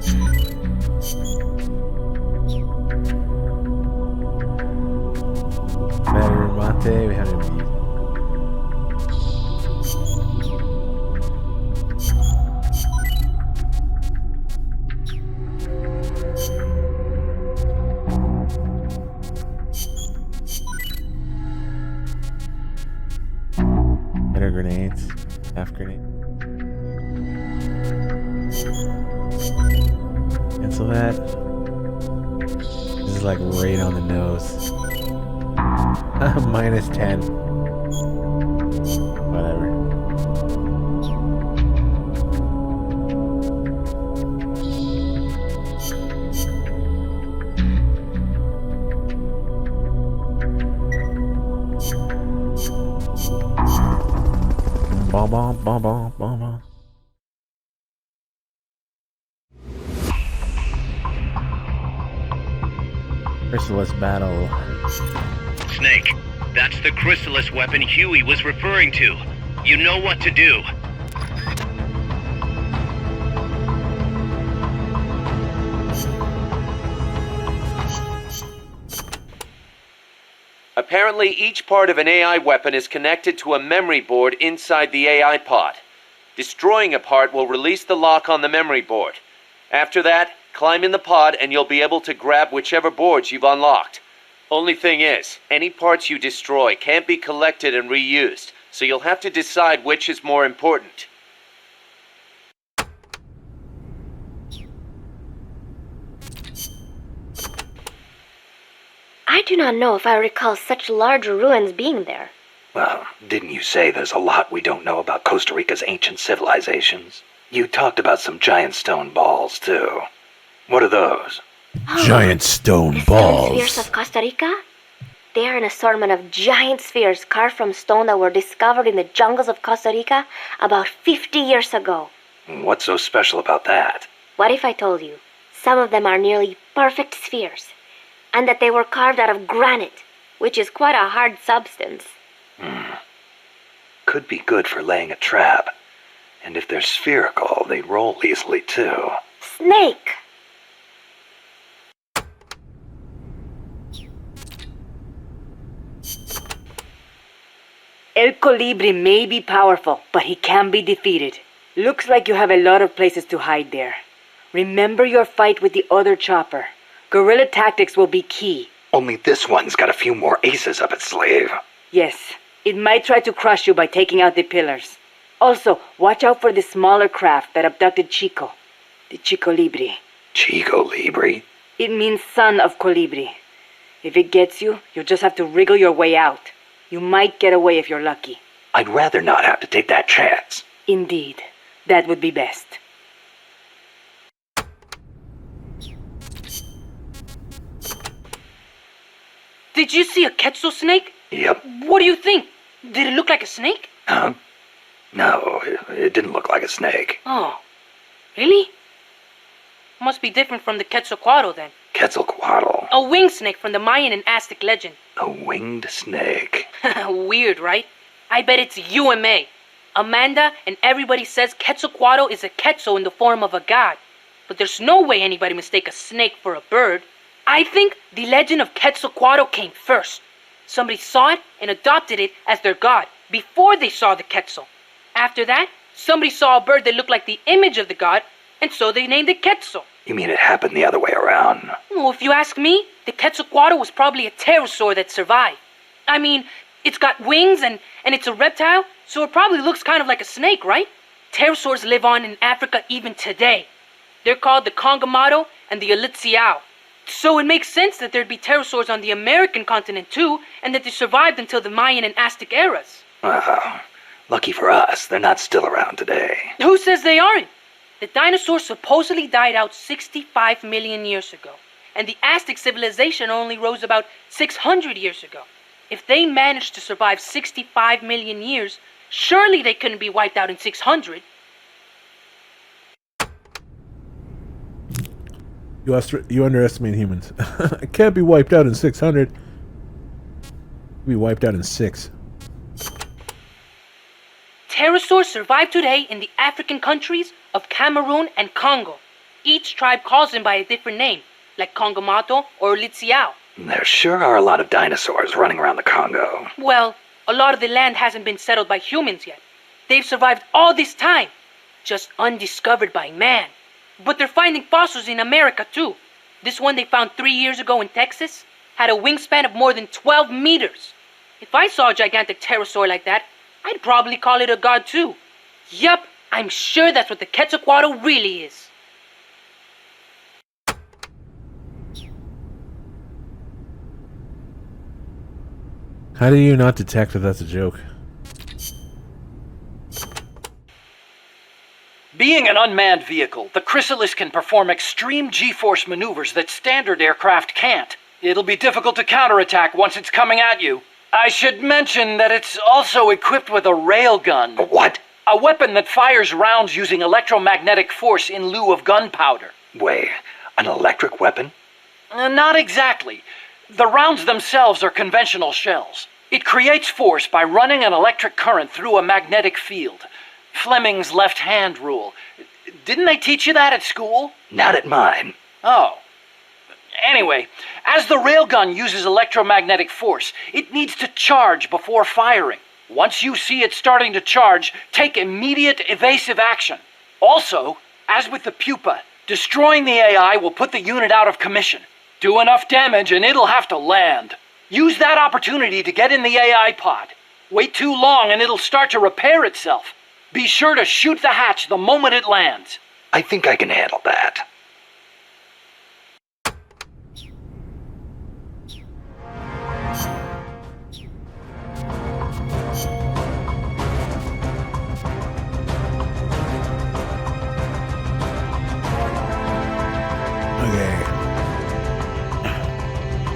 Better mate. We haven't even used. Grenades, half grenade. Cancel that. This is like right on the nose. Minus 10. Whatever. Bom, bom, bom, bom, bom, bom. Chrysalis battle. Snake, that's the Chrysalis weapon Huey was referring to. You know what to do. Apparently, each part of an AI weapon is connected to a memory board inside the AI pod. Destroying a part will release the lock on the memory board. After that, climb in the pod and you'll be able to grab whichever boards you've unlocked. Only thing is, any parts you destroy can't be collected and reused, so you'll have to decide which is more important. I do not know if I recall such large ruins being there. Well, didn't you say there's a lot we don't know about Costa Rica's ancient civilizations? You talked about some giant stone balls, too. What are those? Giant stone The balls. stone spheres of Costa Rica? They are an assortment of giant spheres carved from stone that were discovered in the jungles of Costa Rica about 50 years ago. What's so special about that? What if I told you some of them are nearly perfect spheres, and that they were carved out of granite, which is quite a hard substance? Could be good for laying a trap. And if they're spherical, they roll easily, too. Snake! El Colibri may be powerful, but he can be defeated. Looks like you have a lot of places to hide there. Remember your fight with the other chopper. Guerrilla tactics will be key. Only this one's got a few more aces up its sleeve. Yes, it might try to crush you by taking out the pillars. Also, watch out for the smaller craft that abducted Chico. The Chico Libri. Chico Libri? It means son of Colibri. If it gets you, you'll just have to wriggle your way out. You might get away if you're lucky. I'd rather not have to take that chance. Indeed. That would be best. Did you see a Quetzal snake? Yep. What do you think? Did it look like a snake? Huh? No, it didn't look like a snake. Oh. Really? Must be different from the Quetzalcoatl then. Quetzalcoatl. A winged snake from the Mayan and Aztec legend. A winged snake. Weird, right? I bet it's you and me. Amanda and everybody says Quetzalcoatl is a Quetzal in the form of a god. But there's no way anybody mistake a snake for a bird. I think the legend of Quetzalcoatl came first. Somebody saw it and adopted it as their god before they saw the Quetzal. After that, somebody saw a bird that looked like the image of the god, and so they named it Quetzal. You mean it happened the other way around? Well, if you ask me, the Quetzalcoatl was probably a pterosaur that survived. I mean, it's got wings and it's a reptile, so it probably looks kind of like a snake, right? Pterosaurs live on in Africa even today. They're called the Congamato and the Elitsiao. So it makes sense that there'd be pterosaurs on the American continent too, and that they survived until the Mayan and Aztec eras. Wow. Lucky for us, they're not still around today. Who says they aren't? The dinosaurs supposedly died out 65 million years ago, and the Aztec civilization only rose about 600 years ago. If they managed to survive 65 million years, surely they couldn't be wiped out in 600. You underestimate humans. It can't be wiped out in 600. It'll be wiped out in 6. Pterosaurs survive today in the African countries of Cameroon and Congo. Each tribe calls them by a different name, like Congamato or Elitsiao. There sure are a lot of dinosaurs running around the Congo. Well, a lot of the land hasn't been settled by humans yet. They've survived all this time, just undiscovered by man. But they're finding fossils in America too. This one they found 3 years ago in Texas had a wingspan of more than 12 meters. If I saw a gigantic pterosaur like that, I'd probably call it a god too. Yup, I'm sure that's what the Quetzalcoatl really is. How do you not detect that that's a joke? Being an unmanned vehicle, the Chrysalis can perform extreme G-force maneuvers that standard aircraft can't. It'll be difficult to counterattack once it's coming at you. I should mention that it's also equipped with a railgun. A what? A weapon that fires rounds using electromagnetic force in lieu of gunpowder. Wait, an electric weapon? Not exactly. The rounds themselves are conventional shells. It creates force by running an electric current through a magnetic field. Fleming's left-hand rule. Didn't they teach you that at school? Not at mine. Oh. Anyway, as the railgun uses electromagnetic force, it needs to charge before firing. Once you see it starting to charge, take immediate evasive action. Also, as with the pupa, destroying the AI will put the unit out of commission. Do enough damage and it'll have to land. Use that opportunity to get in the AI pod. Wait too long and it'll start to repair itself. Be sure to shoot the hatch the moment it lands. I think I can handle that. Okay.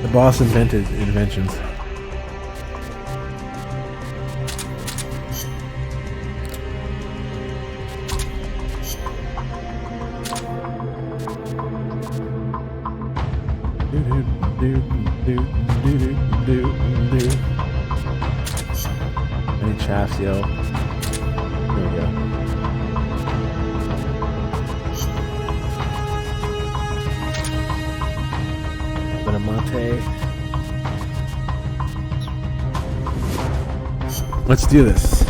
The boss invented inventions. Any chaffs, yo? There we go. Bit of mate. Let's do this.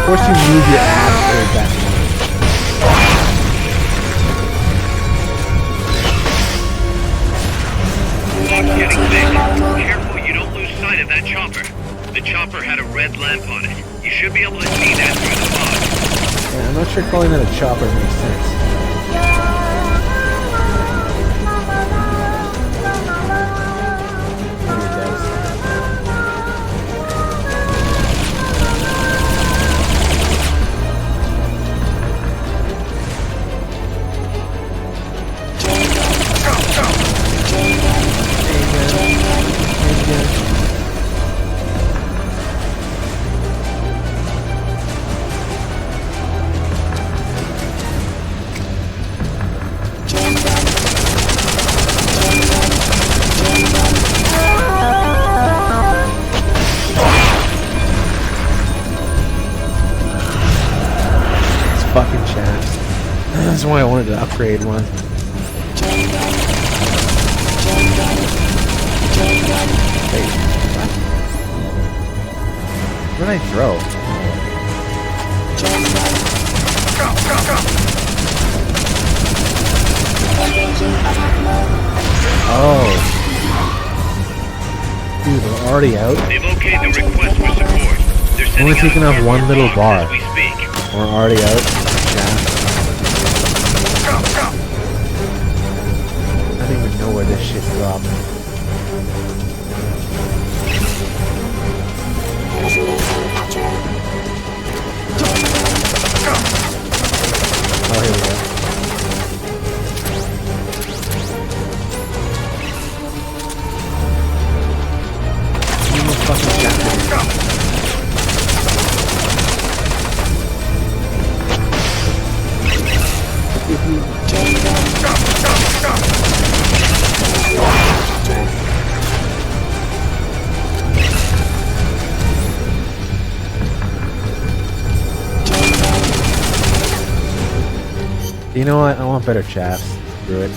course you move your ass towards that. Clock's getting thick. Careful you don't lose sight of that chopper. The chopper had a red lamp on it. You should be able to see that through the fog. Yeah, I'm not sure calling that a chopper makes sense. Maybe it does. Fucking shafts. That's why I wanted to upgrade one. Wait, what? What did I throw? Oh. Dude, we're already out? They've okayed the request for support. They're We're only taking off one little bar. as we speak. We're already out. Yeah. I don't even know where this shit dropped. Oh, here we go. You almost fucking got me. You know what? I want better chaps. Screw it.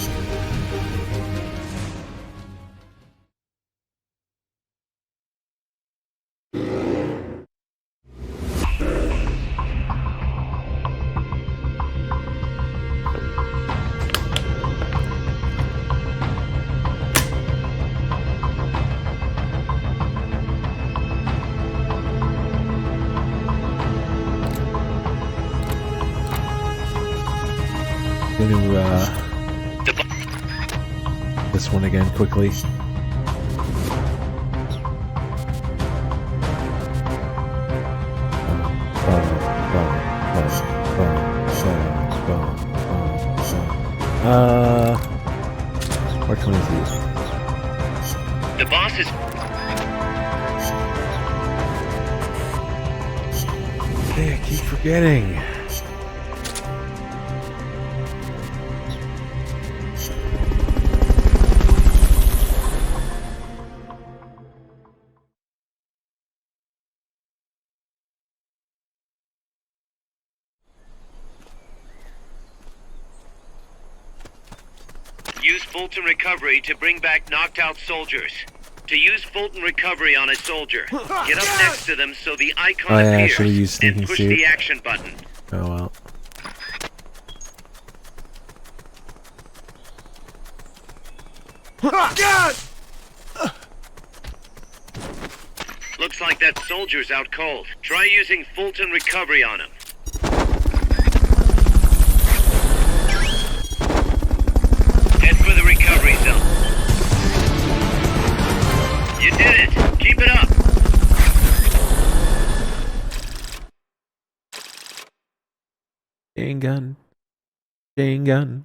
This one again quickly. Where can we see? The boss is... Hey, I keep forgetting. Use Fulton Recovery to bring back knocked out soldiers. To use Fulton Recovery on a soldier, get up next to them so the icon appears and push the action button. Oh well. God! Looks like that soldier's out cold. Try using Fulton Recovery on him. Head for the recovery zone. You did it! Keep it up! Chain gun. Chain gun.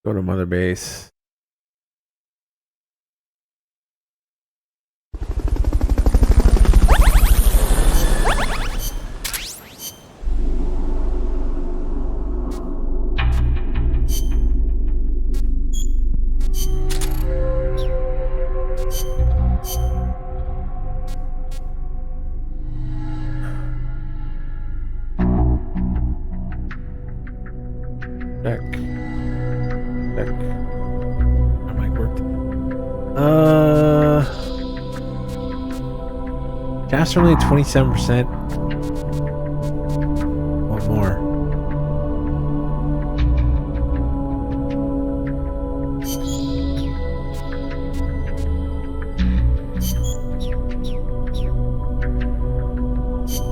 Go to Mother Base. Check. Check. My mic worked. Cast only 27%. One more.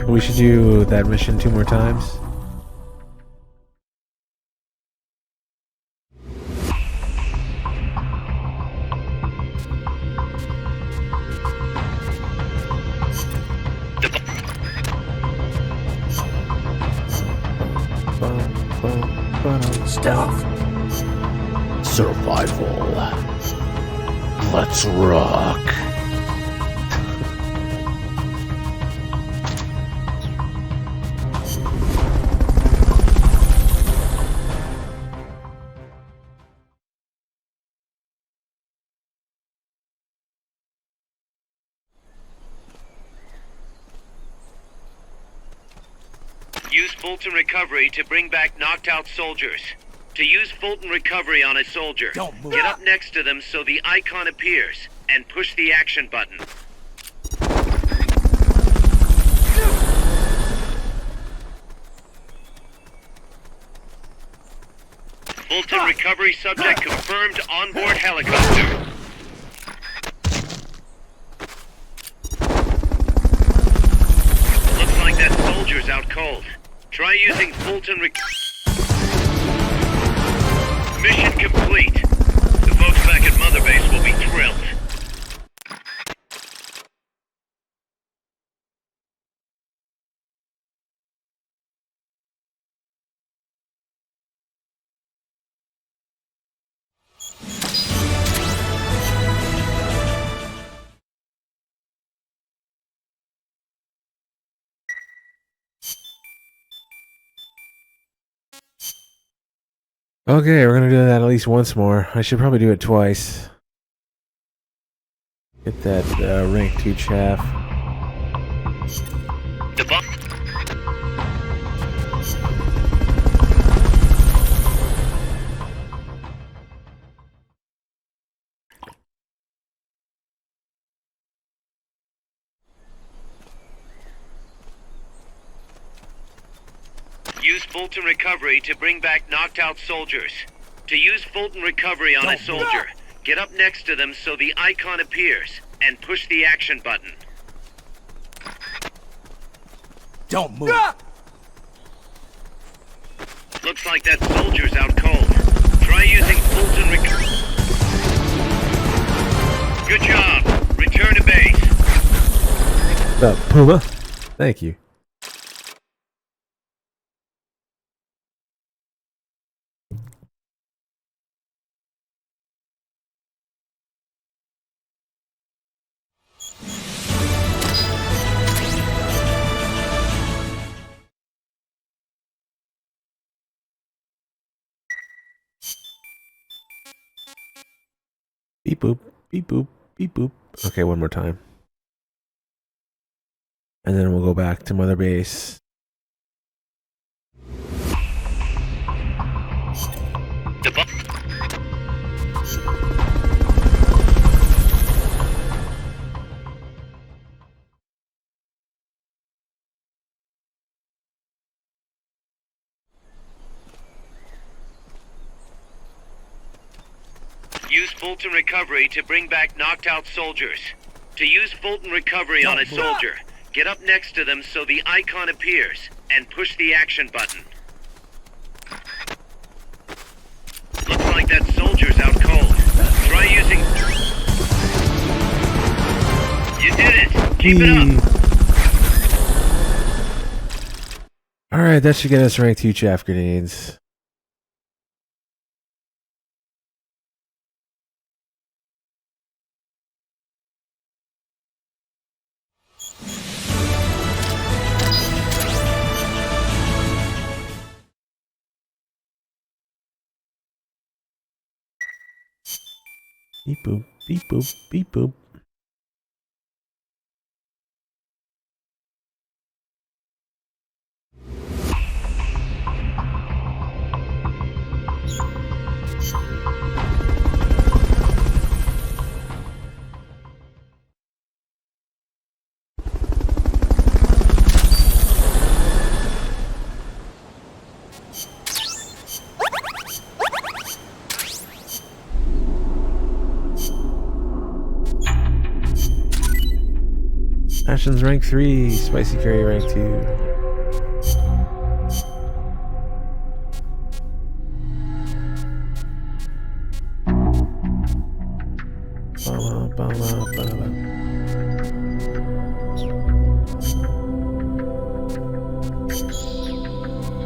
We should do that mission 2 more times. Stealth. Survival. Let's rock. Use Fulton Recovery to bring back knocked out soldiers. To use Fulton Recovery on a soldier, get up next to them so the icon appears, and push the action button. Fulton Recovery subject confirmed onboard helicopter. Looks like that soldier's out cold. Try using Fulton Mission complete. The folks back at Mother Base will be thrilled. Okay, we're gonna do that at least once more. I should probably do it twice. Get that rank 2 chaff. Use Fulton Recovery to bring back knocked out soldiers. To use Fulton Recovery on a soldier, get up next to them so the icon appears, and push the action button. Don't move. Looks like that soldier's out cold. Try using Fulton Recovery. Good job. Return to base. What's up, Puma? Thank you. Beep boop, beep boop, beep boop. Okay, one more time. And then we'll go back to Mother Base. Use Fulton Recovery to bring back knocked out soldiers. To use Fulton Recovery on a soldier, get up next to them so the icon appears, and push the action button. Looks like that soldier's out cold. Try using... You did it! Keep it up! Alright, that should get us rank 2 chaff grenades. Beep boop, beep boop, beep boop. Rations rank 3, spicy curry rank 2.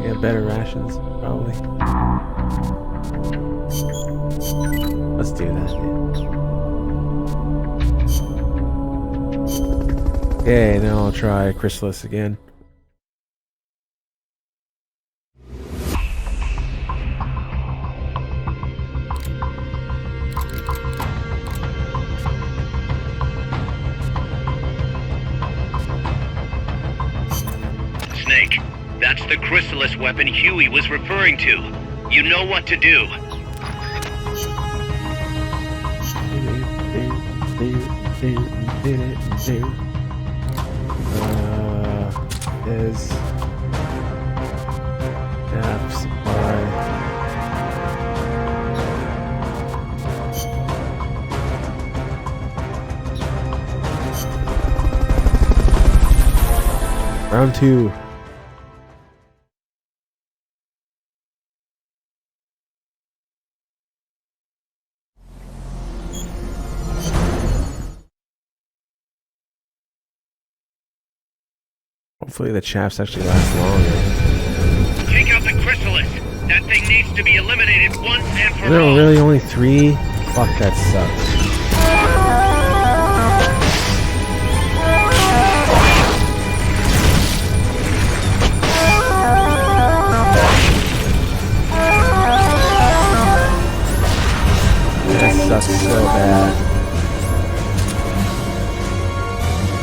Yeah, better rations, probably. Let's do that, yeah. Okay, now I'll try Chrysalis again. Snake, that's the Chrysalis weapon Huey was referring to. You know what to do. Is gap supply. Round 2. Hopefully the chaps actually last longer. Take out the Chrysalis. That thing needs to be eliminated once and for all. No, really only 3? Fuck, that sucks. That sucks so bad.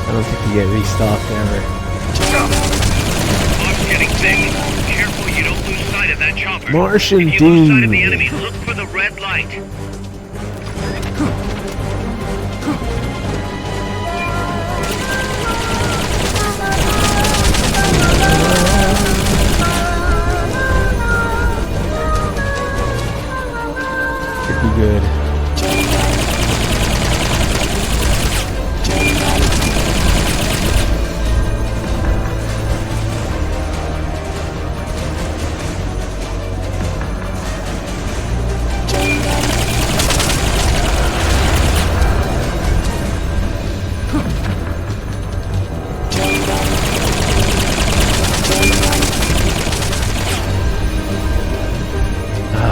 I don't think you get restocked ever. Fog's getting thick. Careful you don't lose sight of that chopper. Martian if you lose sight of the Dean. enemy, look for the red light. Could be good.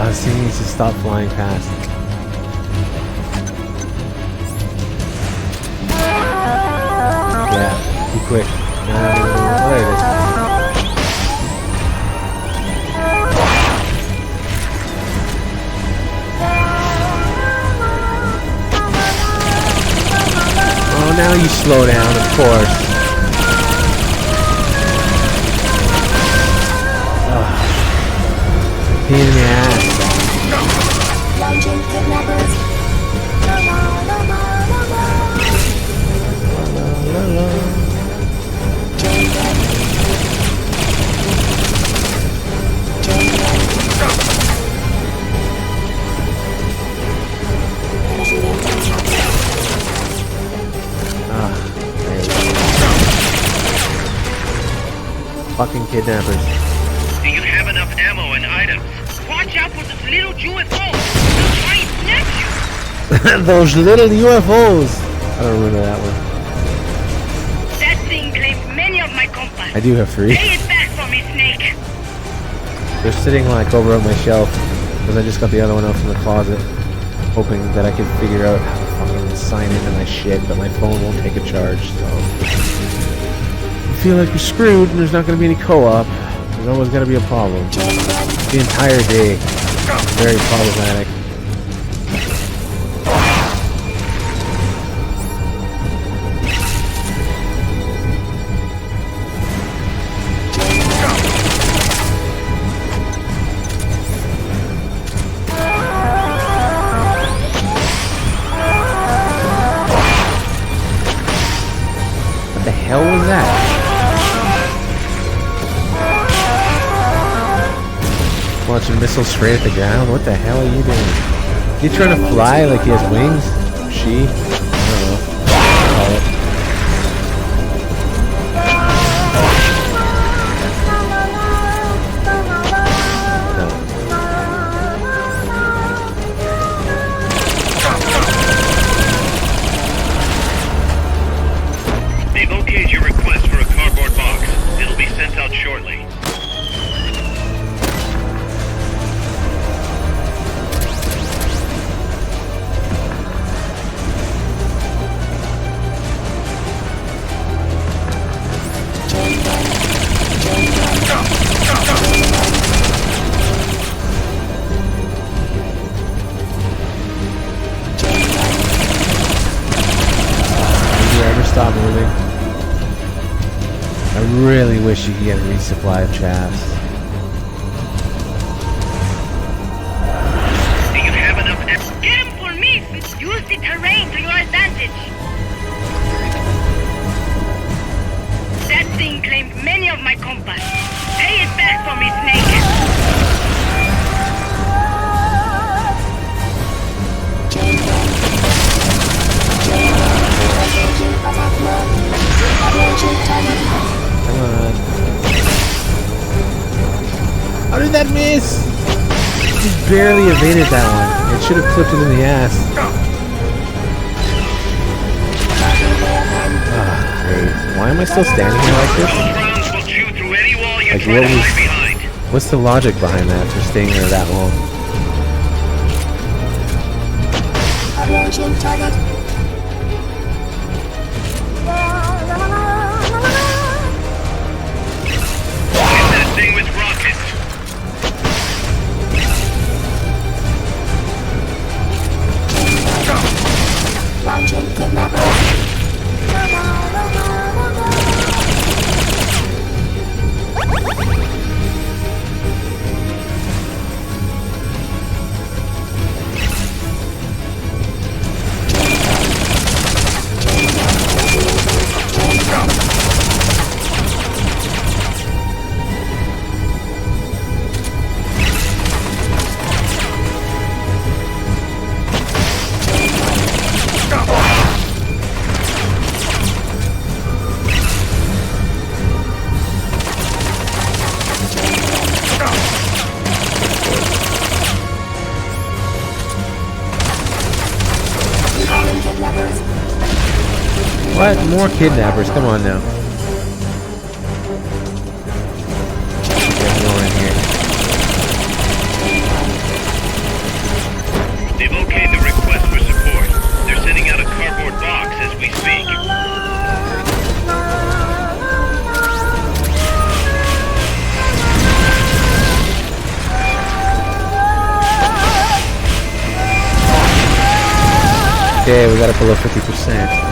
This thing needs to stop flying past. Yeah, be quick. There it is. Oh, now you slow down, of course. Pain in the ass. Launching kidnappers. Fucking kidnappers. Do you have enough ammo and items? Watch out for those little UFOs! They'll try and snatch you! Those little UFOs! I don't remember that one. That thing claimed many of my compas. I do have 3. Pay it back for me, Snake! They're sitting like over on my shelf because I just got the other one out from the closet, hoping that I could figure out how to fucking sign into my shit, but my phone won't take a charge, so I feel like we're screwed and there's not going to be any co-op. There's always going to be a problem. The entire day. Very problematic. What the hell was that? Launching missiles straight at the ground? What the hell are you doing? You trying to fly like he has wings? She? I don't know. Call it. you ever stop moving? I really wish you could get a resupply of chaffs. Do you have enough? Get him for me! Use the terrain to your advantage! That thing claimed many of my compass. Pay it back for me, Snake! Come on. How did that miss? It just barely evaded that one. It should have clipped it in the ass. Ah, great. Why am I still standing here like this? Like, what's the logic behind that for staying there that long? Thing with rockets. What? More kidnappers? Come on now. Get more in here. They've okayed the request for support. They're sending out a cardboard box as we speak. Okay, we got it below 50%.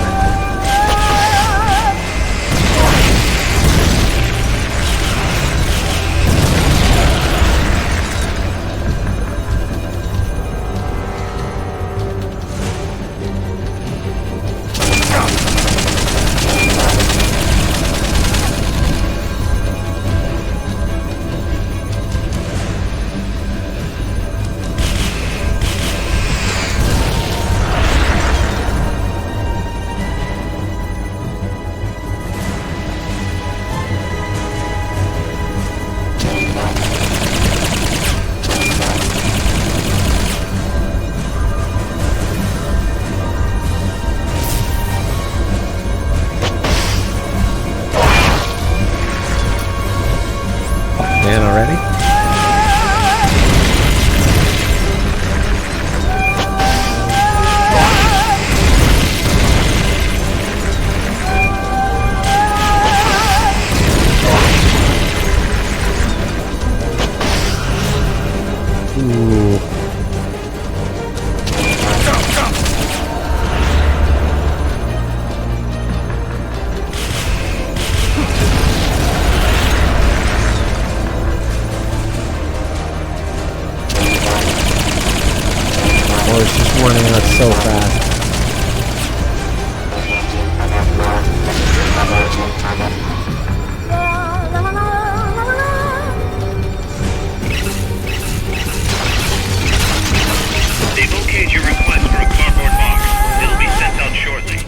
Man already? Ooh. Oh, it's just running out so fast. They've okayed your request for a cardboard box. It'll be sent out shortly.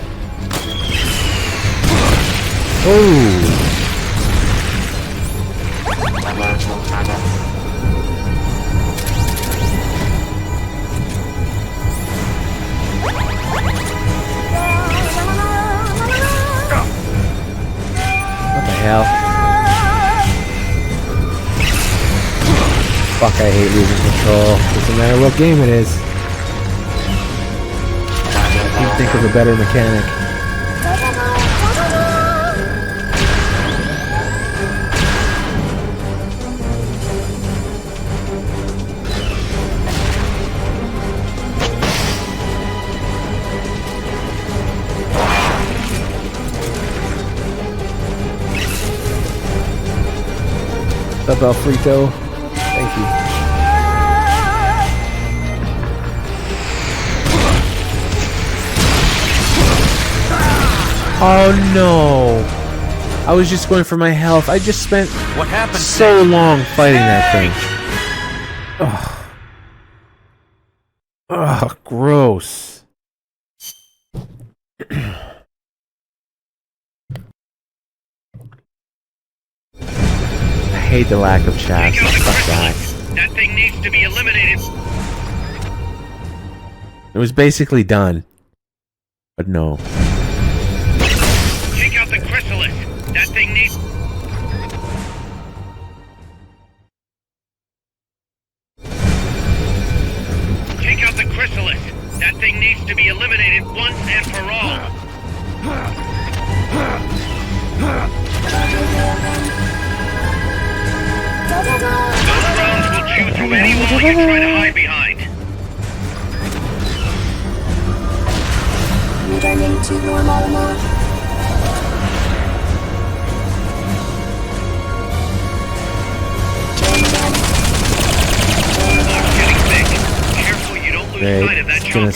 Oh! What the hell? Fuck, I hate losing control. Doesn't matter what game it is. I can't think of a better mechanic. What's up, Alfredo? Thank you. Oh no! I was just going for my health. I just spent so long fighting that thing. Ugh. Ugh, gross. I hate the lack of chat. Fuck that. That thing needs to be eliminated. It was basically done. But no. Take out the chrysalis. That thing needs... Take out the chrysalis. That thing needs to be eliminated once and for all. Those drones will chew through any wall you try to hide behind. Returning to normal mode. Right, it's gonna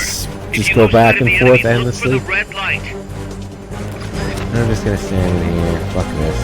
just go back and forth endlessly. I'm just gonna stand in here. Fuck this.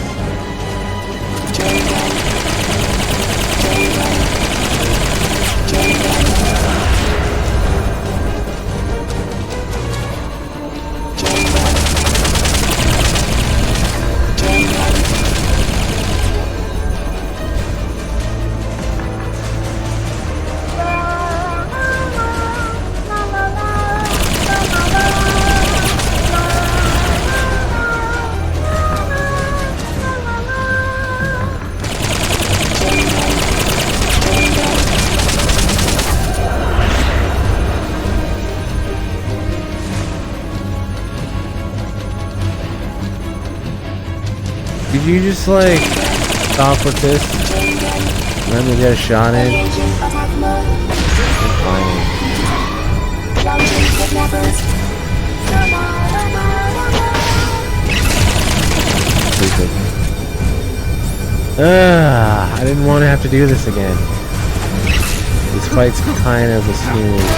Could you just like stop with this? Let me get a shot in. I'm fine. I didn't want to have to do this again. This fight's kind of a snooze.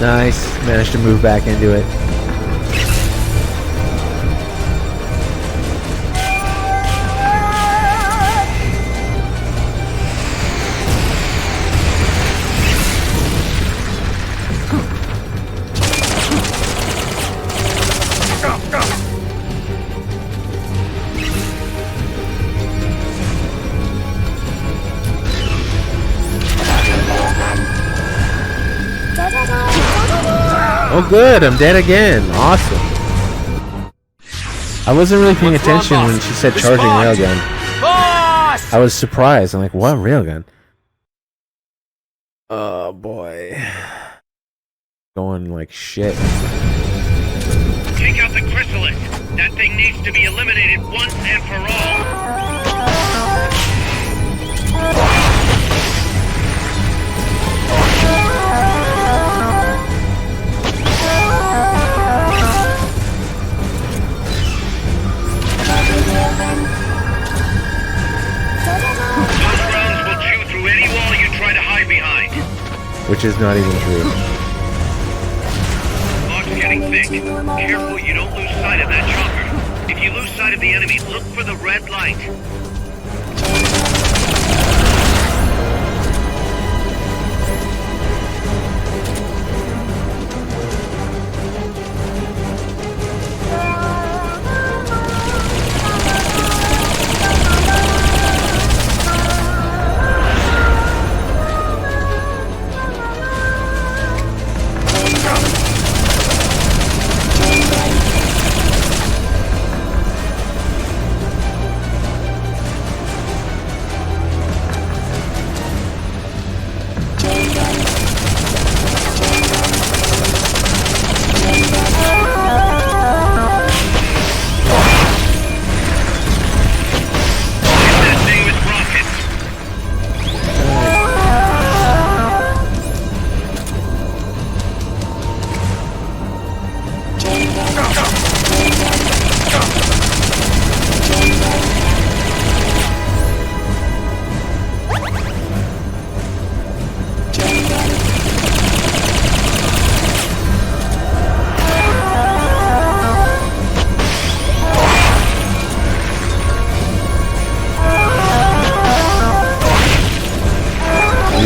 Nice. Managed to move back into it. Oh good, I'm dead again. Awesome. I wasn't really paying attention when she said charging railgun. I was surprised. I'm like, what railgun? Oh boy. Going like shit. Take out the chrysalis. That thing needs to be eliminated once and for all. Those rounds will chew through any wall you try to hide behind. Which is not even true. Fog's getting thick. Careful you don't lose sight of that chopper. If you lose sight of the enemy, look for the red light.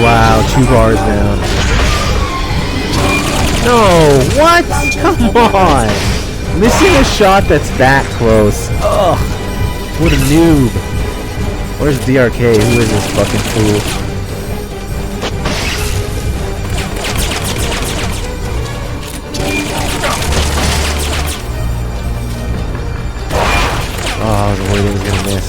Wow, 2 bars down. No, what? Come on! Missing a shot that's that close. Ugh. What a noob. Where's DRK? Who is this fucking fool? Oh, I was worried he was gonna miss.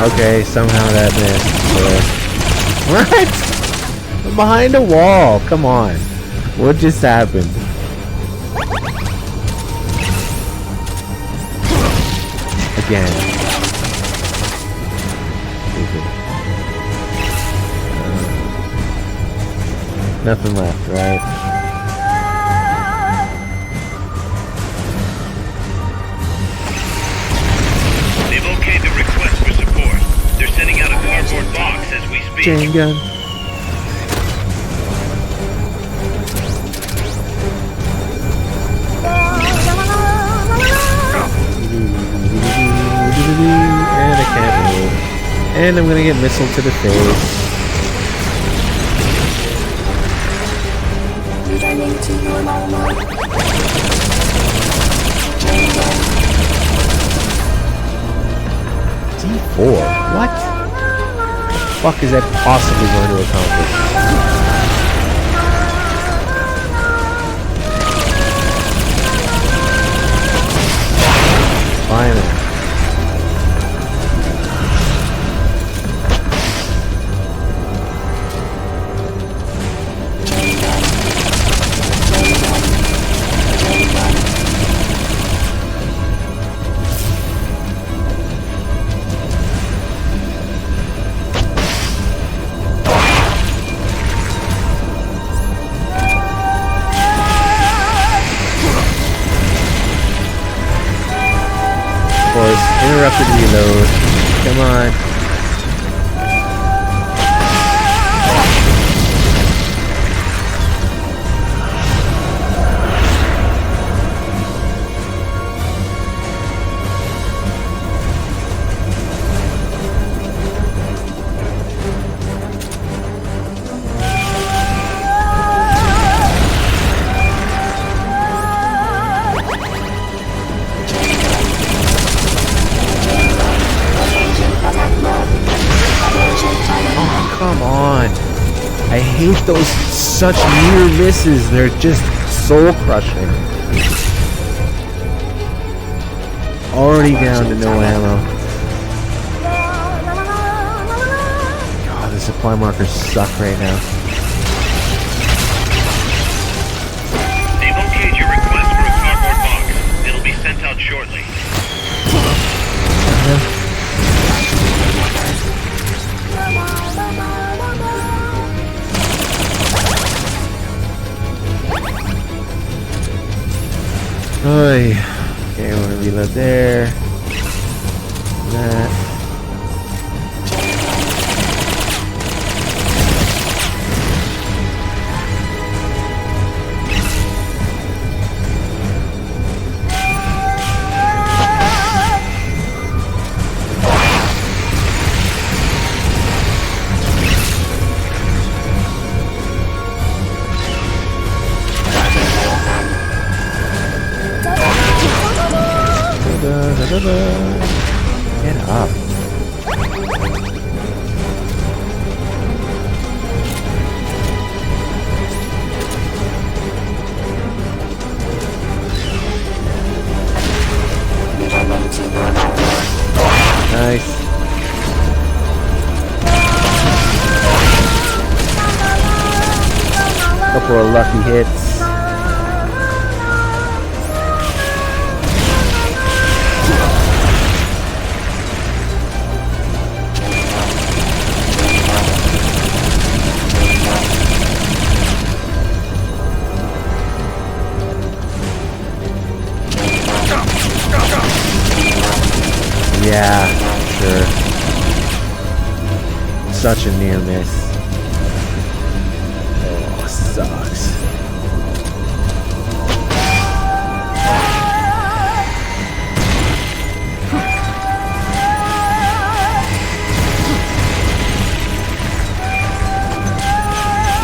Okay, somehow that missed. What? I'm behind a wall. Come on. What just happened? Again. Nothing left, right? Box as we speak. Chain gun. And I can't move. And I'm gonna get missile to the face. D4? What? Fuck is that possibly going to accomplish? Finally. Interrupted reload. Come on. Come on. I hate those such near misses. They're just soul crushing. Already down to no ammo. God, the supply markers suck right now. They've okayed your request for a cardboard box. It'll be sent out shortly. Oy. Okay, I'm gonna reload there. That. Get up. Nice. Couple of lucky hits. Yeah, sure. Such a near miss. Oh, sucks.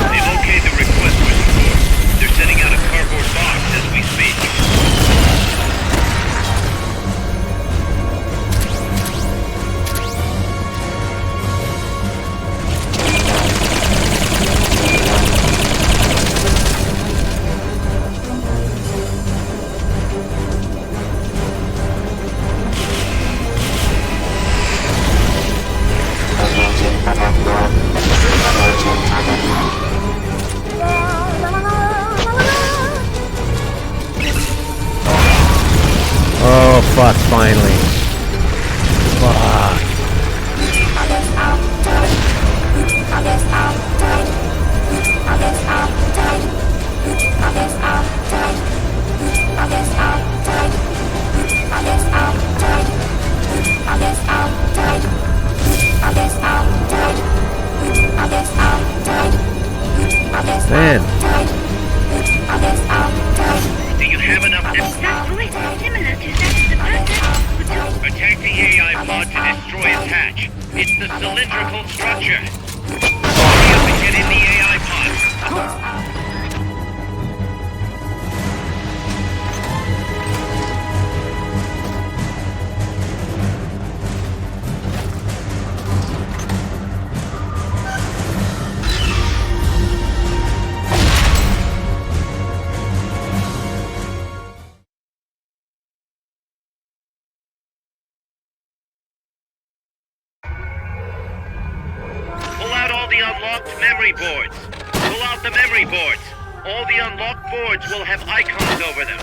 They've okayed the request for support. They're sending out a cardboard box as we speak. Oh, fuck, finally. Fuck. Man. Do you have enough That fluid is similar to that of the person who took... Attack the AI pod to destroy its hatch. It's the cylindrical structure. Hurry up and get in the AI pod. Pull out all the unlocked memory boards. Pull out the memory boards. All the unlocked boards will have icons over them.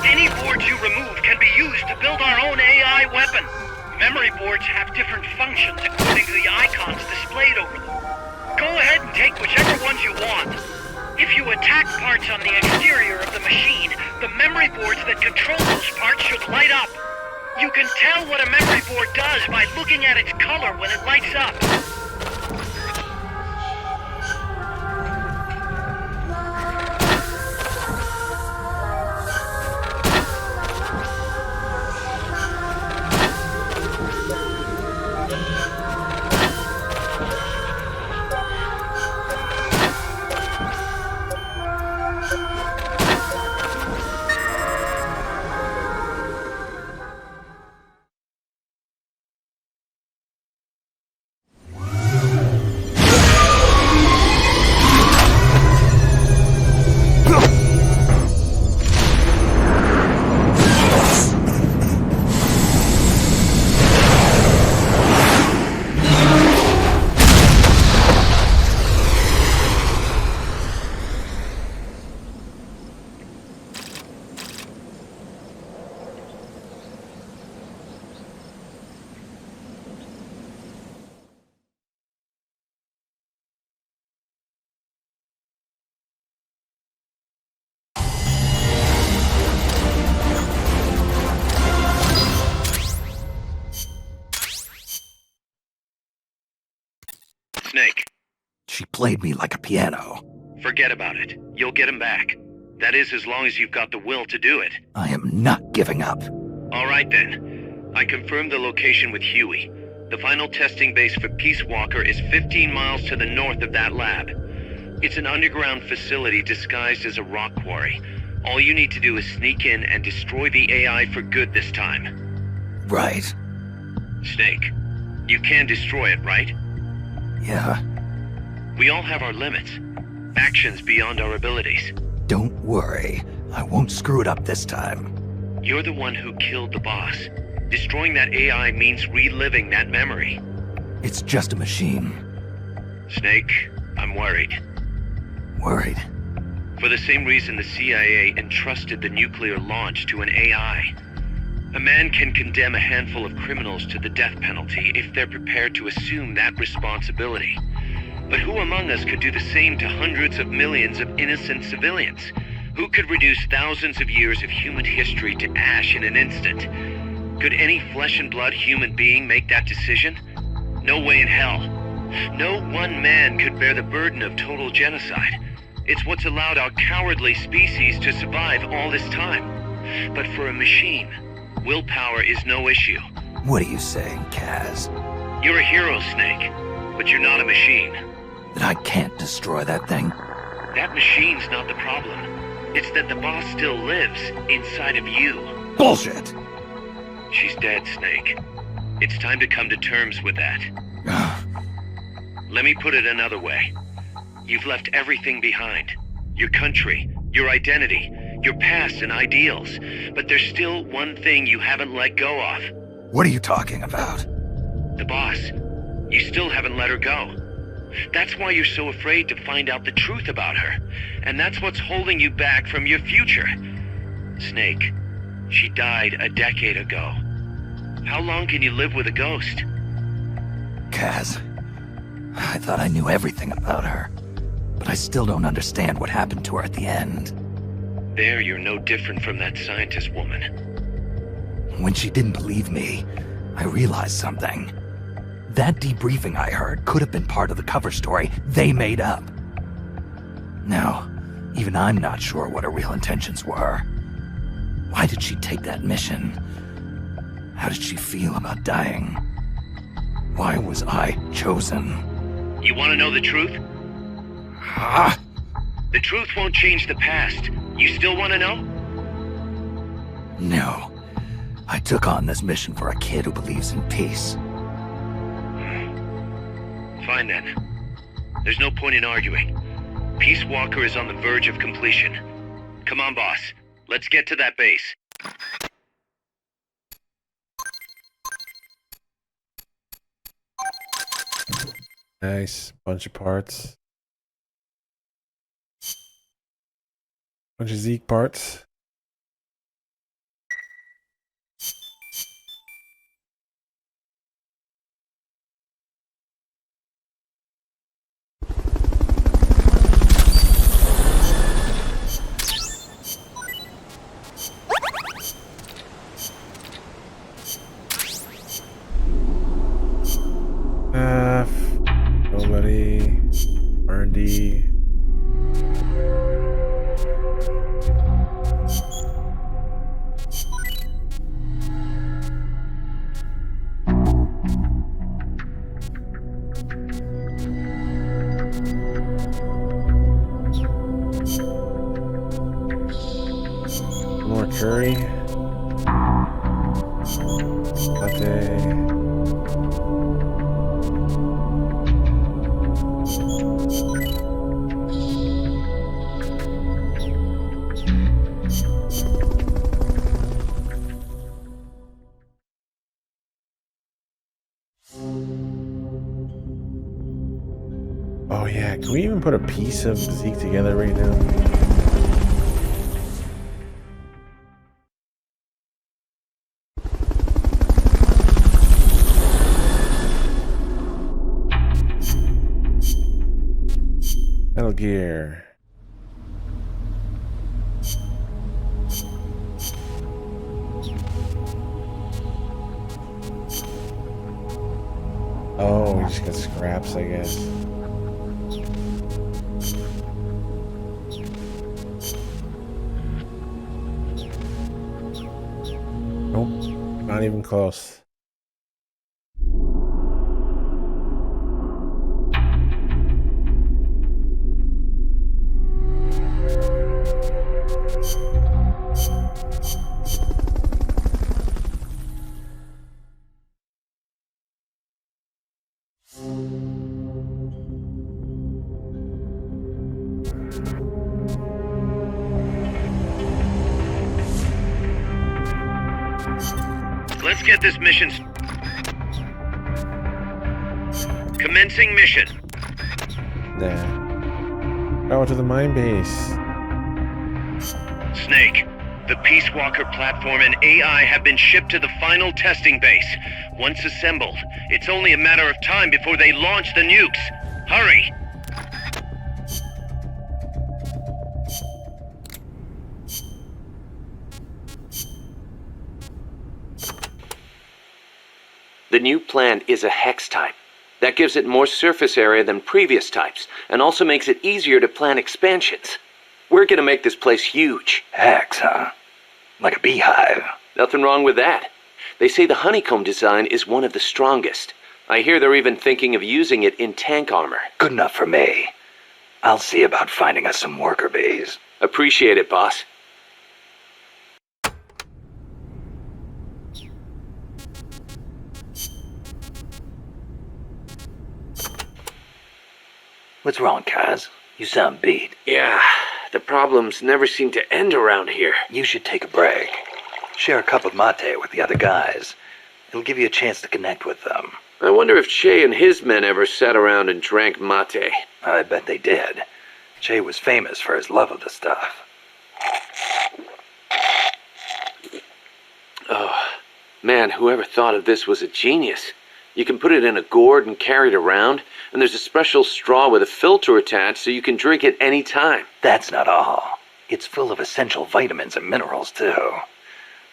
Any boards you remove can be used to build our own AI weapon. Memory boards have different functions according to the icons displayed over them. Go ahead and take whichever ones you want. attack parts on the exterior of the machine, the memory boards that control those parts should light up. You can tell what a memory board does by looking at its color when it lights up. Snake, She played me like a piano. forget about it. You'll get him back. That is, as long as you've got the will to do it. I am not giving up. All right then. I confirmed the location with Huey. The final testing base for Peace Walker is 15 miles to the north of that lab. It's an underground facility disguised as a rock quarry. All you need to do is sneak in and destroy the AI for good this time. Right. Snake, you can destroy it, right? Yeah. We all have our limits. Actions beyond our abilities. Don't worry. I won't screw it up this time. You're the one who killed the boss. Destroying that AI means reliving that memory. It's just a machine. Snake, I'm worried. Worried? For the same reason the CIA entrusted the nuclear launch to an AI. A man can condemn a handful of criminals to the death penalty if they're prepared to assume that responsibility. But who among us could do the same to hundreds of millions of innocent civilians? Who could reduce thousands of years of human history to ash in an instant? Could any flesh and blood human being make that decision? No way in hell. No one man could bear the burden of total genocide. It's what's allowed our cowardly species to survive all this time. But for a machine, willpower is no issue. What are you saying, Kaz? You're a hero, Snake, but you're not a machine. That I can't destroy that thing? That machine's not the problem. It's that the boss still lives inside of you. Bullshit! She's dead, Snake. It's time to come to terms with that. Let me put it another way. You've left everything behind. Your country, your identity, your past and ideals. But there's still one thing you haven't let go of. What are you talking about? The boss. You still haven't let her go. That's why you're so afraid to find out the truth about her. And that's what's holding you back from your future. Snake, she died a decade ago. How long can you live with a ghost? Kaz, I thought I knew everything about her. But I still don't understand what happened to her at the end. There, you're no different from that scientist woman. When she didn't believe me, I realized something. That debriefing I heard could have been part of the cover story they made up. Now, even I'm not sure what her real intentions were. Why did she take that mission? How did she feel about dying? Why was I chosen? You want to know the truth? Ah! The truth won't change the past. You still want to know? No. I took on this mission for a kid who believes in peace. Fine then. There's no point in arguing. Peace Walker is on the verge of completion. Come on, boss. Let's get to that base. Nice. Bunch of parts. Bunch of Zeke parts. curry. Latte. Oh yeah, can we even put a piece of Zeke together right now? Metal Gear. Oh, we just got scraps, I guess. Nope, not even close. Let's get this mission. Commencing mission. Nah. Go to the mine base. Snake, the Peace Walker platform and AI have been shipped to the final testing base. Once assembled, it's only a matter of time before they launch the nukes. Hurry! The new plant is a hex type. That gives it more surface area than previous types, and also makes it easier to plan expansions. We're gonna make this place huge. Hex, huh? Like a beehive. Nothing wrong with that. They say the honeycomb design is one of the strongest. I hear they're even thinking of using it in tank armor. Good enough for me. I'll see about finding us some worker bees. Appreciate it, boss. What's wrong, Kaz? You sound beat. Yeah, the problems never seem to end around here. You should take a break. Share a cup of mate with the other guys. It'll give you a chance to connect with them. I wonder if Che and his men ever sat around and drank mate. I bet they did. Che was famous for his love of the stuff. Oh, man, whoever thought of this was a genius. You can put it in a gourd and carry it around, and there's a special straw with a filter attached so you can drink it any time. That's not all. It's full of essential vitamins and minerals, too.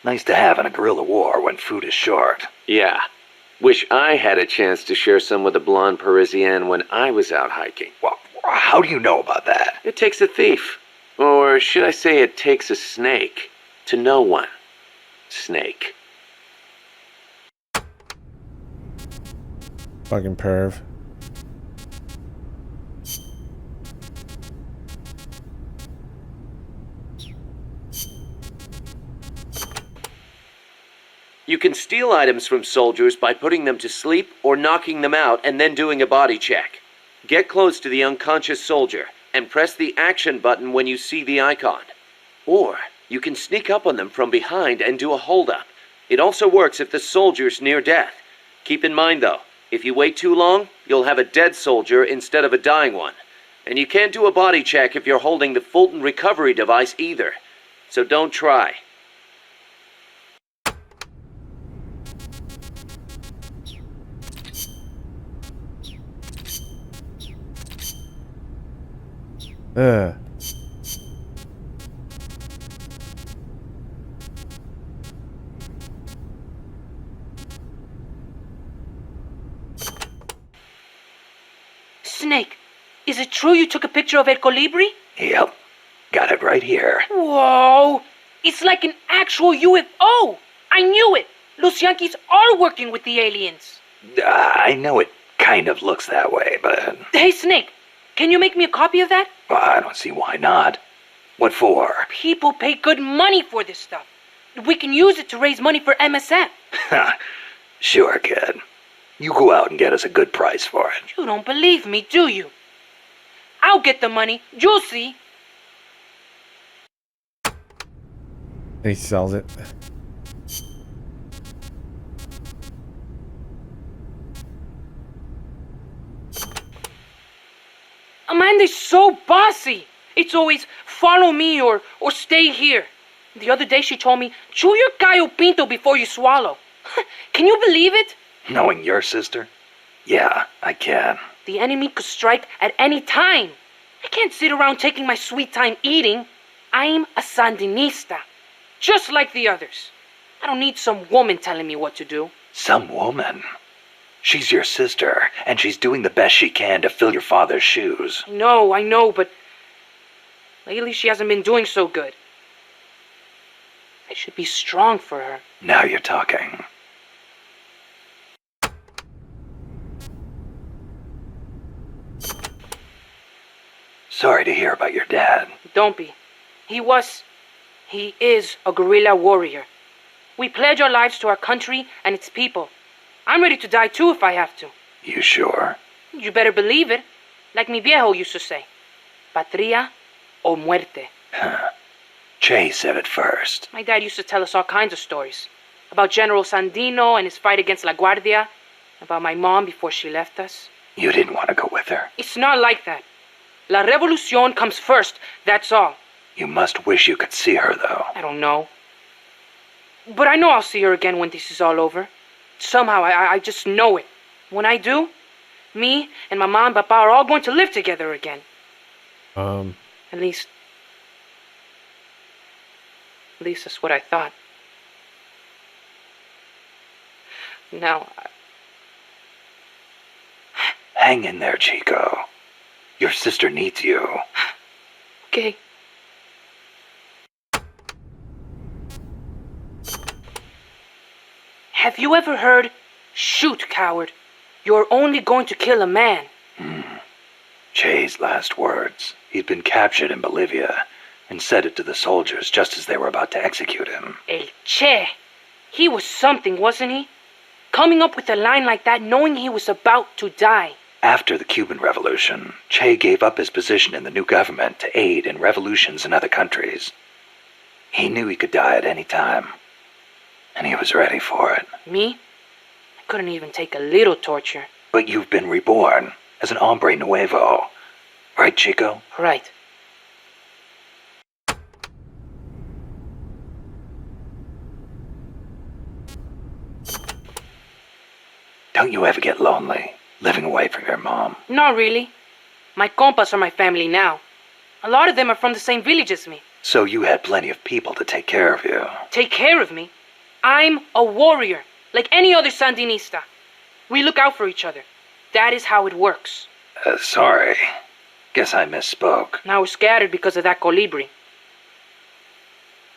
Nice to have in a guerrilla war when food is short. Yeah. Wish I had a chance to share some with the blonde Parisienne when I was out hiking. Well, how do you know about that? It takes a thief. Or should I say it takes a snake to know one. Snake. Fucking perv. You can steal items from soldiers by putting them to sleep or knocking them out and then doing a body check. Get close to the unconscious soldier and press the action button when you see the icon. Or you can sneak up on them from behind and do a hold-up. It also works if the soldier's near death. Keep in mind though, if you wait too long, you'll have a dead soldier instead of a dying one. And you can't do a body check if you're holding the Fulton recovery device either. So don't try. Snake, is it true you took a picture of El Colibri? Yep. Got it right here. Whoa! It's like an actual UFO! I knew it! Los Yankees are working with the aliens! I know it kind of looks that way, but... Hey, Snake, can you make me a copy of that? I don't see why not. What for? People pay good money for this stuff. We can use it to raise money for MSF. Sure, kid. You go out and get us a good price for it. You don't believe me, do you? I'll get the money. You'll see. And he sells it. Amanda's so bossy. It's always follow me or stay here. The other day she told me, chew your gallo pinto before you swallow. Can you believe it? Knowing your sister? Yeah, I can. The enemy could strike at any time. I can't sit around taking my sweet time eating. I'm a Sandinista, just like the others. I don't need some woman telling me what to do. Some woman? She's your sister, and she's doing the best she can to fill your father's shoes. I know, but lately she hasn't been doing so good. I should be strong for her. Now you're talking. Sorry to hear about your dad. Don't be. He is a guerrilla warrior. We pledge our lives to our country and its people. I'm ready to die too if I have to. You sure? You better believe it. Like mi viejo used to say. Patria o muerte. Che said it first. My dad used to tell us all kinds of stories. About General Sandino and his fight against La Guardia. About my mom before she left us. You didn't want to go with her. It's not like that. La Revolucion comes first, that's all. You must wish you could see her, though. I don't know. But I know I'll see her again when this is all over. Somehow, I just know it. When I do, me and my mom and papa are all going to live together again. At least that's what I thought. Now, Hang in there, Chico. Your sister needs you. Okay. Have you ever heard, shoot, coward? You're only going to kill a man. Che's last words. He'd been captured in Bolivia and said it to the soldiers just as they were about to execute him. El Che. He was something, wasn't he? Coming up with a line like that knowing he was about to die. After the Cuban Revolution, Che gave up his position in the new government to aid in revolutions in other countries. He knew he could die at any time, and he was ready for it. Me? I couldn't even take a little torture. But you've been reborn as an hombre nuevo. Right, Chico? Right. Don't you ever get lonely, living away from your mom? Not really. My compas are my family now. A lot of them are from the same village as me. So you had plenty of people to take care of you. Take care of me? I'm a warrior, like any other Sandinista. We look out for each other. That is how it works. Sorry. Guess I misspoke. Now we're scattered because of that colibri.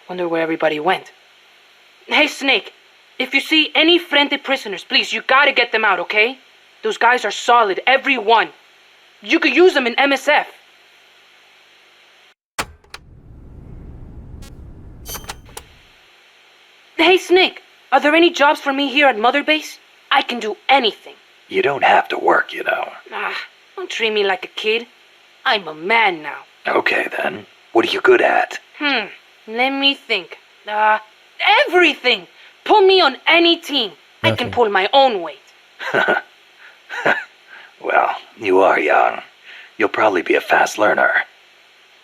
Wonder where everybody went. Hey, Snake. If you see any Frente prisoners, please, you gotta get them out, okay? Those guys are solid, every one. You could use them in MSF. Hey, Snake. Are there any jobs for me here at Mother Base? I can do anything. You don't have to work, you know. Don't treat me like a kid. I'm a man now. Okay, then. What are you good at? Let me think. Everything! Put me on any team. I can pull my own weight. Well, you are young. You'll probably be a fast learner.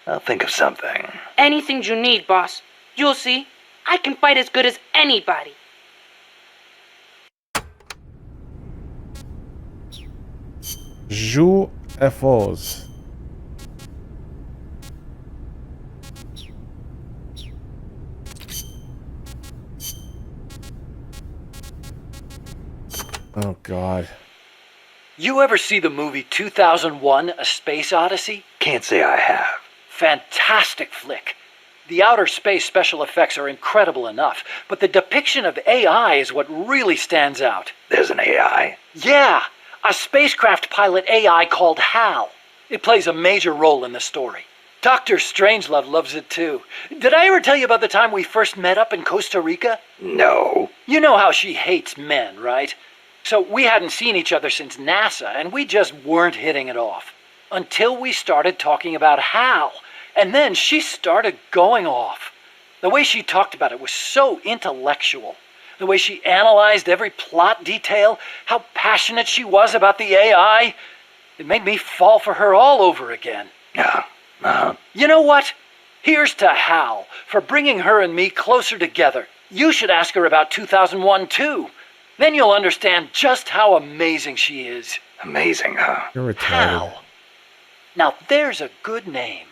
I'll think of something. Anything you need, boss. You'll see. I can fight as good as anybody. Joue Effos. Oh, God. You ever see the movie 2001: A Space Odyssey? Can't say I have. Fantastic flick. The outer space special effects are incredible enough, but the depiction of AI is what really stands out. There's an AI? Yeah, a spacecraft pilot AI called HAL. It plays a major role in the story. Dr. Strangelove loves it too. Did I ever tell you about the time we first met up in Costa Rica? No. You know how she hates men, right? So we hadn't seen each other since NASA, and we just weren't hitting it off. Until we started talking about Hal. And then she started going off. The way she talked about it was so intellectual. The way she analyzed every plot detail, how passionate she was about the AI. It made me fall for her all over again. Yeah. You know what? Here's to Hal for bringing her and me closer together. You should ask her about 2001 too. Then you'll understand just how amazing she is. Amazing, huh? You're retarded. Hal. Now there's a good name.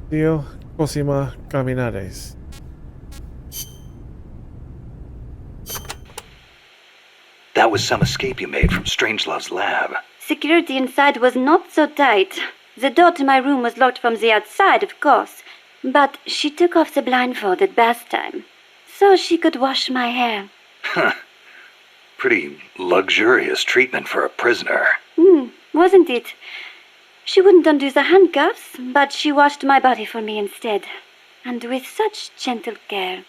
Tío Cosima Caminades. That was some escape you made from Strangelove's lab. Security inside was not so tight. The door to my room was locked from the outside, of course. But she took off the blindfold at bath time, so she could wash my hair. Pretty luxurious treatment for a prisoner. Wasn't it? She wouldn't undo the handcuffs, but she washed my body for me instead. And with such gentle care.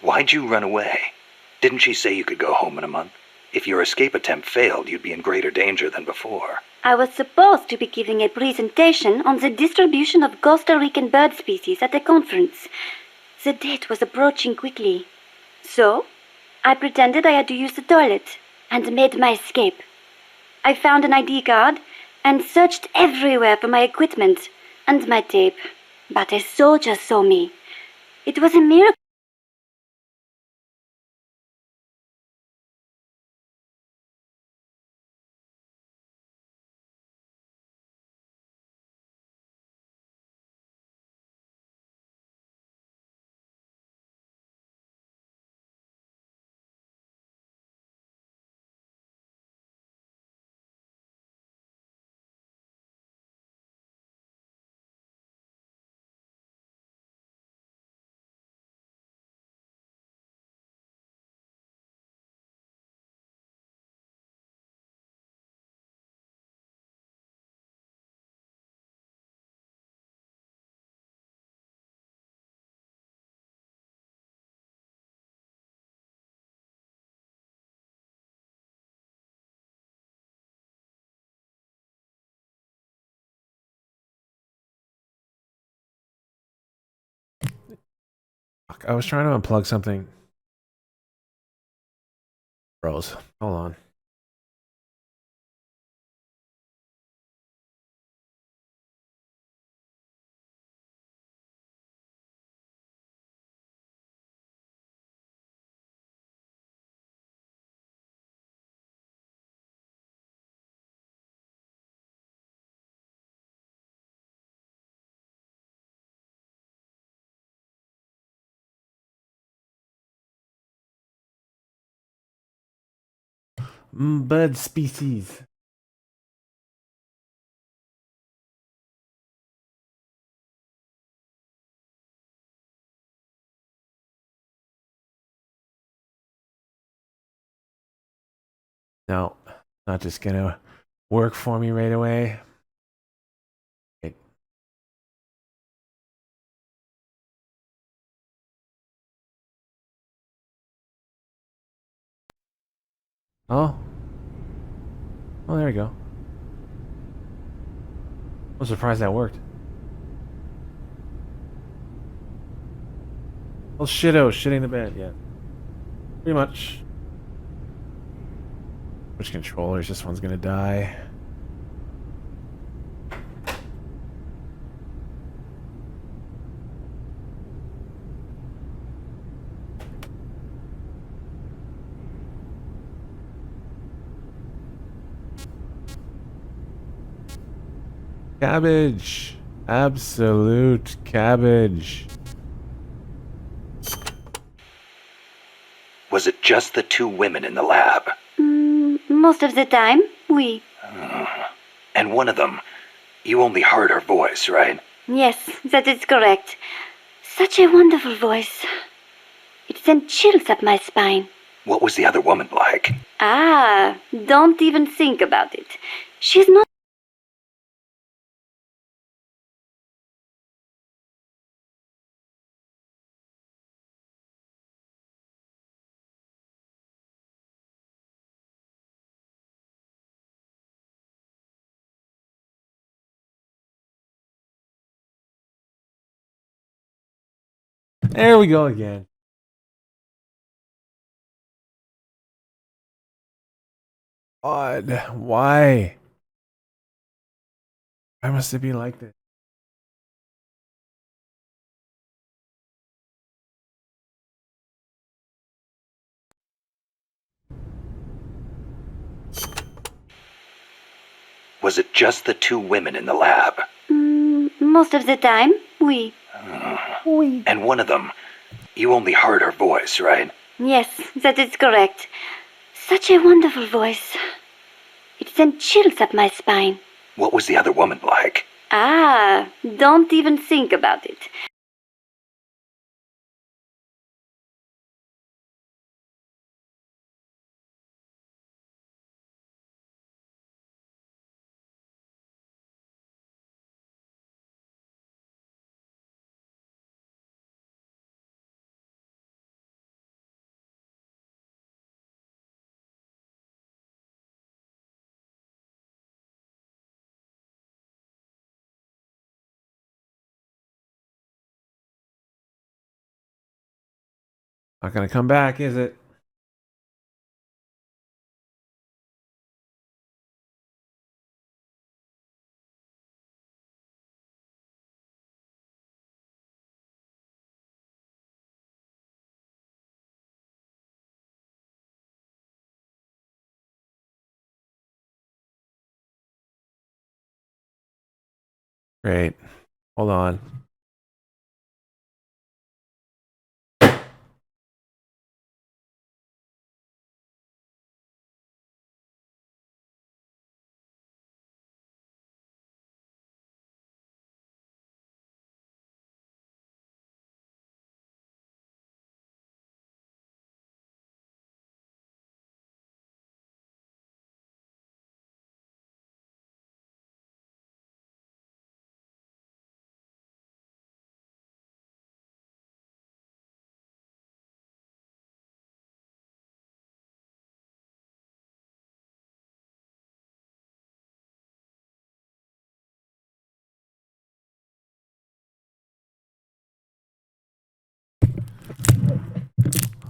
Why'd you run away? Didn't she say you could go home in a month? If your escape attempt failed, you'd be in greater danger than before. I was supposed to be giving a presentation on the distribution of Costa Rican bird species at a conference. The date was approaching quickly. So, I pretended I had to use the toilet and made my escape. I found an ID card and searched everywhere for my equipment and my tape. But a soldier saw me. It was a miracle. Fuck, I was trying to unplug something. Bros, hold on. Bird species. No, not just gonna work for me right away. Wait. Oh. Oh, there we go. I'm surprised that worked. Oh, shitting the bed, yeah. Pretty much. Which controllers? This one's gonna die. Cabbage. Absolute cabbage. Was it just the two women in the lab? Most of the time, oui. And one of them, you only heard her voice, right? Yes, that is correct. Such a wonderful voice. It sent chills up my spine. What was the other woman like? Ah, don't even think about it. She's not. There we go again. Odd. Why? Why must it be like this? Was it just the two women in the lab? Most of the time, we. And one of them, you only heard her voice, right? Yes, that is correct. Such a wonderful voice. It sent chills up my spine. What was the other woman like? Ah, don't even think about it. Not gonna come back, is it? Great. Hold on.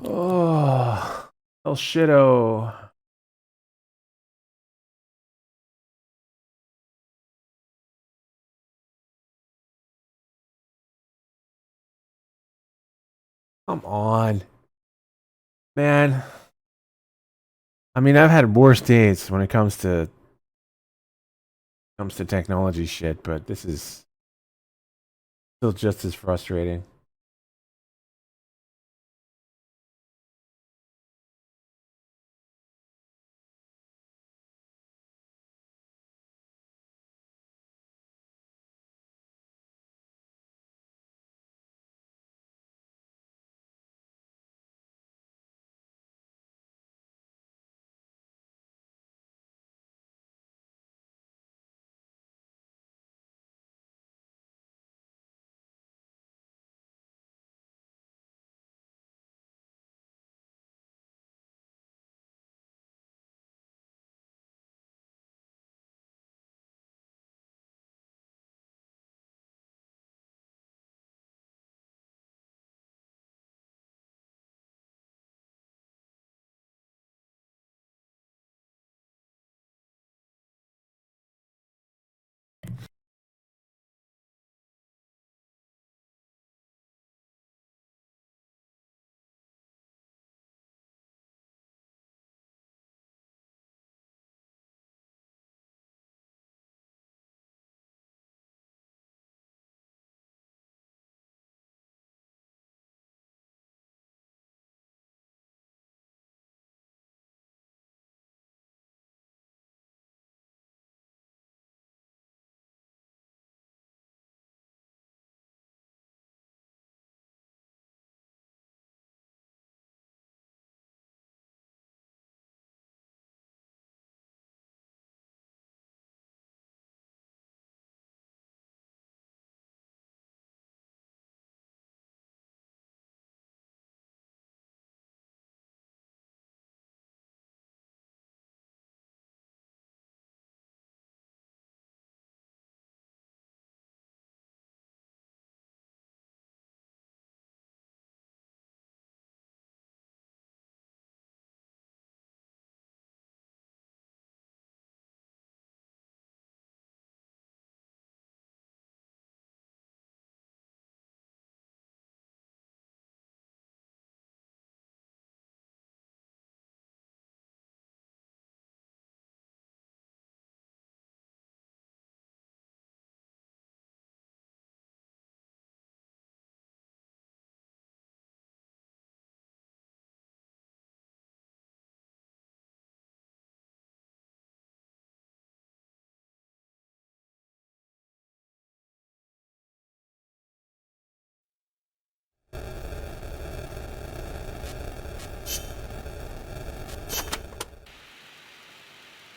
Oh, El Shido. Come on, man. I mean, I've had worse days when it comes to technology shit, but this is still just as frustrating.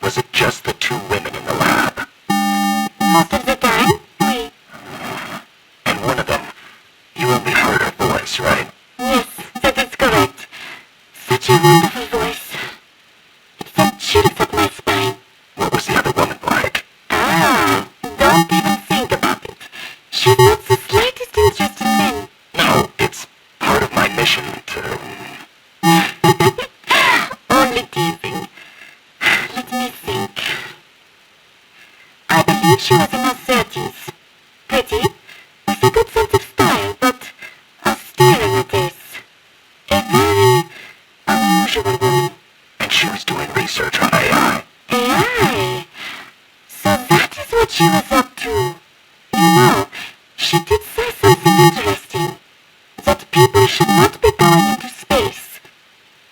Was it just the two women in the lab? Most of the time, we... And one of them, you only heard her voice, right? Yes, that is correct. Such a wonderful voice. It sent chills up my spine. What was the other woman like? Ah, don't even think about it. She's not the slightest interest in men. No, it's part of my mission to... Only teasing. Let me think. I believe she was in her 30s. Pretty, with a good sense of style, but austere in her tastes. A very unusual woman. And she was doing research on AI. AI? So that is what she was up to. You know, she did say something interesting. That people should not be going into space.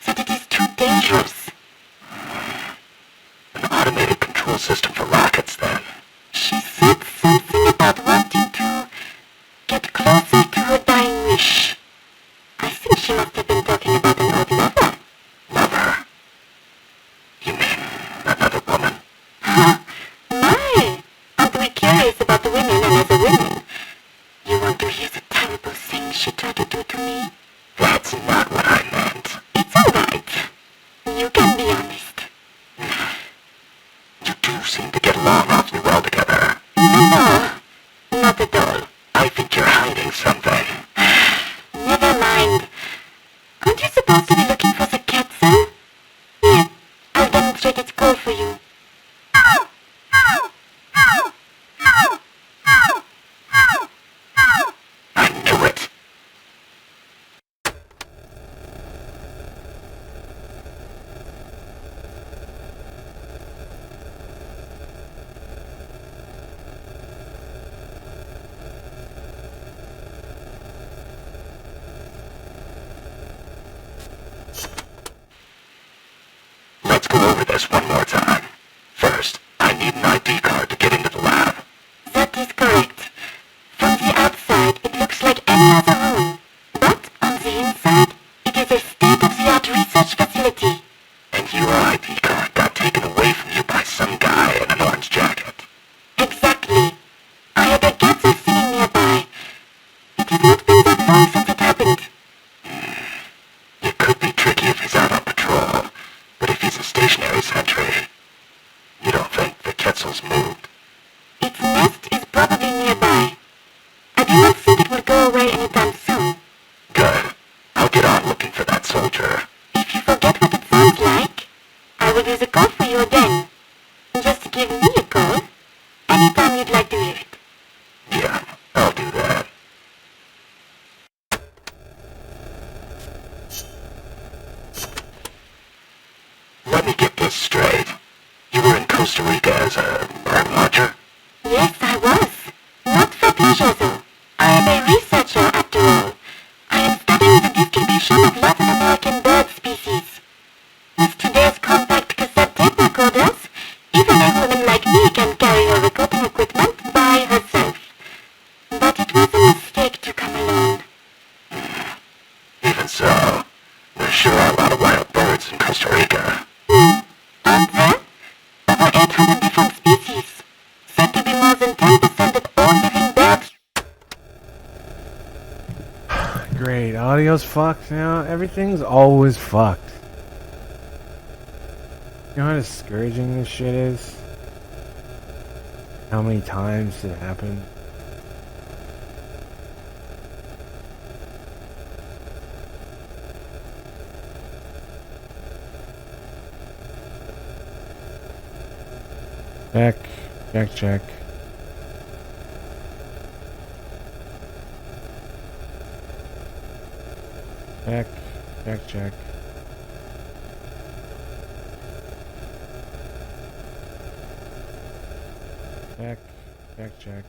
That it is too dangerous. An automated control system for rockets, then. She said something about wanting to get closer to her dying wish. I think she must have been talking about an old lover. Lover? You mean another woman? Huh? My! Aren't we curious about women and other women? You want to hear the terrible things she tried to do to me? That's not what I meant. It's alright. You can be honest. You do seem to get along awfully well together. No, not at all. I think you're hiding something. Never mind. Aren't you supposed to be looking for the cat cell? Here, I'll demonstrate its call for you. I knew it. Let's go over this one more time. First, I need an ID card to get into the lab. That is correct. From the outside, it looks like any other room. But on the inside, it is a state-of-the-art research facility. And your ID card got taken away from you by some guy in an orange jacket. Exactly. I had a gazelle singing nearby. It has not been that long since it happened. It could be tricky if he's out on patrol, but if he's a stationary sentry, you don't think the Quetzal's moved? Its nest is probably nearby. I do not think it will go away anytime soon. Good. I'll get on looking for that soldier. If you forget what it sounds like, I will use a call for you again. Just give me a call anytime you'd like to hear it. Yeah, I'll do that. Let me get this straight. You were in Costa Rica as a bird watcher? Yes, I was. Not for pleasure, though. I am a researcher, after all. I am studying the distribution of Latin American bird species. With today's compact cassette tape recorders, even a woman like me can carry her recording equipment by herself. But it was a mistake to come alone. Even so, there sure are a lot of wild birds in Costa Rica. Aren't there? Over 800 different species. Said to be more than 10% of all living birds. Great, audio's fucked now. Everything's always fucked. You know how discouraging this shit is? How many times did it happen? Check. Check, check. Check. Check, check. Check. Check, check.